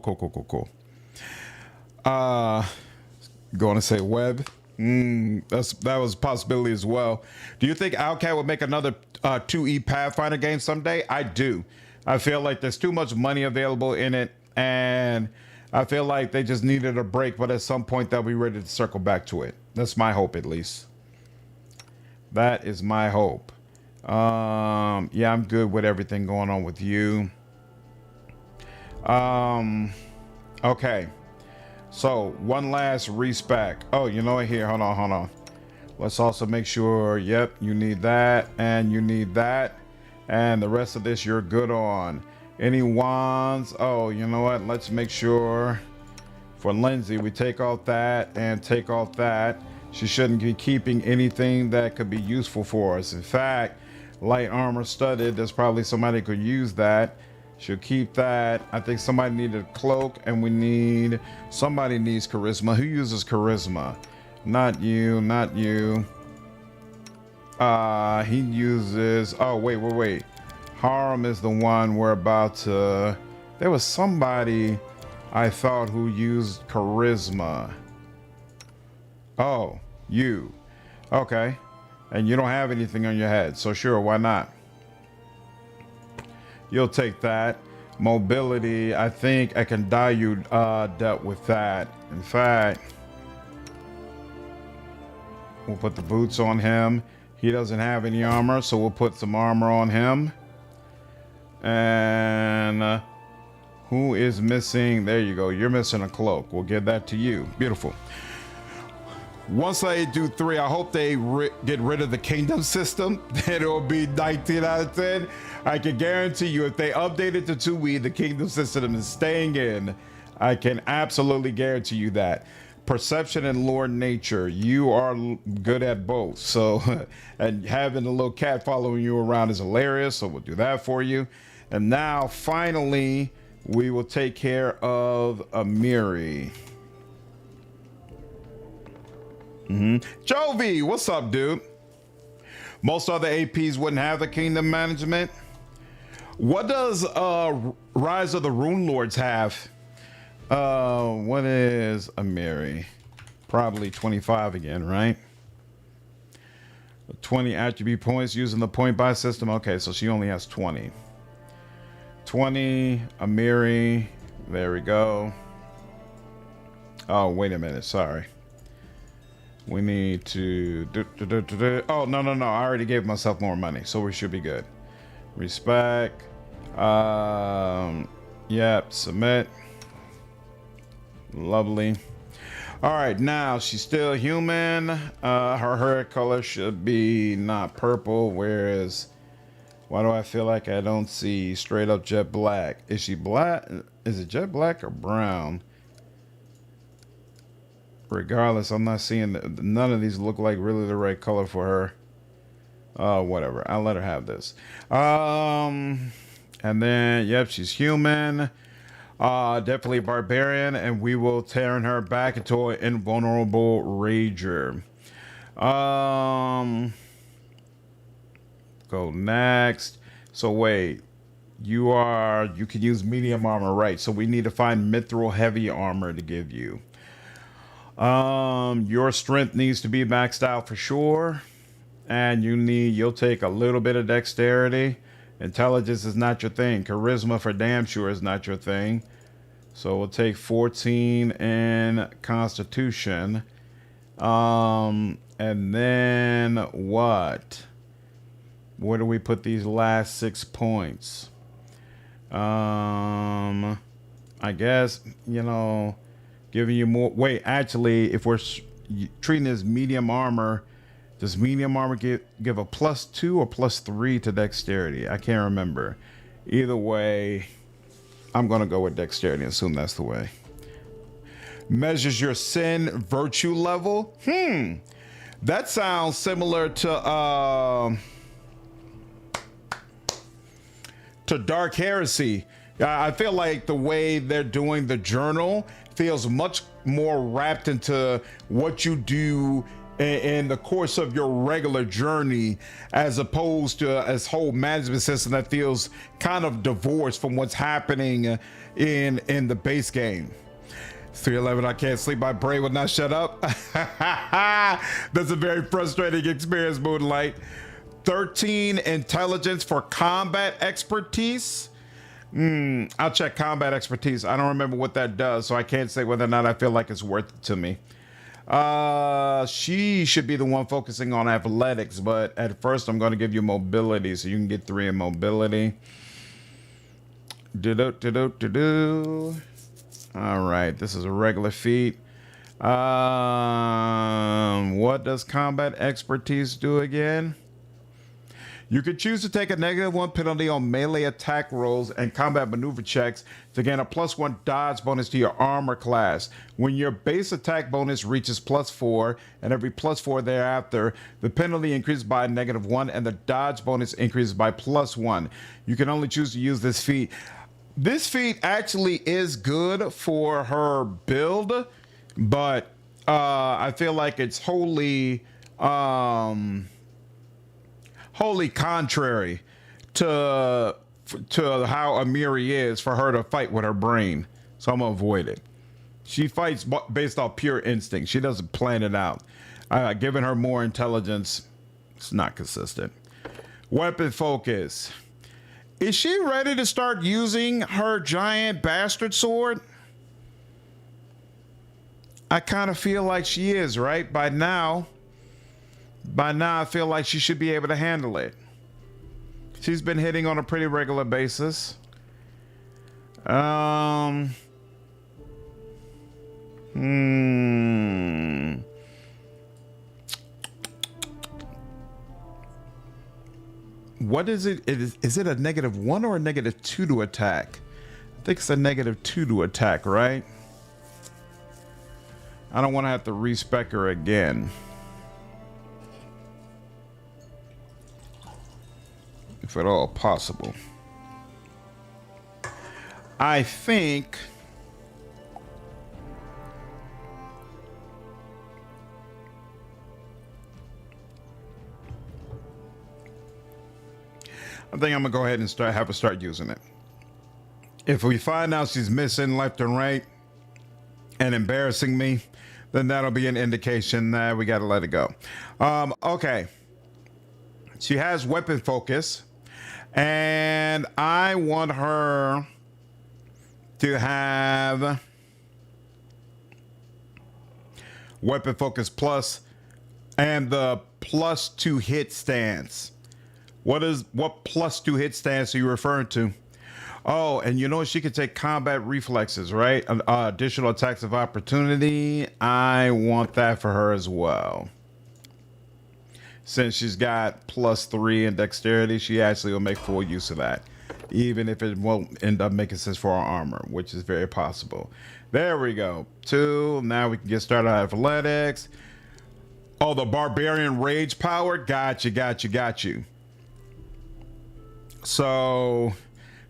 Going to say web. That was a possibility as well. Do you think Owlcat would make another 2E Pathfinder game someday? I do. I feel like there's too much money available in it, and I feel like they just needed a break, but at some point they'll be ready to circle back to it. That's my hope, at least. That is my hope. Yeah, I'm good with everything going on with you. Okay. So one last respec. Oh, you know what? Here, hold on. Let's also make sure. Yep, you need that, and you need that, and the rest of this you're good on. Any wands? Oh, you know what? Let's make sure for Lindsay we take off that and take off that. She shouldn't be keeping anything that could be useful for us. In fact, light armor studded, there's probably somebody could use that. She'll keep that. I think somebody needed a cloak, and somebody needs charisma. Who uses charisma? Not you, not you. He uses, oh, wait. Harm is the one we're about to, there was somebody I thought who used charisma. Oh, you. Okay. And you don't have anything on your head, so sure, why not? You'll take that. Mobility, I think Ekandou dealt with that. In fact, we'll put the boots on him. He doesn't have any armor, so we'll put some armor on him. And who is missing? There you go. You're missing a cloak. We'll give that to you. Beautiful. Once I do 3, I hope they get rid of the kingdom system. Then it'll be 19 out of 10. I can guarantee you if they update it to 2E, the kingdom system is staying in. I can absolutely guarantee you that. Perception and lore nature, you are good at both. So, and having a little cat following you around is hilarious. So we'll do that for you. And now, finally, we will take care of Amiri. Jovi, what's up, dude? Most other APs wouldn't have the kingdom management. What does Rise of the Rune Lords have? What is Amiri? Probably 25 again, right? 20 attribute points using the point buy system. Okay, so she only has 20. 20, Amiri. There we go. Oh, wait a minute. Sorry. We need to oh, no. I already gave myself more money, so we should be good. Respec. Yep, submit. Lovely. All right, now she's still human. Her hair color should be not purple, whereas why do I feel like I don't see straight up jet black? Is she black? Is it jet black or brown? Regardless, I'm not seeing none of these look like really the right color for her. Whatever, I'll let her have this. And then, yep, she's human. Definitely a barbarian, and we will turn her back into an invulnerable rager. Go next. So wait, you can use medium armor, right? So we need to find mithril heavy armor to give you. Your strength needs to be maxed out for sure, and you'll take a little bit of dexterity. Intelligence is not your thing. Charisma for damn sure is not your thing. So we'll take 14 in Constitution. And then what? Where do we put these last 6 points? I guess, giving you more. Wait, actually, if we're treating this medium armor, does medium armor give a +2 or +3 to dexterity? I can't remember. Either way, I'm going to go with dexterity and assume that's the way. Measures your sin virtue level. That sounds similar to Dark Heresy. I feel like the way they're doing the journal feels much more wrapped into what you do in the course of your regular journey, as opposed to a whole management system that feels kind of divorced from what's happening in the base game. 311, I can't sleep. My brain will not shut up. That's a very frustrating experience, Moonlight. 13 intelligence for combat expertise. I'll check combat expertise. I don't remember what that does, so I can't say whether or not I feel like it's worth it to me. She should be the one focusing on athletics, but at first I'm going to give you mobility, so you can get 3 in mobility. All right, this is a regular feat. What does combat expertise do again? You can choose to take a -1 penalty on melee attack rolls and combat maneuver checks to gain a +1 dodge bonus to your armor class. When your base attack bonus reaches +4 and every +4 thereafter, the penalty increases by -1 and the dodge bonus increases by +1. You can only choose to use this feat. This feat actually is good for her build, but I feel like it's wholly contrary to how Amiri is for her to fight with her brain. So I'm gonna avoid it. She fights based off pure instinct. She doesn't plan it out. Giving her more intelligence, it's not consistent. Weapon focus. Is she ready to start using her giant bastard sword? I kind of feel like she is, right? By now, I feel like she should be able to handle it. She's been hitting on a pretty regular basis. What is it? Is it a -1 or a -2 to attack? I think it's a -2 to attack, right? I don't want to have to respec her again. If at all possible. I think I'm gonna go ahead and have her start using it. If we find out she's missing left and right and embarrassing me, then that'll be an indication that we gotta let it go. Okay. She has weapon focus, and I want her to have weapon focus plus and the +2 hit stance. What +2 hit stance are you referring to? Oh, and you know she can take combat reflexes, right? Additional attacks of opportunity. I want that for her as well. Since she's got +3 in dexterity, she actually will make full use of that. Even if it won't end up making sense for our armor, which is very possible. There we go. 2. Now we can get started on athletics. Oh, the barbarian rage power. Got you. So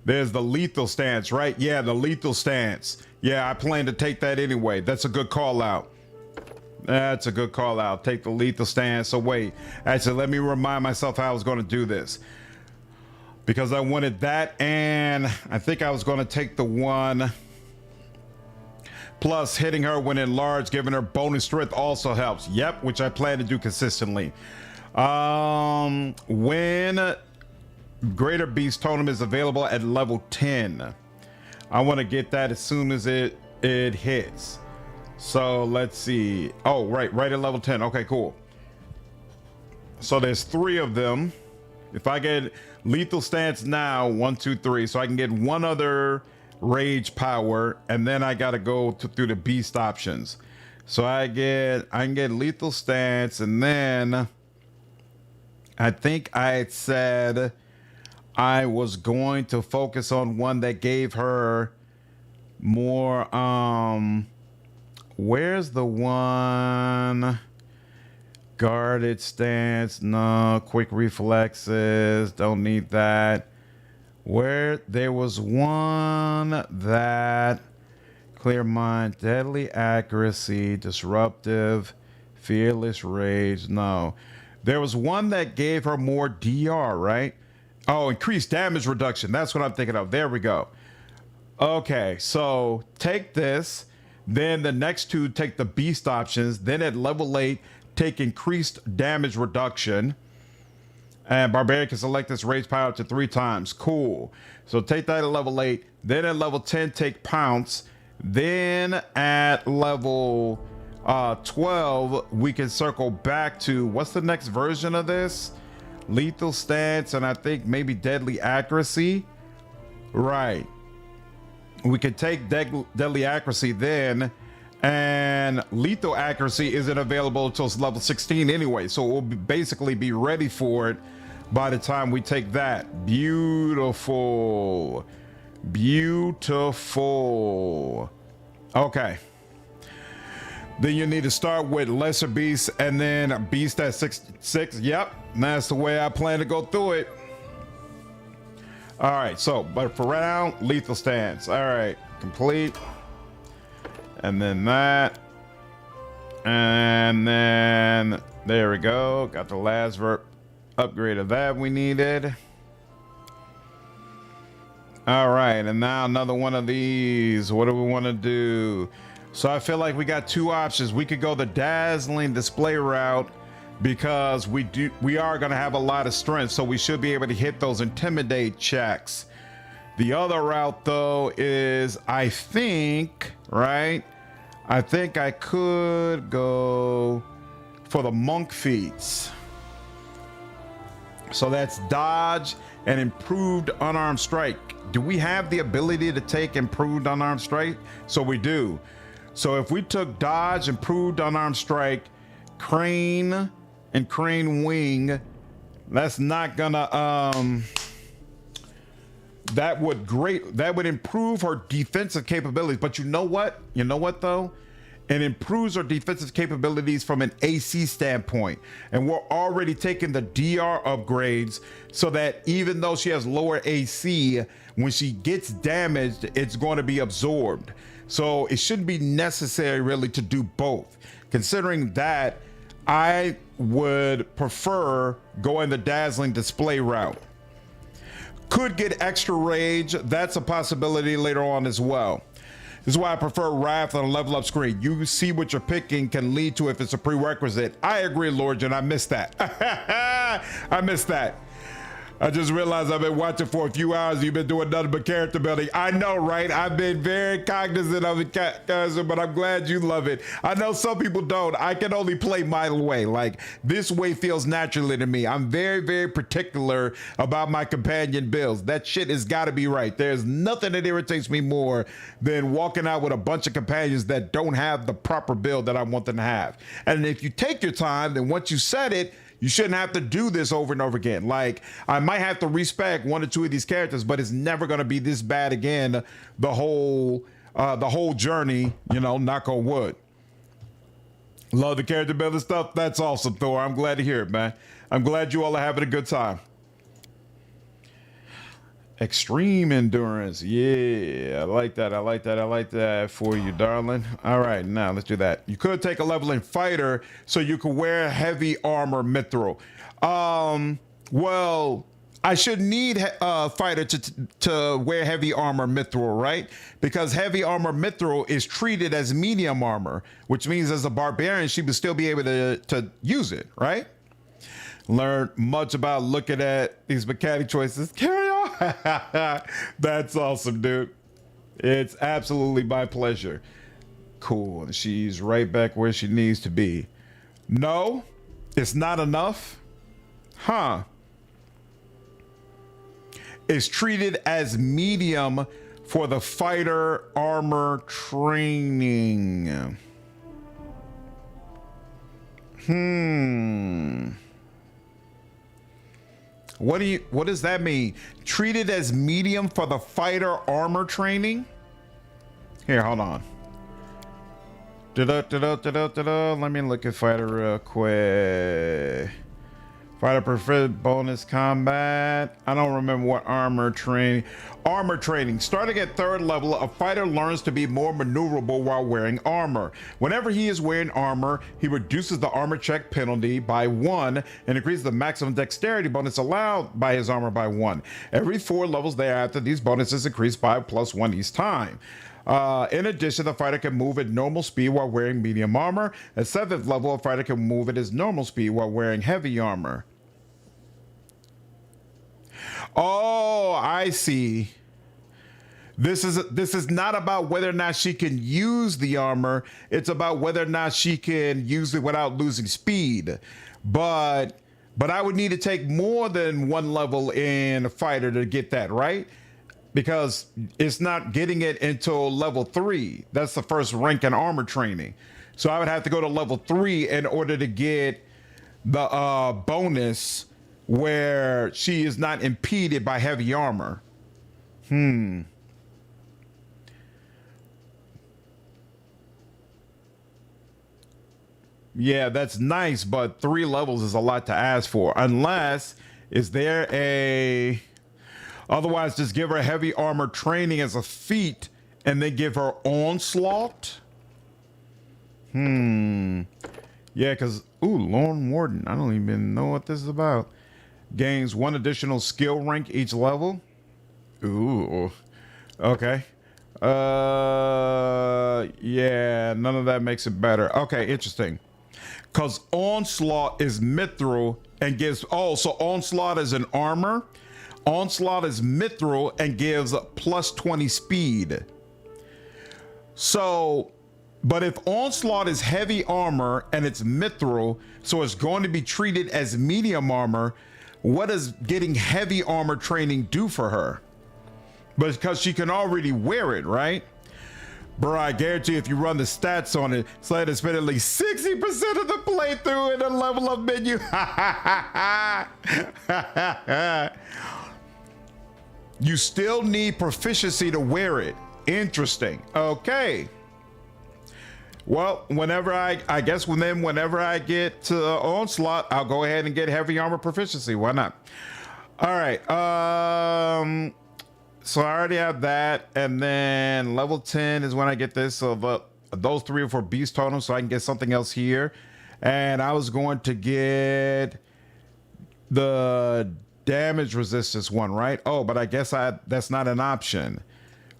there's the lethal stance, right? Yeah, the lethal stance. Yeah, I plan to take that anyway. That's a good call out. Take the lethal stance. So wait, actually, let me remind myself how I was going to do this. Because I wanted that, and I think I was going to take the one plus hitting her when enlarged, giving her bonus strength also helps. Yep, which I plan to do consistently. When Greater Beast Totem is available at level 10. I want to get that as soon as it hits. So let's see. Oh, right at level 10. Okay, cool. So there's 3 of them. If I get lethal stance now, 1, 2, 3, so I can get one other rage power, and then I gotta go through the beast options. So I can get lethal stance, and then I think I had said I was going to focus on one that gave her more, where's the one? Guarded stance, no. Quick reflexes, don't need that. Where there was one that clear mind, deadly accuracy, disruptive, fearless rage, no. There was one that gave her more DR, right? Oh, increased damage reduction. That's what I'm thinking of. There we go. Okay, so take this. Then the next 2 take the beast options. Then at level 8, take increased damage reduction. And Barbarian can select this raise power up to 3 times. Cool. So take that at level 8. Then at level 10, take Pounce. Then at level 12, we can circle back to, what's the next version of this? Lethal Stance, and I think maybe Deadly Accuracy. Right. We can take Deadly Accuracy then, and Lethal Accuracy isn't available until level 16 anyway, so we'll basically be ready for it by the time we take that. Beautiful. Beautiful. Okay. Then you need to start with Lesser Beast and then Beast at 6. Yep, that's the way I plan to go through it. All right, so, but for round, Lethal Stance. All right, complete. And then that. And then, there we go. Got the last upgrade of that we needed. All right, and now another one of these. What do we want to do? So I feel like we got 2 options. We could go the dazzling display route because we are going to have a lot of strength, so we should be able to hit those intimidate checks. The other route though is, I think, right? I think I could go for the monk feats. So that's dodge and improved unarmed strike. Do we have the ability to take improved unarmed strike? So we do. So if we took dodge, improved unarmed strike, crane, and crane wing, that's not gonna that would improve her defensive capabilities. But you know what though, it improves her defensive capabilities from an AC standpoint, and we're already taking the DR upgrades so that even though she has lower AC, when she gets damaged, it's going to be absorbed. So it shouldn't be necessary really to do both. Considering that, I would prefer going the dazzling display route. Could get extra rage. That's a possibility later on as well. This is why I prefer Wrath on a level up screen. You see what you're picking can lead to if it's a prerequisite. I agree, Lord Jen. I missed that. I missed that. I just realized I've been watching for a few hours. You've been doing nothing but character building. I know, right? I've been very cognizant of it, but I'm glad you love it. I know some people don't. I can only play my way. Like, this way feels naturally to me. I'm very, very particular about my companion builds. That shit has got to be right. There's nothing that irritates me more than walking out with a bunch of companions that don't have the proper build that I want them to have. And if you take your time, then once you set it, you shouldn't have to do this over and over again. Like, I might have to respec 1 or 2 of these characters, but it's never going to be this bad again the whole journey, you know, knock on wood. Love the character building stuff. That's awesome, Thor. I'm glad to hear it, man. I'm glad you all are having a good time. Extreme endurance. Yeah, I like that. I like that. I like that for you, darling. All right, now let's do that. You could take a leveling fighter so you could wear heavy armor mithril. Well, I should need a fighter to wear heavy armor mithril, right? Because heavy armor mithril is treated as medium armor, which means as a barbarian, she would still be able to use it, right? Learn much about looking at these mechanic choices. Carry on. That's awesome, dude. It's absolutely my pleasure. Cool. She's right back where she needs to be. No, it's not enough. Huh. It's treated as medium for the fighter armor training. What does that mean? Treated as medium for the fighter armor training? Here, hold on. Let me look at fighter real quick. Fighter preferred bonus combat. I don't remember what armor training. Armor training. Starting at 3rd level, a fighter learns to be more maneuverable while wearing armor. Whenever he is wearing armor, he reduces the armor check penalty by 1 and increases the maximum dexterity bonus allowed by his armor by 1. Every 4 levels thereafter, these bonuses increase by +1 each time. In addition, the fighter can move at normal speed while wearing medium armor. At 7th level, a fighter can move at his normal speed while wearing heavy armor. Oh, I see. This is not about whether or not she can use the armor. It's about whether or not she can use it without losing speed. But I would need to take more than one level in a fighter to get that, right? Because it's not getting it until level 3. That's the first rank in armor training. So I would have to go to level 3 in order to get the bonus where she is not impeded by heavy armor. Yeah, that's nice, but 3 levels is a lot to ask for. Unless, is there a... Otherwise, just give her heavy armor training as a feat and then give her onslaught? Yeah, because... Ooh, Lone Warden. I don't even know what this is about. Gains 1 additional skill rank each level. Ooh. Okay. Yeah, none of that makes it better. Okay, interesting. Because Onslaught is mithril and gives... Oh, so Onslaught is an armor. Onslaught is mithril and gives plus 20 speed. So... But if Onslaught is heavy armor and it's mithril, so it's going to be treated as medium armor, what does getting heavy armor training do for her? But because she can already wear it, right? Bro, I guarantee if you run the stats on it, it's like to spend at least 60% of the playthrough in a level up menu. You still need proficiency to wear it. Interesting. Okay. Well, whenever I guess whenever I get to Onslaught, I'll go ahead and get heavy armor proficiency. Why not? All right. So I already have that, and then level 10 is when I get this. So those 3 are for beast totems, so I can get something else here. And I was going to get the damage resistance one, right? Oh, but I guess that's not an option.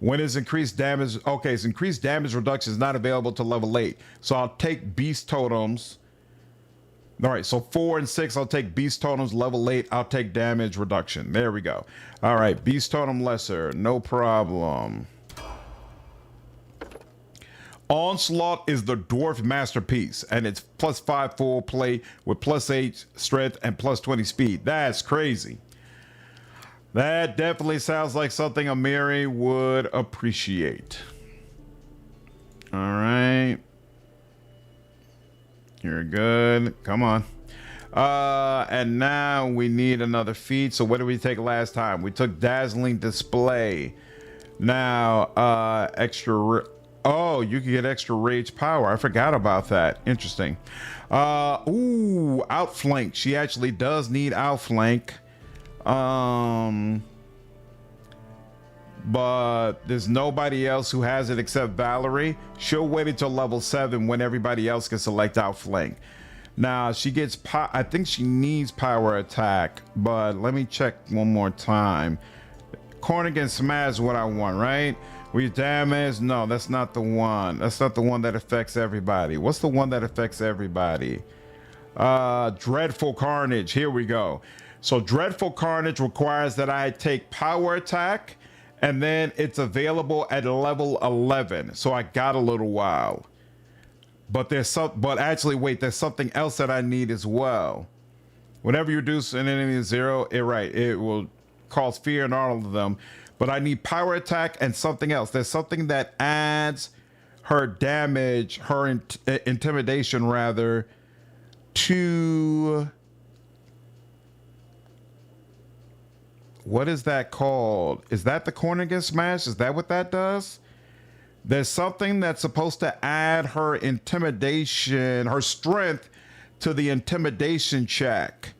When is increased damage? Okay, so increased damage reduction is not available to level 8. So I'll take beast totems. All right, so 4 and 6, I'll take beast totems. Level 8, I'll take damage reduction. There we go. All right, beast totem lesser, no problem. Onslaught is the dwarf masterpiece, and it's plus 5 full play with plus 8 strength and plus 20 speed. That's crazy. That definitely sounds like something Amiri would appreciate. All right. You're good. Come on. And now we need another feat. So what did we take last time? We took Dazzling Display. Now, extra... Oh, you can get extra rage power. I forgot about that. Interesting. Ooh, outflank. She actually does need outflank. But there's nobody else who has it except Valerie. She'll wait until level 7 when everybody else can select outflank. Now she gets I think she needs power attack, but let me check one more time. Cornigan Smash is what I want, right? We damage. No, that's not the one. That's not the one that affects everybody. What's the one that affects everybody? Dreadful Carnage. Here we go. So Dreadful Carnage requires that I take power attack, and then it's available at level 11. So I got a little while. But there's there's something else that I need as well. Whenever you reduce an enemy to 0, it will cause fear in all of them. But I need power attack and something else. There's something that adds her damage, her intimidation rather, to... What is that called? Is that the Cornigan Smash? Is that what that does? There's something that's supposed to add her intimidation, her strength to the intimidation check.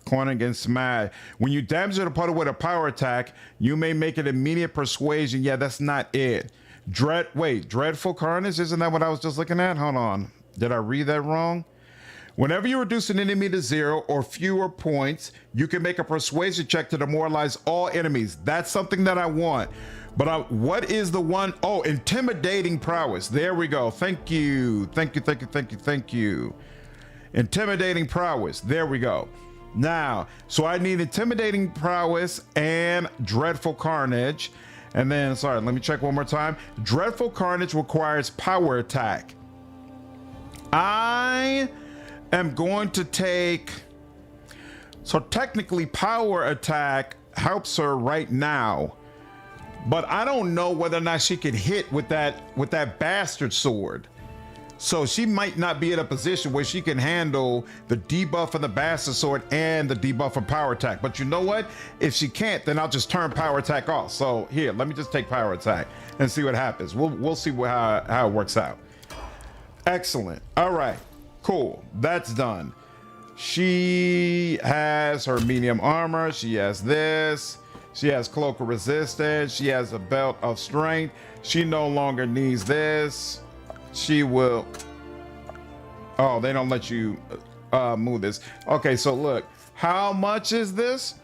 Cornigan Smash. When you damage an opponent with a power attack, you may make an immediate persuasion. Yeah, that's not it. Dreadful Carnage? Isn't that what I was just looking at? Hold on. Did I read that wrong? Whenever you reduce an enemy to 0 or fewer points, you can make a persuasion check to demoralize all enemies. That's something that I want. But what is the one? Oh, intimidating prowess. There we go. Thank you. Thank you. Intimidating prowess. There we go. Now, so I need intimidating prowess and dreadful carnage. And then, sorry, let me check one more time. Dreadful carnage requires power attack. I am going to take, so technically power attack helps her right now, but I don't know whether or not she can hit with that bastard sword. So she might not be in a position where she can handle the debuff of the bastard sword and the debuff of power attack. But you know what? If she can't, then I'll just turn power attack off. So here, let me just take power attack and see what happens. We'll see how it works out. Excellent. All right, cool. That's done. She has her medium armor. She has this. She has cloak of resistance. She has a belt of strength. She no longer needs this. She will. Oh, they don't let you move this. Okay, so look, how much is this?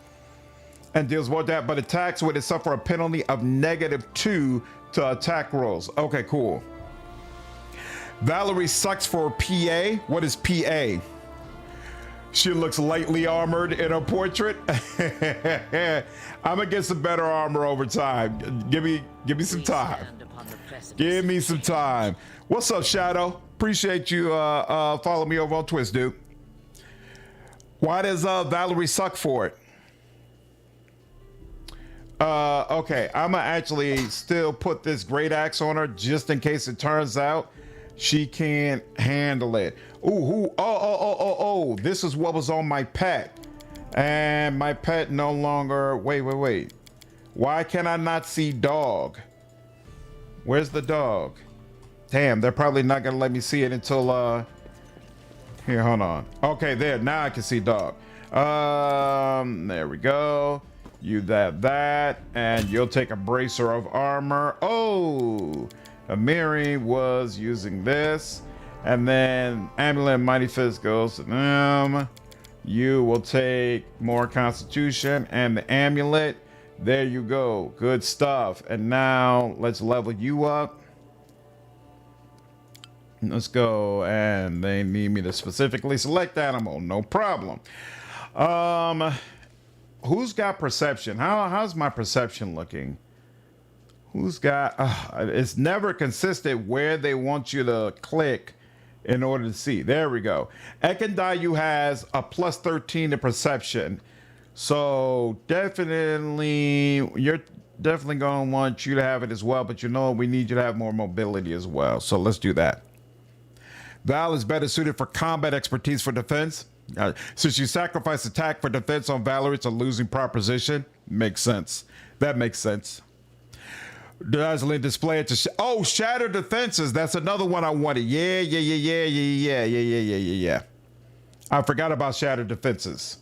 And deals with that, but attacks with it suffer a penalty of -2 to attack rolls. Okay, cool. Valerie sucks for PA. What is PA? She looks lightly armored in a portrait. I'm gonna get some better armor over time. Give me some time. Give me some time. What's up, Shadow? Appreciate you following me over on Twitch, dude. Why does Valerie suck for it? Okay, I'm gonna actually still put this great axe on her just in case it turns out she can't handle it. Oh, this is what was on my pet. And my pet no longer, wait. Why can I not see dog? Where's the dog? Damn, they're probably not gonna let me see it until, here, hold on. Okay, there, now I can see dog. There we go. You that, and you'll take a bracer of armor. Oh, Amiri was using this. And then Amulet and Mighty Fist goes to them. You will take more Constitution and the Amulet. There you go. Good stuff. And now let's level you up. Let's go. And they need me to specifically select animal. No problem. Who's got perception? How's my perception looking? Who's got... it's never consistent where they want you to click in order to see. There we go. Ekandou has a +13 to perception. So definitely, you're definitely going to want you to have it as well. But you know, we need you to have more mobility as well. So let's do that. Val is better suited for combat expertise for defense. Since you sacrifice attack for defense on Valerie, it's a losing proposition. Makes sense. That makes sense. Dazzling display it to Shattered Defenses. That's another one I wanted. Yeah. I forgot about Shattered Defenses.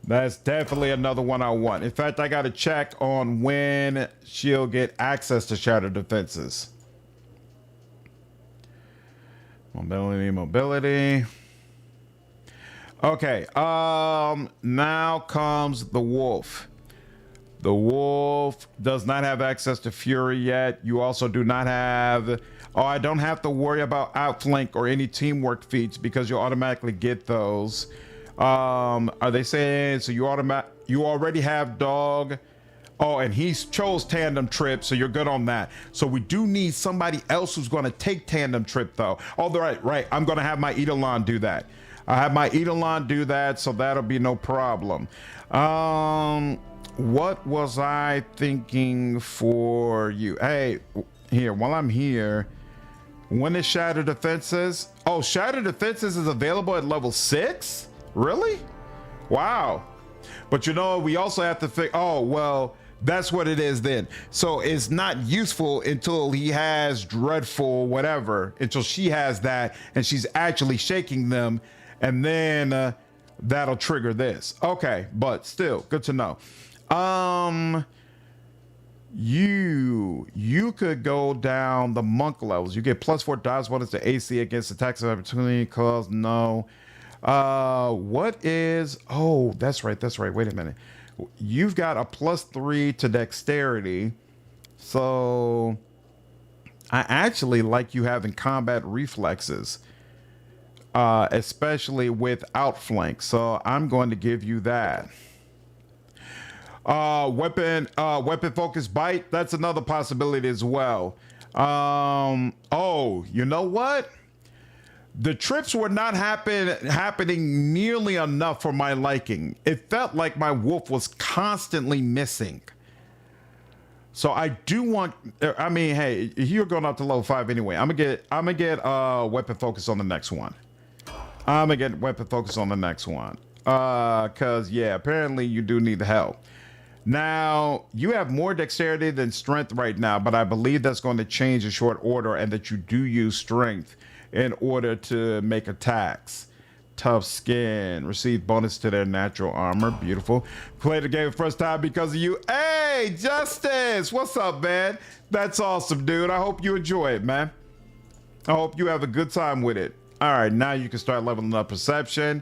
That's definitely another one I want. In fact, I got to check on when she'll get access to Shattered Defenses. Mobility. Okay. Now comes the wolf. The wolf does not have access to Fury yet. You also do not have... Oh, I don't have to worry about outflank or any teamwork feats because you automatically get those. Are they saying... So you already have dog. Oh, and he chose tandem trip, so you're good on that. So we do need somebody else who's going to take tandem trip, though. Oh, right. I'm going to have my Eidolon do that. I have my Eidolon do that, so that'll be no problem. What was I thinking for you? Hey, here, while I'm here, when is Shattered Defenses? Oh, Shattered Defenses is available at level 6? Really? Wow. But you know, we also have to think, oh, well, that's what it is then. So it's not useful until he has dreadful whatever, until she has that and she's actually shaking them, and then that'll trigger this. Okay, but still, good to know. You could go down the monk levels. You get +4 dodge bonus to AC against attacks of opportunity. Cause no. What is? Oh, that's right. Wait a minute. You've got a +3 to dexterity. So I actually like you having combat reflexes. especially with outflank. So I'm going to give you that. Weapon focus bite. That's another possibility as well. Oh, you know what? The trips were not happening nearly enough for my liking. It felt like my wolf was constantly missing. So I do want, I mean, hey, you're going up to level 5 anyway. I'm gonna get weapon focus on the next one. Cause yeah, apparently you do need the help. Now, you have more dexterity than strength right now, but I believe that's going to change in short order, and that you do use strength in order to make attacks. Tough skin. Receive bonus to their natural armor. Beautiful. Play the game first time because of you. Hey, Justice! What's up, man? That's awesome, dude. I hope you enjoy it, man. I hope you have a good time with it. All right, now you can start leveling up perception.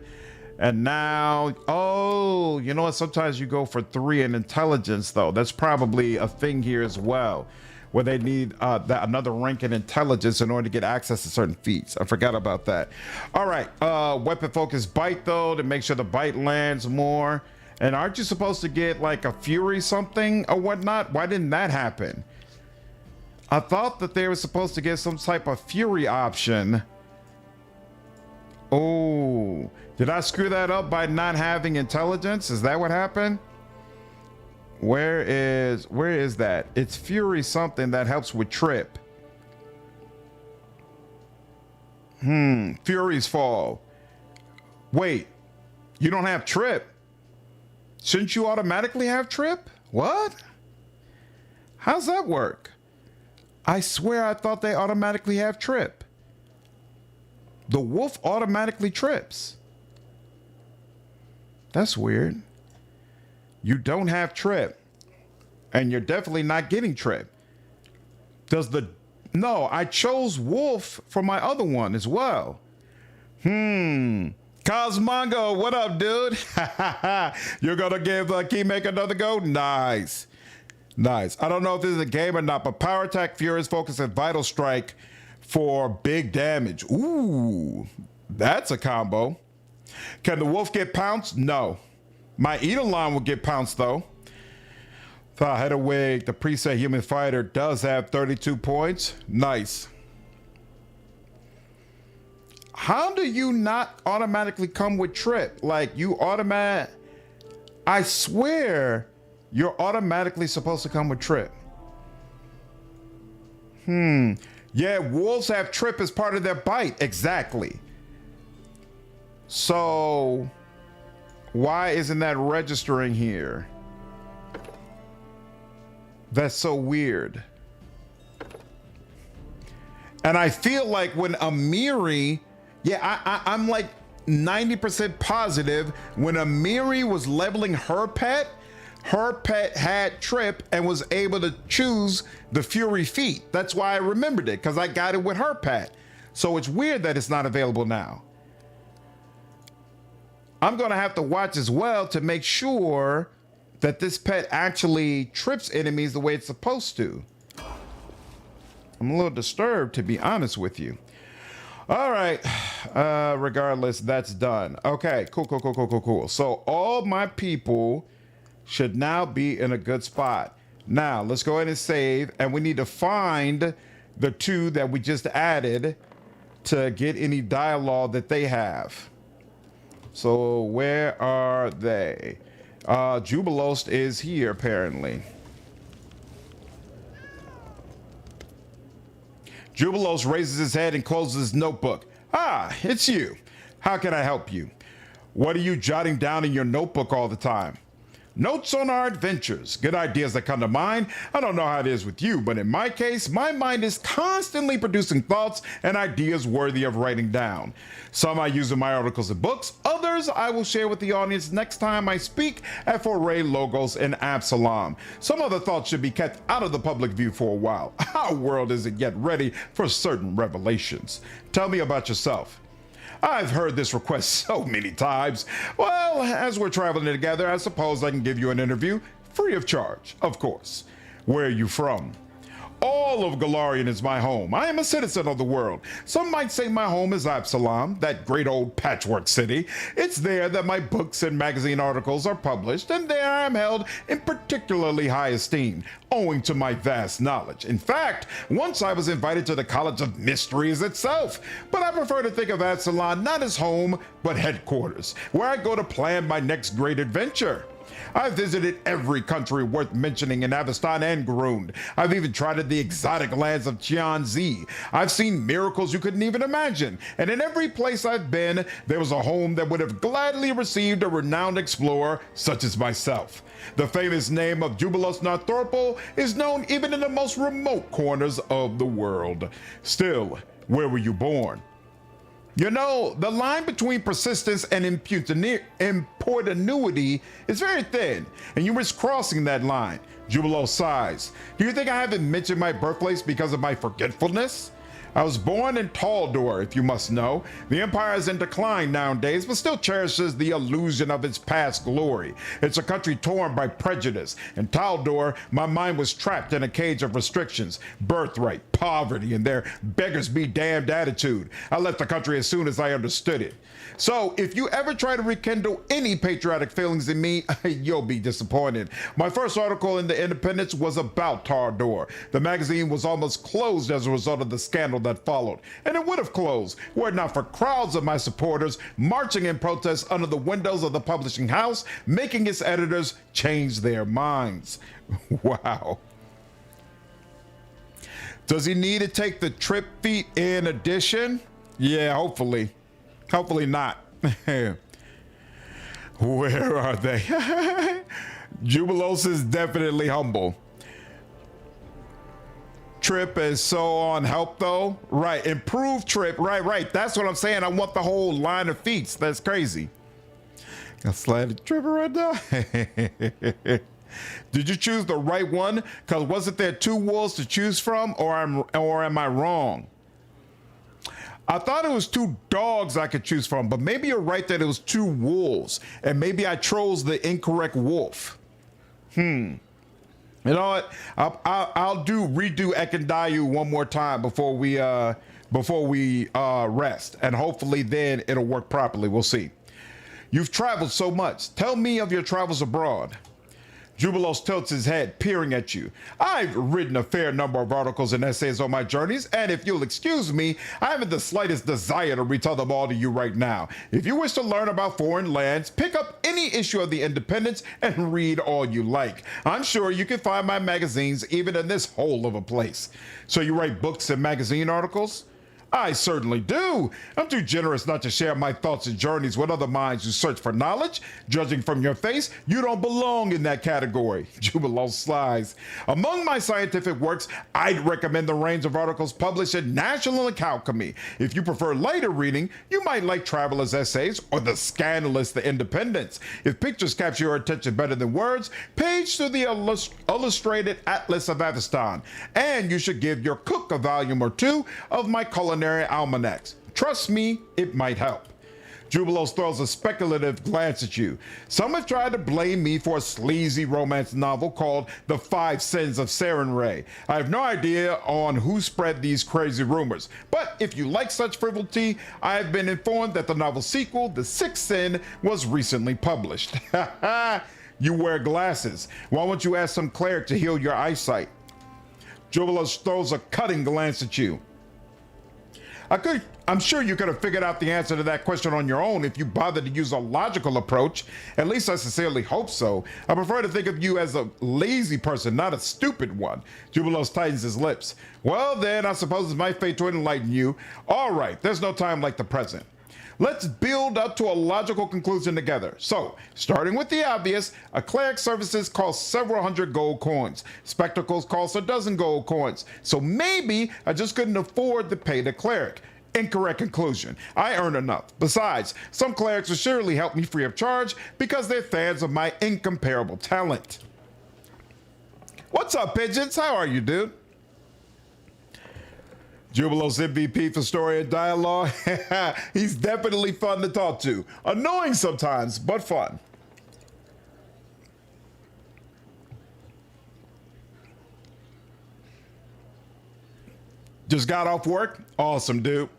And now, oh, you know what? Sometimes you go for 3 in intelligence, though. That's probably a thing here as well, where they need another rank in intelligence in order to get access to certain feats. I forgot about that. All right, weapon focus bite, though, to make sure the bite lands more. And aren't you supposed to get like a fury something or whatnot? Why didn't that happen? I thought that they were supposed to get some type of fury option. Oh, did I screw that up by not having intelligence? Is that what happened? Where is that? It's fury something that helps with trip. Fury's fall. Wait, you don't have trip? Shouldn't you automatically have trip? What? How's that work? I swear I thought they automatically have trip. The wolf automatically trips. That's weird. You don't have trip, and you're definitely not getting trip. No, I chose wolf for my other one as well. Cosmongo, what up, dude? You're gonna give Kingmaker another go? Nice. Nice. I don't know if this is a game or not, but power attack, furious focus, and vital strike for big damage. Ooh, that's a combo. Can the wolf get pounced? No. My Eidolon will get pounced, though. Hedwig, the preset human fighter, does have 32 points. Nice. How do you not automatically come with trip? Like, you I swear you're automatically supposed to come with trip. Yeah, wolves have trip as part of their bite. Exactly. So why isn't that registering here? That's so weird. And I feel like when Amiri, I'm like 90% positive when Amiri was leveling her pet had trip and was able to choose the Fury feat. That's why I remembered it, because I got it with her pet. So it's weird that it's not available now. I'm gonna have to watch as well to make sure that this pet actually trips enemies the way it's supposed to. I'm a little disturbed, to be honest with you. All right, regardless, that's done. Okay, cool. So all my people should now be in a good spot. Now, let's go ahead and save, and we need to find the 2 that we just added to get any dialogue that they have. So where are they? Jubilost is here, apparently. Jubilost raises his head and closes his notebook. Ah, it's you. How can I help you? What are you jotting down in your notebook all the time? Notes on our adventures. Good ideas that come to mind. I don't know how it is with you, but in my case, my mind is constantly producing thoughts and ideas worthy of writing down. Some I use in my articles and books. Others I will share with the audience next time I speak at Foray, Logos, and Absalom. Some other thoughts should be kept out of the public view for a while. Our world isn't yet ready for certain revelations. Tell me about yourself. I've heard this request so many times. Well, as we're traveling together, I suppose I can give you an interview free of charge, of course. Where are you from? All of Galarian is my home. I am a citizen of the world. Some might say my home is Absalom, that great old patchwork city. It's there that my books and magazine articles are published, and there I am held in particularly high esteem, owing to my vast knowledge. In fact, once I was invited to the College of Mysteries itself, but I prefer to think of Absalom not as home, but headquarters, where I go to plan my next great adventure. I've visited every country worth mentioning in Avestan and Garund. I've even tried the exotic lands of Qianzi. I've seen miracles you couldn't even imagine. And in every place I've been, there was a home that would have gladly received a renowned explorer such as myself. The famous name of Jubilost Northorpal is known even in the most remote corners of the world. Still, where were you born? You know, the line between persistence and importunity is very thin, and you risk crossing that line. Jubilost sighs. Do you think I haven't mentioned my birthplace because of my forgetfulness? I was born in Taldor, if you must know. The Empire is in decline nowadays, but still cherishes the illusion of its past glory. It's a country torn by prejudice. In Taldor, my mind was trapped in a cage of restrictions, birthright, poverty, and their beggars be damned attitude. I left the country as soon as I understood it. So, if you ever try to rekindle any patriotic feelings in me, you'll be disappointed. My first article in the Independence was about Taldor. The magazine was almost closed as a result of the scandal that followed, and it would have closed were it not for crowds of my supporters marching in protest under the windows of the publishing house, making its editors change their minds. Wow. Does he need to take the trip feet in addition? Yeah, hopefully. Hopefully not. Where are they? Jubilost is definitely humble. Trip is so on help though. Right, improve trip. Right. That's what I'm saying. I want the whole line of feats. That's crazy. I slide trip right now. Did you choose the right one? Because wasn't there two wolves to choose from, or am I wrong? I thought it was two dogs I could choose from, but maybe you're right that it was two wolves, and maybe I chose the incorrect wolf. You know what? I'll redo Ekandou one more time before we rest, and hopefully then it'll work properly. We'll see. You've traveled so much. Tell me of your travels abroad. Jubilost tilts his head, peering at you. I've written a fair number of articles and essays on my journeys, and if you'll excuse me, I haven't the slightest desire to retell them all to you right now. If you wish to learn about foreign lands, pick up any issue of the Independence and read all you like. I'm sure you can find my magazines even in this hole of a place. So you write books and magazine articles? I certainly do. I'm too generous not to share my thoughts and journeys with other minds who search for knowledge. Judging from your face, you don't belong in that category. Jubilost slides. Among my scientific works, I'd recommend the range of articles published in National Alchemy. If you prefer lighter reading, you might like Traveler's Essays or the scandalous The Independence. If pictures capture your attention better than words, page through the Illustrated Atlas of Avestan. And you should give your cook a volume or two of my culinary almanacs. Trust me, it might help. Jubilost throws a speculative glance at you. Some have tried to blame me for a sleazy romance novel called The Five Sins of Sarenrae. I have no idea on who spread these crazy rumors, but if you like such frivolity, I have been informed that the novel sequel, The Sixth Sin, was recently published. You wear glasses. Why won't you ask some cleric to heal your eyesight? Jubilost throws a cutting glance at you. I'm sure you could have figured out the answer to that question on your own if you bothered to use a logical approach. At least I sincerely hope so. I prefer to think of you as a lazy person, not a stupid one. Jubilost tightens his lips. Well then, I suppose it's my fate to enlighten you. All right, there's no time like the present. Let's build up to a logical conclusion together. So, starting with the obvious, a cleric's services cost several hundred gold coins. Spectacles cost a dozen gold coins. So maybe I just couldn't afford to pay the cleric. Incorrect conclusion. I earn enough. Besides, some clerics will surely help me free of charge because they're fans of my incomparable talent. What's up, Pigeons? How are you, dude? Jubilost MVP for story and dialogue. He's definitely fun to talk to. Annoying sometimes, but fun. Just got off work? Awesome, dude.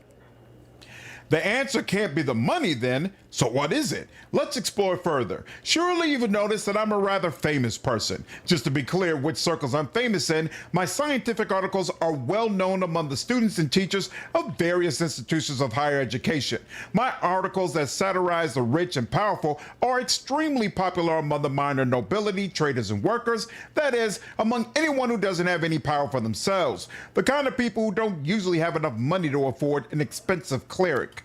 The answer can't be the money then, so what is it? Let's explore further. Surely you've noticed that I'm a rather famous person. Just to be clear which circles I'm famous in, my scientific articles are well known among the students and teachers of various institutions of higher education. My articles that satirize the rich and powerful are extremely popular among the minor nobility, traders, and workers. That is, among anyone who doesn't have any power for themselves. The kind of people who don't usually have enough money to afford an expensive cleric.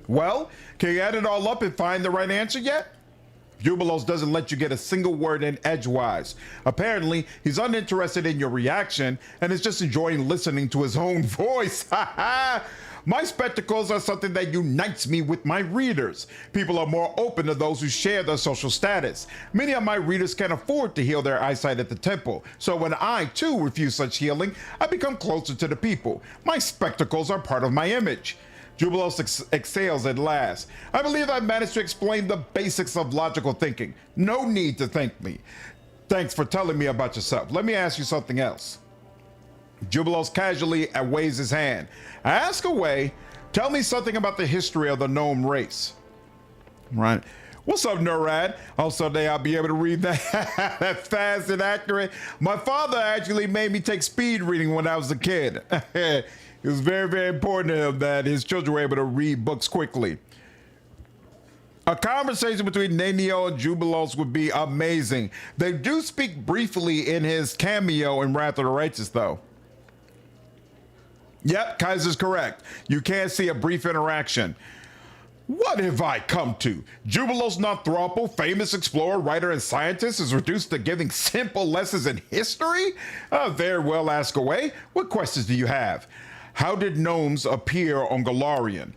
Well, can you add it all up and find the right answer yet? Jubilost doesn't let you get a single word in edgewise. Apparently, he's uninterested in your reaction and is just enjoying listening to his own voice. My spectacles are something that unites me with my readers. People are more open to those who share their social status. Many of my readers can't afford to heal their eyesight at the temple, so when I, too, refuse such healing, I become closer to the people. My spectacles are part of my image. Jubilost exhales at last. I believe I've managed to explain the basics of logical thinking. No need to thank me. Thanks for telling me about yourself. Let me ask you something else. Jubilost casually waves his hand. Ask away. Tell me something about the history of the gnome race. Right. What's up, Nurad? Hope someday I'll be able to read that, that fast and accurate. My father actually made me take speed reading when I was a kid. It was very, very important to him that his children were able to read books quickly. A conversation between Nenio and Jubilost would be amazing. They do speak briefly in his cameo in Wrath of the Righteous, though. Yep, Kaiser's correct. You can see a brief interaction. What have I come to? Jubilost Northropple, famous explorer, writer, and scientist, is reduced to giving simple lessons in history? Very well, ask away. What questions do you have? How did gnomes appear on Golarion?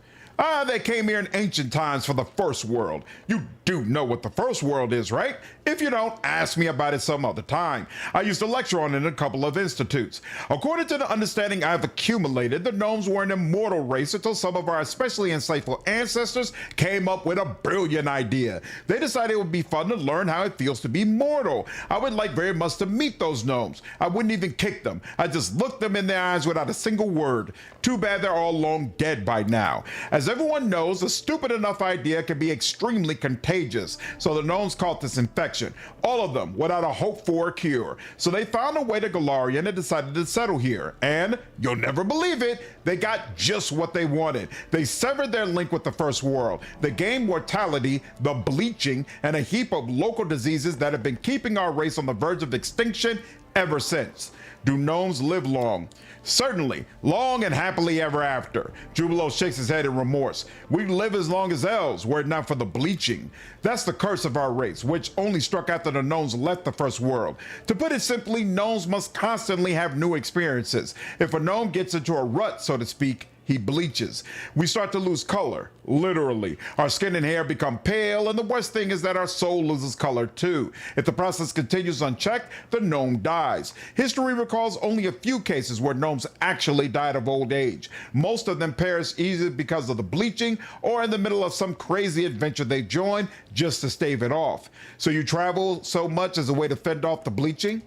They came here in ancient times for the First World. You do know what the First World is, right? If you don't, ask me about it some other time. I used to lecture on it in a couple of institutes. According to the understanding I've accumulated, the gnomes were an immortal race until some of our especially insightful ancestors came up with a brilliant idea. They decided it would be fun to learn how it feels to be mortal. I would like very much to meet those gnomes. I wouldn't even kick them. I just looked them in the eyes without a single word. Too bad they're all long dead by now. As everyone knows, a stupid enough idea can be extremely contagious, so the gnomes caught this infection, all of them without a hope for a cure. So they found a way to Golarion and decided to settle here, and you'll never believe it, they got just what they wanted. They severed their link with the First World. They gained mortality, the bleaching, and a heap of local diseases that have been keeping our race on the verge of extinction ever since. Do gnomes live long? Certainly, long and happily ever after. Jubilost shakes his head in remorse. We live as long as elves, were it not for the bleaching. That's the curse of our race, which only struck after the gnomes left the First World. To put it simply, gnomes must constantly have new experiences. If a gnome gets into a rut, so to speak, he bleaches. We start to lose color, literally. Our skin and hair become pale, and the worst thing is that our soul loses color too. If the process continues unchecked, the gnome dies. History recalls only a few cases where gnomes actually died of old age. Most of them perish either because of the bleaching or in the middle of some crazy adventure they joined just to stave it off. So you travel so much as a way to fend off the bleaching?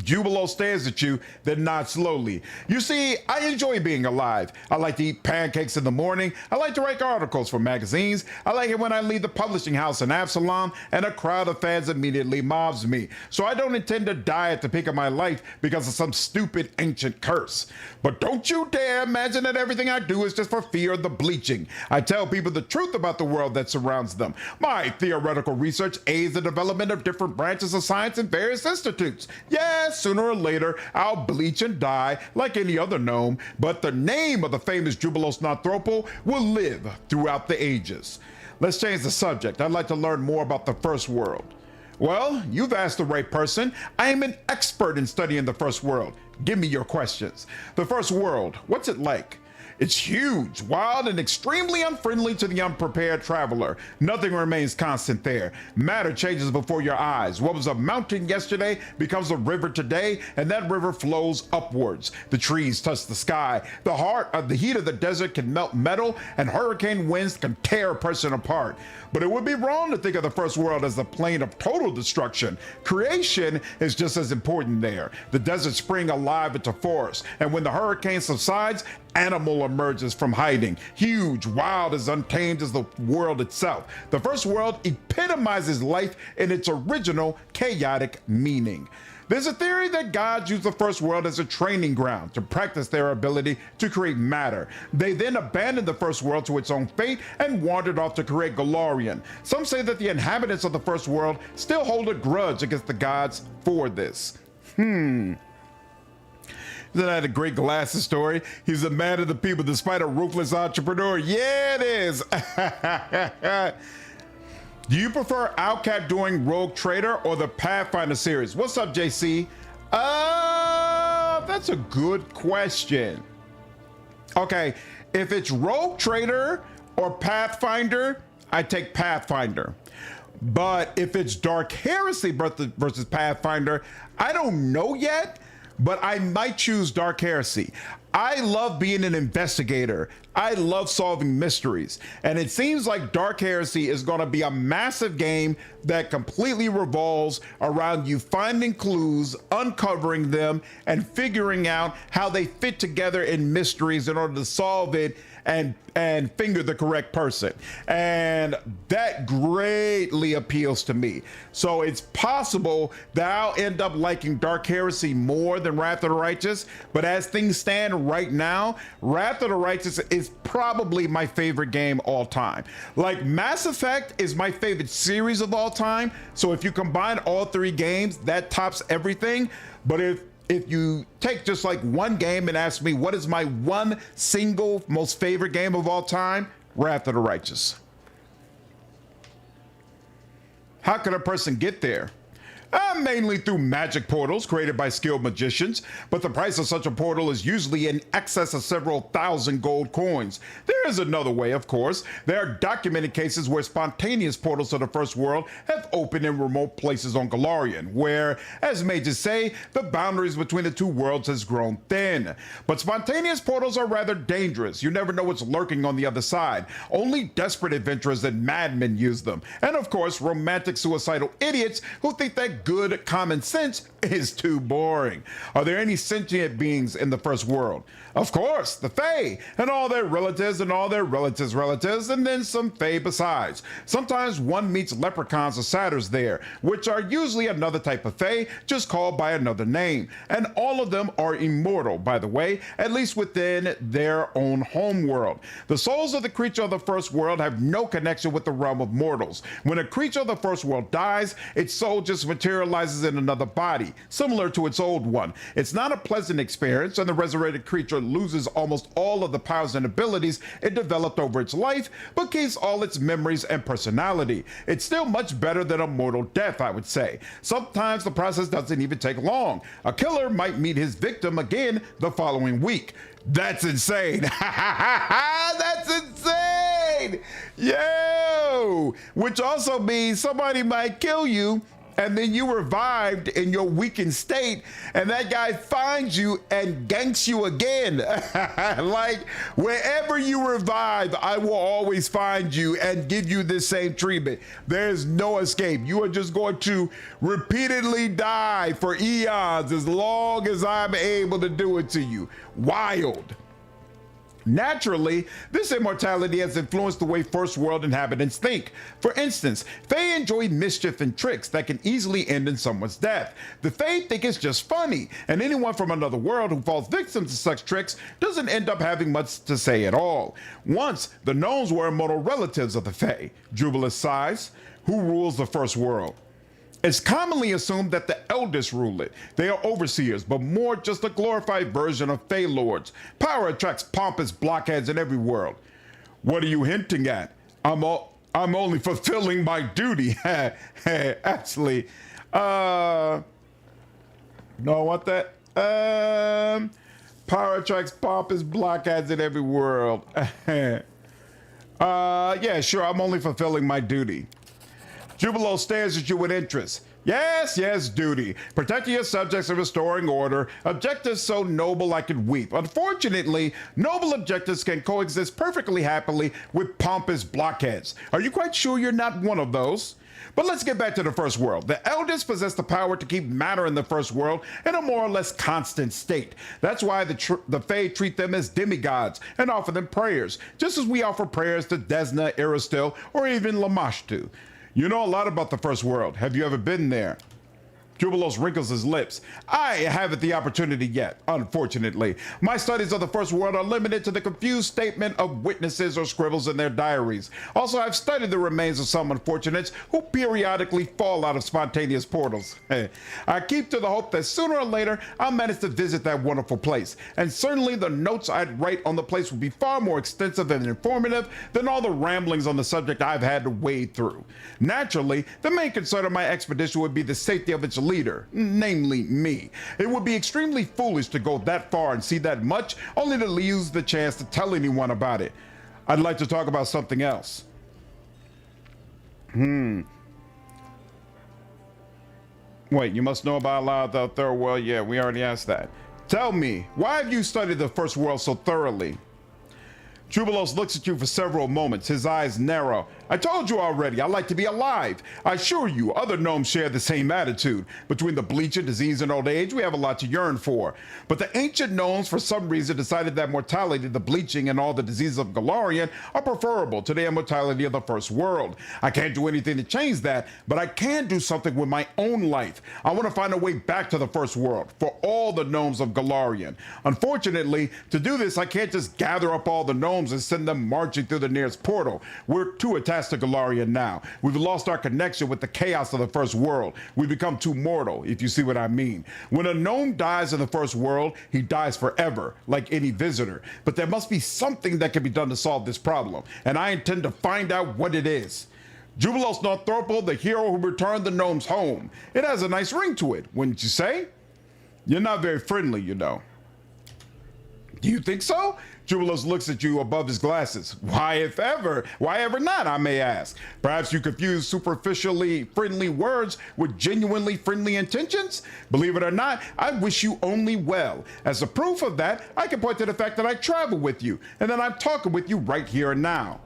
Jubilost stares at you, then nods slowly. You see, I enjoy being alive. I like to eat pancakes in the morning. I like to write articles for magazines. I like it when I leave the publishing house in Absalom and a crowd of fans immediately mobs me. So I don't intend to die at the peak of my life because of some stupid ancient curse. But don't you dare imagine that everything I do is just for fear of the bleaching. I tell people the truth about the world that surrounds them. My theoretical research aids the development of different branches of science in various institutes. Yes, sooner or later, I'll bleach and die like any other gnome, but the name of the famous Jubilost Northropple will live throughout the ages. Let's change the subject. I'd like to learn more about the First World. Well, you've asked the right person. I am an expert in studying the First World. Give me your questions. The First World, what's it like? It's huge, wild, and extremely unfriendly to the unprepared traveler. Nothing remains constant there. Matter changes before your eyes. What was a mountain yesterday becomes a river today, and that river flows upwards. The trees touch the sky. The heat of the desert can melt metal, and hurricane winds can tear a person apart. But it would be wrong to think of the first world as the plane of total destruction. Creation is just as important there. The desert spring alive into forest, and when the hurricane subsides, animal emerges from hiding, huge, wild, as untamed as the world itself. The first world epitomizes life in its original chaotic meaning. There's a theory that gods used the first world as a training ground to practice their ability to create matter. They then abandoned the first world to its own fate and wandered off to create Golarion. Some say that the inhabitants of the first world still hold a grudge against the gods for this. Isn't that a great glasses story? He's a man of the people despite a ruthless entrepreneur. Yeah, it is. Do you prefer Outcat doing Rogue Trader or the Pathfinder series? What's up, JC? That's a good question. Okay, if it's Rogue Trader or Pathfinder, I take Pathfinder. But if it's Dark Heresy versus Pathfinder, I don't know yet, but I might choose Dark Heresy. I love being an investigator. I love solving mysteries. And it seems like Dark Heresy is going to be a massive game that completely revolves around you finding clues, uncovering them, and figuring out how they fit together in mysteries in order to solve it and finger the correct person. And that greatly appeals to me. So it's possible that I'll end up liking Dark Heresy more than Wrath of the Righteous, but as things stand right now, Wrath of the Righteous is probably my favorite game all time. Like, Mass Effect is my favorite series of all time, so if you combine all three games, that tops everything. But if you take just like one game and ask me what is my one single most favorite game of all time, Wrath of the Righteous. How can a person get there? Mainly through magic portals created by skilled magicians, but the price of such a portal is usually in excess of several thousand gold coins. There is another way, of course. There are documented cases where spontaneous portals to the first world have opened in remote places on Golarion, where, as mages say, the boundaries between the two worlds has grown thin. But spontaneous portals are rather dangerous. You never know what's lurking on the other side. Only desperate adventurers and madmen use them. And of course, romantic suicidal idiots who think that good common sense is too boring. Are there any sentient beings in the first world? Of course, the Fae, and all their relatives and all their relatives, and then some Fae besides. Sometimes one meets leprechauns or satyrs there, which are usually another type of Fae, just called by another name. And all of them are immortal, by the way, at least within their own home world. The souls of the creature of the first world have no connection with the realm of mortals. When a creature of the first world dies, its soul just materializes in another body, similar to its old one. It's not a pleasant experience, and the resurrected creature loses almost all of the powers and abilities it developed over its life, but keeps all its memories and personality. It's still much better than a mortal death, I would say. Sometimes the process doesn't even take long. A killer might meet his victim again the following week. That's insane. That's insane. Yo, which also means somebody might kill you and then you revived in your weakened state, and that guy finds you and ganks you again. Like, wherever you revive, I will always find you and give you the same treatment. There's no escape. You are just going to repeatedly die for eons as long as I'm able to do it to you. Wild. Naturally, this immortality has influenced the way first world inhabitants think. For instance, Fae enjoy mischief and tricks that can easily end in someone's death. The Fae think it's just funny, and anyone from another world who falls victim to such tricks doesn't end up having much to say at all. Once, the gnomes were immortal relatives of the Fae, Jubilost size, who rules the first world. It's commonly assumed that the eldest rule it. They are overseers, but more just a glorified version of Fae Lords. Power attracts pompous blockheads in every world. What are you hinting at? I'm only fulfilling my duty. Actually, no, I want that. Power attracts pompous blockheads in every world. Yeah, sure, I'm only fulfilling my duty. Jubilost stares at you with interest. Yes, duty. Protecting your subjects and restoring order. Objectives so noble I could weep. Unfortunately, noble objectives can coexist perfectly happily with pompous blockheads. Are you quite sure you're not one of those? But let's get back to the first world. The elders possess the power to keep matter in the first world in a more or less constant state. That's why the Fae treat them as demigods and offer them prayers, just as we offer prayers to Desna, Aristil, or even Lamashtu. You know a lot about the first world. Have you ever been there? Jubilost wrinkles his lips. I haven't the opportunity yet, unfortunately. My studies of the first world are limited to the confused statement of witnesses or scribbles in their diaries. Also, I've studied the remains of some unfortunates who periodically fall out of spontaneous portals. I keep to the hope that sooner or later I'll manage to visit that wonderful place. And certainly the notes I'd write on the place will be far more extensive and informative than all the ramblings on the subject I've had to wade through. Naturally, the main concern of my expedition would be the safety of its leader, namely me. It would be extremely foolish to go that far and see that much, only to lose the chance to tell anyone about it. I'd like to talk about something else. Wait, you must know about a lot of the third world. Yeah, we already asked that. Tell me, why have you studied the first world so thoroughly? Jubilost looks at you for several moments, his eyes narrow. I told you already, I like to be alive. I assure you, other gnomes share the same attitude. Between the bleaching, disease, and old age, we have a lot to yearn for. But the ancient gnomes, for some reason, decided that mortality, the bleaching, and all the diseases of Golarion are preferable to the immortality of the first world. I can't do anything to change that, but I can do something with my own life. I want to find a way back to the first world, for all the gnomes of Golarion. Unfortunately, to do this, I can't just gather up all the gnomes and send them marching through the nearest portal. We're too attached to Golarion now. We've lost our connection with the chaos of the first world. We've become too mortal, if you see what I mean. When a gnome dies in the first world, he dies forever, like any visitor. But there must be something that can be done to solve this problem, and I intend to find out what it is. Jubilost Northorpal, the hero who returned the gnomes home. It has a nice ring to it, wouldn't you say? You're not very friendly, you know. Do you think so? Jubilost looks at you above his glasses. Why ever not, I may ask. Perhaps you confuse superficially friendly words with genuinely friendly intentions? Believe it or not, I wish you only well. As a proof of that, I can point to the fact that I travel with you, and that I'm talking with you right here and now.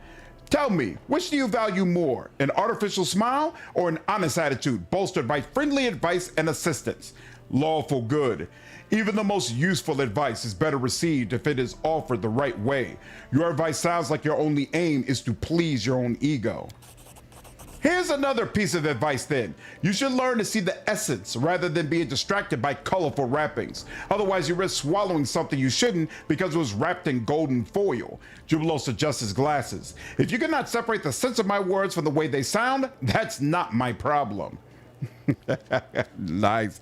Tell me, which do you value more, an artificial smile or an honest attitude bolstered by friendly advice and assistance? Lawful good. Even the most useful advice is better received if it is offered the right way. Your advice sounds like your only aim is to please your own ego. Here's another piece of advice then. You should learn to see the essence rather than being distracted by colorful wrappings. Otherwise you risk swallowing something you shouldn't because it was wrapped in golden foil. Jubilost adjusts his glasses. If you cannot separate the sense of my words from the way they sound, that's not my problem. Nice.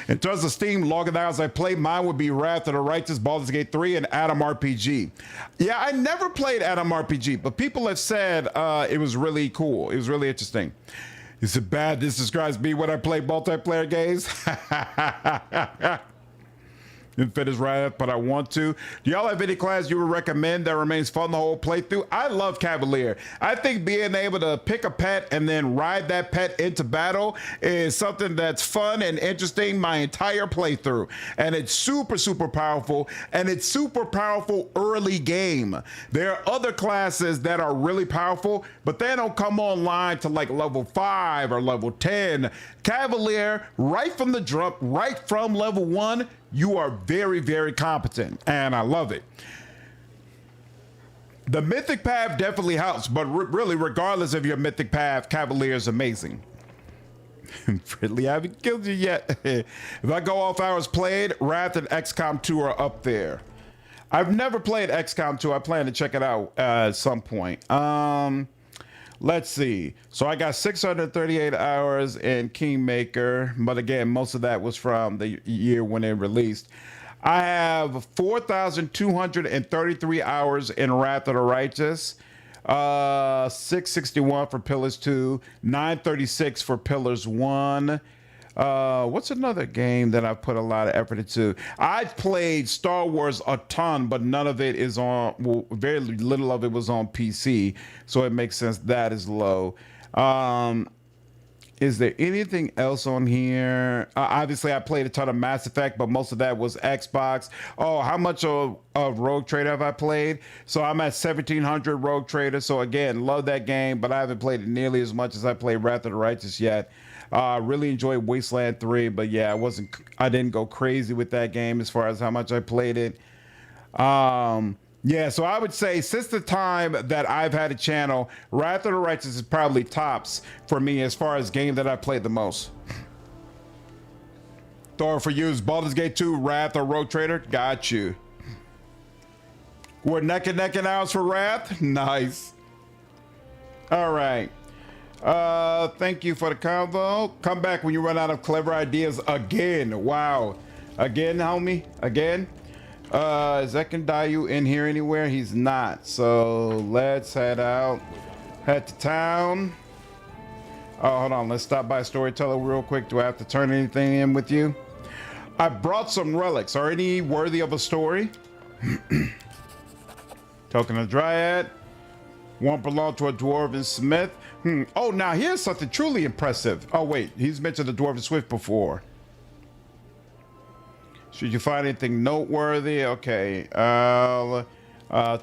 In terms of Steam, logging hours I play, mine would be Wrath of the Righteous, Baldur's Gate 3, and Adam RPG. Yeah, I never played Adam RPG, but people have said it was really cool. It was really interesting. Is it bad this describes me when I play multiplayer games? Didn't fit his right up, but I want to. Do y'all have any class you would recommend that remains fun the whole playthrough? I love Cavalier. I think being able to pick a pet and then ride that pet into battle is something that's fun and interesting my entire playthrough. And it's super, super powerful. And it's super powerful early game. There are other classes that are really powerful, but they don't come online to like level 5 or level 10. Cavalier, right from the jump, right from level 1, you are very, very competent, and I love it. The Mythic Path definitely helps, but really, regardless of your Mythic Path, Cavalier is amazing. Friendly, I haven't killed you yet. If I go off hours played, Wrath and XCOM 2 are up there. I've never played XCOM 2. I plan to check it out at some point. Let's see. So I got 638 hours in Kingmaker, but again, most of that was from the year when it released. I have 4,233 hours in Wrath of the Righteous, 661 for Pillars 2, 936 for Pillars 1, What's another game that I've put a lot of effort into? I've played Star Wars a ton, but none of it is on, well, very little of it was on PC, so it makes sense that is low. Is there anything else on here? Obviously, I played a ton of Mass Effect, but most of that was Xbox. Oh, how much of Rogue Trader have I played? So I'm at 1,700 Rogue Trader. So again, love that game, but I haven't played it nearly as much as I played Wrath of the Righteous yet. Really enjoyed Wasteland 3, but yeah, I didn't go crazy with that game as far as how much I played it. Yeah, so I would say since the time that I've had a channel, Wrath of the Righteous is probably tops for me as far as game that I played the most. Thor for you is Baldur's Gate 2, Wrath, or Rogue Trader? Got you. We're neck and now for Wrath? Nice. All right. Thank you for the convo. Come back when you run out of clever ideas again. Wow. Again, homie? Again? Is Ekandou in here anywhere? He's not. So let's head out. Head to town. Oh, hold on. Let's stop by Storyteller real quick. Do I have to turn anything in with you? I brought some relics. Are any worthy of a story? Token of Dryad. One belonged to a Dwarven Smith. Oh, now here's something truly impressive. Oh, wait. He's mentioned the Dwarven Swift before. Should you find anything noteworthy? Okay.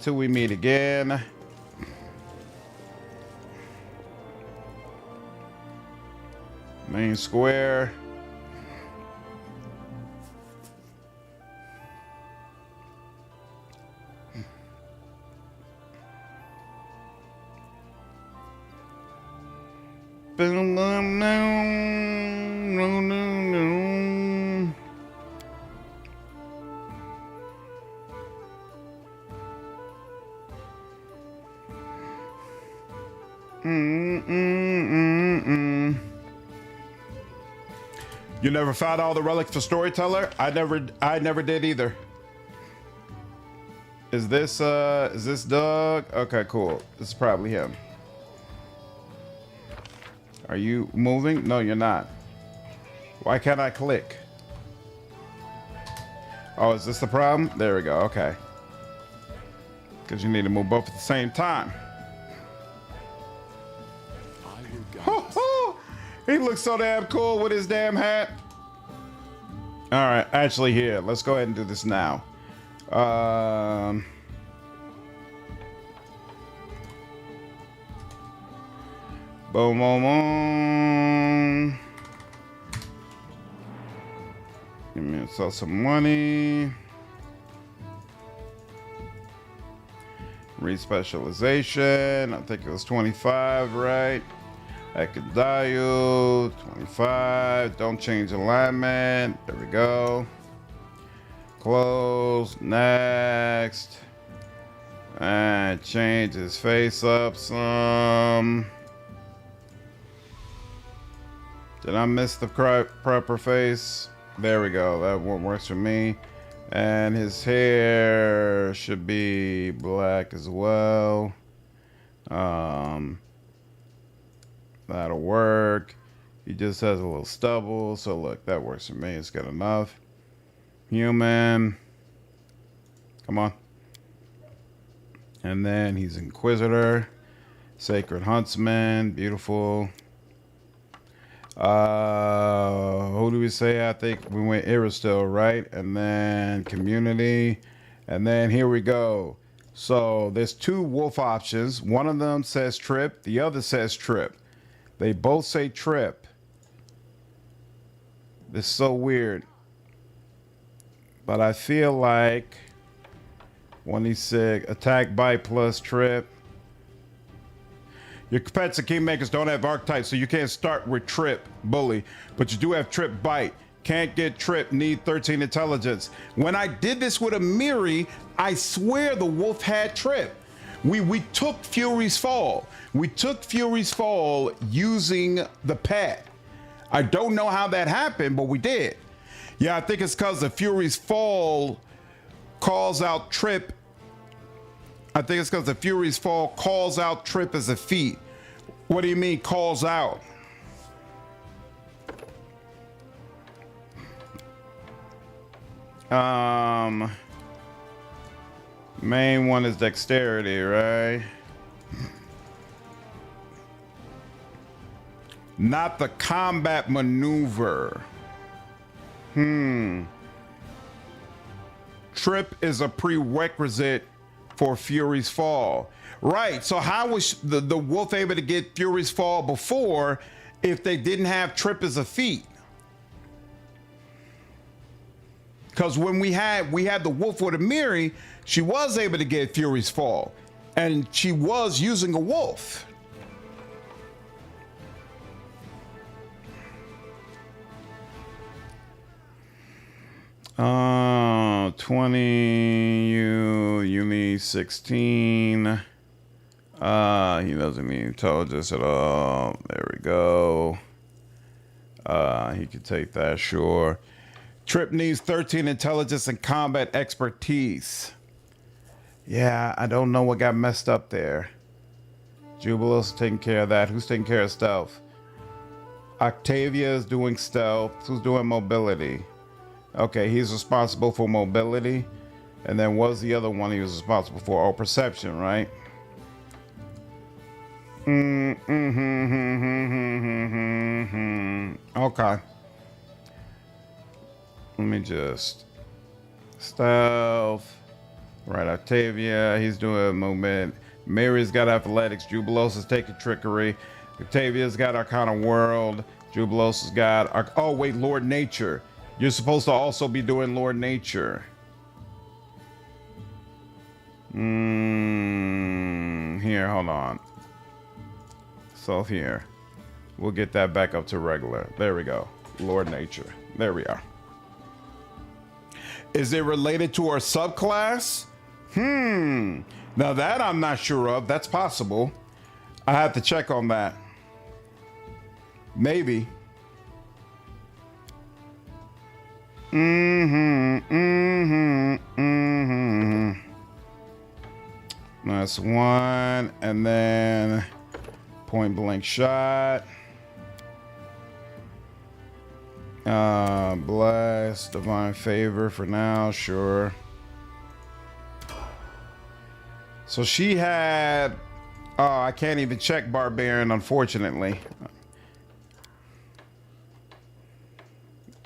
Till we meet again. Main square. You never found all the relics for Storyteller? I never did either. Is this Doug? Okay, cool. This is probably him. Are you moving? No, you're not. Why can't I click? Oh, is this the problem? There we go. Okay. Because you need to move both at the same time. He looks so damn cool with his damn hat. All right, actually here, let's go ahead and do this now. Boom, boom, boom. Give me some money. Respecialization. I think it was 25, right? Ekandou, 25. Don't change alignment. There we go. Close. Next. And change his face up some. Did I miss the proper face? There we go. That one works for me. And his hair should be black as well. That'll work. He just has a little stubble. So look, that works for me. It's good enough. Human. Come on. And then he's Inquisitor. Sacred Huntsman. Beautiful. Who do we say? I think we went Iristil, right? And then Community. And then here we go. So there's two wolf options. One of them says Trip. The other says Trip. They both say Trip. This is so weird. But I feel like when he said attack, bite plus Trip. Your pets and Kingmakers don't have archetypes, so you can't start with Trip, Bully. But you do have Trip, Bite. Can't get Trip, need 13 intelligence. When I did this with Amiri, I swear the wolf had Trip. We took Fury's Fall. We took Fury's Fall using the pet. I don't know how that happened, but we did. Yeah, I think it's because the Fury's Fall calls out Trip. I think it's because the Fury's Fall calls out Trip as a feat. What do you mean calls out? Main one is dexterity, right? Not the combat maneuver. Trip is a prerequisite for Fury's Fall. Right, so how was the wolf able to get Fury's Fall before if they didn't have Trip as a feat? Because when we had the wolf with Amiri, she was able to get Fury's Fall, and she was using a wolf. Oh, 20, you need 16. He doesn't need intelligence at all. There we go. He could take that, sure. Trip needs 13 intelligence and combat expertise. Yeah, I don't know what got messed up there. Jubilost is taking care of that. Who's taking care of stealth? Octavia is doing stealth. Who's doing mobility? Okay, he's responsible for mobility. And then what's the other one he was responsible for? Oh, perception, right? Okay. Let me just... Stealth. Right, Octavia, he's doing movement. Mary's got athletics. Jubilost is taking trickery. Octavia's got Arcana World. Jubilost has got... Oh, wait, Lord Nature. You're supposed to also be doing Lord Nature. Here, hold on. So here. We'll get that back up to regular. There we go. Lord Nature. There we are. Is it related to our subclass? Now that I'm not sure of. That's possible. I have to check on that. Maybe. That's one, and then point blank shot. Bless, divine favor for now, sure. So she had, oh, I can't even check barbarian, unfortunately.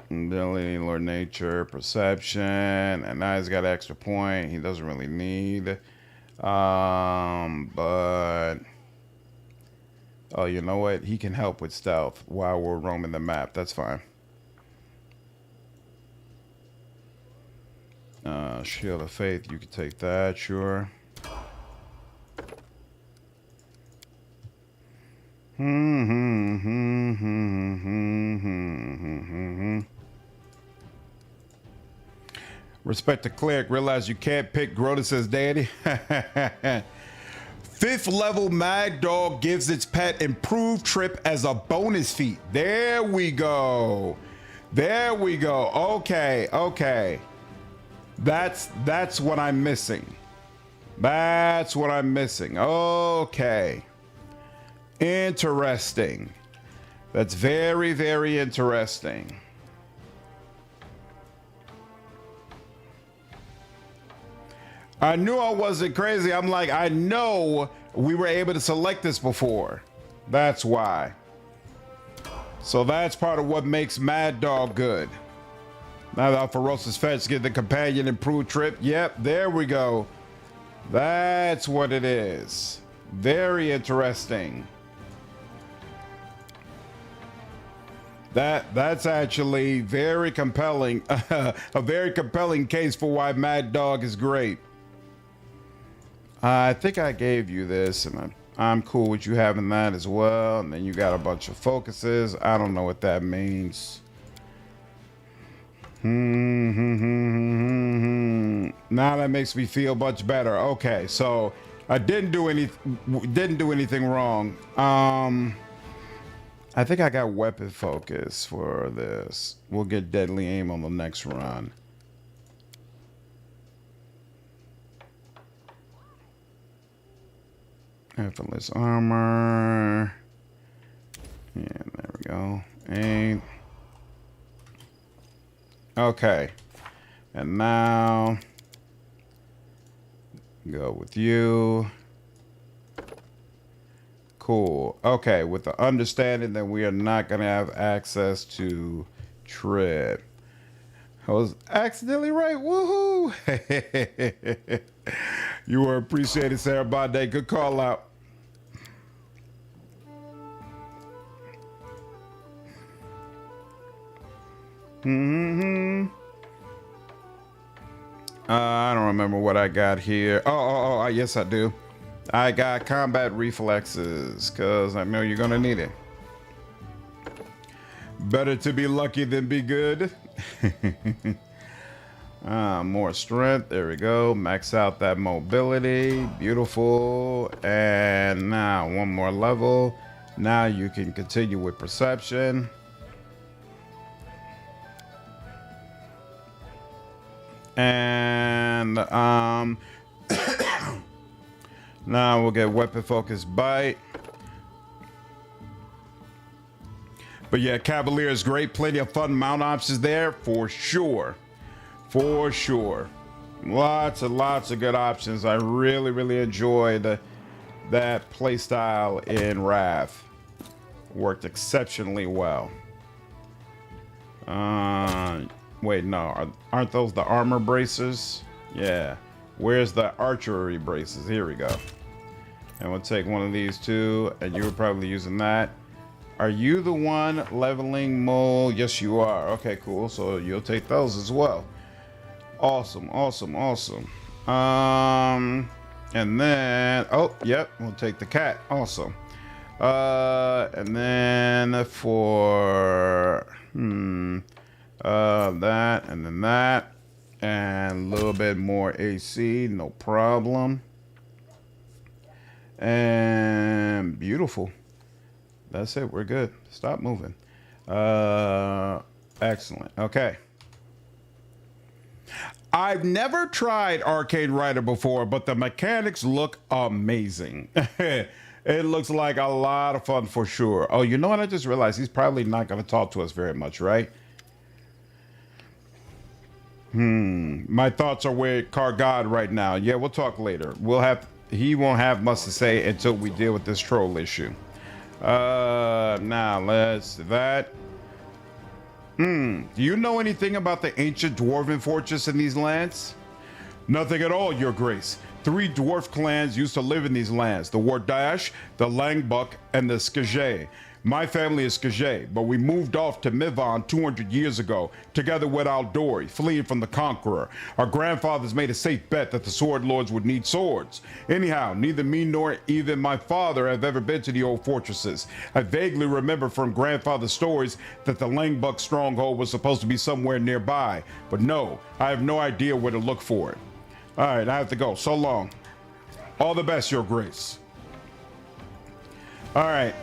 Ability, Lord Nature, perception, and now he's got an extra point. He doesn't really need. But oh, you know what? He can help with stealth while we're roaming the map. That's fine. Shield of Faith, you can take that, sure. Respect the cleric. Realize you can't pick Grotus as deity. 5th level Mad Dog gives its pet improved trip as a bonus feat. There we go. There we go. Okay, okay. That's what I'm missing. That's what I'm missing. Okay. Interesting. That's very, very interesting. I knew I wasn't crazy. I'm like, I know we were able to select this before. That's why. So that's part of what makes Mad Dog good. Now that Ferocious Fetch get the companion improved trip. Yep, there we go. That's what it is. Very interesting. That's actually very compelling. A very compelling case for why Mad Dog is great. I think I gave you this, and I'm cool with you having that as well. And then you got a bunch of focuses. I don't know what that means. Now that makes me feel much better. Okay, so I didn't do anything wrong. I think I got weapon focus for this. We'll get deadly aim on the next run. Effortless armor. Yeah, there we go. Aim. Okay. And now go with you. Cool. Okay, with the understanding that we are not going to have access to trip. I was accidentally right. Woohoo! You were appreciated, Sarah Bade. Good call out. I don't remember what I got here. Oh, yes, I do. I got combat reflexes, because I know you're going to need it. Better to be lucky than be good. More strength. There we go. Max out that mobility. Beautiful. And now one more level. Now you can continue with perception. And now we'll get weapon focus bite. But yeah, Cavalier is great. Plenty of fun mount options there for sure. For sure. Lots and lots of good options. I really enjoyed that playstyle in Wrath. Worked exceptionally well. Wait, no. Aren't those the armor braces? Yeah. Where's the archery braces? Here we go. And we'll take one of these too. And you were probably using that. Are you the one leveling mole? Yes, you are. Okay, cool. So you'll take those as well. Awesome. And then, oh, yep, we'll take the cat. Awesome. And then for that, and then that, and a little bit more AC, no problem. And beautiful. That's it. We're good. Stop moving. Excellent. Okay. I've never tried Arcane Rider before, but the mechanics look amazing. It looks like a lot of fun for sure. Oh, you know what? I just realized he's probably not going to talk to us very much, right? My thoughts are with Kargad right now. Yeah, we'll talk later. He won't have much to say until we deal with this troll issue. Now let's that. Do you know anything about the ancient dwarven fortress in these lands? Nothing at all, Your Grace. 3 dwarf clans used to live in these lands: the Wardash, the Langbuk, and the Skajay. My family is Skajay, but we moved off to Mivon 200 years ago, together with Aldori, fleeing from the Conqueror. Our grandfathers made a safe bet that the Sword Lords would need swords. Anyhow, neither me nor even my father have ever been to the old fortresses. I vaguely remember from grandfather's stories that the Langbuk stronghold was supposed to be somewhere nearby, but no, I have no idea where to look for it. All right, I have to go. So long. All the best, Your Grace. All right.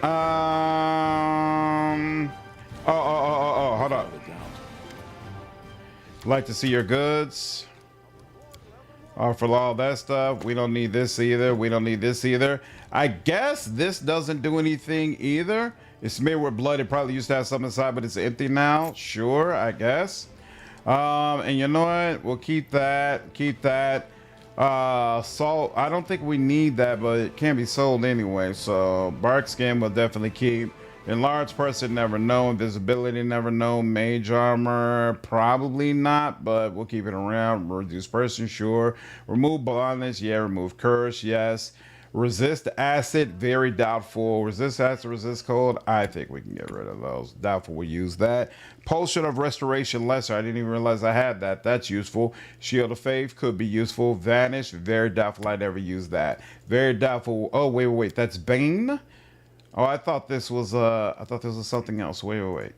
Hold up. Like to see your goods. For all that stuff. We don't need this either. We don't need this either. I guess this doesn't do anything either. It's smeared with blood. It probably used to have something inside, but it's empty now. Sure, I guess. And you know what? We'll keep that. Keep that. Salt, I don't think we need that, but it can be sold anyway. So bark skin will definitely keep. Enlarged person, never know. Invisibility, never know. Mage armor, probably not, but we'll keep it around. Reduce person, sure. Remove blindness, yeah. Remove curse, yes. Resist acid, very doubtful. Resist acid, resist cold, I think we can get rid of those. Doubtful we'll use that. Potion of Restoration Lesser, I didn't even realize I had that. That's useful. Shield of Faith could be useful. Vanish, very doubtful I never used that. Very doubtful. Oh, wait, that's Bane? Oh, I thought this was something else. Wait.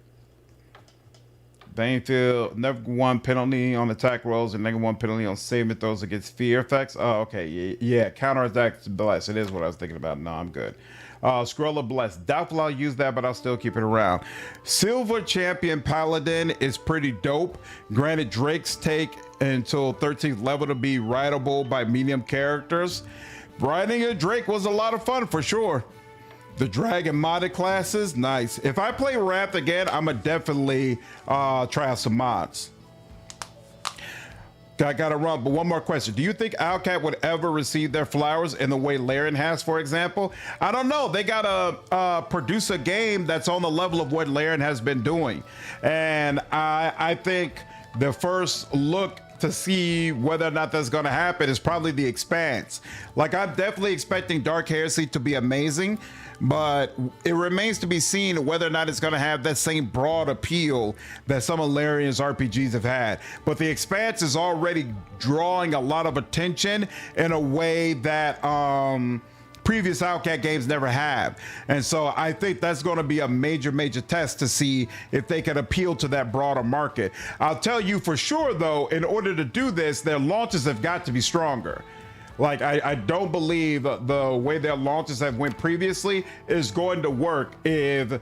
Banefield, -1 penalty on attack rolls and -1 penalty on saving throws against fear effects. Oh, okay. Yeah. Counterattack bless. It is what I was thinking about. No, I'm good. Scroll of Bless. Doubtful I'll use that, but I'll still keep it around. Silver Champion Paladin is pretty dope. Granted, Drakes take until 13th level to be rideable by medium characters. Riding a Drake was a lot of fun for sure. The dragon modded classes, nice. If I play Wrath again, I'ma definitely try out some mods. I gotta run, but one more question. Do you think Owlcat would ever receive their flowers in the way Larian has, for example? I don't know. They gotta produce a game that's on the level of what Larian has been doing. And I think the first look to see whether or not that's going to happen is probably the Expanse. Like, I'm definitely expecting Dark Heresy to be amazing, but it remains to be seen whether or not it's going to have that same broad appeal that some of Larian's RPGs have had. But the Expanse is already drawing a lot of attention in a way that previous Owlcat games never have. And so I think that's going to be a major test to see if they can appeal to that broader market. I'll tell you for sure, though, in order to do this, their launches have got to be stronger. Like, I don't believe the way their launches have went previously is going to work if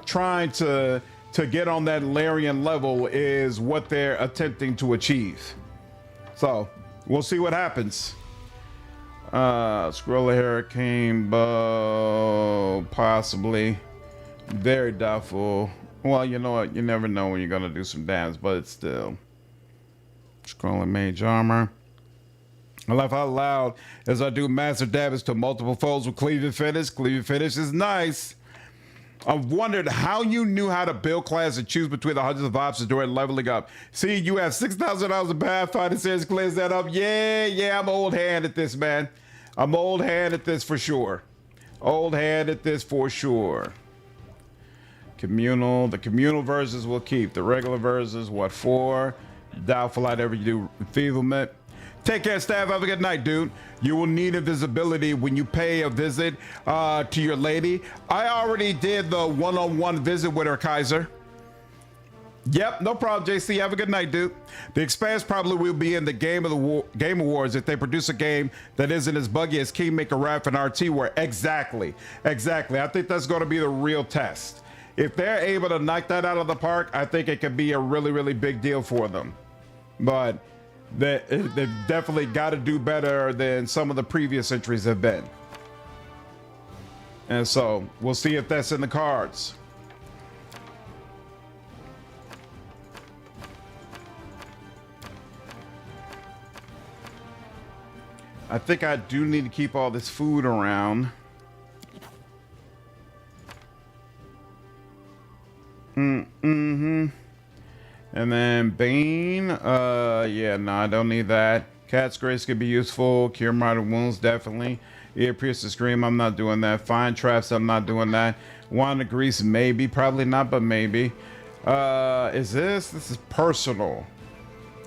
trying to get on that Larian level is what they're attempting to achieve. So we'll see what happens. Scroll of Hurricane Bow, possibly. Very doubtful. Well, you know what? You never know when you're gonna do some damage, but it's still. Scrolling Mage Armor. I laugh out loud as I do massive damage to multiple foes with Cleaving Finish. Cleaving Finish is nice. I've wondered how you knew how to build class and choose between the hundreds of options during leveling up. See, you have $6,000 of Pathfinder series, clears that up. Yeah, I'm old hand at this, man. I'm old hand at this for sure. Old hand at this for sure. Communal, the communal versions will keep. The regular versions, what for? Doubtful I'd ever do enfeeblement. Take care, staff. Have a good night, dude. You will need invisibility when you pay a visit to your lady. I already did the one-on-one visit with her, Kaiser. Yep, no problem, JC. Have a good night, dude. The Expanse probably will be in the Game Awards if they produce a game that isn't as buggy as Kingmaker, Wrath, and RT were. Exactly. I think that's going to be the real test. If they're able to knock that out of the park, I think it could be a really big deal for them. But they've definitely got to do better than some of the previous entries have been. And so we'll see if that's in the cards. I think I do need to keep all this food around. And then Bane, yeah, no, I don't need that. Cat's Grace could be useful. Cure Minor Wounds, definitely. Ear Pierce the Scream, I'm not doing that. Fine Traps, I'm not doing that. Wand of Grease, maybe. Probably not, but maybe. Is this? This is personal.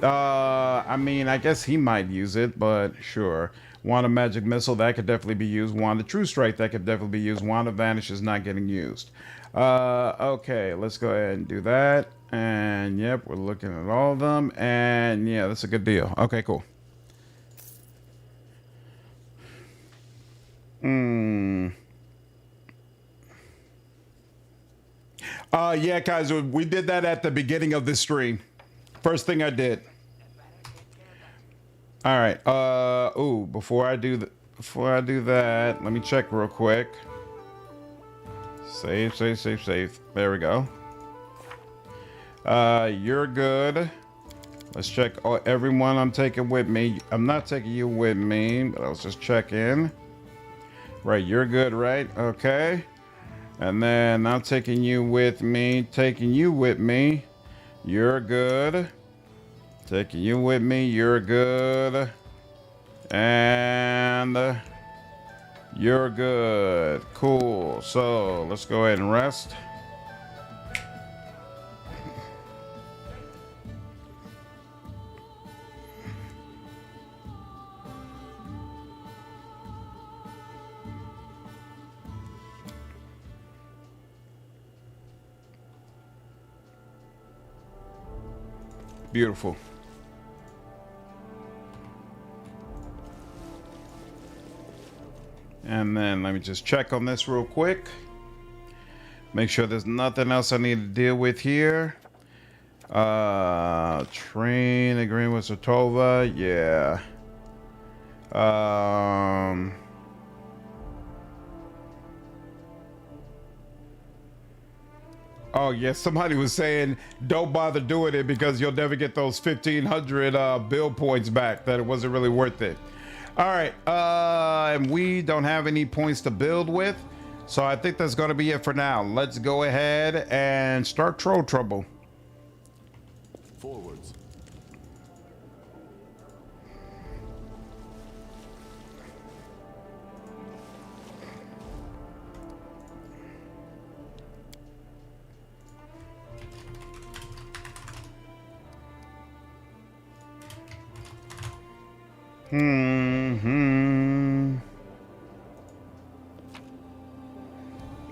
I mean, I guess he might use it, but sure. Wand of Magic Missile, that could definitely be used. Wand of True Strike, that could definitely be used. Wand of Vanish is not getting used. Okay, let's go ahead and do that. And yep, we're looking at all of them. And yeah, that's a good deal. Okay, cool. Yeah, guys, we did that at the beginning of this stream. First thing I did. All right. Ooh, before I do that, let me check real quick. Save. There we go. You're good. Let's check everyone I'm taking with me. I'm not taking you with me, but let's just check in. Right, you're good, right? Okay. And then I'm taking you with me. You're good. Taking you with me. You're good. And you're good. Cool. So let's go ahead and rest. Beautiful. And then let me just check on this real quick. Make sure there's nothing else I need to deal with here. Train agreement with Satova. Yeah. Oh yeah, somebody was saying don't bother doing it because you'll never get those 1,500 build points back. That it wasn't really worth it. All right, and we don't have any points to build with, so I think that's going to be it for now. Let's go ahead and start troll trouble. Forwards.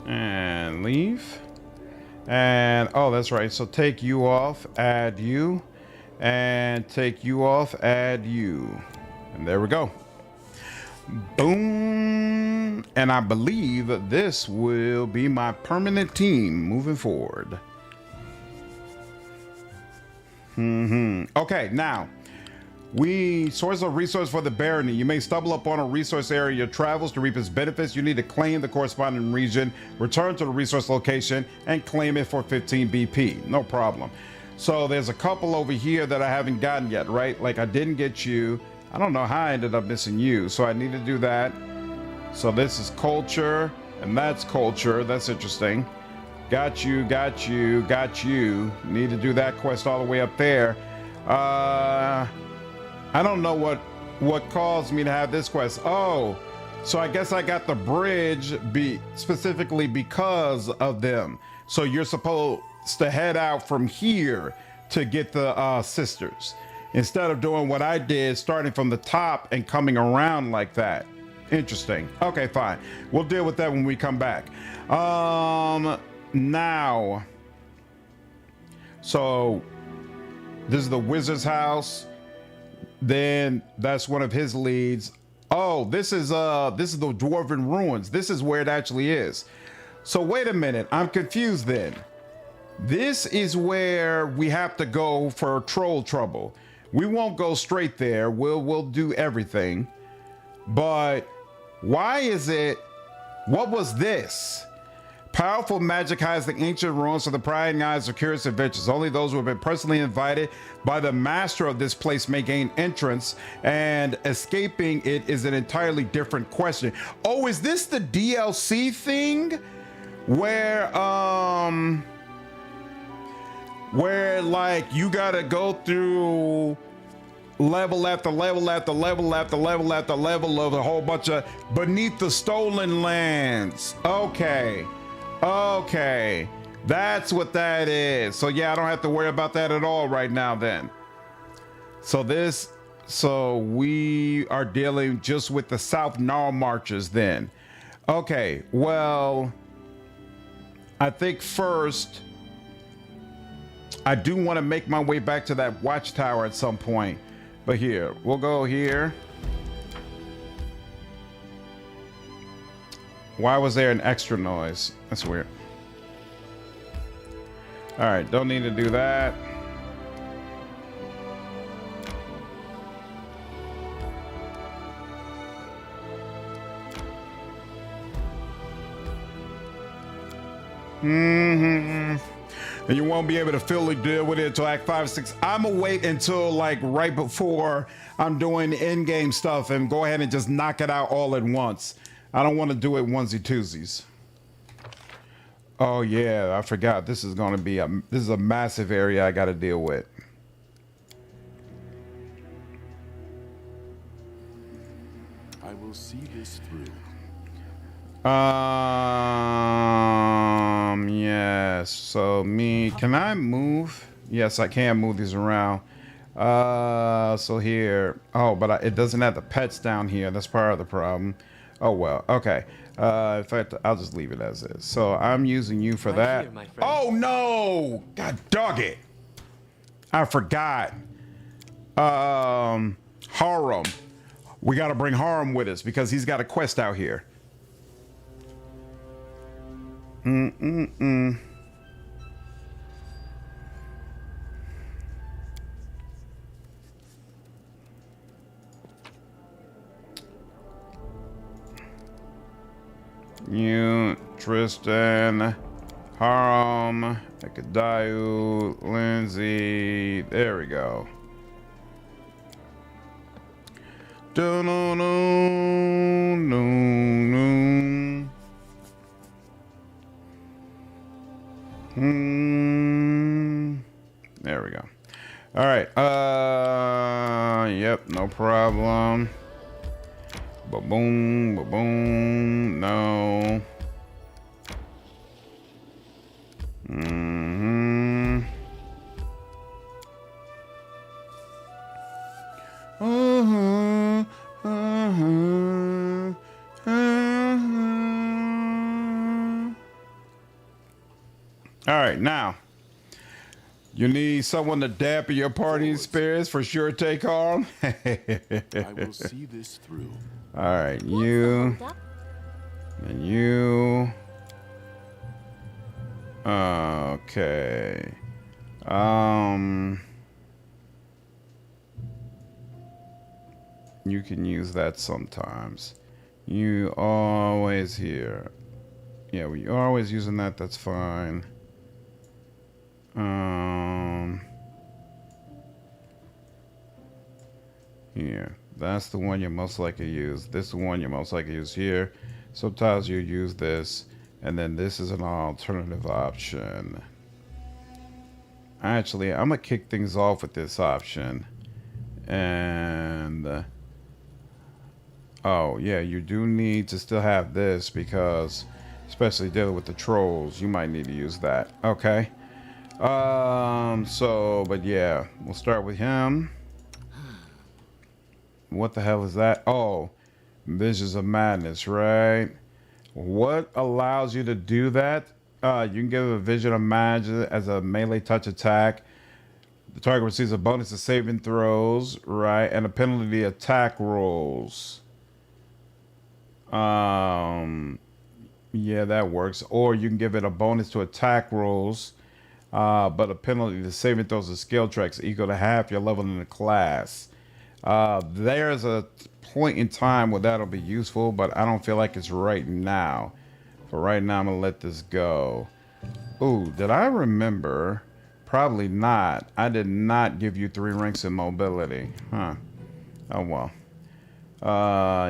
And leave. And oh, that's right. So take you off, add you, and take you off, add you. And there we go. Boom. And I believe this will be my permanent team moving forward. Okay, now. Source of resource for the barony. You may stumble upon a resource area in your travels. To reap its benefits, you need to claim the corresponding region, return to the resource location, and claim it for 15 BP. No problem. So there's a couple over here that I haven't gotten yet, right? Like I didn't get you. I don't know how I ended up missing you. So I need to do that. So this is culture, and that's culture. That's interesting. Got you, got you, got you. Need to do that quest all the way up there. I don't know what caused me to have this quest. Oh, so I guess I got the bridge specifically because of them. So you're supposed to head out from here to get the sisters instead of doing what I did, starting from the top and coming around like that. Interesting. Okay, fine. We'll deal with that when we come back. Now, so this is the wizard's house. Then that's one of his leads. Oh, this is the Dwarven Ruins. This is where it actually is. So wait a minute, I'm confused then. This is where we have to go for troll trouble. We won't go straight there. We'll do everything. But why is it? What was this? Powerful magic hides the ancient ruins for the prying eyes of curious adventurers. Only those who have been personally invited by the master of this place may gain entrance, and escaping it is an entirely different question. Oh, is this the DLC thing? Where like you gotta go through level after level after level after level after level of a whole bunch of Beneath the Stolen Lands. Okay, that's what that is. So yeah, I don't have to worry about that at all right now then. So we are dealing just with the South Gnarl Marches then. Okay, well, I think first, I do want to make my way back to that watchtower at some point. But here, we'll go here. Why was there an extra noise? That's weird. All right, don't need to do that. And you won't be able to fully deal with it until Act 5, 6. I'm gonna wait until like right before I'm doing in-game stuff and go ahead and just knock it out all at once. I don't want to do it onesie twosies. Oh yeah, I forgot. This is gonna be this is a massive area I got to deal with. I will see this through. Yes. So can I move? Yes, I can move these around. So here. Oh, but it doesn't have the pets down here. That's part of the problem. Oh well. Okay. In fact, I'll just leave it as is. So I'm using you for that. Here, oh no! God dog it! I forgot. Harem. We got to bring Harem with us because he's got a quest out here. You, Tristan, Haram, Ekandou, Lindsay. There we go. There we go. All right. Yep, no problem. Ba-boom, ba-boom. No. All right, now you need someone to dampen your party spirits for sure. Take on. I will see this through. All right, you and you. Okay. You can use that sometimes. You always here. Yeah, we're always using that. That's fine. Here. That's the one you're most likely to use. This is the one you're most likely to use here. Sometimes you use this, and then this is an alternative option. Actually, I'm gonna kick things off with this option. And oh yeah, you do need to still have this because, especially dealing with the trolls, you might need to use that. Okay. But yeah, we'll start with him. What the hell is that? Oh, Visions of Madness, right? What allows you to do that? You can give a Vision of Madness as a melee touch attack. The target receives a bonus to saving throws, right? And a penalty to attack rolls. Yeah, that works. Or you can give it a bonus to attack rolls, but a penalty to saving throws and skill checks equal to half your level in the class. There's a point in time where that'll be useful, but I don't feel like it's right now. For right now, I'm gonna let this go. Ooh, did I remember? Probably not. I did not give you 3 ranks in mobility. Huh. Oh well.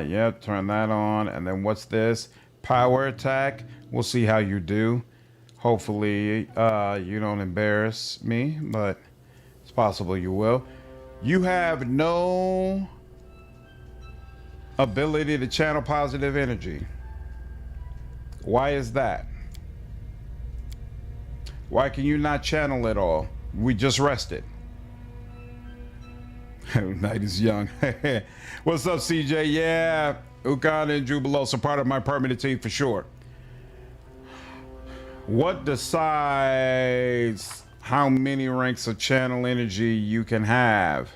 Yep, turn that on. And then what's this? Power attack. We'll see how you do. Hopefully, you don't embarrass me, but it's possible you will. You have no ability to channel positive energy. Why is that? Why can you not channel it all? We just rested. Night is young. What's up, CJ? Yeah, Ekandou and Jubilost are part of my permanent team for sure. What decides how many ranks of channel energy you can have?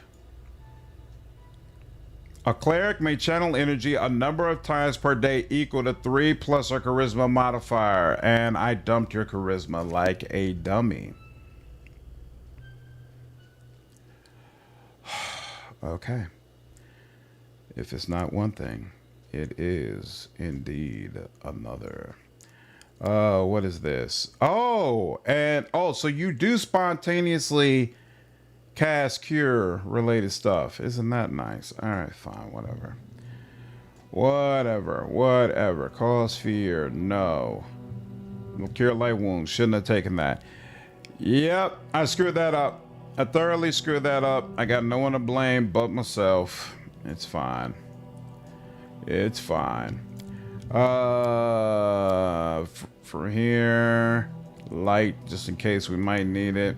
A cleric may channel energy a number of times per day equal to 3 plus a charisma modifier. And I dumped your charisma like a dummy. Okay. If it's not one thing, it is indeed another. What is this? Oh, and so you do spontaneously cast cure related stuff. Isn't that nice? All right, fine, whatever. Cause fear, no. Cure light wounds, shouldn't have taken that. Yep, I screwed that up. I thoroughly screwed that up. I got no one to blame but myself. It's fine. It's fine. For here, light, just in case we might need it.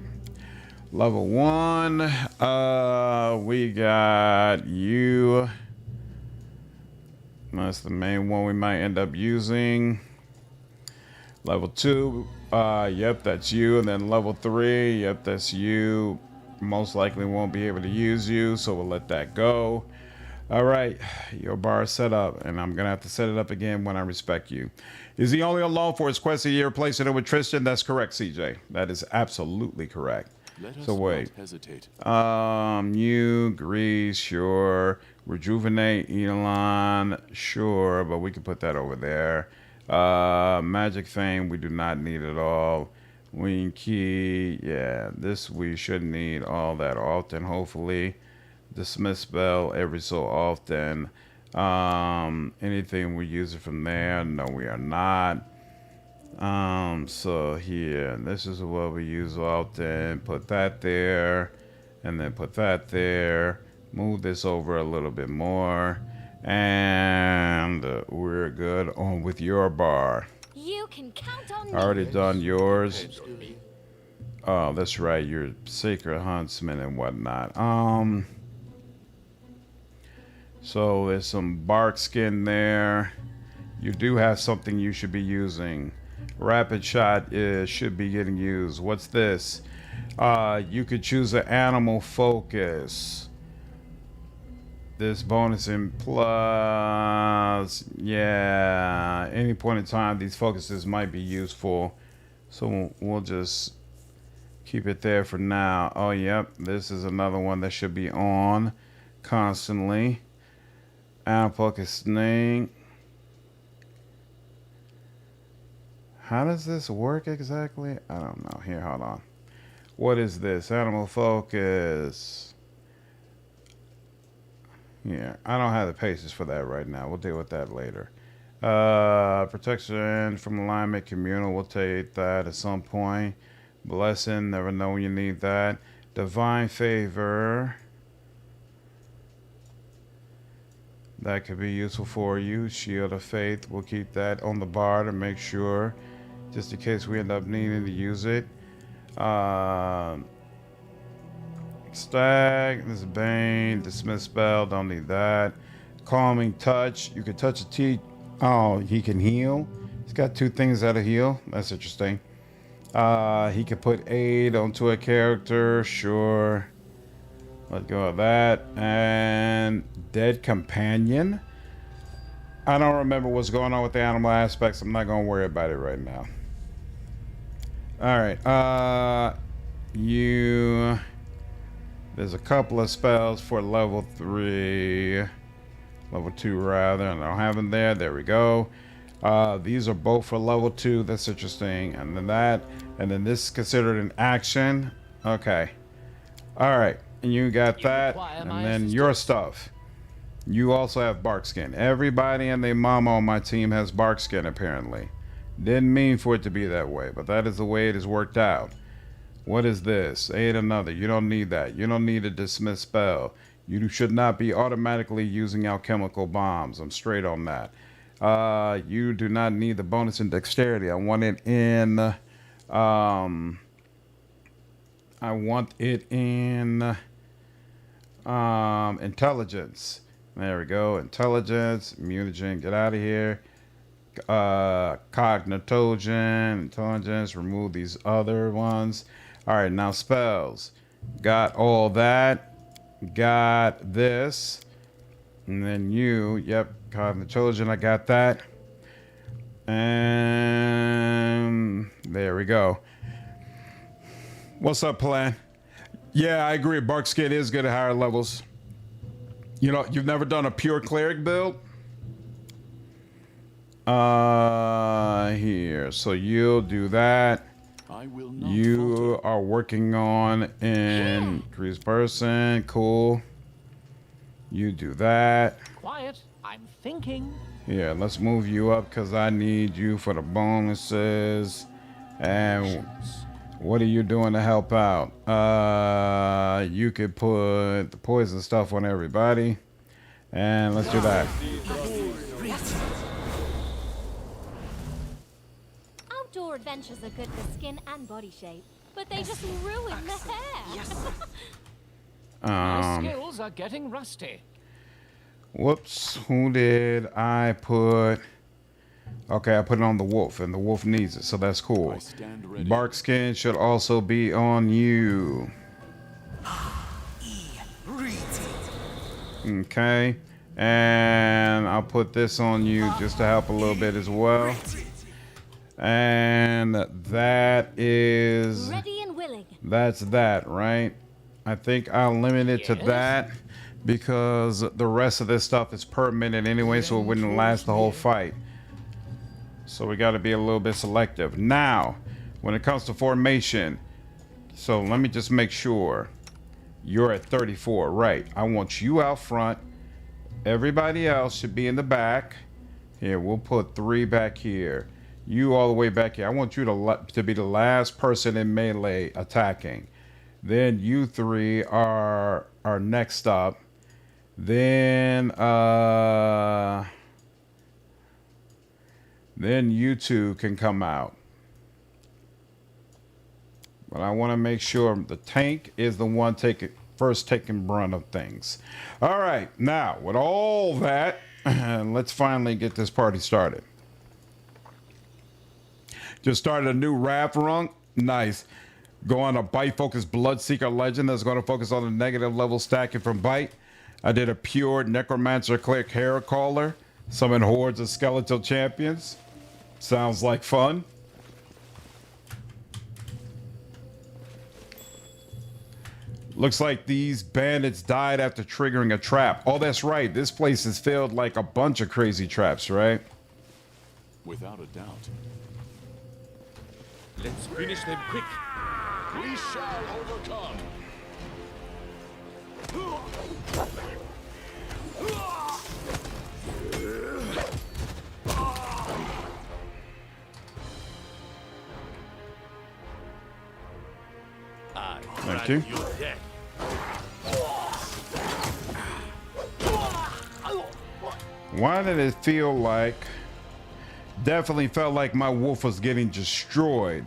Level 1, we got you. That's the main one we might end up using. Level 2, yep, that's you. And then level 3, yep, that's you. Most likely won't be able to use you, so we'll let that go. All right, your bar is set up, and I'm gonna have to set it up again when I respect you. Is he only alone for his quest a year, replacing it with Tristan? That's correct, CJ. That is absolutely correct. So wait. Hesitate. You, Grease, sure. Rejuvenate, Elon, sure, but we can put that over there. Magic Fame, we do not need at all. Wing Key, yeah, this we should need all that often, hopefully. Dismiss Spell every so often. Anything we use it from there? No, we are not. So here, this is what we use often. Put that there, and then put that there. Move this over a little bit more, and we're good on with your bar. You can count on me. Already done yours. Oh, that's right. You're Sacred Huntsman and whatnot. So there's some bark skin there. You do have something you should be using. Rapid shot should be getting used. What's this? You could choose an animal focus. This bonus in plus, yeah, any point in time these focuses might be useful, so we'll just keep it there for now. Oh yep, this is another one that should be on constantly. Animal focus snake. How does this work exactly? I don't know. Here, hold on. What is this? Animal focus. Yeah, I don't have the paces for that right now. We'll deal with that later. Protection from alignment, communal. We'll take that at some point. Blessing, never know when you need that. Divine favor. That could be useful for you. Shield of faith. We'll keep that on the bar to make sure, just in case we end up needing to use it. Stag, this is Bane, dismiss spell, don't need that. Calming touch, you can touch a T. Oh, he can heal. He's got two things that'll heal. That's interesting. He can put aid onto a character, sure. Let go of that. And Dead Companion. I don't remember what's going on with the animal aspects. I'm not gonna worry about it right now. Alright, there's a couple of spells for level 3, level 2 rather, and I don't have them there. There we go. These are both for level 2. That's interesting. And then that, and then this is considered an action. Okay. All right, and you got that, and then your stuff. You also have bark skin. Everybody and their mama on my team has bark skin apparently. Didn't mean for it to be that way, but that is the way it is worked out. What is this? Aid another. You don't need that. You don't need a dismiss spell. You should not be automatically using alchemical bombs. I'm straight on that. You do not need the bonus in dexterity. I want it in intelligence. There we go. Intelligence, mutagen, get out of here. Cognitogen, intelligence, remove these other ones. All right, now spells. Got all that. Got this. And then you, yep, Cognitogen, I got that. And there we go. What's up, Plan? Yeah, I agree. Bark skin is good at higher levels. You know, you've never done a pure cleric build? Here. So you'll do that. I will not You are working on increase person. Cool. You do that. Quiet. I'm thinking. Yeah, let's move you up because I need you for the bonuses. And what are you doing to help out? You could put the poison stuff on everybody. And let's do that. Outdoor adventures are good for skin and body shape, but they just ruin the hair. My skills are getting rusty. Whoops, who did I put? Okay, I put it on the wolf, and the wolf needs it, so that's cool. Bark skin should also be on you. Okay, and I'll put this on you just to help a little bit as well. And that is... Ready and willing. That's that, right? I think I'll limit it to that because the rest of this stuff is per minute anyway, so it wouldn't last the whole fight. So we got to be a little bit selective. Now, when it comes to formation, so let me just make sure you're at 34, right? I want you out front. Everybody else should be in the back. Here, we'll put 3 back here. You all the way back here. I want you to be the last person in melee attacking. Then you 3 are next up. Then you 2 can come out. But I want to make sure the tank is the one taking brunt of things. All right, now with all that, let's finally get this party started. Just started a new raft rung. Nice. Go on a bite focused Bloodseeker legend that's going to focus on the negative level stacking from bite. I did a pure Necromancer Cleric Hair Caller. Summon hordes of skeletal champions. Sounds like fun. Looks like these bandits died after triggering a trap. Oh, that's right. This place is filled like a bunch of crazy traps, right? Without a doubt. Let's finish them quick. We shall overcome. Thank you. Why did it feel like... Definitely felt like my wolf was getting destroyed.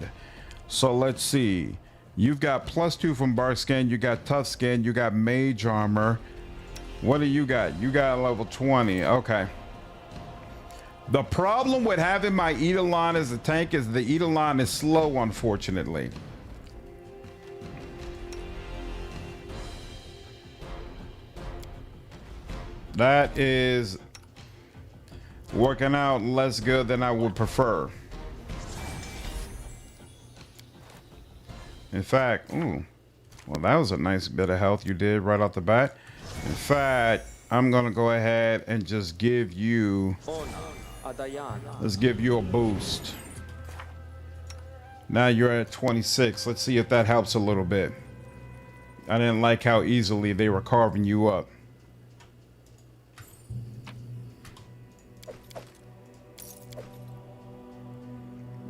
So let's see. You've got +2 from bark skin. You got tough skin. You got mage armor. What do you got? You got level 20. Okay. The problem with having my Eidolon as a tank is the Eidolon is slow, unfortunately. That is working out less good than I would prefer. In fact, ooh, well, that was a nice bit of health you did right off the bat. In fact, I'm gonna go ahead and just give you, let's give you a boost. Now you're at 26. Let's see if that helps a little bit. I didn't like how easily they were carving you up.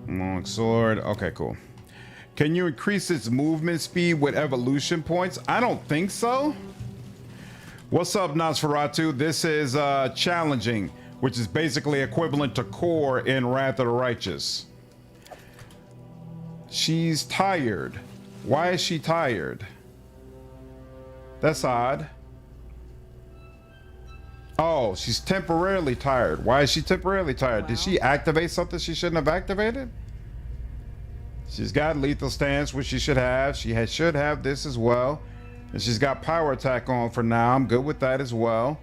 Long sword. Okay, cool. Can you increase its movement speed with evolution points? I don't think so. What's up, Nosferatu? This is challenging, which is basically equivalent to core in Wrath of the Righteous. She's tired. Why is she tired? That's odd. Oh, she's temporarily tired. Why is she temporarily tired? Did she activate something she shouldn't have activated? She's got lethal stance, which she should have. She should have this as well. And she's got power attack on for now. I'm good with that as well.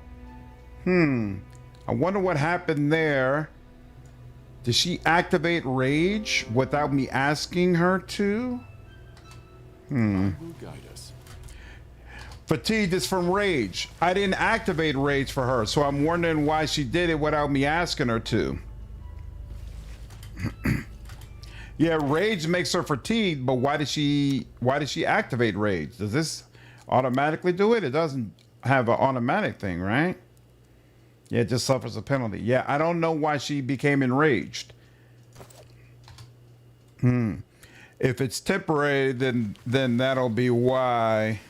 I wonder what happened there. Did she activate rage without me asking her to? Who guide us? Fatigue is from rage. I didn't activate rage for her, so I'm wondering why she did it without me asking her to. Yeah, rage makes her fatigued, but why did she activate rage? Does this automatically do it? It doesn't have an automatic thing, right? Yeah, it just suffers a penalty. Yeah, I don't know why she became enraged. If it's temporary, then that'll be why.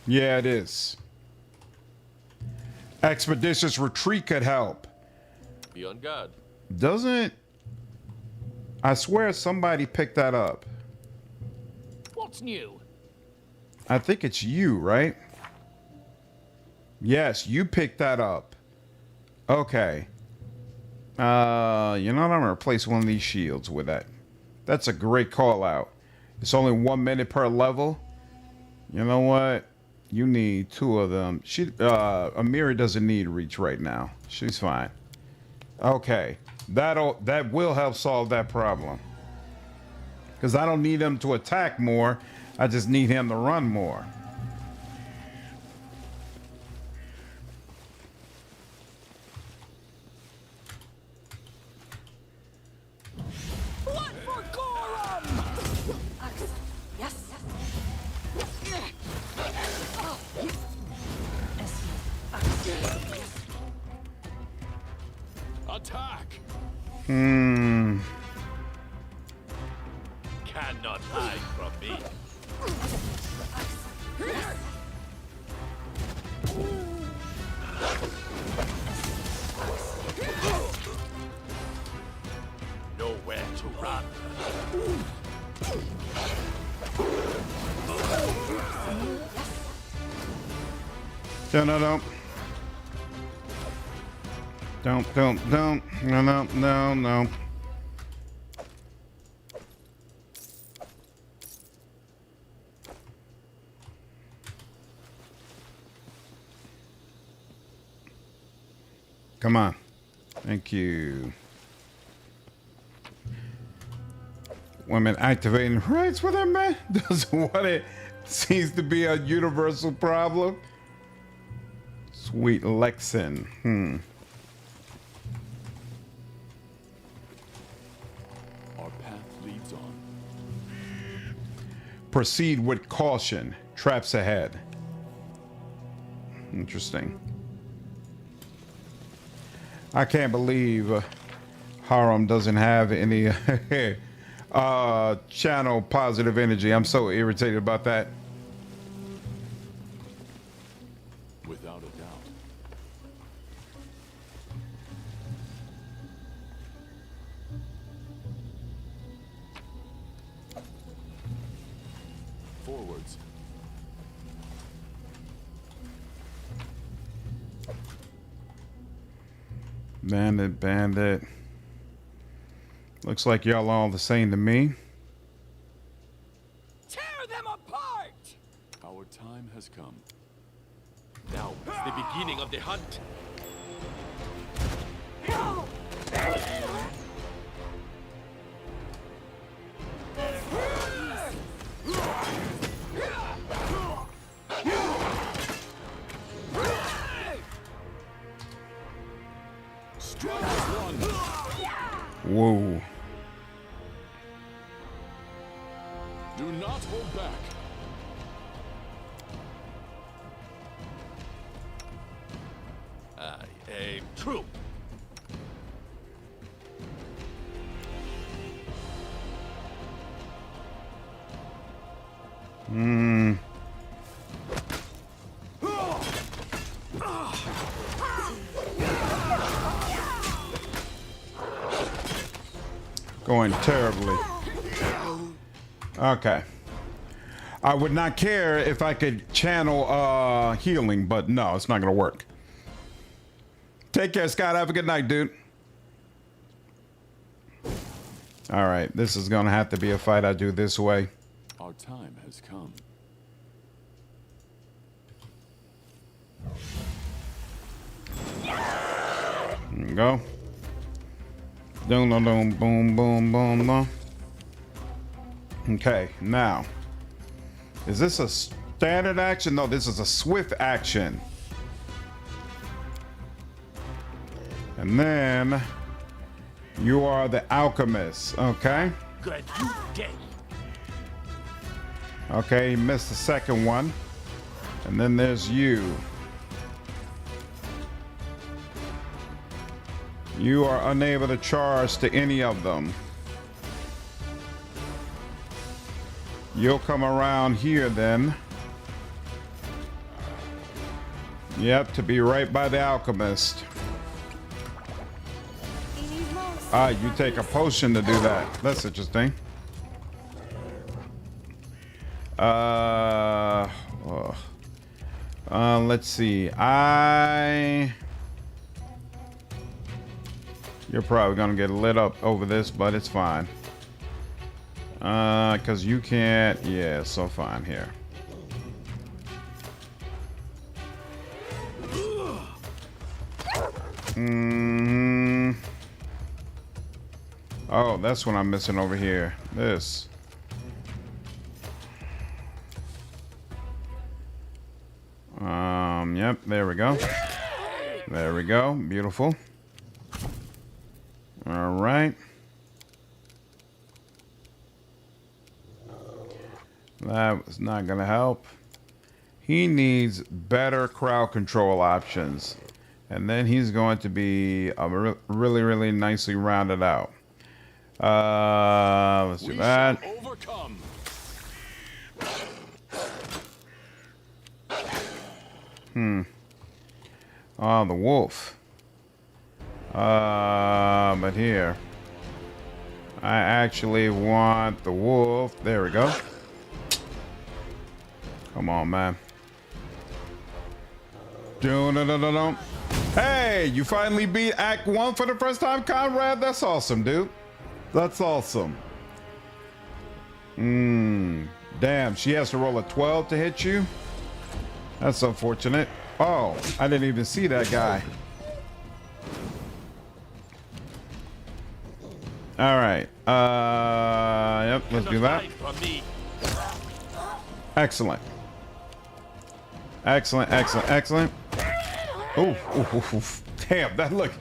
Yeah, it is. Expeditious retreat could help. Be on guard. Doesn't... I swear somebody picked that up. What's new? I think it's you, right? Yes, you picked that up. Okay. You know what? I'm gonna replace one of these shields with that. That's a great call out. It's only 1 minute per level. You know what? You need 2 of them. Amiri doesn't need reach right now. She's fine. Okay. That will help solve that problem. Because I don't need him to attack more. I just need him to run more. attack. Cannot hide from me. Nowhere to run. No. Don't. No. Come on. Thank you. Women activating rights with their man doesn't want it. Seems to be a universal problem. Sweet Lexin. Our path leads on. Proceed with caution. Traps ahead. Interesting. I can't believe Haram doesn't have any channel positive energy. I'm so irritated about that. Without a doubt. Forwards. Bandit. Looks like y'all all the same to me. Tear them apart! Our time has come. Now is the beginning of the hunt. Whoa. Do not hold back. I aim true. Going terribly. Okay. I would not care if I could channel healing, but no, it's not gonna work. Take care, Scott. Have a good night, dude. All right, this is gonna have to be a fight I do this way. Our time has come. There you go. Boom. Okay, now. Is this a standard action? No, this is a swift action. And then you are the alchemist, okay? Good day. Okay, you missed the second one. And then there's you. You are unable to charge to any of them. You'll come around here then. Yep, to be right by the alchemist. Ah, you take a potion to do that. That's interesting. Let's see. You're probably gonna get lit up over this, but it's fine. Cause you can't. Yeah, so fine here. Oh, that's what I'm missing over here. This. Yep, there we go. There we go. Beautiful. All right. That was not gonna help. He needs better crowd control options. And then he's going to be really, really nicely rounded out. Let's do that. Overcome. Oh, the wolf. But here. I actually want the wolf. There we go. Come on, man. Hey, you finally beat Act 1 for the first time, Conrad? That's awesome, dude. That's awesome. Damn, she has to roll a 12 to hit you? That's unfortunate. Oh, I didn't even see that guy. All right. Yep, let's do that. Excellent. Excellent, excellent, excellent. Oh, damn, that look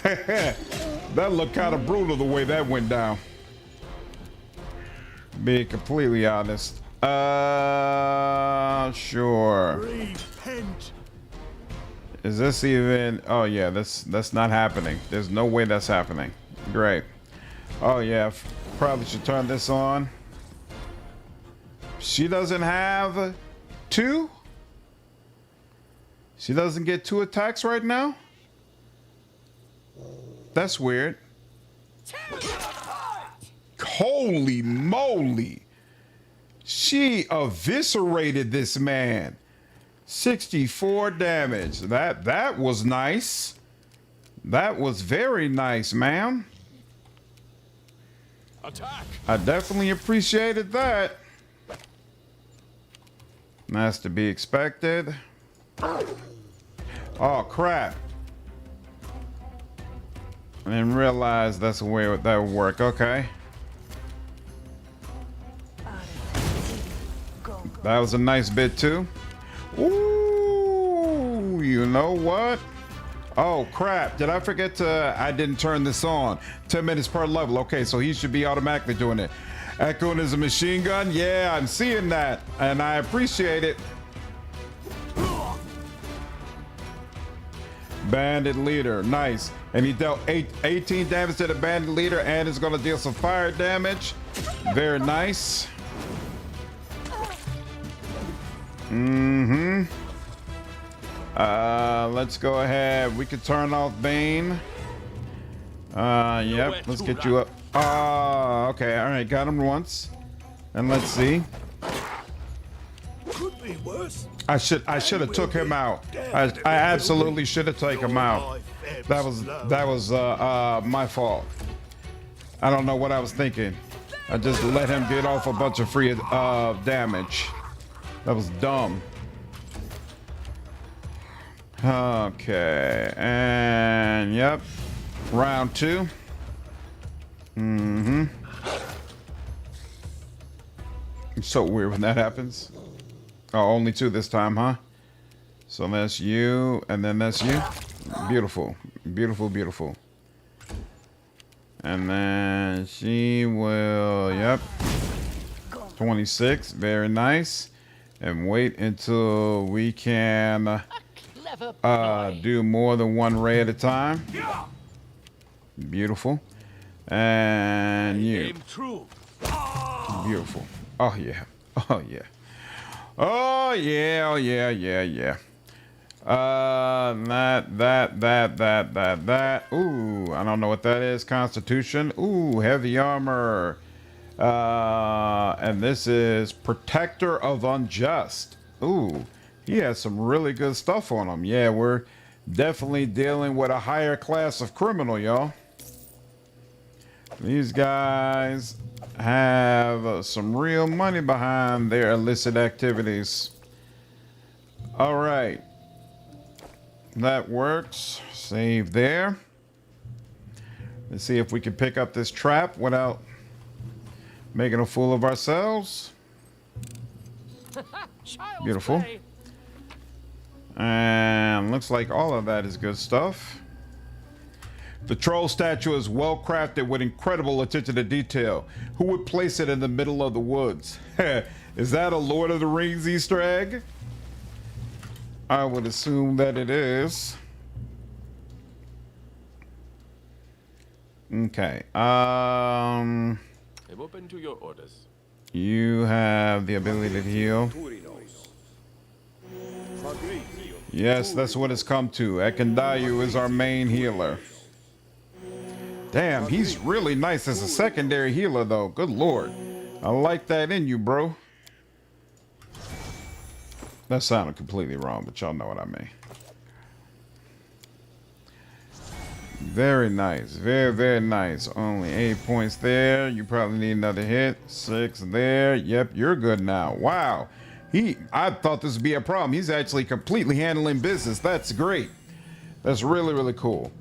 that looked kind of brutal the way that went down. Being completely honest. Sure. Repent. Is this even? Oh yeah, that's not happening. There's no way that's happening. Great. Oh yeah, probably should turn this on. She doesn't have 2? She doesn't get 2 attacks right now? That's weird. Holy moly. She eviscerated this man. 64 damage. That was nice. That was very nice, ma'am. Attack. I definitely appreciated that. That's to be expected. Oh crap. I didn't realize that's the way that would work. Okay. That was a nice bit too. Ooh, you know what? Oh crap, did I forget to, I didn't turn this on. 10 minutes per level. Okay, so he should be automatically doing it. Echoing is a machine gun. Yeah, I'm seeing that and I appreciate it. Bandit leader, nice. And he dealt 18 damage to the bandit leader and is gonna deal some fire damage. Very nice. Let's go ahead. We could turn off Bane. Yep, let's get you up. Okay, all right, got him once. And let's see. Could be worse. I should have took him out. I absolutely should have taken him out. That was my fault. I don't know what I was thinking. I just let him get off a bunch of free damage. That was dumb. Okay, and yep, round 2. It's so weird when that happens. Oh, only 2 this time, huh? So that's you, and then that's you. Beautiful, beautiful, beautiful. And then she will, yep. 26, very nice. And wait until we can do more than 1 ray at a time. Beautiful. And you. Beautiful. Oh yeah. Oh yeah. Oh yeah. Oh yeah. Yeah. Yeah. That. Ooh, I don't know what that is. Constitution. Ooh, heavy armor. And this is Protector of Unjust. Ooh, he has some really good stuff on him. Yeah, we're definitely dealing with a higher class of criminal, y'all. These guys have some real money behind their illicit activities. All right. That works. Save there. Let's see if we can pick up this trap without making a fool of ourselves. Beautiful. And looks like all of that is good stuff. The troll statue is well crafted with incredible attention to detail. Who would place it in the middle of the woods? Is that a Lord of the Rings Easter egg? I would assume that it is. Okay. I'm open to your orders. You have the ability to heal. Yes, that's what it's come to. Ekandou is our main healer. Damn, he's really nice as a secondary healer, though. Good lord. I like that in you, bro. That sounded completely wrong, but y'all know what I mean. Very nice. Very, very nice. Only 8 points there. You probably need another hit. 6 there. Yep, you're good now. Wow. I thought this would be a problem. He's actually completely handling business. That's great. That's really, really cool.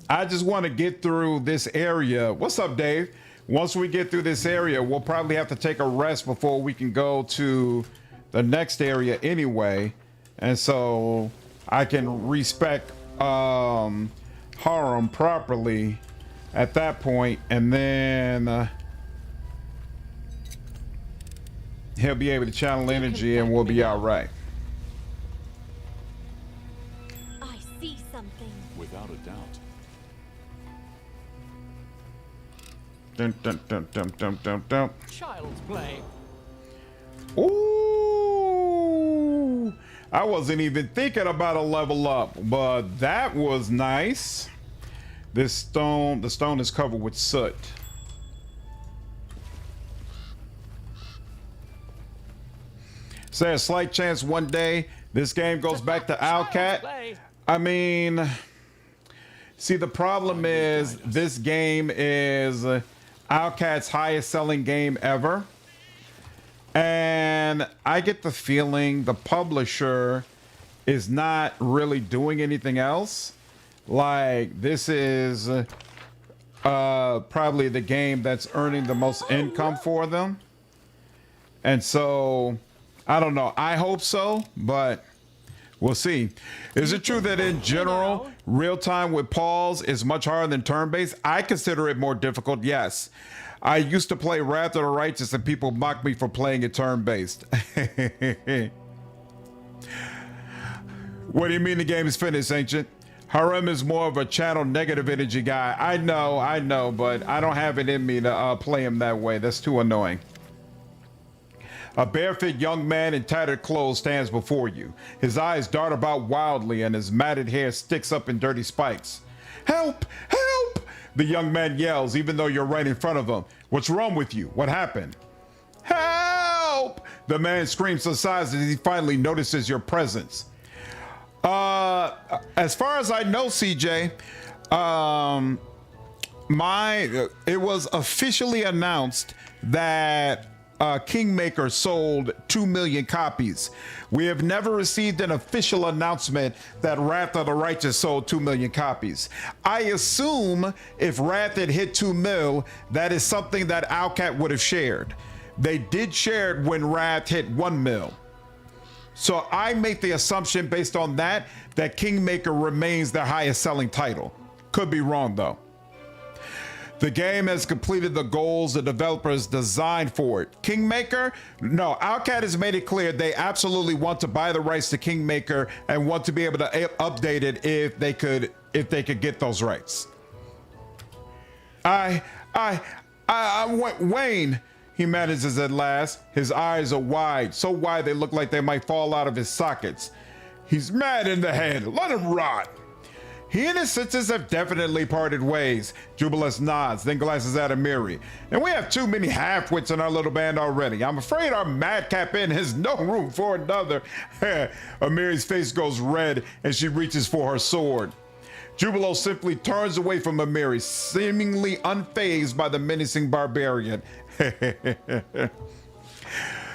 I just want to get through this area. What's up, Dave? Once we get through this area, we'll probably have to take a rest before we can go to the next area anyway. And so I can respec Harem properly at that point, and then he'll be able to channel energy and we'll be all right. I see something. Without a doubt. Dun, dun, dun, dun, dun, dun, dun. Child's play. Ooh, I wasn't even thinking about a level up, but that was nice. This stone, the stone is covered with soot. Is there a slight chance one day this game goes back to Owlcat? I mean, see, the problem is this game is Owlcat's highest selling game ever. And I get the feeling the publisher is not really doing anything else. Like, this is probably the game that's earning the most income for them. And so, I don't know. I hope so, but we'll see. Is it true that in general, real time with pause is much harder than turn-based? I consider it more difficult, yes. I used to play Wrath of the Righteous and people mocked me for playing it turn-based. What do you mean the game is finished, Ancient? Harem is more of a channel negative energy guy. I know, but I don't have it in me to play him that way. That's too annoying. A barefoot young man in tattered clothes stands before you. His eyes dart about wildly and his matted hair sticks up in dirty spikes. Help! Help! The young man yells even though you're right in front of him. What's wrong with you? What happened? Help! The man screams to sighs as he finally notices your presence. As far as I know, CJ, it was officially announced that Kingmaker sold 2 million copies. We have never received an official announcement that Wrath of the Righteous sold 2 million copies. I assume if Wrath had hit 2 mil, that is something that Owlcat would have shared. They did share it when Wrath hit 1 mil. So I make the assumption based on that Kingmaker remains their highest selling title. Could be wrong though. The game has completed the goals the developers designed for it. Kingmaker? No, Owlcat has made it clear they absolutely want to buy the rights to Kingmaker and want to be able to update it if they could get those rights. Wayne, he manages at last. His eyes are wide, so wide they look like they might fall out of his sockets. He's mad in the head. Let him rot. He and his sisters have definitely parted ways. Jubilost nods, then glances at Amiri. And we have too many half-wits in our little band already. I'm afraid our madcap inn has no room for another. Amiri's face goes red and she reaches for her sword. Jubilost simply turns away from Amiri, seemingly unfazed by the menacing barbarian.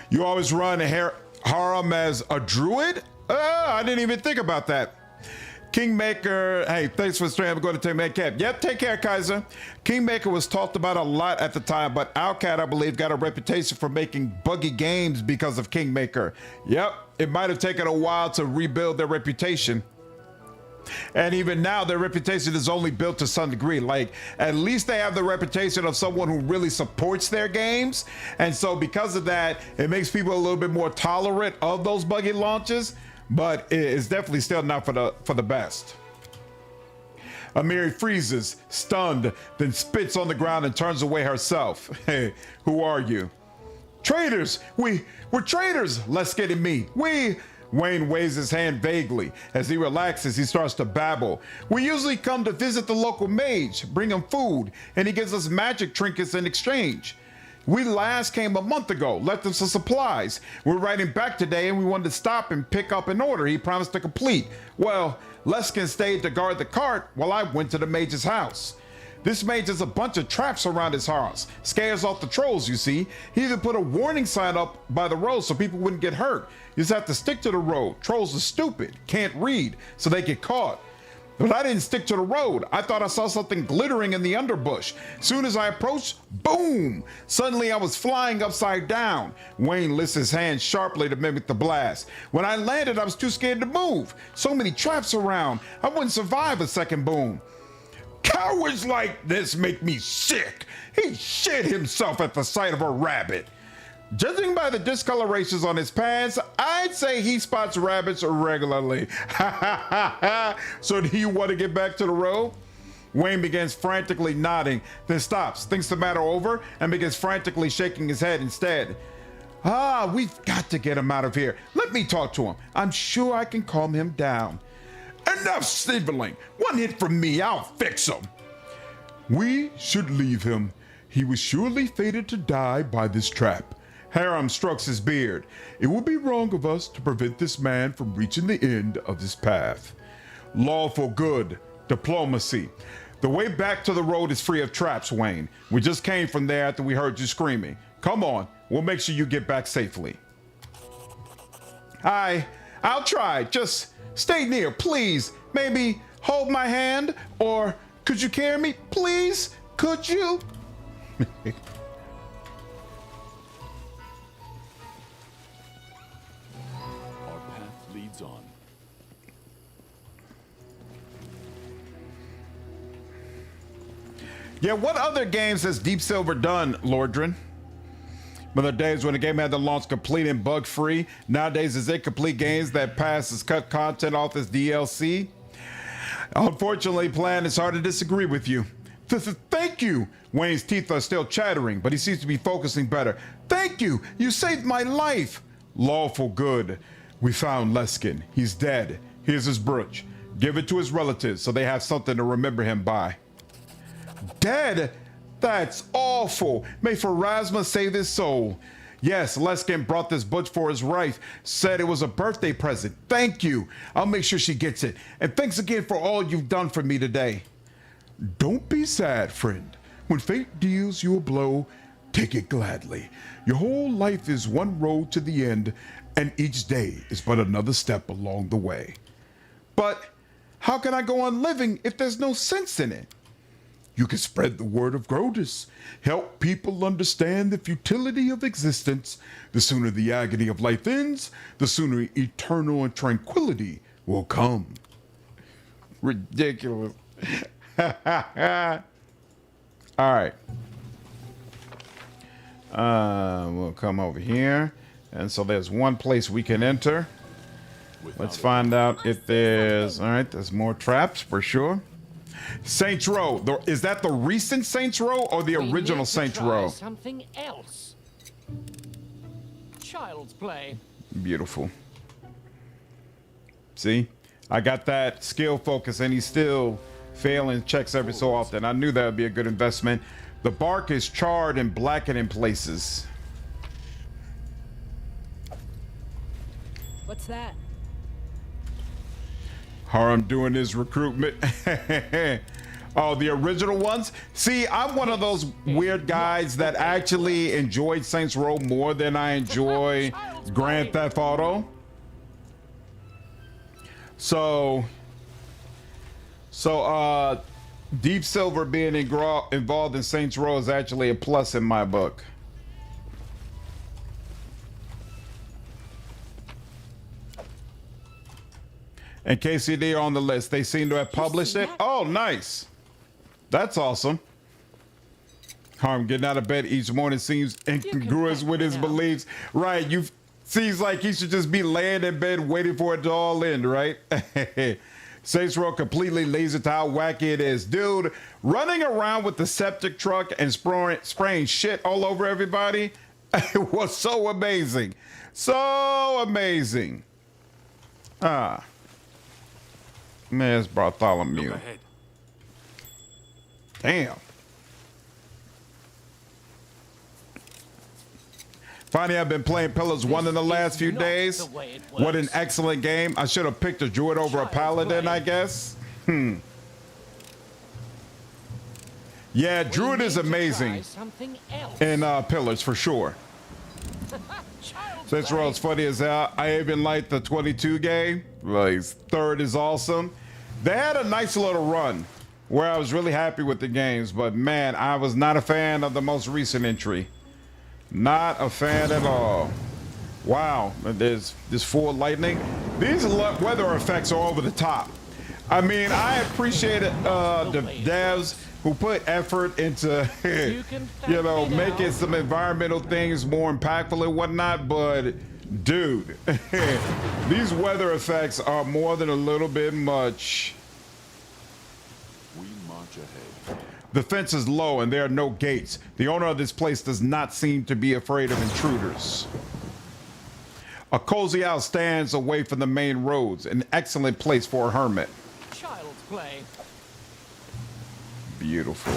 You always run a harem as a druid? I didn't even think about that. Kingmaker, hey, thanks for streaming. I'm going to take my cap. Yep, take care, Kaiser. Kingmaker was talked about a lot at the time, but Owlcat, I believe, got a reputation for making buggy games because of Kingmaker. Yep, it might have taken a while to rebuild their reputation. And even now, their reputation is only built to some degree. Like, at least they have the reputation of someone who really supports their games. And so because of that, it makes people a little bit more tolerant of those buggy launches. But it's definitely still not for the best. Amiri freezes, stunned, then spits on the ground and turns away herself. Hey, who are you? Traitors! We're traitors! Let's get it me. Wayne waves his hand vaguely. As he relaxes, he starts to babble. We usually come to visit the local mage, bring him food, and he gives us magic trinkets in exchange. We last came a month ago, left him some supplies. We're riding back today and we wanted to stop and pick up an order he promised to complete. Well, Leskin stayed to guard the cart while I went to the mage's house. This mage has a bunch of traps around his house, scares off the trolls, you see. He even put a warning sign up by the road so people wouldn't get hurt. You just have to stick to the road. Trolls are stupid, can't read, so they get caught. But I didn't stick to the road. I thought I saw something glittering in the underbush. Soon as I approached, boom! Suddenly I was flying upside down. Wayne lifts his hand sharply to mimic the blast. When I landed, I was too scared to move. So many traps around. I wouldn't survive a second boom. Cowards like this make me sick. He shit himself at the sight of a rabbit. Judging by the discolorations on his pants, I'd say he spots rabbits regularly. So do you want to get back to the road? Wayne begins frantically nodding, then stops, thinks the matter over, and begins frantically shaking his head instead. We've got to get him out of here. Let me talk to him. I'm sure I can calm him down. Enough sniveling. One hit from me, I'll fix him. We should leave him. He was surely fated to die by this trap. Haram strokes his beard. It would be wrong of us to prevent this man from reaching the end of his path. Lawful good. Diplomacy. The way back to the road is free of traps, Wayne. We just came from there after we heard you screaming. Come on, we'll make sure you get back safely. I'll try. Just stay near, please. Maybe hold my hand, or could you carry me, please? Could you? Our path leads on. Yeah, what other games has Deep Silver done, Lordrin? But the days when the game had to launch complete and bug-free. Nowadays, is it complete games that passes cut content off as DLC? Unfortunately, Plan, it's hard to disagree with you. Thank you. Wayne's teeth are still chattering, but he seems to be focusing better. Thank you. You saved my life. Lawful good. We found Leskin. He's dead. Here's his brooch. Give it to his relatives so they have something to remember him by. Dead? That's awful. May Pharasma save his soul. Yes, Leskin brought this butch for his wife. Said it was a birthday present. Thank you. I'll make sure she gets it. And thanks again for all you've done for me today. Don't be sad, friend. When fate deals you a blow, take it gladly. Your whole life is one road to the end, and each day is but another step along the way. But how can I go on living if there's no sense in it? You can spread the word of Grodus, help people understand the futility of existence. The sooner the agony of life ends, the sooner eternal tranquility will come. Ridiculous. All right. We'll come over here. And so there's one place we can enter. Let's find out if there's... All right, there's more traps for sure. Saints Row. Is that the recent Saints Row or the original Saints Row? Something else. Child's play. Beautiful. See? I got that skill focus and he's still failing checks every so often. I knew that would be a good investment. The bark is charred and blackened in places. What's that? Haram doing his recruitment. Oh, the original ones? See, I'm one of those weird guys that actually enjoyed Saints Row more than I enjoy Grand Theft Auto. So Deep Silver being involved in Saints Row is actually a plus in my book. And KCD on the list. They seem to have published it. Oh, nice. That's awesome. Harm getting out of bed each morning seems incongruous with his beliefs. Right. Seems like he should just be laying in bed waiting for it to all end, right? Saints Row completely lays it to how wacky it is. Dude, running around with the septic truck and spraying shit all over everybody, it was so amazing. So amazing. Man, it's Bartholomew. Look ahead. Damn. Finally, I've been playing Pillars 1 in the last few days. What an excellent game. I should have picked a druid over a paladin, I guess. Yeah, druid is amazing in Pillars for sure. Saints Row is funny as hell. I even like the 22 game. Like, third is awesome. They had a nice little run where I was really happy with the games, but man, I was not a fan of the most recent entry. Not a fan at all. Wow, there's this full lightning. These weather effects are over the top. I mean, I appreciate the devs who put effort into, you know, making some environmental things more impactful and whatnot, but dude, these weather effects are more than a little bit much. We march ahead. The fence is low and there are no gates. The owner of this place does not seem to be afraid of intruders. A cozy house stands away from the main roads, an excellent place for a hermit. Child's play. Beautiful.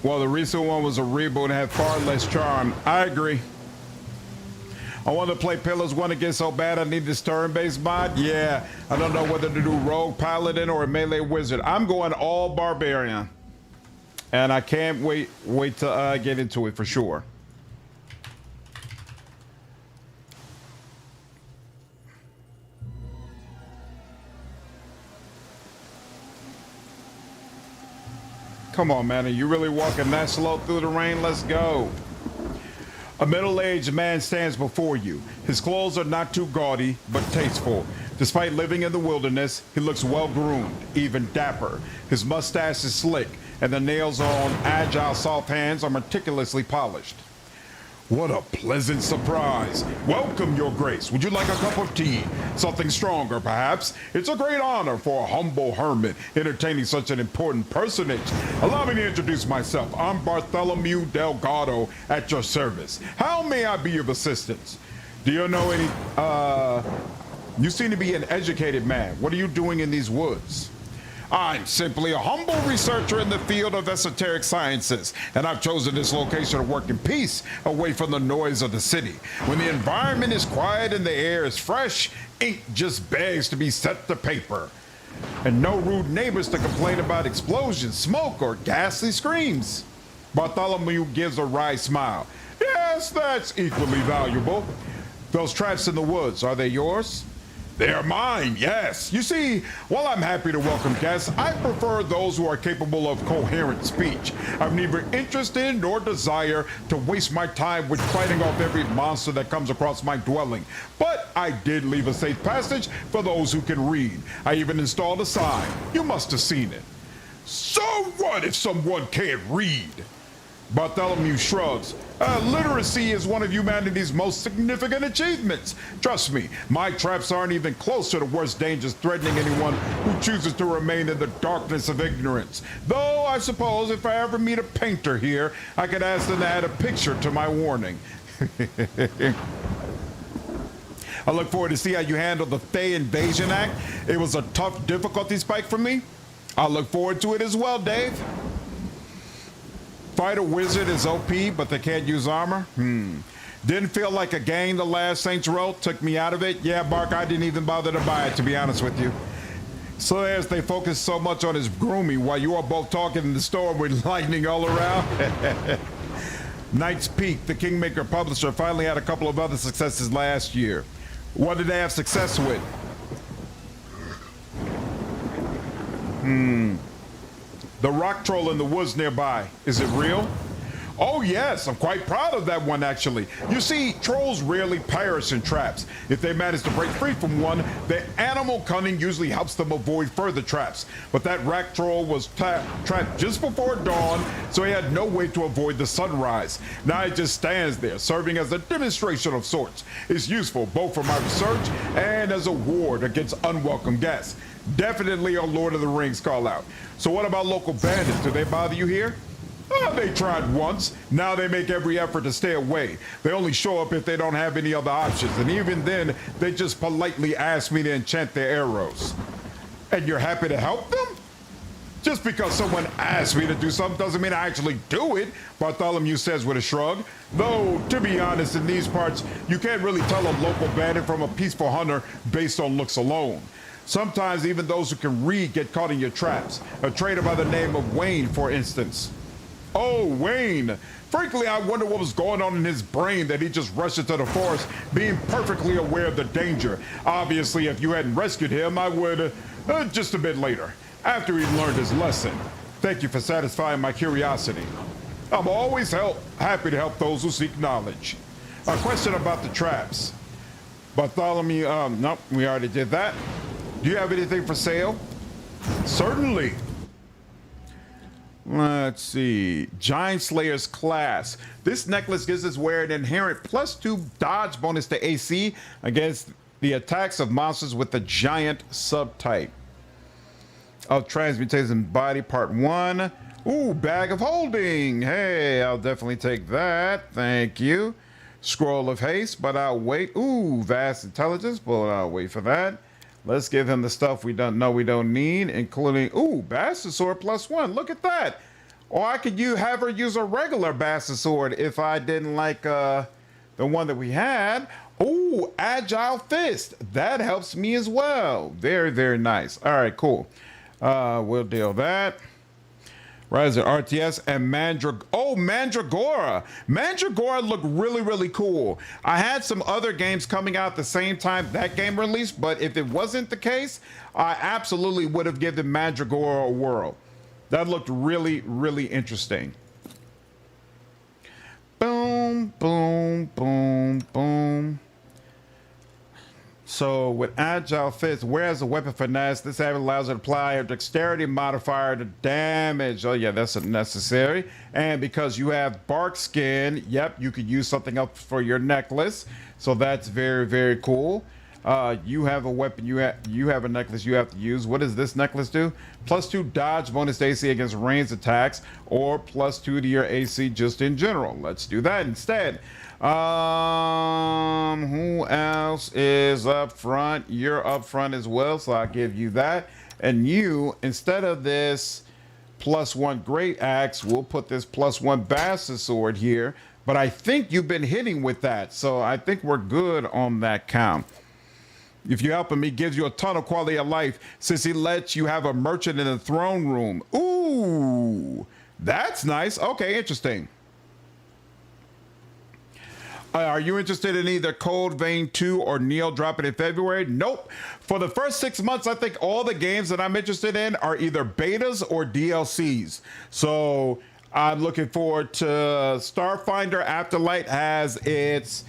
Well, the recent one was a reboot and had far less charm. I agree. I want to play Pillars 1 again so bad I need this turn-based mod. Yeah, I don't know whether to do Rogue, Paladin, or a Melee Wizard. I'm going all Barbarian. And I can't wait to get into it for sure. Come on, man. Are you really walking that slow through the rain? Let's go. A middle-aged man stands before you. His clothes are not too gaudy, but tasteful. Despite living in the wilderness, he looks well-groomed, even dapper. His mustache is slick, and the nails on agile, soft hands are meticulously polished. What a pleasant surprise. Welcome, Your Grace. Would you like a cup of tea? Something stronger, perhaps? It's a great honor for a humble hermit entertaining such an important personage. Allow me to introduce myself. I'm Bartholomew Delgado at your service. How may I be of assistance? Do you know any, you seem to be an educated man. What are you doing in these woods? I'm simply a humble researcher in the field of esoteric sciences, and I've chosen this location to work in peace, away from the noise of the city. When the environment is quiet and the air is fresh, ink just begs to be set to paper. And no rude neighbors to complain about explosions, smoke, or ghastly screams. Bartholomew gives a wry smile. Yes, that's equally valuable. Those traps in the woods, are they yours? They're mine, yes. You see, while I'm happy to welcome guests, I prefer those who are capable of coherent speech. I'm neither interested nor desire to waste my time with fighting off every monster that comes across my dwelling. But I did leave a safe passage for those who can read. I even installed a sign. You must have seen it. So what if someone can't read? Bartholomew shrugs. Literacy is one of humanity's most significant achievements. Trust me, my traps aren't even close to the worst dangers threatening anyone who chooses to remain in the darkness of ignorance. Though I suppose if I ever meet a painter here, I could ask them to add a picture to my warning. I look forward to see how you handle the Fey Invasion Act. It was a tough difficulty spike for me. I look forward to it as well, Dave. Fight a wizard is OP, but they can't use armor? Didn't feel like a game the last Saints Row. Took me out of it. Yeah, Bark, I didn't even bother to buy it, to be honest with you. So as they focus so much on his grooming while you are both talking in the store with lightning all around. Knight's Peak, the Kingmaker publisher, finally had a couple of other successes last year. What did they have success with? The rock troll in the woods nearby. Is it real? Oh yes, I'm quite proud of that one actually. You see, trolls rarely perish in traps. If they manage to break free from one, their animal cunning usually helps them avoid further traps. But that rat troll was trapped just before dawn, so he had no way to avoid the sunrise. Now he just stands there, serving as a demonstration of sorts. It's useful both for my research and as a ward against unwelcome guests. Definitely a Lord of the Rings call out. So what about local bandits? Do they bother you here? Oh, they tried once. Now they make every effort to stay away. They only show up if they don't have any other options. And even then, they just politely ask me to enchant their arrows. And you're happy to help them? Just because someone asks me to do something doesn't mean I actually do it, Bartholomew says with a shrug. Though, to be honest, in these parts, you can't really tell a local bandit from a peaceful hunter based on looks alone. Sometimes even those who can read get caught in your traps. A trader by the name of Wayne, for instance. Oh, Wayne. Frankly, I wonder what was going on in his brain that he just rushed into the forest, being perfectly aware of the danger. Obviously, if you hadn't rescued him, I would, just a bit later, after he'd learned his lesson. Thank you for satisfying my curiosity. I'm always happy to help those who seek knowledge. A question about the traps. Bartholomew, nope, we already did that. Do you have anything for sale? Certainly. Let's see. Giant Slayer's class. This necklace gives its wearer an inherent +2 dodge bonus to AC against the attacks of monsters with the giant subtype. Of Transmutation Body Part 1. Ooh, Bag of Holding. Hey, I'll definitely take that. Thank you. Scroll of Haste, but I'll wait. Ooh, Vast Intelligence, but I'll wait for that. Let's give him the stuff we don't know we don't need, including, ooh, Bastard Sword +1. Look at that. Or I could have her use a regular Bastard Sword if I didn't like the one that we had. Ooh, Agile Fist. That helps me as well. Very, very nice. All right, cool. We'll deal that. Riser RTS and Mandragora. Mandragora looked really, really cool. I had some other games coming out at the same time that game released, but if it wasn't the case, I absolutely would have given Mandragora a whirl. That looked really, really interesting. Boom, boom, boom, boom. So with Agile Fist, whereas a weapon finesse, this habit allows you to apply a dexterity modifier to damage. Oh yeah, that's necessary. And because you have bark skin, yep, you could use something else for your necklace. So that's very, very cool. You have a weapon, you have a necklace you have to use. What does this necklace do? +2 dodge bonus to AC against ranged attacks, or +2 to your AC just in general. Let's do that instead. Who else is up front? You're up front as well, so I'll give you that. And you, instead of this +1 great axe, we'll put this +1 bastard sword here. But I think you've been hitting with that, so I think we're good on that count. If you're helping me, gives you a ton of quality of life since he lets you have a merchant in the throne room. Ooh, that's nice. Okay, interesting. Are you interested in either Cold Vein 2 or Neo dropping in February? Nope. For the first 6 months, I think all the games that I'm interested in are either betas or DLCs. So I'm looking forward to Starfinder Afterlight has its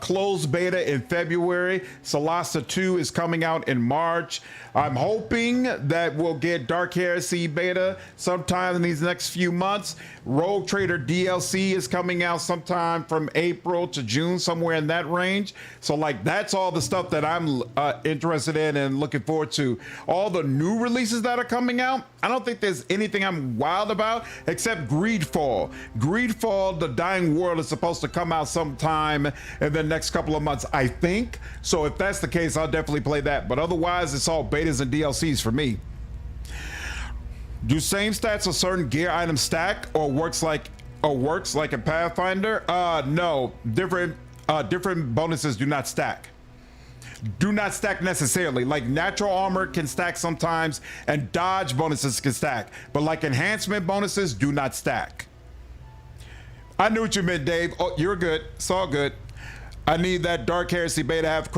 closed beta in February. Solasta 2 is coming out in March. I'm hoping that we'll get Dark Heresy beta sometime in these next few months. Rogue Trader DLC is coming out sometime from April to June, somewhere in that range. So like that's all the stuff that I'm interested in and looking forward to. All the new releases that are coming out, I don't think there's anything I'm wild about except Greedfall. Greedfall, The Dying World is supposed to come out sometime in the next couple of months, I think. So if that's the case, I'll definitely play that. But otherwise, it's all betas and DLCs for me. Do same stats a certain gear item stack or works like a Pathfinder? No, different bonuses do not stack. Do not stack necessarily. Like natural armor can stack sometimes and dodge bonuses can stack, but like enhancement bonuses do not stack. I knew what you meant, Dave. Oh, you're good. It's all good. I need that Dark Heresy beta to have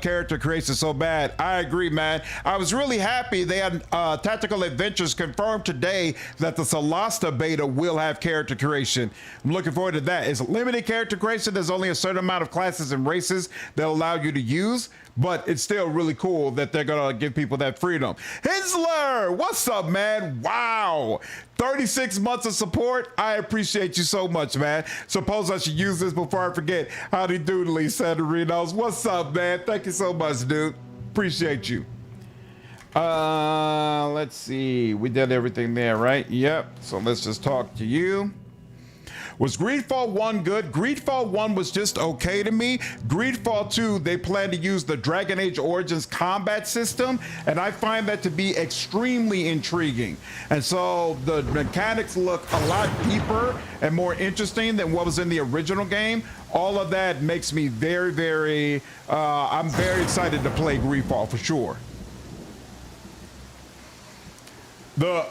character creation so bad. I agree, man. I was really happy they had Tactical Adventures confirmed today that the Solasta beta will have character creation. I'm looking forward to that. It's limited character creation. There's only a certain amount of classes and races that allow you to use, but it's still really cool that they're gonna give people that freedom. Hinsler, what's up, man? Wow. 36 months of support. I appreciate you so much, man. Suppose I should use this before I forget. Howdy doodly, Sanderinos. What's up, man? Thank you so much, dude. Appreciate you. Let's see. We did everything there, right? Yep. So let's just talk to you. Was Greedfall 1 good? Greedfall 1 was just okay to me. Greedfall 2, they plan to use the Dragon Age Origins combat system, and I find that to be extremely intriguing. And so the mechanics look a lot deeper and more interesting than what was in the original game. All of that makes me very, I'm very excited to play Greedfall for sure. The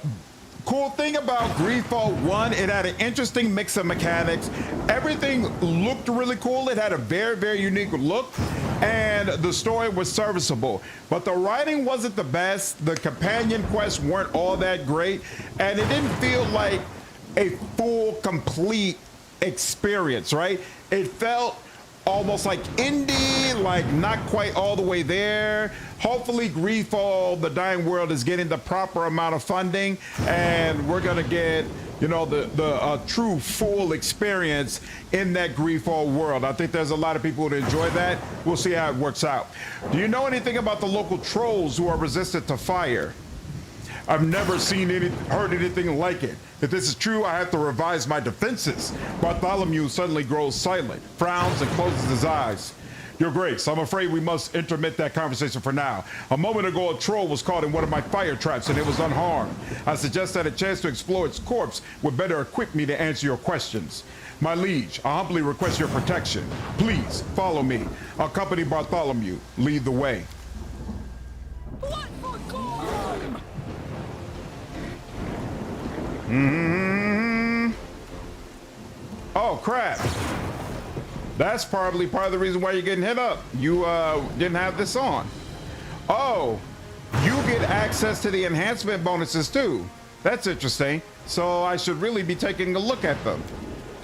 cool thing about Greedfall 1, it had an interesting mix of mechanics. Everything looked really cool. It had a very unique look, and the story was serviceable. But the writing wasn't the best. The companion quests weren't all that great, and it didn't feel like a full, complete experience, right? It felt almost like indie, like not quite all the way there. Hopefully Greedfall, the Dying World, is getting the proper amount of funding, and we're gonna get, you know, the true full experience in that Greedfall world. I think there's a lot of people who would enjoy that. We'll see how it works out. Do you know anything about the local trolls who are resistant to fire? I've never heard anything like it. If this is true, I have to revise my defenses. Bartholomew suddenly grows silent, frowns, and closes his eyes. Your Grace, I'm afraid we must intermit that conversation for now. A moment ago, a troll was caught in one of my fire traps and it was unharmed. I suggest that a chance to explore its corpse would better equip me to answer your questions. My liege, I humbly request your protection. Please, follow me. Accompany Bartholomew. Lead the way. What for God? Oh, crap. That's probably part of the reason why you're getting hit up. You didn't have this on. Oh, you get access to the enhancement bonuses too. That's interesting. So I should really be taking a look at them.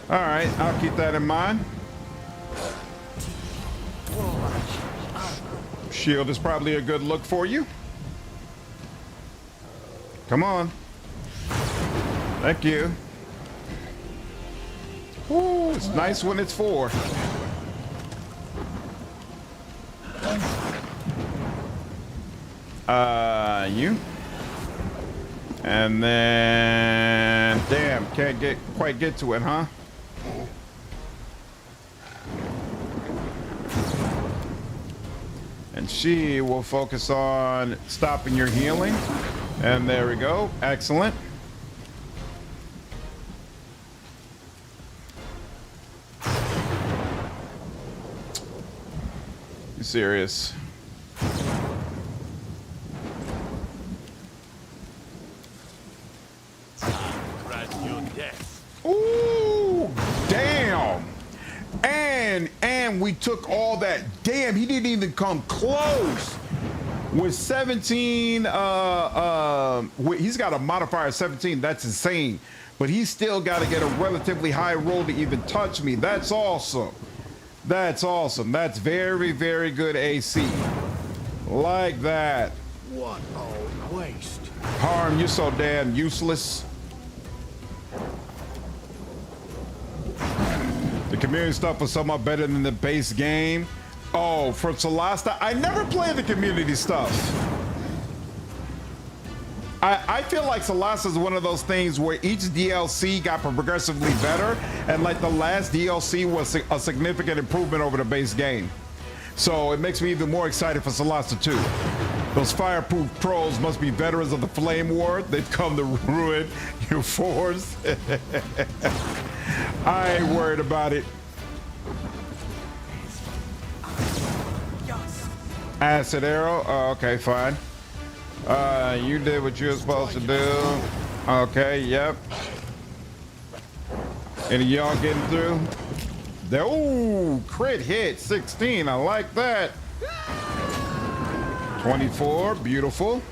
All right, I'll keep that in mind. Shield is probably a good look for you. Come on. Thank you. Ooh, it's nice when it's 4. You. And then, damn, can't quite get to it, huh? And she will focus on stopping your healing. And there we go. Excellent. You serious? Ooh, damn. And we took all that. Damn, he didn't even come close. With 17, he's got a modifier of 17. That's insane. But he's still got to get a relatively high roll to even touch me. That's awesome. That's awesome. That's very, very good AC. Like that. What a waste. Harm, you're so damn useless. The community stuff was somewhat better than the base game. Oh, from Solasta, I never played the community stuff. I feel like Solasta is one of those things where each DLC got progressively better, and like the last DLC was a significant improvement over the base game. So it makes me even more excited for Solasta 2. Those fireproof trolls must be veterans of the Flame War. They've come to ruin your force. I ain't worried about it. Acid arrow. Oh, okay, fine. You did what you were supposed to do. Okay, yep. Any of y'all getting through? There, ooh, crit hit, 16. I like that. 24, beautiful.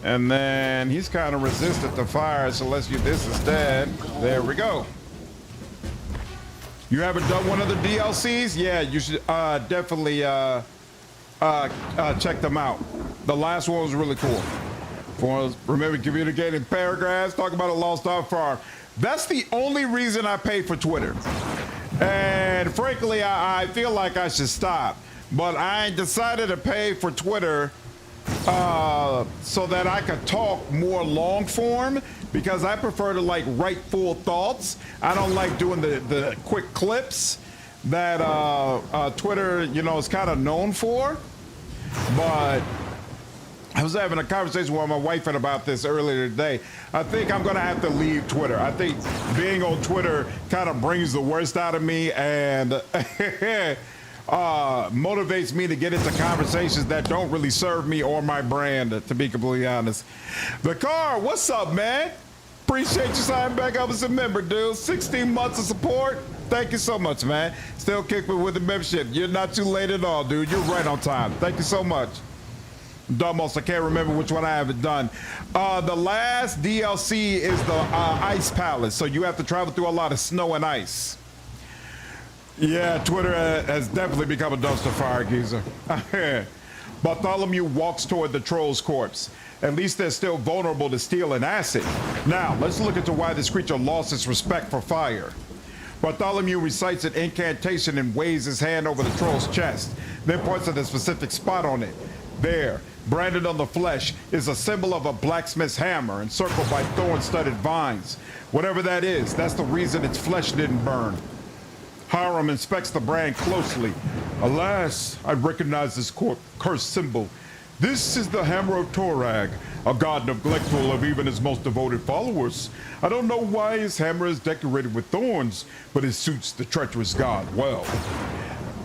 And then he's kind of resistant to fire, so let's use this instead. There we go. You haven't done one of the DLCs? Yeah, you should definitely check them out. The last one was really cool. For remember communicating paragraphs, talk about a lost art farm. That's the only reason I pay for Twitter. And frankly, I feel like I should stop. But I decided to pay for Twitter so that I could talk more long form, because I prefer to like write full thoughts. I don't like doing the quick clips that Twitter, you know, is kind of known for. But I was having a conversation with my wife about this earlier today. I think I'm gonna have to leave Twitter. I think being on Twitter kind of brings the worst out of me and motivates me to get into conversations that don't really serve me or my brand, to be completely honest. The car, what's up, man? Appreciate you signing back up as a member, dude. 16 months of support. Thank you so much, man. Still kick me with the membership. You're not too late at all, dude. You're right on time. Thank you so much. Almost, I can't remember which one I haven't done. The last DLC is the Ice Palace, so you have to travel through a lot of snow and ice. Yeah, Twitter has definitely become a dumpster fire, geezer. Bartholomew walks toward the troll's corpse. At least they're still vulnerable to steel and acid. Now, let's look into why this creature lost its respect for fire. Bartholomew recites an incantation and waves his hand over the troll's chest, then points at a specific spot on it. There, branded on the flesh, is a symbol of a blacksmith's hammer encircled by thorn-studded vines. Whatever that is, that's the reason its flesh didn't burn. Hiram inspects the brand closely. Alas, I recognize this cursed symbol. This is the Hammer of Torag, a god neglectful of even his most devoted followers. I don't know why his hammer is decorated with thorns, but it suits the treacherous god well.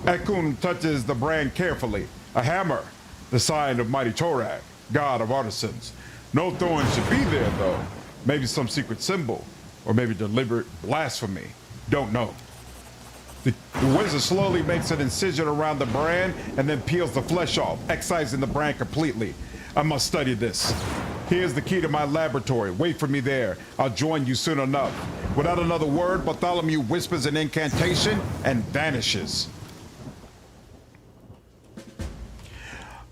Ekandou touches the brand carefully. A hammer, the sign of mighty Torag, god of artisans. No thorns should be there, though. Maybe some secret symbol, or maybe deliberate blasphemy. Don't know. The wizard slowly makes an incision around the brand and then peels the flesh off, excising the brand completely. I must study this. Here's the key to my laboratory. Wait for me there. I'll join you soon enough. Without another word, Bartholomew whispers an incantation and vanishes.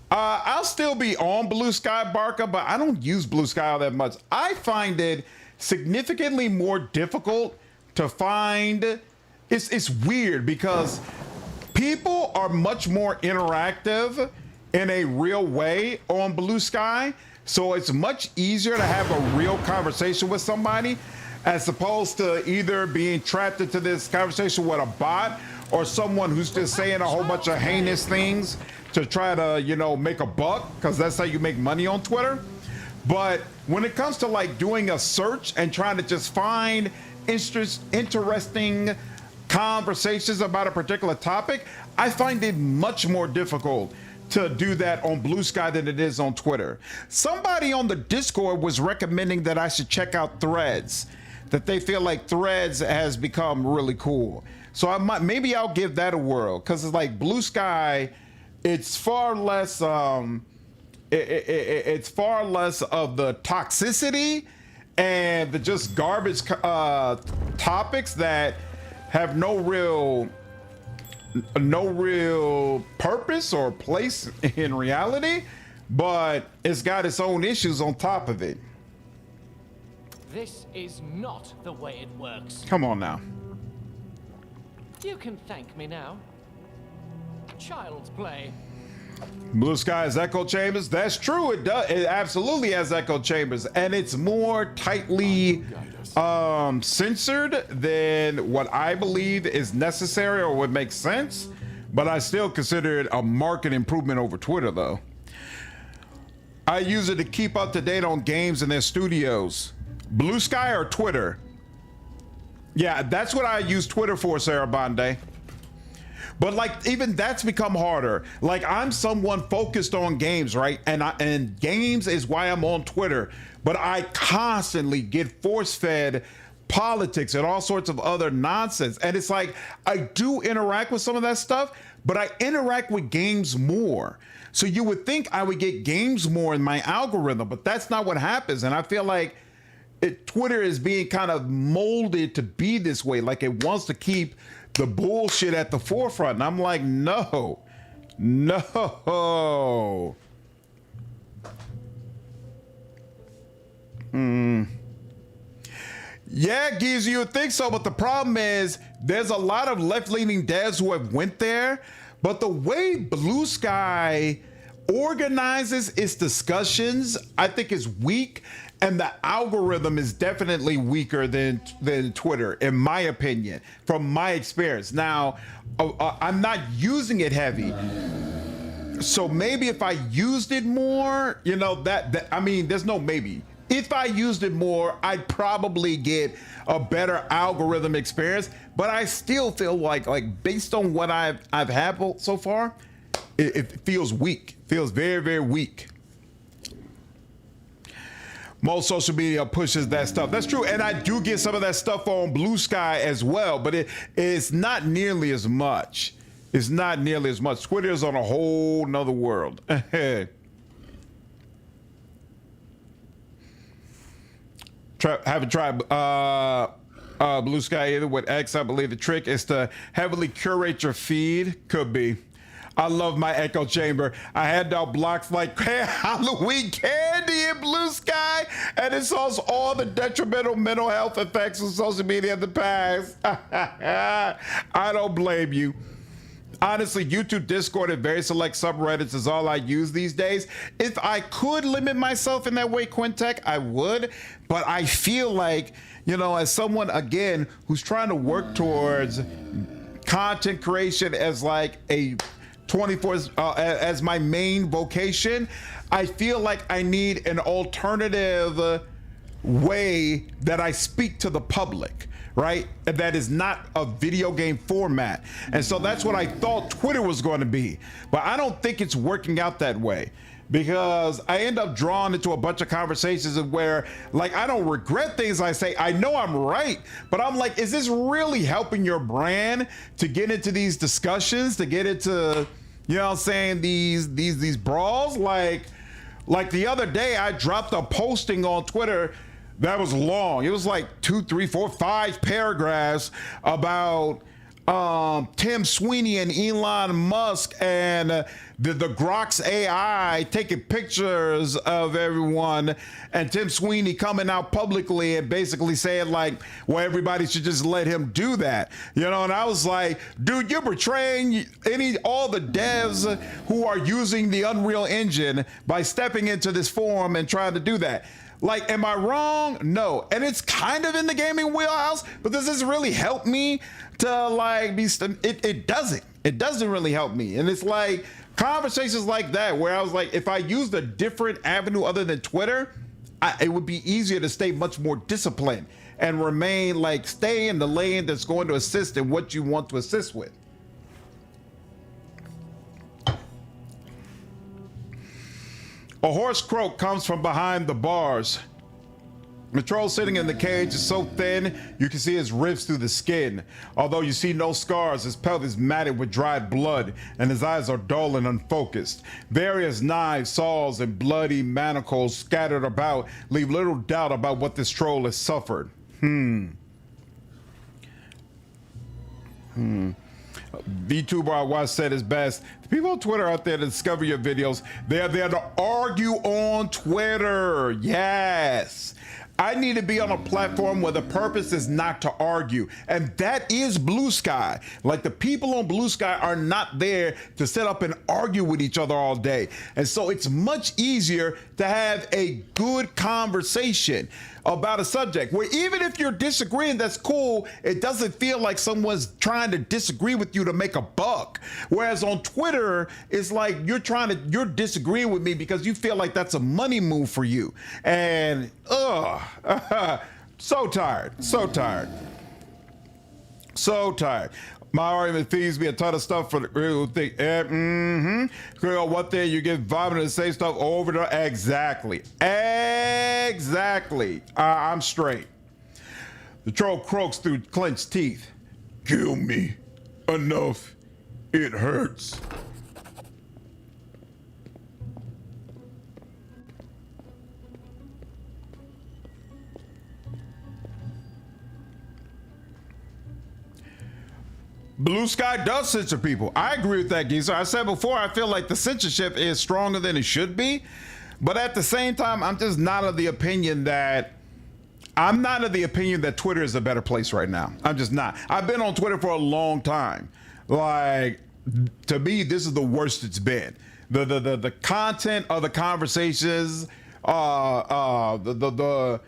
I'll still be on Blue Sky, Barca, but I don't use Blue Sky all that much. I find it significantly more difficult to find. It's weird because people are much more interactive in a real way on Blue Sky. So it's much easier to have a real conversation with somebody as opposed to either being trapped into this conversation with a bot or someone who's just saying a whole bunch of heinous things to try to, you know, make a buck, because that's how you make money on Twitter. But when it comes to like doing a search and trying to just find interesting conversations about a particular topic, I find it much more difficult to do that on Blue Sky than it is on Twitter. Somebody on the Discord was recommending that I should check out Threads, that they feel like Threads has become really cool. So maybe I'll give that a whirl, because it's like Blue Sky, it's far less it's far less of the toxicity and the just garbage topics that have no real purpose or place in reality, but it's got its own issues on top of it. This is not the way it works. Come on now. You can thank me now. Child's play. Blue Sky has echo chambers. That's true. It does. It absolutely has echo chambers, and it's more tightly censored than what I believe is necessary or would make sense. But I still consider it a marked improvement over Twitter, though. I use it to keep up to date on games in their studios. Blue Sky or Twitter? Yeah, that's what I use Twitter for, Sarah Bonde. But like, even that's become harder. Like, I'm someone focused on games, right? And games is why I'm on Twitter. But I constantly get force-fed politics and all sorts of other nonsense. And it's like, I do interact with some of that stuff, but I interact with games more. So you would think I would get games more in my algorithm, but that's not what happens. And I feel like Twitter is being kind of molded to be this way. Like it wants to keep the bullshit at the forefront. And I'm like, no. Yeah, Gives, you would think so, but the problem is there's a lot of left-leaning devs who have went there, but the way Blue Sky organizes its discussions, I think is weak, and the algorithm is definitely weaker than Twitter, in my opinion, from my experience. Now, I'm not using it heavy, so maybe if I used it more, you know, that I mean, there's no maybe. If I used it more, I'd probably get a better algorithm experience. But I still feel like based on what I've had so far, it feels weak. Feels very, very weak. Most social media pushes that stuff. That's true, and I do get some of that stuff on Blue Sky as well. But it's not nearly as much. It's not nearly as much. Twitter is on a whole nother world. Haven't tried Blue Sky either with X. I believe the trick is to heavily curate your feed. Could be. I love my echo chamber. I hand out blocks like Halloween candy in Blue Sky, and it solves all the detrimental mental health effects of social media in the past. I don't blame you. Honestly, YouTube, Discord, and very select subreddits is all I use these days. If I could limit myself in that way, Quintech, I would. But I feel like, you know, as someone, again, who's trying to work towards content creation as like a 24, as my main vocation, I feel like I need an alternative way that I speak to the public. Right? And that is not a video game format. And so that's what I thought Twitter was going to be. But I don't think it's working out that way, because I end up drawn into a bunch of conversations where, like, I don't regret things I say. I know I'm right, but I'm like, is this really helping your brand to get into these discussions, to get into, you know what I'm saying, these brawls? Like the other day, I dropped a posting on Twitter that was long. It was like 2, 3, 4, 5 paragraphs about Tim Sweeney and Elon Musk and the Grok's AI taking pictures of everyone, and Tim Sweeney coming out publicly and basically saying like, well, everybody should just let him do that, you know. And I was like, dude, you're betraying all the devs who are using the Unreal Engine by stepping into this forum and trying to do that. Like, am I wrong? No. And it's kind of in the gaming wheelhouse, but does this really help me to like be, it doesn't. It doesn't really help me. And it's like conversations like that where I was like, if I used a different avenue other than Twitter, it would be easier to stay much more disciplined and remain like, stay in the lane that's going to assist in what you want to assist with. A horse croak comes from behind the bars. The troll sitting in the cage is so thin, you can see his ribs through the skin. Although you see no scars, his pelt is matted with dried blood, and his eyes are dull and unfocused. Various knives, saws, and bloody manacles scattered about leave little doubt about what this troll has suffered. VTuber once said his best. The people on Twitter out there to discover your videos, they're there to argue on Twitter. Yes. I need to be on a platform where the purpose is not to argue, and that is Blue Sky. Like, the people on Blue Sky are not there to sit up and argue with each other all day, and so it's much easier to have a good conversation about a subject where even if you're disagreeing, that's cool. It doesn't feel like someone's trying to disagree with you to make a buck. Whereas on Twitter, it's like you're disagreeing with me because you feel like that's a money move for you. And so tired. My argument feeds me a ton of stuff for the real thing. One thing you get vomited and say stuff over the exactly. I'm straight. The troll croaks through clenched teeth. Kill me. Enough. It hurts. Blue Sky does censor people. I agree with that, Geezer. I said before, I feel like the censorship is stronger than it should be. But at the same time, I'm just not of the opinion that Twitter is a better place right now. I'm just not. I've been on Twitter for a long time. Like, to me, this is the worst it's been. The content of the conversations, the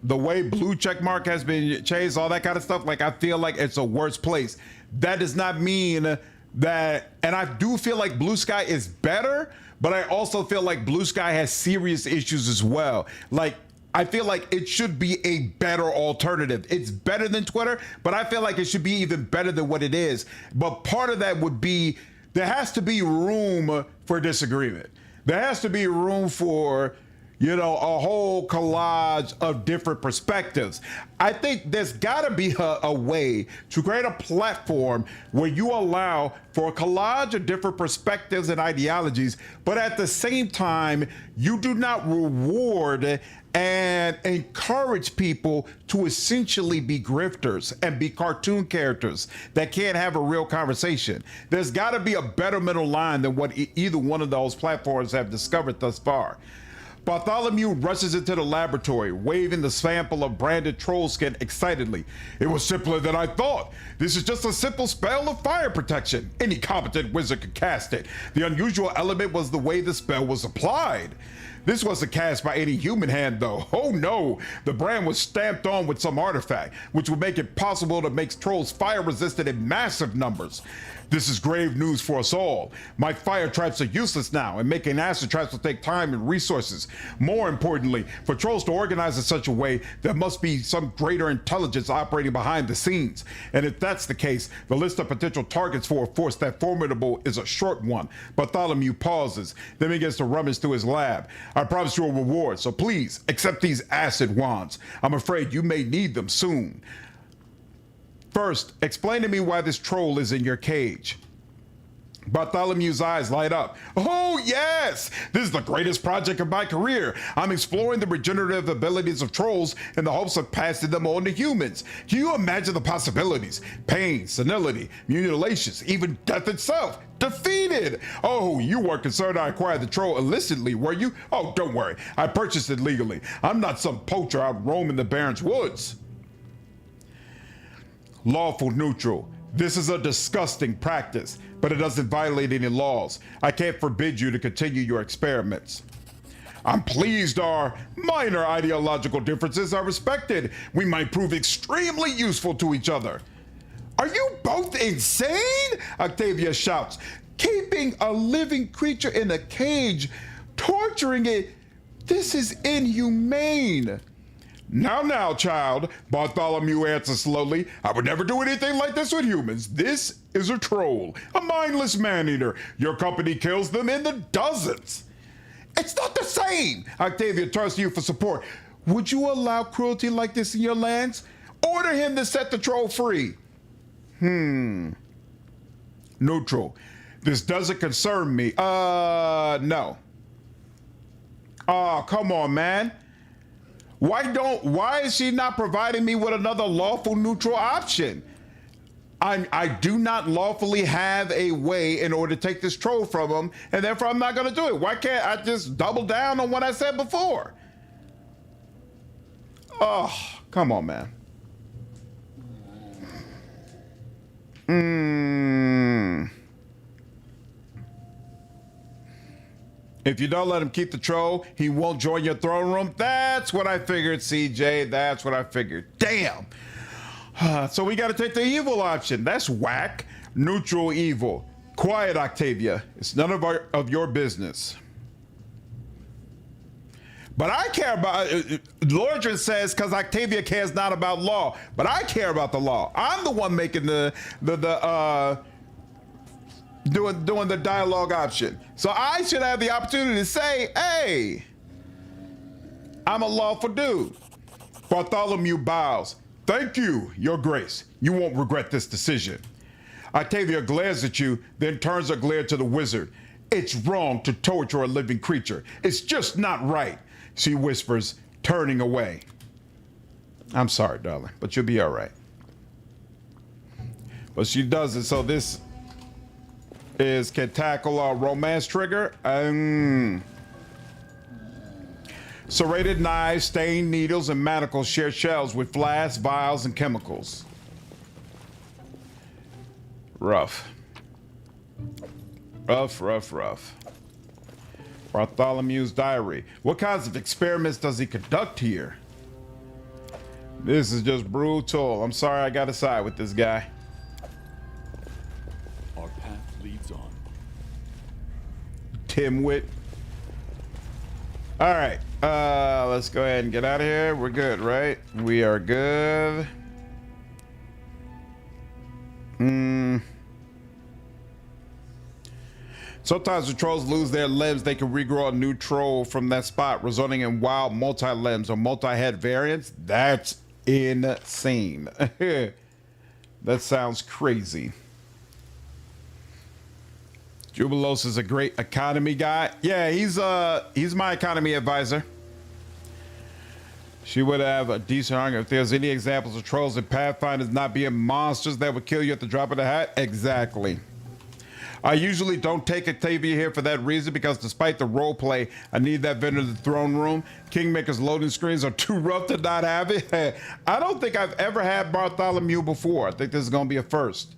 way blue check mark has been changed, all that kind of stuff. Like, I feel like it's a worse place. That does not mean that, and I do feel like Blue Sky is better, but I also feel like Blue Sky has serious issues as well. Like, I feel like it should be a better alternative. It's better than Twitter, but I feel like it should be even better than what it is. But part of that would be, there has to be room for disagreement. There has to be room for, you know, a whole collage of different perspectives. I think there's gotta be a way to create a platform where you allow for a collage of different perspectives and ideologies, but at the same time, you do not reward and encourage people to essentially be grifters and be cartoon characters that can't have a real conversation. There's gotta be a better middle line than what either one of those platforms have discovered thus far. Bartholomew rushes into the laboratory, waving the sample of branded troll skin excitedly. It was simpler than I thought. This is just a simple spell of fire protection. Any competent wizard could cast it. The unusual element was the way the spell was applied. This wasn't cast by any human hand, though. Oh no, the brand was stamped on with some artifact, which would make it possible to make trolls fire resistant in massive numbers. This is grave news for us all. My fire traps are useless now, and making acid traps will take time and resources. More importantly, for trolls to organize in such a way, there must be some greater intelligence operating behind the scenes. And if that's the case, the list of potential targets for a force that formidable is a short one. Bartholomew pauses, then begins to rummage through his lab. I promise you a reward, so please accept these acid wands. I'm afraid you may need them soon. First, explain to me why this troll is in your cage. Bartholomew's eyes light up. Oh yes! This is the greatest project of my career. I'm exploring the regenerative abilities of trolls in the hopes of passing them on to humans. Can you imagine the possibilities? Pain, senility, mutilations, even death itself. Defeated! Oh, you weren't concerned I acquired the troll illicitly, were you? Oh, don't worry. I purchased it legally. I'm not some poacher out roaming the Baron's woods. Lawful neutral. This is a disgusting practice, but it doesn't violate any laws. I can't forbid you to continue your experiments. I'm pleased our minor ideological differences are respected. We might prove extremely useful to each other. Are you both insane? Octavia shouts. Keeping a living creature in a cage, torturing it, this is inhumane. Now, child, Bartholomew answers slowly. I would never do anything like this with humans. This is a troll, a mindless man-eater. Your company kills them in the dozens. It's not the same. Octavia turns to you for support. Would you allow cruelty like this in your lands? Order him to set the troll free. Neutral. This doesn't concern me. No. Oh, come on, man. Why is she not providing me with another lawful neutral option? I do not lawfully have a way in order to take this troll from him, and therefore I'm not gonna do it. Why can't I just double down on what I said before? Oh, come on, man. If you don't let him keep the troll, he won't join your throne room. That's what I figured, CJ. That's what I figured. Damn. So we got to take the evil option. That's whack. Neutral evil. Quiet, Octavia. It's none of your business. But I care about, Lordran says, because Octavia cares not about law. But I care about the law. I'm the one making doing the dialogue option. So I should have the opportunity to say, hey, I'm a lawful dude. Bartholomew bows. Thank you, your grace. You won't regret this decision. Octavia glares at you, then turns her glare to the wizard. It's wrong to torture a living creature. It's just not right, she whispers, turning away. I'm sorry, darling, but you'll be all right. But she does it, so this is can tackle a romance trigger. Serrated knives, stained needles, and manacles share shelves with flasks, vials, and chemicals. Rough. Rough. Bartholomew's diary. What kinds of experiments does he conduct here? This is just brutal. I'm sorry I gotta side with this guy. Our path leads on. Timwit. All right. Let's go ahead and get out of here. We're good, right? We are good. Sometimes when trolls lose their limbs, they can regrow a new troll from that spot, resulting in wild multi-limbs or multi-head variants. That's insane. That sounds crazy. Jubilost is a great economy guy. Yeah, he's my economy advisor. She would have a decent argument if there's any examples of trolls and Pathfinders not being monsters that would kill you at the drop of the hat. Exactly. I usually don't take Octavia here for that reason, because despite the role play, I need that vendor in the throne room. Kingmaker's loading screens are too rough to not have it. I don't think I've ever had Bartholomew before. I think this is gonna be a first.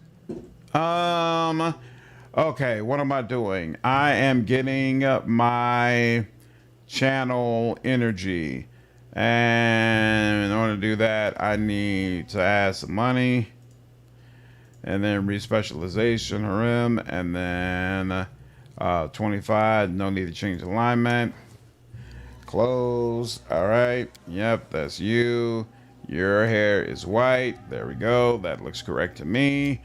Okay, what am I doing? I am getting my channel energy. And in order to do that, I need to add some money. And then respecialization, harem, and then 25. No need to change alignment. Close. All right. Yep, that's you. Your hair is white. There we go. That looks correct to me.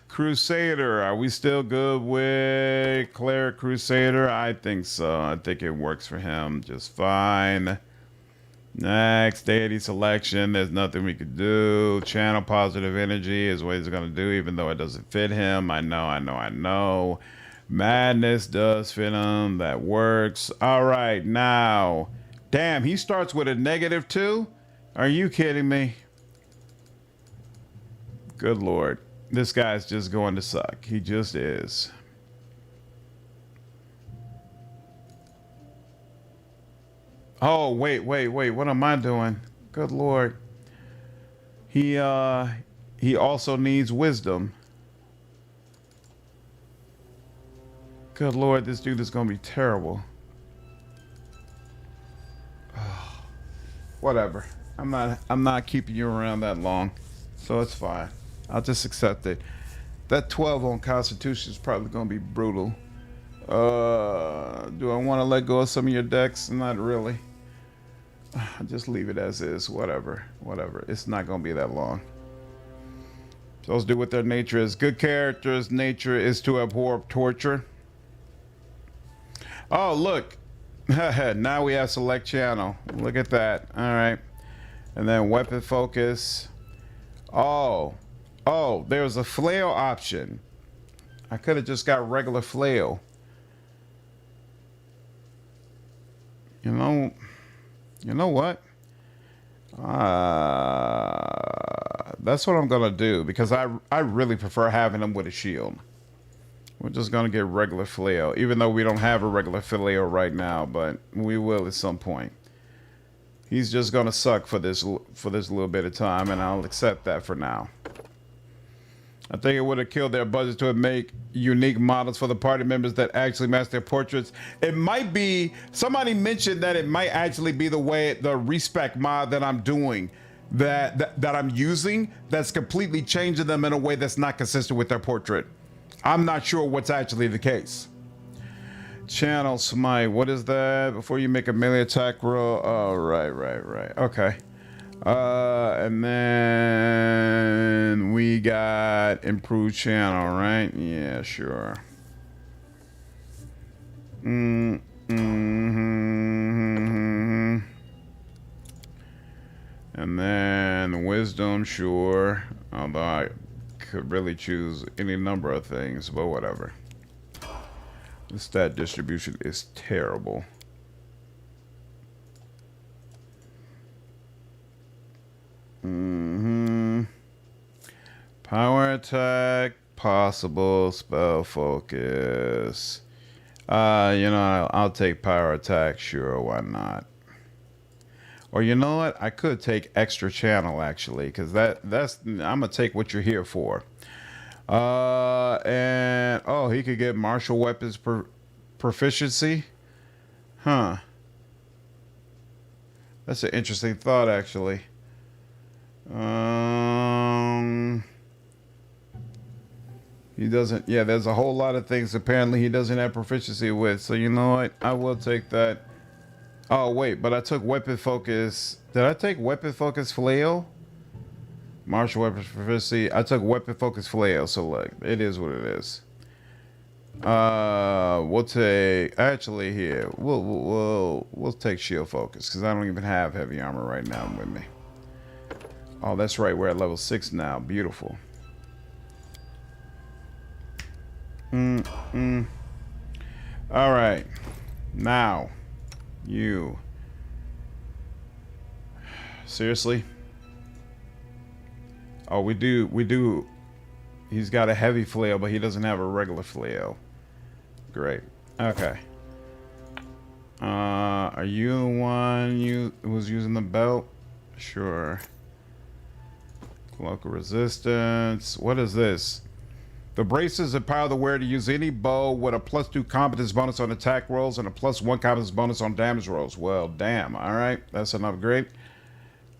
Crusader. Are we still good with Cleric Crusader? I think so. I think it works for him just fine. Next, deity selection. There's nothing we could do. Channel positive energy is what he's gonna do, even though it doesn't fit him. I know. Madness does fit him. That works. All right, now. Damn, he starts with a -2? Are you kidding me? Good Lord. This guy's just going to suck. He just is. Oh, wait. What am I doing? Good Lord. He also needs wisdom. Good Lord, this dude is going to be terrible. Whatever. I'm not keeping you around that long. So it's fine. I'll just accept it. That 12 on Constitution is probably going to be brutal. Do I want to let go of some of your decks? Not really. Just leave it as is. Whatever. It's not going to be that long. So let's do what their nature is. Good characters' nature is to abhor torture. Oh, look. Now we have select channel. Look at that. All right. And then weapon focus. Oh, there's a flail option. I could have just got regular flail. You know what? That's what I'm gonna do, because I really prefer having him with a shield. We're just gonna get regular flail, even though we don't have a regular flail right now, but we will at some point. He's just gonna suck for this little bit of time, and I'll accept that for now. I think it would have killed their budget to make unique models for the party members that actually match their portraits. It might be, somebody mentioned that it might actually be the way, the Respec mod that I'm doing, that I'm using, that's completely changing them in a way that's not consistent with their portrait. I'm not sure what's actually the case. Channel smite, what is that? Before you make a melee attack roll. Oh, right. Okay. And then we got improved channel, right? Yeah, sure. And then wisdom, sure. Although I could really choose any number of things, but whatever. The stat distribution is terrible. Power attack, possible spell focus. You know, I'll take power attack, sure, why not? Or you know what? I could take extra channel actually, because that's I'm gonna take what you're here for. And oh, he could get martial weapons proficiency. Huh. That's an interesting thought actually. He doesn't, yeah, there's a whole lot of things apparently he doesn't have proficiency with. So you know what? I will take that. Oh, wait, but I took weapon focus. Did I take weapon focus flail? Martial weapons proficiency. I took weapon focus flail. So look, it is what it is. We'll take, actually here, we'll take shield focus because I don't even have heavy armor right now with me. Oh, that's right. We're at level 6 now. Beautiful. All right. Now, you. Seriously? Oh, we do. He's got a heavy flail, but he doesn't have a regular flail. Great. Okay. Are you the one who was using the belt? Sure. Local resistance. What is this? The braces empower the wearer to use any bow with a +2 competence bonus on attack rolls and a +1 competence bonus on damage rolls. Well, damn. All right. That's an upgrade.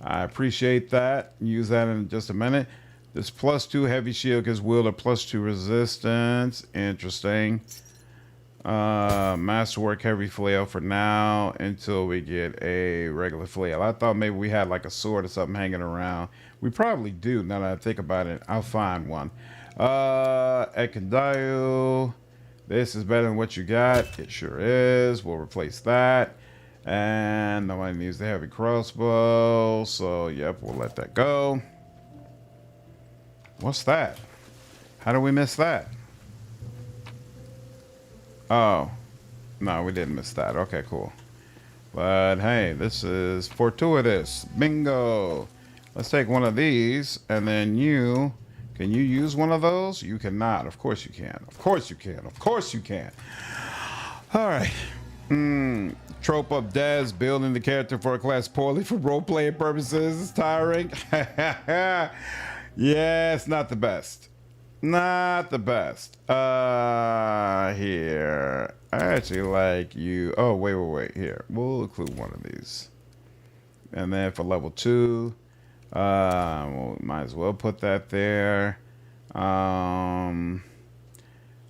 I appreciate that. Use that in just a minute. This +2 heavy shield gives wield a +2 resistance. Interesting. Masterwork heavy flail for now until we get a regular flail. I thought maybe we had like a sword or something hanging around. We probably do now that I think about it. I'll find one. Ekandou. This is better than what you got. It sure is. We'll replace that. And nobody needs the heavy crossbow. So, yep, we'll let that go. What's that? How did we miss that? Oh. No, we didn't miss that. Okay, cool. But, hey, this is fortuitous. Bingo. Let's take one of these. And then you... Can you use one of those? You cannot. Of course you can. Of course you can. Of course you can. All right. Trope of Dez, building the character for a class poorly for role-playing purposes is tiring. Yeah, it's not the best. Not the best. Here. I actually like you. Oh, wait. Here. We'll include one of these. And then for level 2... well, might as well put that there.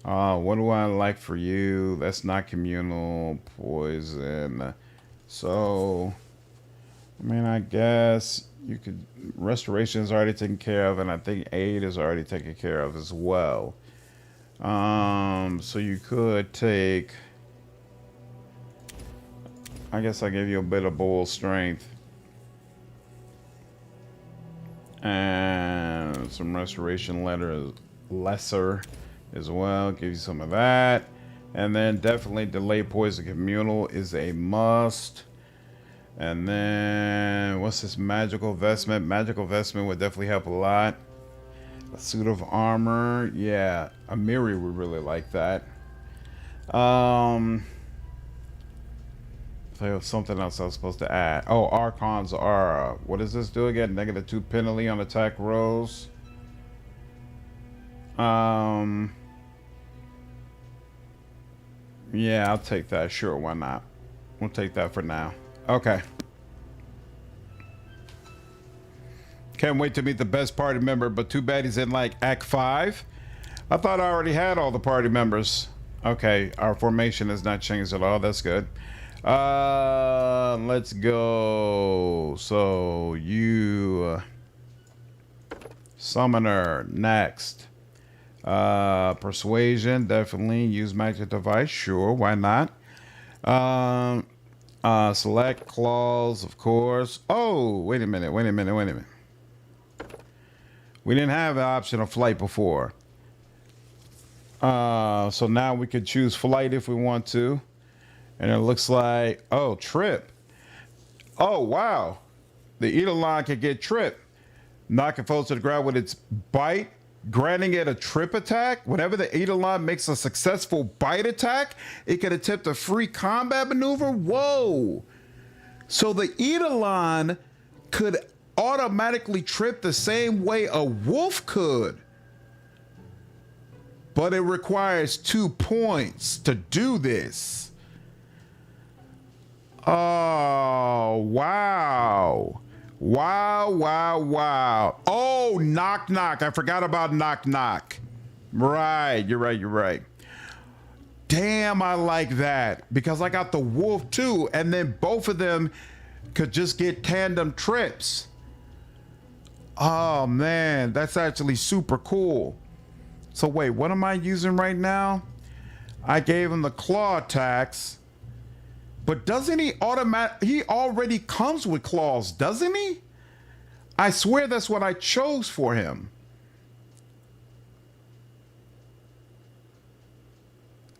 What do I like for you? That's not communal poison. So, I mean, I guess you could. Restoration is already taken care of, and I think aid is already taken care of as well. So you could take. I guess I give you a bit of bold strength. And some restoration lesser as well. Give you some of that. And then definitely delay poison communal is a must. And then what's this magical vestment? Magical vestment would definitely help a lot. A suit of armor. Yeah, Amiri would really like that. There's something else I was supposed to add. Oh, Archon's Aura. What does this do again? -2 penalty on attack rolls. Yeah, I'll take that. Sure, why not? We'll take that for now. Okay. Can't wait to meet the best party member, but too bad he's in like Act 5. I thought I already had all the party members. Okay, our formation has not changed at all. That's good. Let's go. So you summoner next. Persuasion, definitely. Use magic device, sure, why not? Select claws, of course. Oh, wait a minute. We didn't have the option of flight before. So now we could choose flight if we want to. And it looks like, oh, trip. Oh, wow. The Eidolon can get trip. Knocking foes to the ground with its bite, granting it a trip attack. Whenever the Eidolon makes a successful bite attack, it can attempt a free combat maneuver. Whoa. So the Eidolon could automatically trip the same way a wolf could. But it requires 2 points to do this. Oh, wow. Wow. Oh, knock. I forgot about knock. Right, you're right. Damn, I like that. Because I got the wolf too, and then both of them could just get tandem trips. Oh, man, that's actually super cool. So wait, what am I using right now? I gave him the claw attacks. But doesn't he he already comes with claws, doesn't he? I swear that's what I chose for him.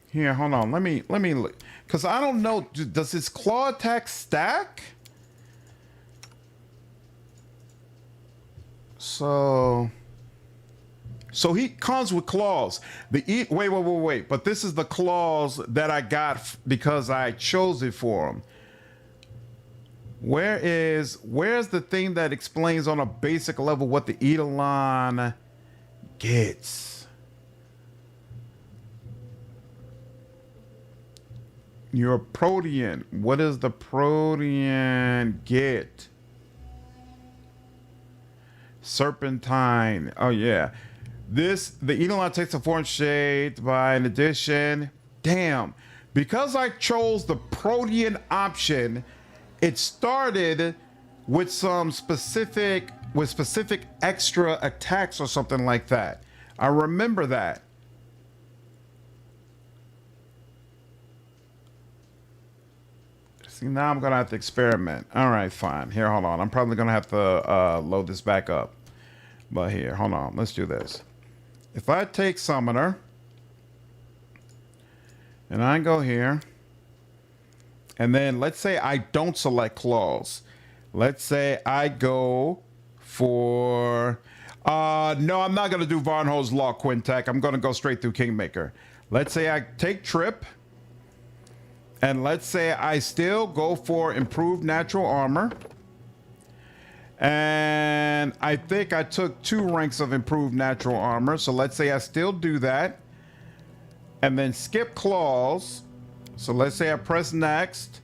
Here, hold on. Let me look. Because I don't know, does his claw attack stack? So he comes with claws. Wait. But this is the claws that I got because I chose it for him. Where's the thing that explains on a basic level what the Eidolon gets? You're a Protean. What does the Protean get? Serpentine. Oh yeah. The Eidolon takes a form shaped by an addition. Damn. Because I chose the Protean option, it started with some specific extra attacks or something like that. I remember that. See, now I'm gonna have to experiment. All right, fine. Here, hold on. I'm probably gonna have to load this back up. But here, hold on. Let's do this. If I take Summoner, and I go here, and then let's say I don't select Claws. Let's say I go for... no, I'm not going to do Varnho's Law Quintet. I'm going to go straight through Kingmaker. Let's say I take Trip, and let's say I still go for Improved Natural Armor. And I think I took 2 ranks of Improved Natural Armor. So let's say I still do that. And then skip Claws. So let's say I press next.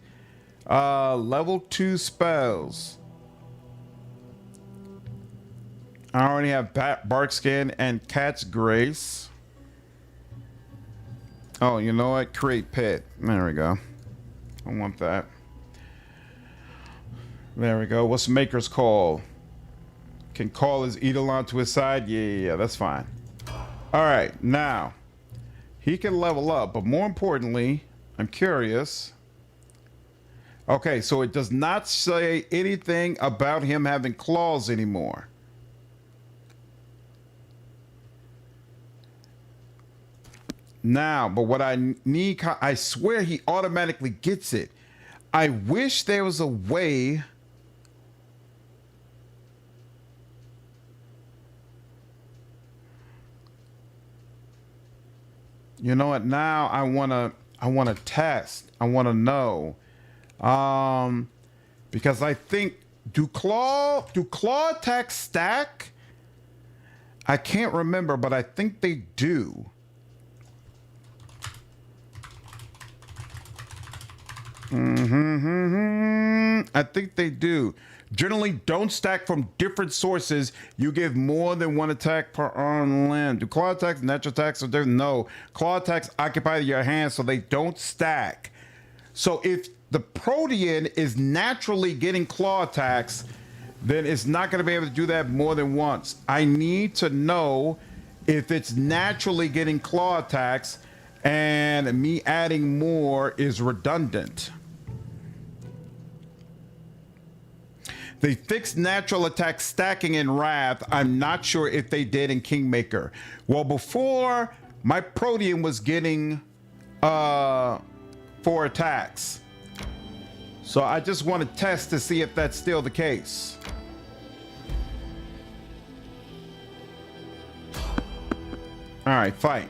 Level 2 spells. I already have Barkskin and Cat's Grace. Oh, you know what? Create Pit. There we go. I want that. There we go. What's Maker's Call? Can call his Eidolon to his side? Yeah, that's fine. All right, now he can level up, but more importantly, I'm curious. Okay, so it does not say anything about him having claws anymore. Now, but what I need, I swear he automatically gets it. I wish there was a way. You know what? Now I wanna test. I wanna know, because I think do claw attacks stack? I can't remember, but I think they do. I think they do. Generally don't stack from different sources. You give more than 1 attack per arm land. Do claw attacks, natural attacks are different? No. Claw attacks occupy your hands, so they don't stack. So if the Protean is naturally getting claw attacks, then it's not going to be able to do that more than once. I need to know if it's naturally getting claw attacks and me adding more is redundant. They fixed natural attack stacking in Wrath. I'm not sure if they did in Kingmaker. Well, before, my Protean was getting 4 attacks. So I just want to test to see if that's still the case. All right, fight.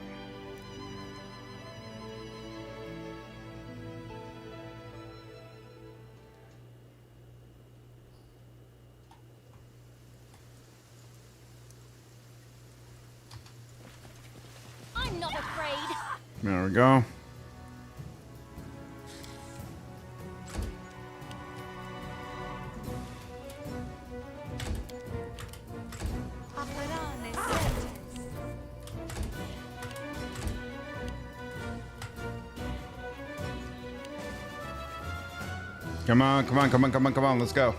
I'm not afraid. There we go. Come on, come on, come on, come on, come on, let's go.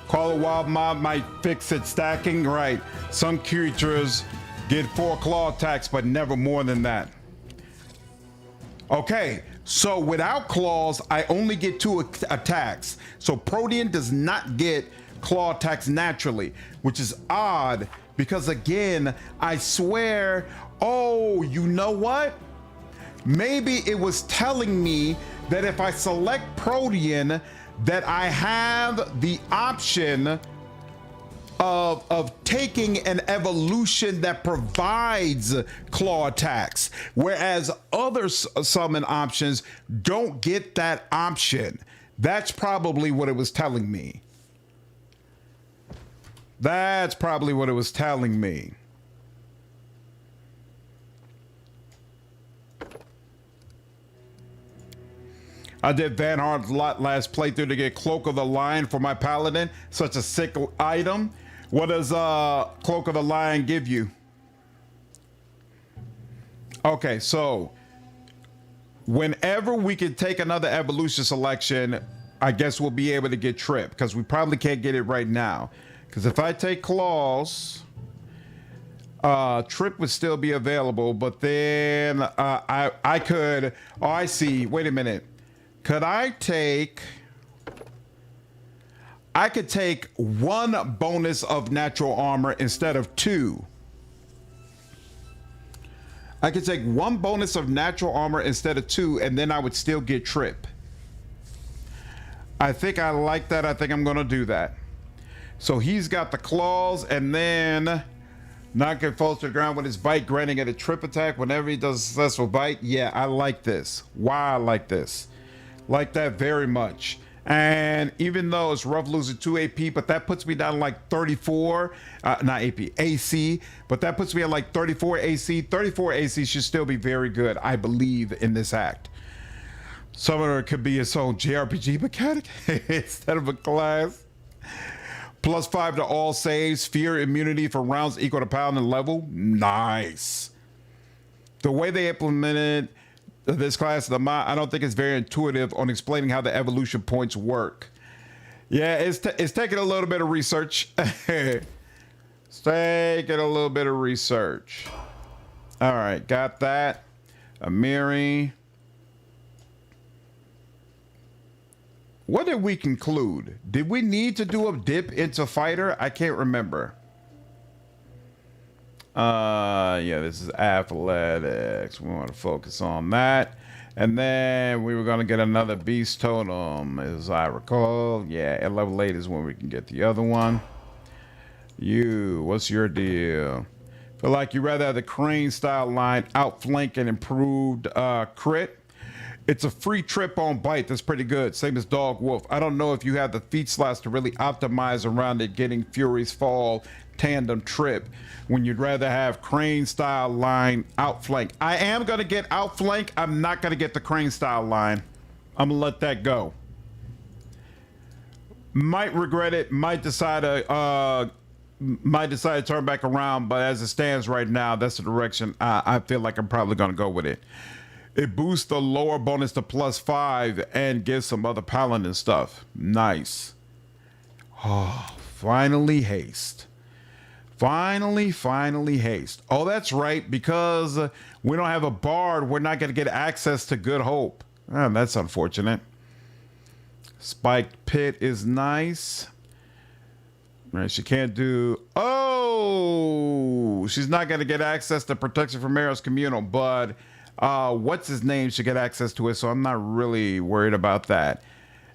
Call a wild mob might fix it stacking, right. Some creatures get 4 claw attacks, but never more than that. Okay, so without claws, I only get 2 attacks. So Protean does not get claw attacks naturally, which is odd because again, I swear, oh, you know what? Maybe it was telling me that if I select Protean, that I have the option of taking an evolution that provides claw attacks, whereas other summon options don't get that option. That's probably what it was telling me. That's probably what it was telling me. I did Van Hart's lot last playthrough to get Cloak of the Lion for my paladin. Such a sick item. What does Cloak of the Lion give you? Okay, so whenever we can take another evolution selection, I guess we'll be able to get Trip, because we probably can't get it right now. Because if I take Claws, Trip would still be available, but then I could, oh, I see, wait a minute. Could I could take 1 bonus of natural armor instead of 2. I could take 1 bonus of natural armor instead of 2, and then I would still get Trip. I think I like that. I think I'm gonna do that. So he's got the claws, and then knock it falls to the ground with his bite, granting it a Trip attack whenever he does a successful bite. Yeah, I like this. Wow, I like this. Like that very much. And even though it's rough losing 2 AP, but that puts me down like 34, not AP, AC, but that puts me at like 34 AC. 34 AC should still be very good, I believe, in this act. Summoner could be its own JRPG mechanic instead of a class. +5 to all saves, fear immunity for rounds equal to paladin level. Nice. The way they implemented this class of the mod, I don't think it's very intuitive on explaining how the evolution points work. Yeah, it's taking a little bit of research. It's taking a little bit of research. All right, got that. Amiri. What did we conclude? Did we need to do a dip into fighter? I can't remember. Yeah, this is athletics. We want to focus on that. And then we were going to get another beast totem, as I recall. Yeah, at level 8 is when we can get the other one. What's your deal? Feel like you rather have the crane style line outflank and improved crit. It's a free Trip on bite. That's pretty good. Same as Dog Wolf. I don't know if you have the feat slots to really optimize around it getting Fury's Fall tandem Trip when you'd rather have crane style line outflank. I am going to get outflank. I'm not going to get the crane style line. I'm going to let that go. Might regret it. Might decide to turn back around, but as it stands right now, that's the direction I feel like I'm probably going to go with it. It boosts the lower bonus to +5 and gives some other paladin stuff. Nice. Oh, finally haste. Finally haste. Oh, that's right. Because we don't have a bard, we're not going to get access to Good Hope. Oh, that's unfortunate. Spiked Pit is nice. Right, she can't do... Oh! She's not going to get access to Protection from Arrows Communal, but what's his name should get access to it, so I'm not really worried about that.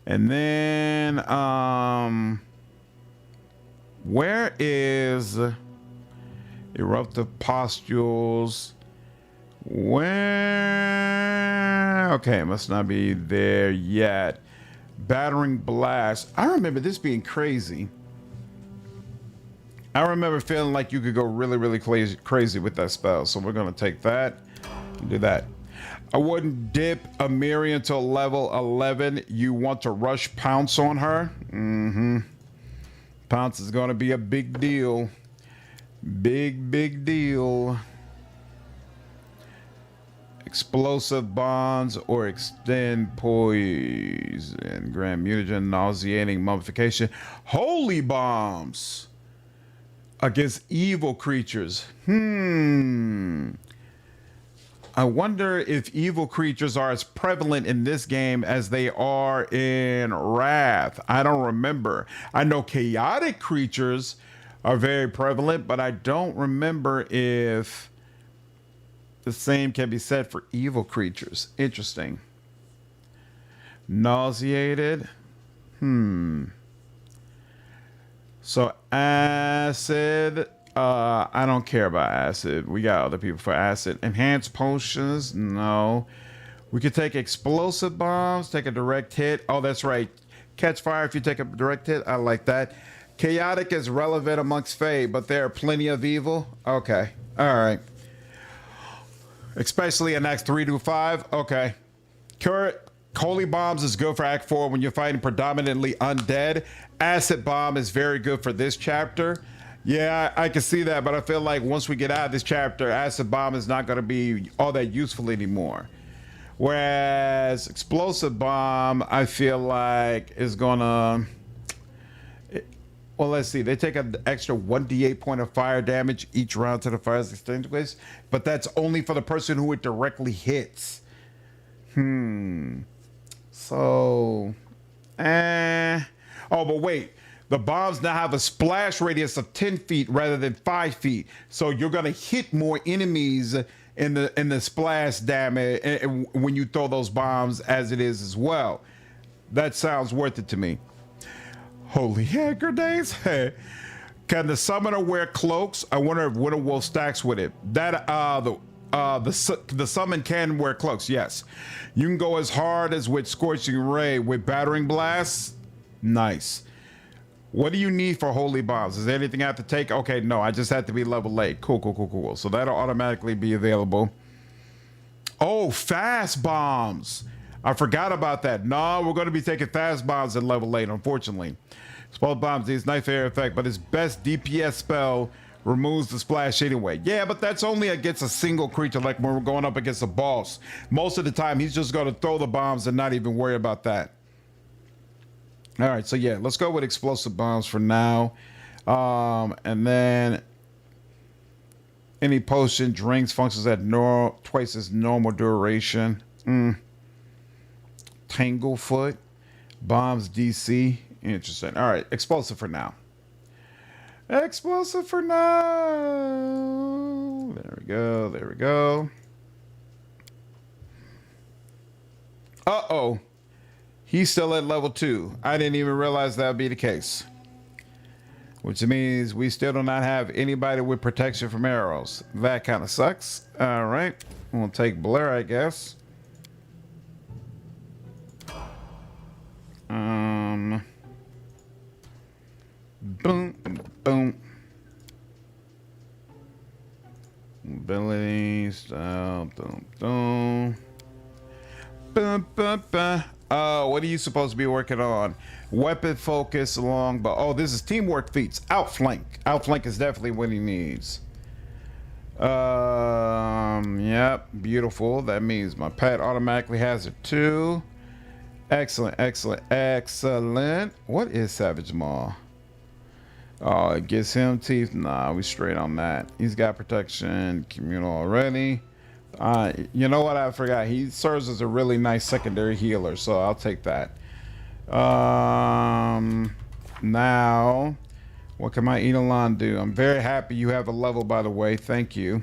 And then... where is Eruptive Pustules? Where? Okay, must not be there yet. Battering Blast. I remember this being crazy. I remember feeling like you could go really, really crazy with that spell. So we're going to take that and do that. I wouldn't dip Amiri until level 11. You want to rush Pounce on her. Pounce is going to be a big deal. Big deal. Explosive Bonds or Extend Poison. Grant Mutagen, Nauseating Mummification. Holy Bombs against evil creatures. I wonder if evil creatures are as prevalent in this game as they are in Wrath. I don't remember. I know chaotic creatures are very prevalent, but I don't remember if the same can be said for evil creatures. Interesting. Nauseated. So acid. I don't care about acid. We got other people for acid. Enhanced potions. No. We could take explosive bombs. Take a direct hit. Oh, that's right. Catch fire if you take a direct hit. I like that. Chaotic is relevant amongst Fae, but there are plenty of evil. Okay. All right. Especially in Acts 3 to 5. Okay. Holy Bombs is good for Act 4 when you're fighting predominantly undead. Acid Bomb is very good for this chapter. Yeah, I can see that, but I feel like once we get out of this chapter, Acid Bomb is not going to be all that useful anymore. Whereas Explosive Bomb, I feel like is going to... Well, let's see. They take an extra 1d8 point of fire damage each round to the fire's extinguished, but that's only for the person who it directly hits. So... Oh, but wait. The bombs now have a splash radius of 10 feet rather than 5 feet. So you're going to hit more enemies in the splash damage when you throw those bombs as it is as well. That sounds worth it to me. Holy hand grenades. Can the summoner wear cloaks? I wonder if Winter Wolf stacks with it. That the summon can wear cloaks, yes. You can go as hard as with Scorching Ray. With Battering Blast, nice. What do you need for Holy Bombs? Is there anything I have to take? Okay, no, I just have to be level 8. Cool. So that'll automatically be available. Oh, Fast Bombs. I forgot about that. No, we're going to be taking Fast Bombs at level 8, unfortunately. Spell Bombs needs knife air effect, but his best DPS spell removes the splash anyway. Yeah, but that's only against a single creature, like when we're going up against a boss. Most of the time, he's just going to throw the bombs and not even worry about that. All right, so yeah, let's go with Explosive Bombs for now. And then any potion drinks functions at twice as normal duration. Tanglefoot, Bombs DC. Interesting. All right, Explosive for now. Explosive for now. There we go. Uh-oh. He's still at level 2. I didn't even realize that would be the case. Which means we still do not have anybody with protection from arrows. That kind of sucks. All right. We'll take Blair, I guess. Boom. Abilities. What are you supposed to be working on? Weapon focus, longbow. Oh, this is teamwork feats. Outflank. Outflank is definitely what he needs. Yep, beautiful. That means my pet automatically has it too. Excellent. What is Savage Maw? Oh, it gives him teeth. Nah, we straight on that. He's got protection communal already. You know what? I forgot. He serves as a really nice secondary healer, so I'll take that. Now, what can my Edelon do? I'm very happy you have a level, by the way. Thank you.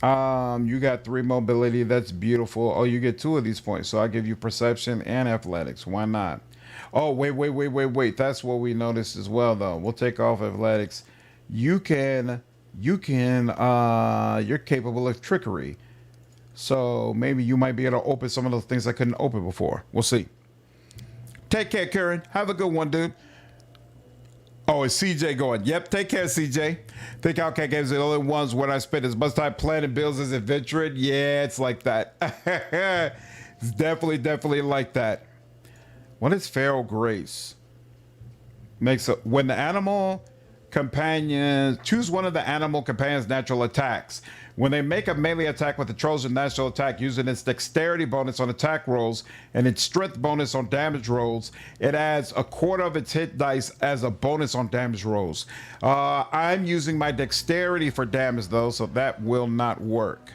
You got 3 mobility. That's beautiful. Oh, you get 2 of these points, so I'll give you perception and athletics. Why not? Oh, wait. That's what we noticed as well, though. We'll take off athletics. You're capable of trickery. So maybe you might be able to open some of those things I couldn't open before. We'll see. Take care, Karen. Have a good one, dude. Oh, it's CJ going. Yep, take care, CJ. Think Outcast games are the only ones where I spend as much time planning bills as adventuring. Yeah, it's like that. It's definitely like that. What is Feral Grace? When the animal companions choose one of the animal companions' natural attacks. When they make a melee attack with the Trojan natural attack using its dexterity bonus on attack rolls and its strength bonus on damage rolls, it adds a quarter of its hit dice as a bonus on damage rolls. I'm using my dexterity for damage though, so that will not work.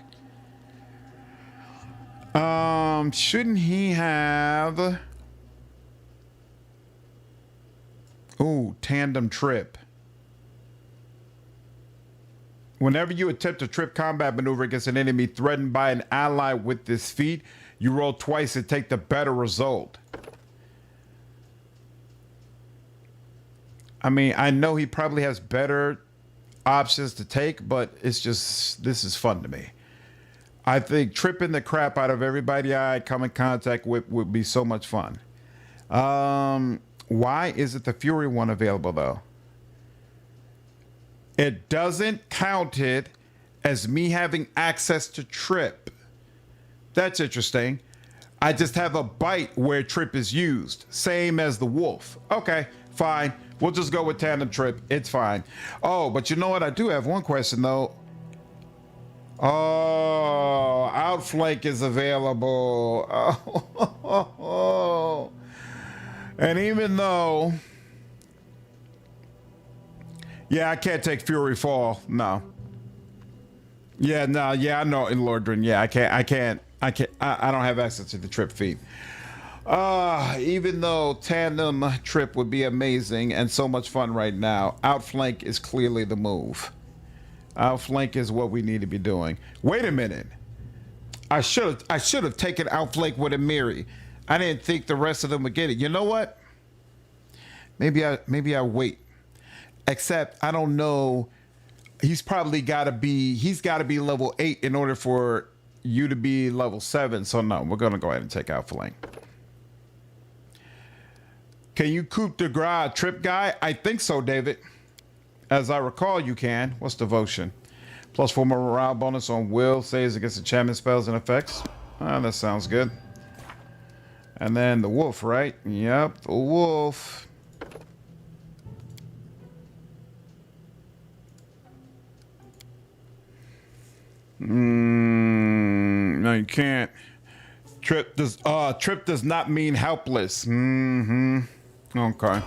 Shouldn't he have... Ooh, tandem trip. Whenever you attempt a trip combat maneuver against an enemy threatened by an ally with this feat, you roll twice and take the better result. I mean, I know he probably has better options to take, but it's just, this is fun to me. I think tripping the crap out of everybody I come in contact with would be so much fun. Why isn't the Fury one available though? It doesn't count it as me having access to trip. That's interesting. I just have a bite where trip is used. Same as the wolf. Okay, fine. We'll just go with tandem trip. It's fine. Oh, but you know what? I do have one question though. Oh, outflank is available. Oh. And even though... Yeah, I can't take Fury Fall. No. Yeah, no. Yeah, I know in Lordran. Yeah, I can't. I don't have access to the trip feat. Even though tandem trip would be amazing and so much fun right now, outflank is clearly the move. Outflank is what we need to be doing. Wait a minute. I should have taken outflank with Amiri. I didn't think the rest of them would get it. You know what? Maybe I wait. Except I don't know. He's got to be level 8 in order for you to be level 7. So no, we're gonna go ahead and take out flank. Can you coup de grace trip guy? I think so, David. As I recall, you can. What's devotion? +4 morale bonus on will, saves against enchantment spells and effects. That sounds good. And then the wolf, right? Yep, the wolf. No, you can't. Trip does not mean helpless. Okay.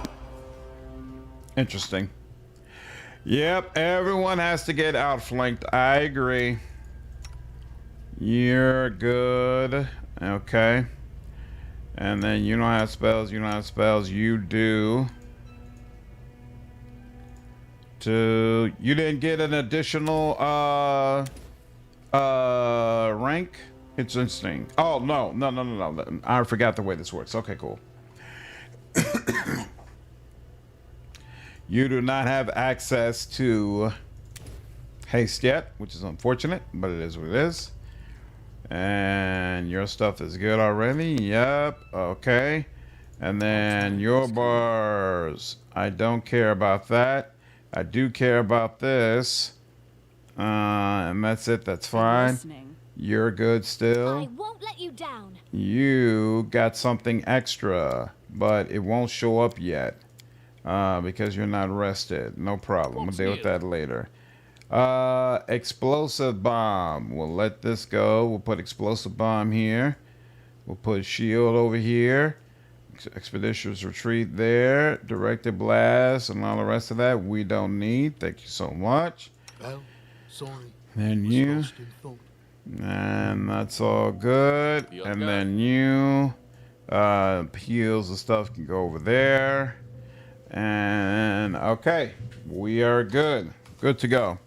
Interesting. Yep, everyone has to get outflanked. I agree. You're good. Okay. And then you don't have spells. You don't have spells. You do. You didn't get an additional rank. It's interesting. Oh no. I forgot the way this works. Okay, cool. You do not have access to haste yet, which is unfortunate, but it is what it is. And your stuff is good already. Yep. Okay. And then your bars. I don't care about that. I do care about this. And that's it. That's fine. You're good still. I won't let you down. You got something extra, but it won't show up yet because you're not rested. No problem. We'll deal with that later. Explosive bomb. We'll let this go. We'll put explosive bomb here. We'll put shield over here. Expeditious retreat there. Directed blast and all the rest of that we don't need. Thank you so much. Well, sorry. And you. And that's all good. And then you, heals and stuff can go over there. And okay, we are good. Good to go.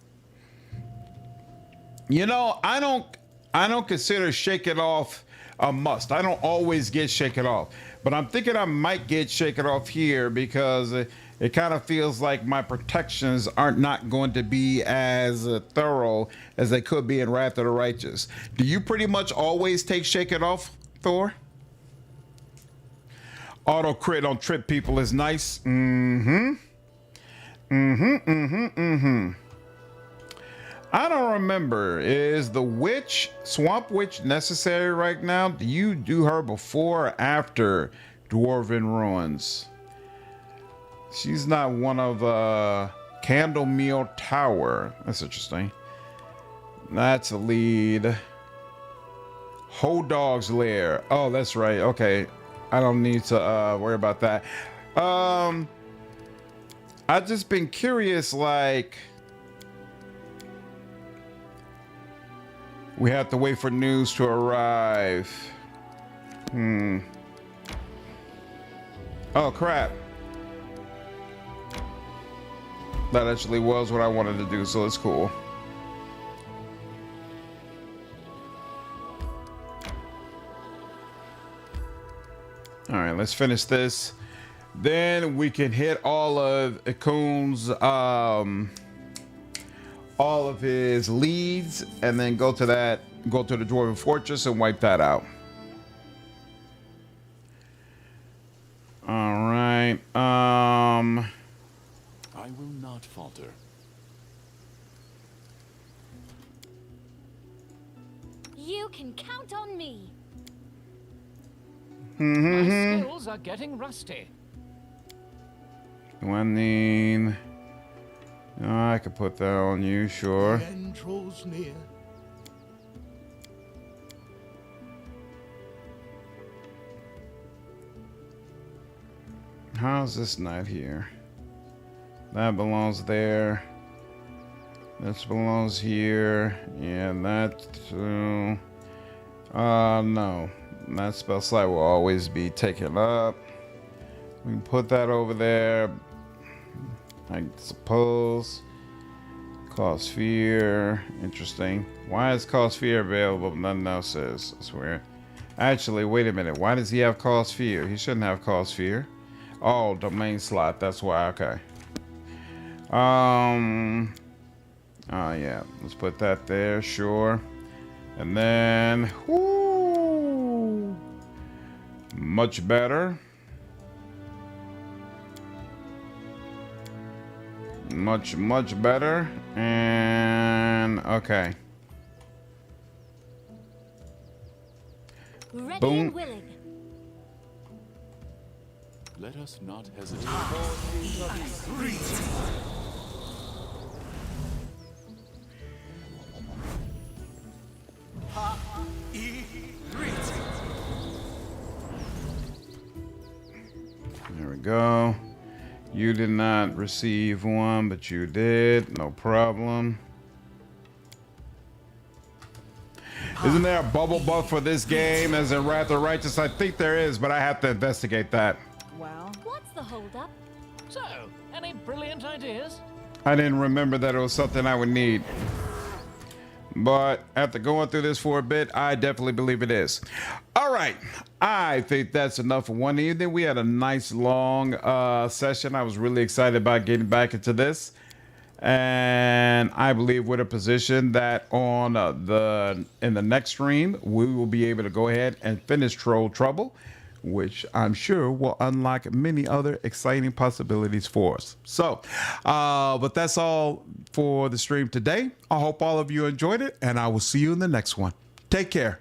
You know, I don't consider Shake It Off a must. I don't always get Shake It Off, but I'm thinking I might get Shake It Off here because it kind of feels like my protections aren't not going to be as thorough as they could be in Wrath of the Righteous. Do you pretty much always take Shake It Off, Thor? Auto crit on trip people is nice. I don't remember. Is the witch, Swamp Witch, necessary right now? Do you do her before or after Dwarven Ruins? She's not one of Candlemeal Tower. That's interesting. That's a lead. Hodog's Lair. Oh, that's right. Okay. I don't need to worry about that. I've just been curious, like, we have to wait for news to arrive. Oh, crap. That actually was what I wanted to do, so it's cool. All right, let's finish this. Then we can hit all of Akun's, all of his leads, and then go to the Dwarven Fortress and wipe that out. All right. I will not falter. You can count on me. My skills are getting rusty. Gwenine. Oh, I could put that on you, sure. The end draws near. How's this knight here? That belongs there. This belongs here. Yeah, that too. No. That spell slot will always be taken up. We can put that over there. I suppose. Cause fear. Interesting. Why is cause fear available but nothing else is? That's weird. Actually, wait a minute. Why does he have cause fear? He shouldn't have cause fear. Oh, domain slot. That's why. Okay. Oh yeah. Let's put that there. Sure. And then, whoo, much better. Much better. And okay. Ready Boom. and willing. Let us not hesitate. There we go. You did not receive one, but you did. No problem. Isn't there a bubble buff for this game as in Wrath of Righteous? I think there is, but I have to investigate that. Well, what's the holdup? So, any brilliant ideas? I didn't remember that it was something I would need. But after going through this for a bit, I definitely believe it is. All right. I think that's enough for one evening. We had a nice long session. I was really excited about getting back into this. And I believe we're in a position that on in the next stream, we will be able to go ahead and finish Troll Trouble, which I'm sure will unlock many other exciting possibilities for us. So, but that's all for the stream today. I hope all of you enjoyed it, and I will see you in the next one. Take care.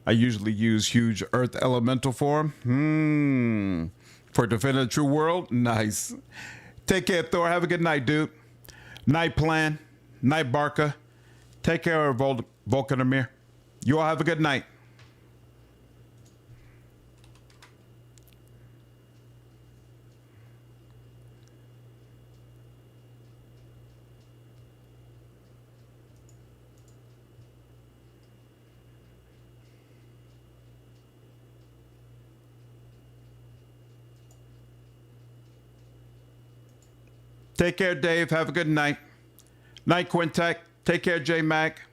I usually use huge earth elemental form. For defending the true world. Nice. Take care, Thor. Have a good night, dude. Night Plan. Night Barca. Take care of Volcanomir. You all have a good night. Take care, Dave. Have a good night. Night, Quintek. Take care, J Mac.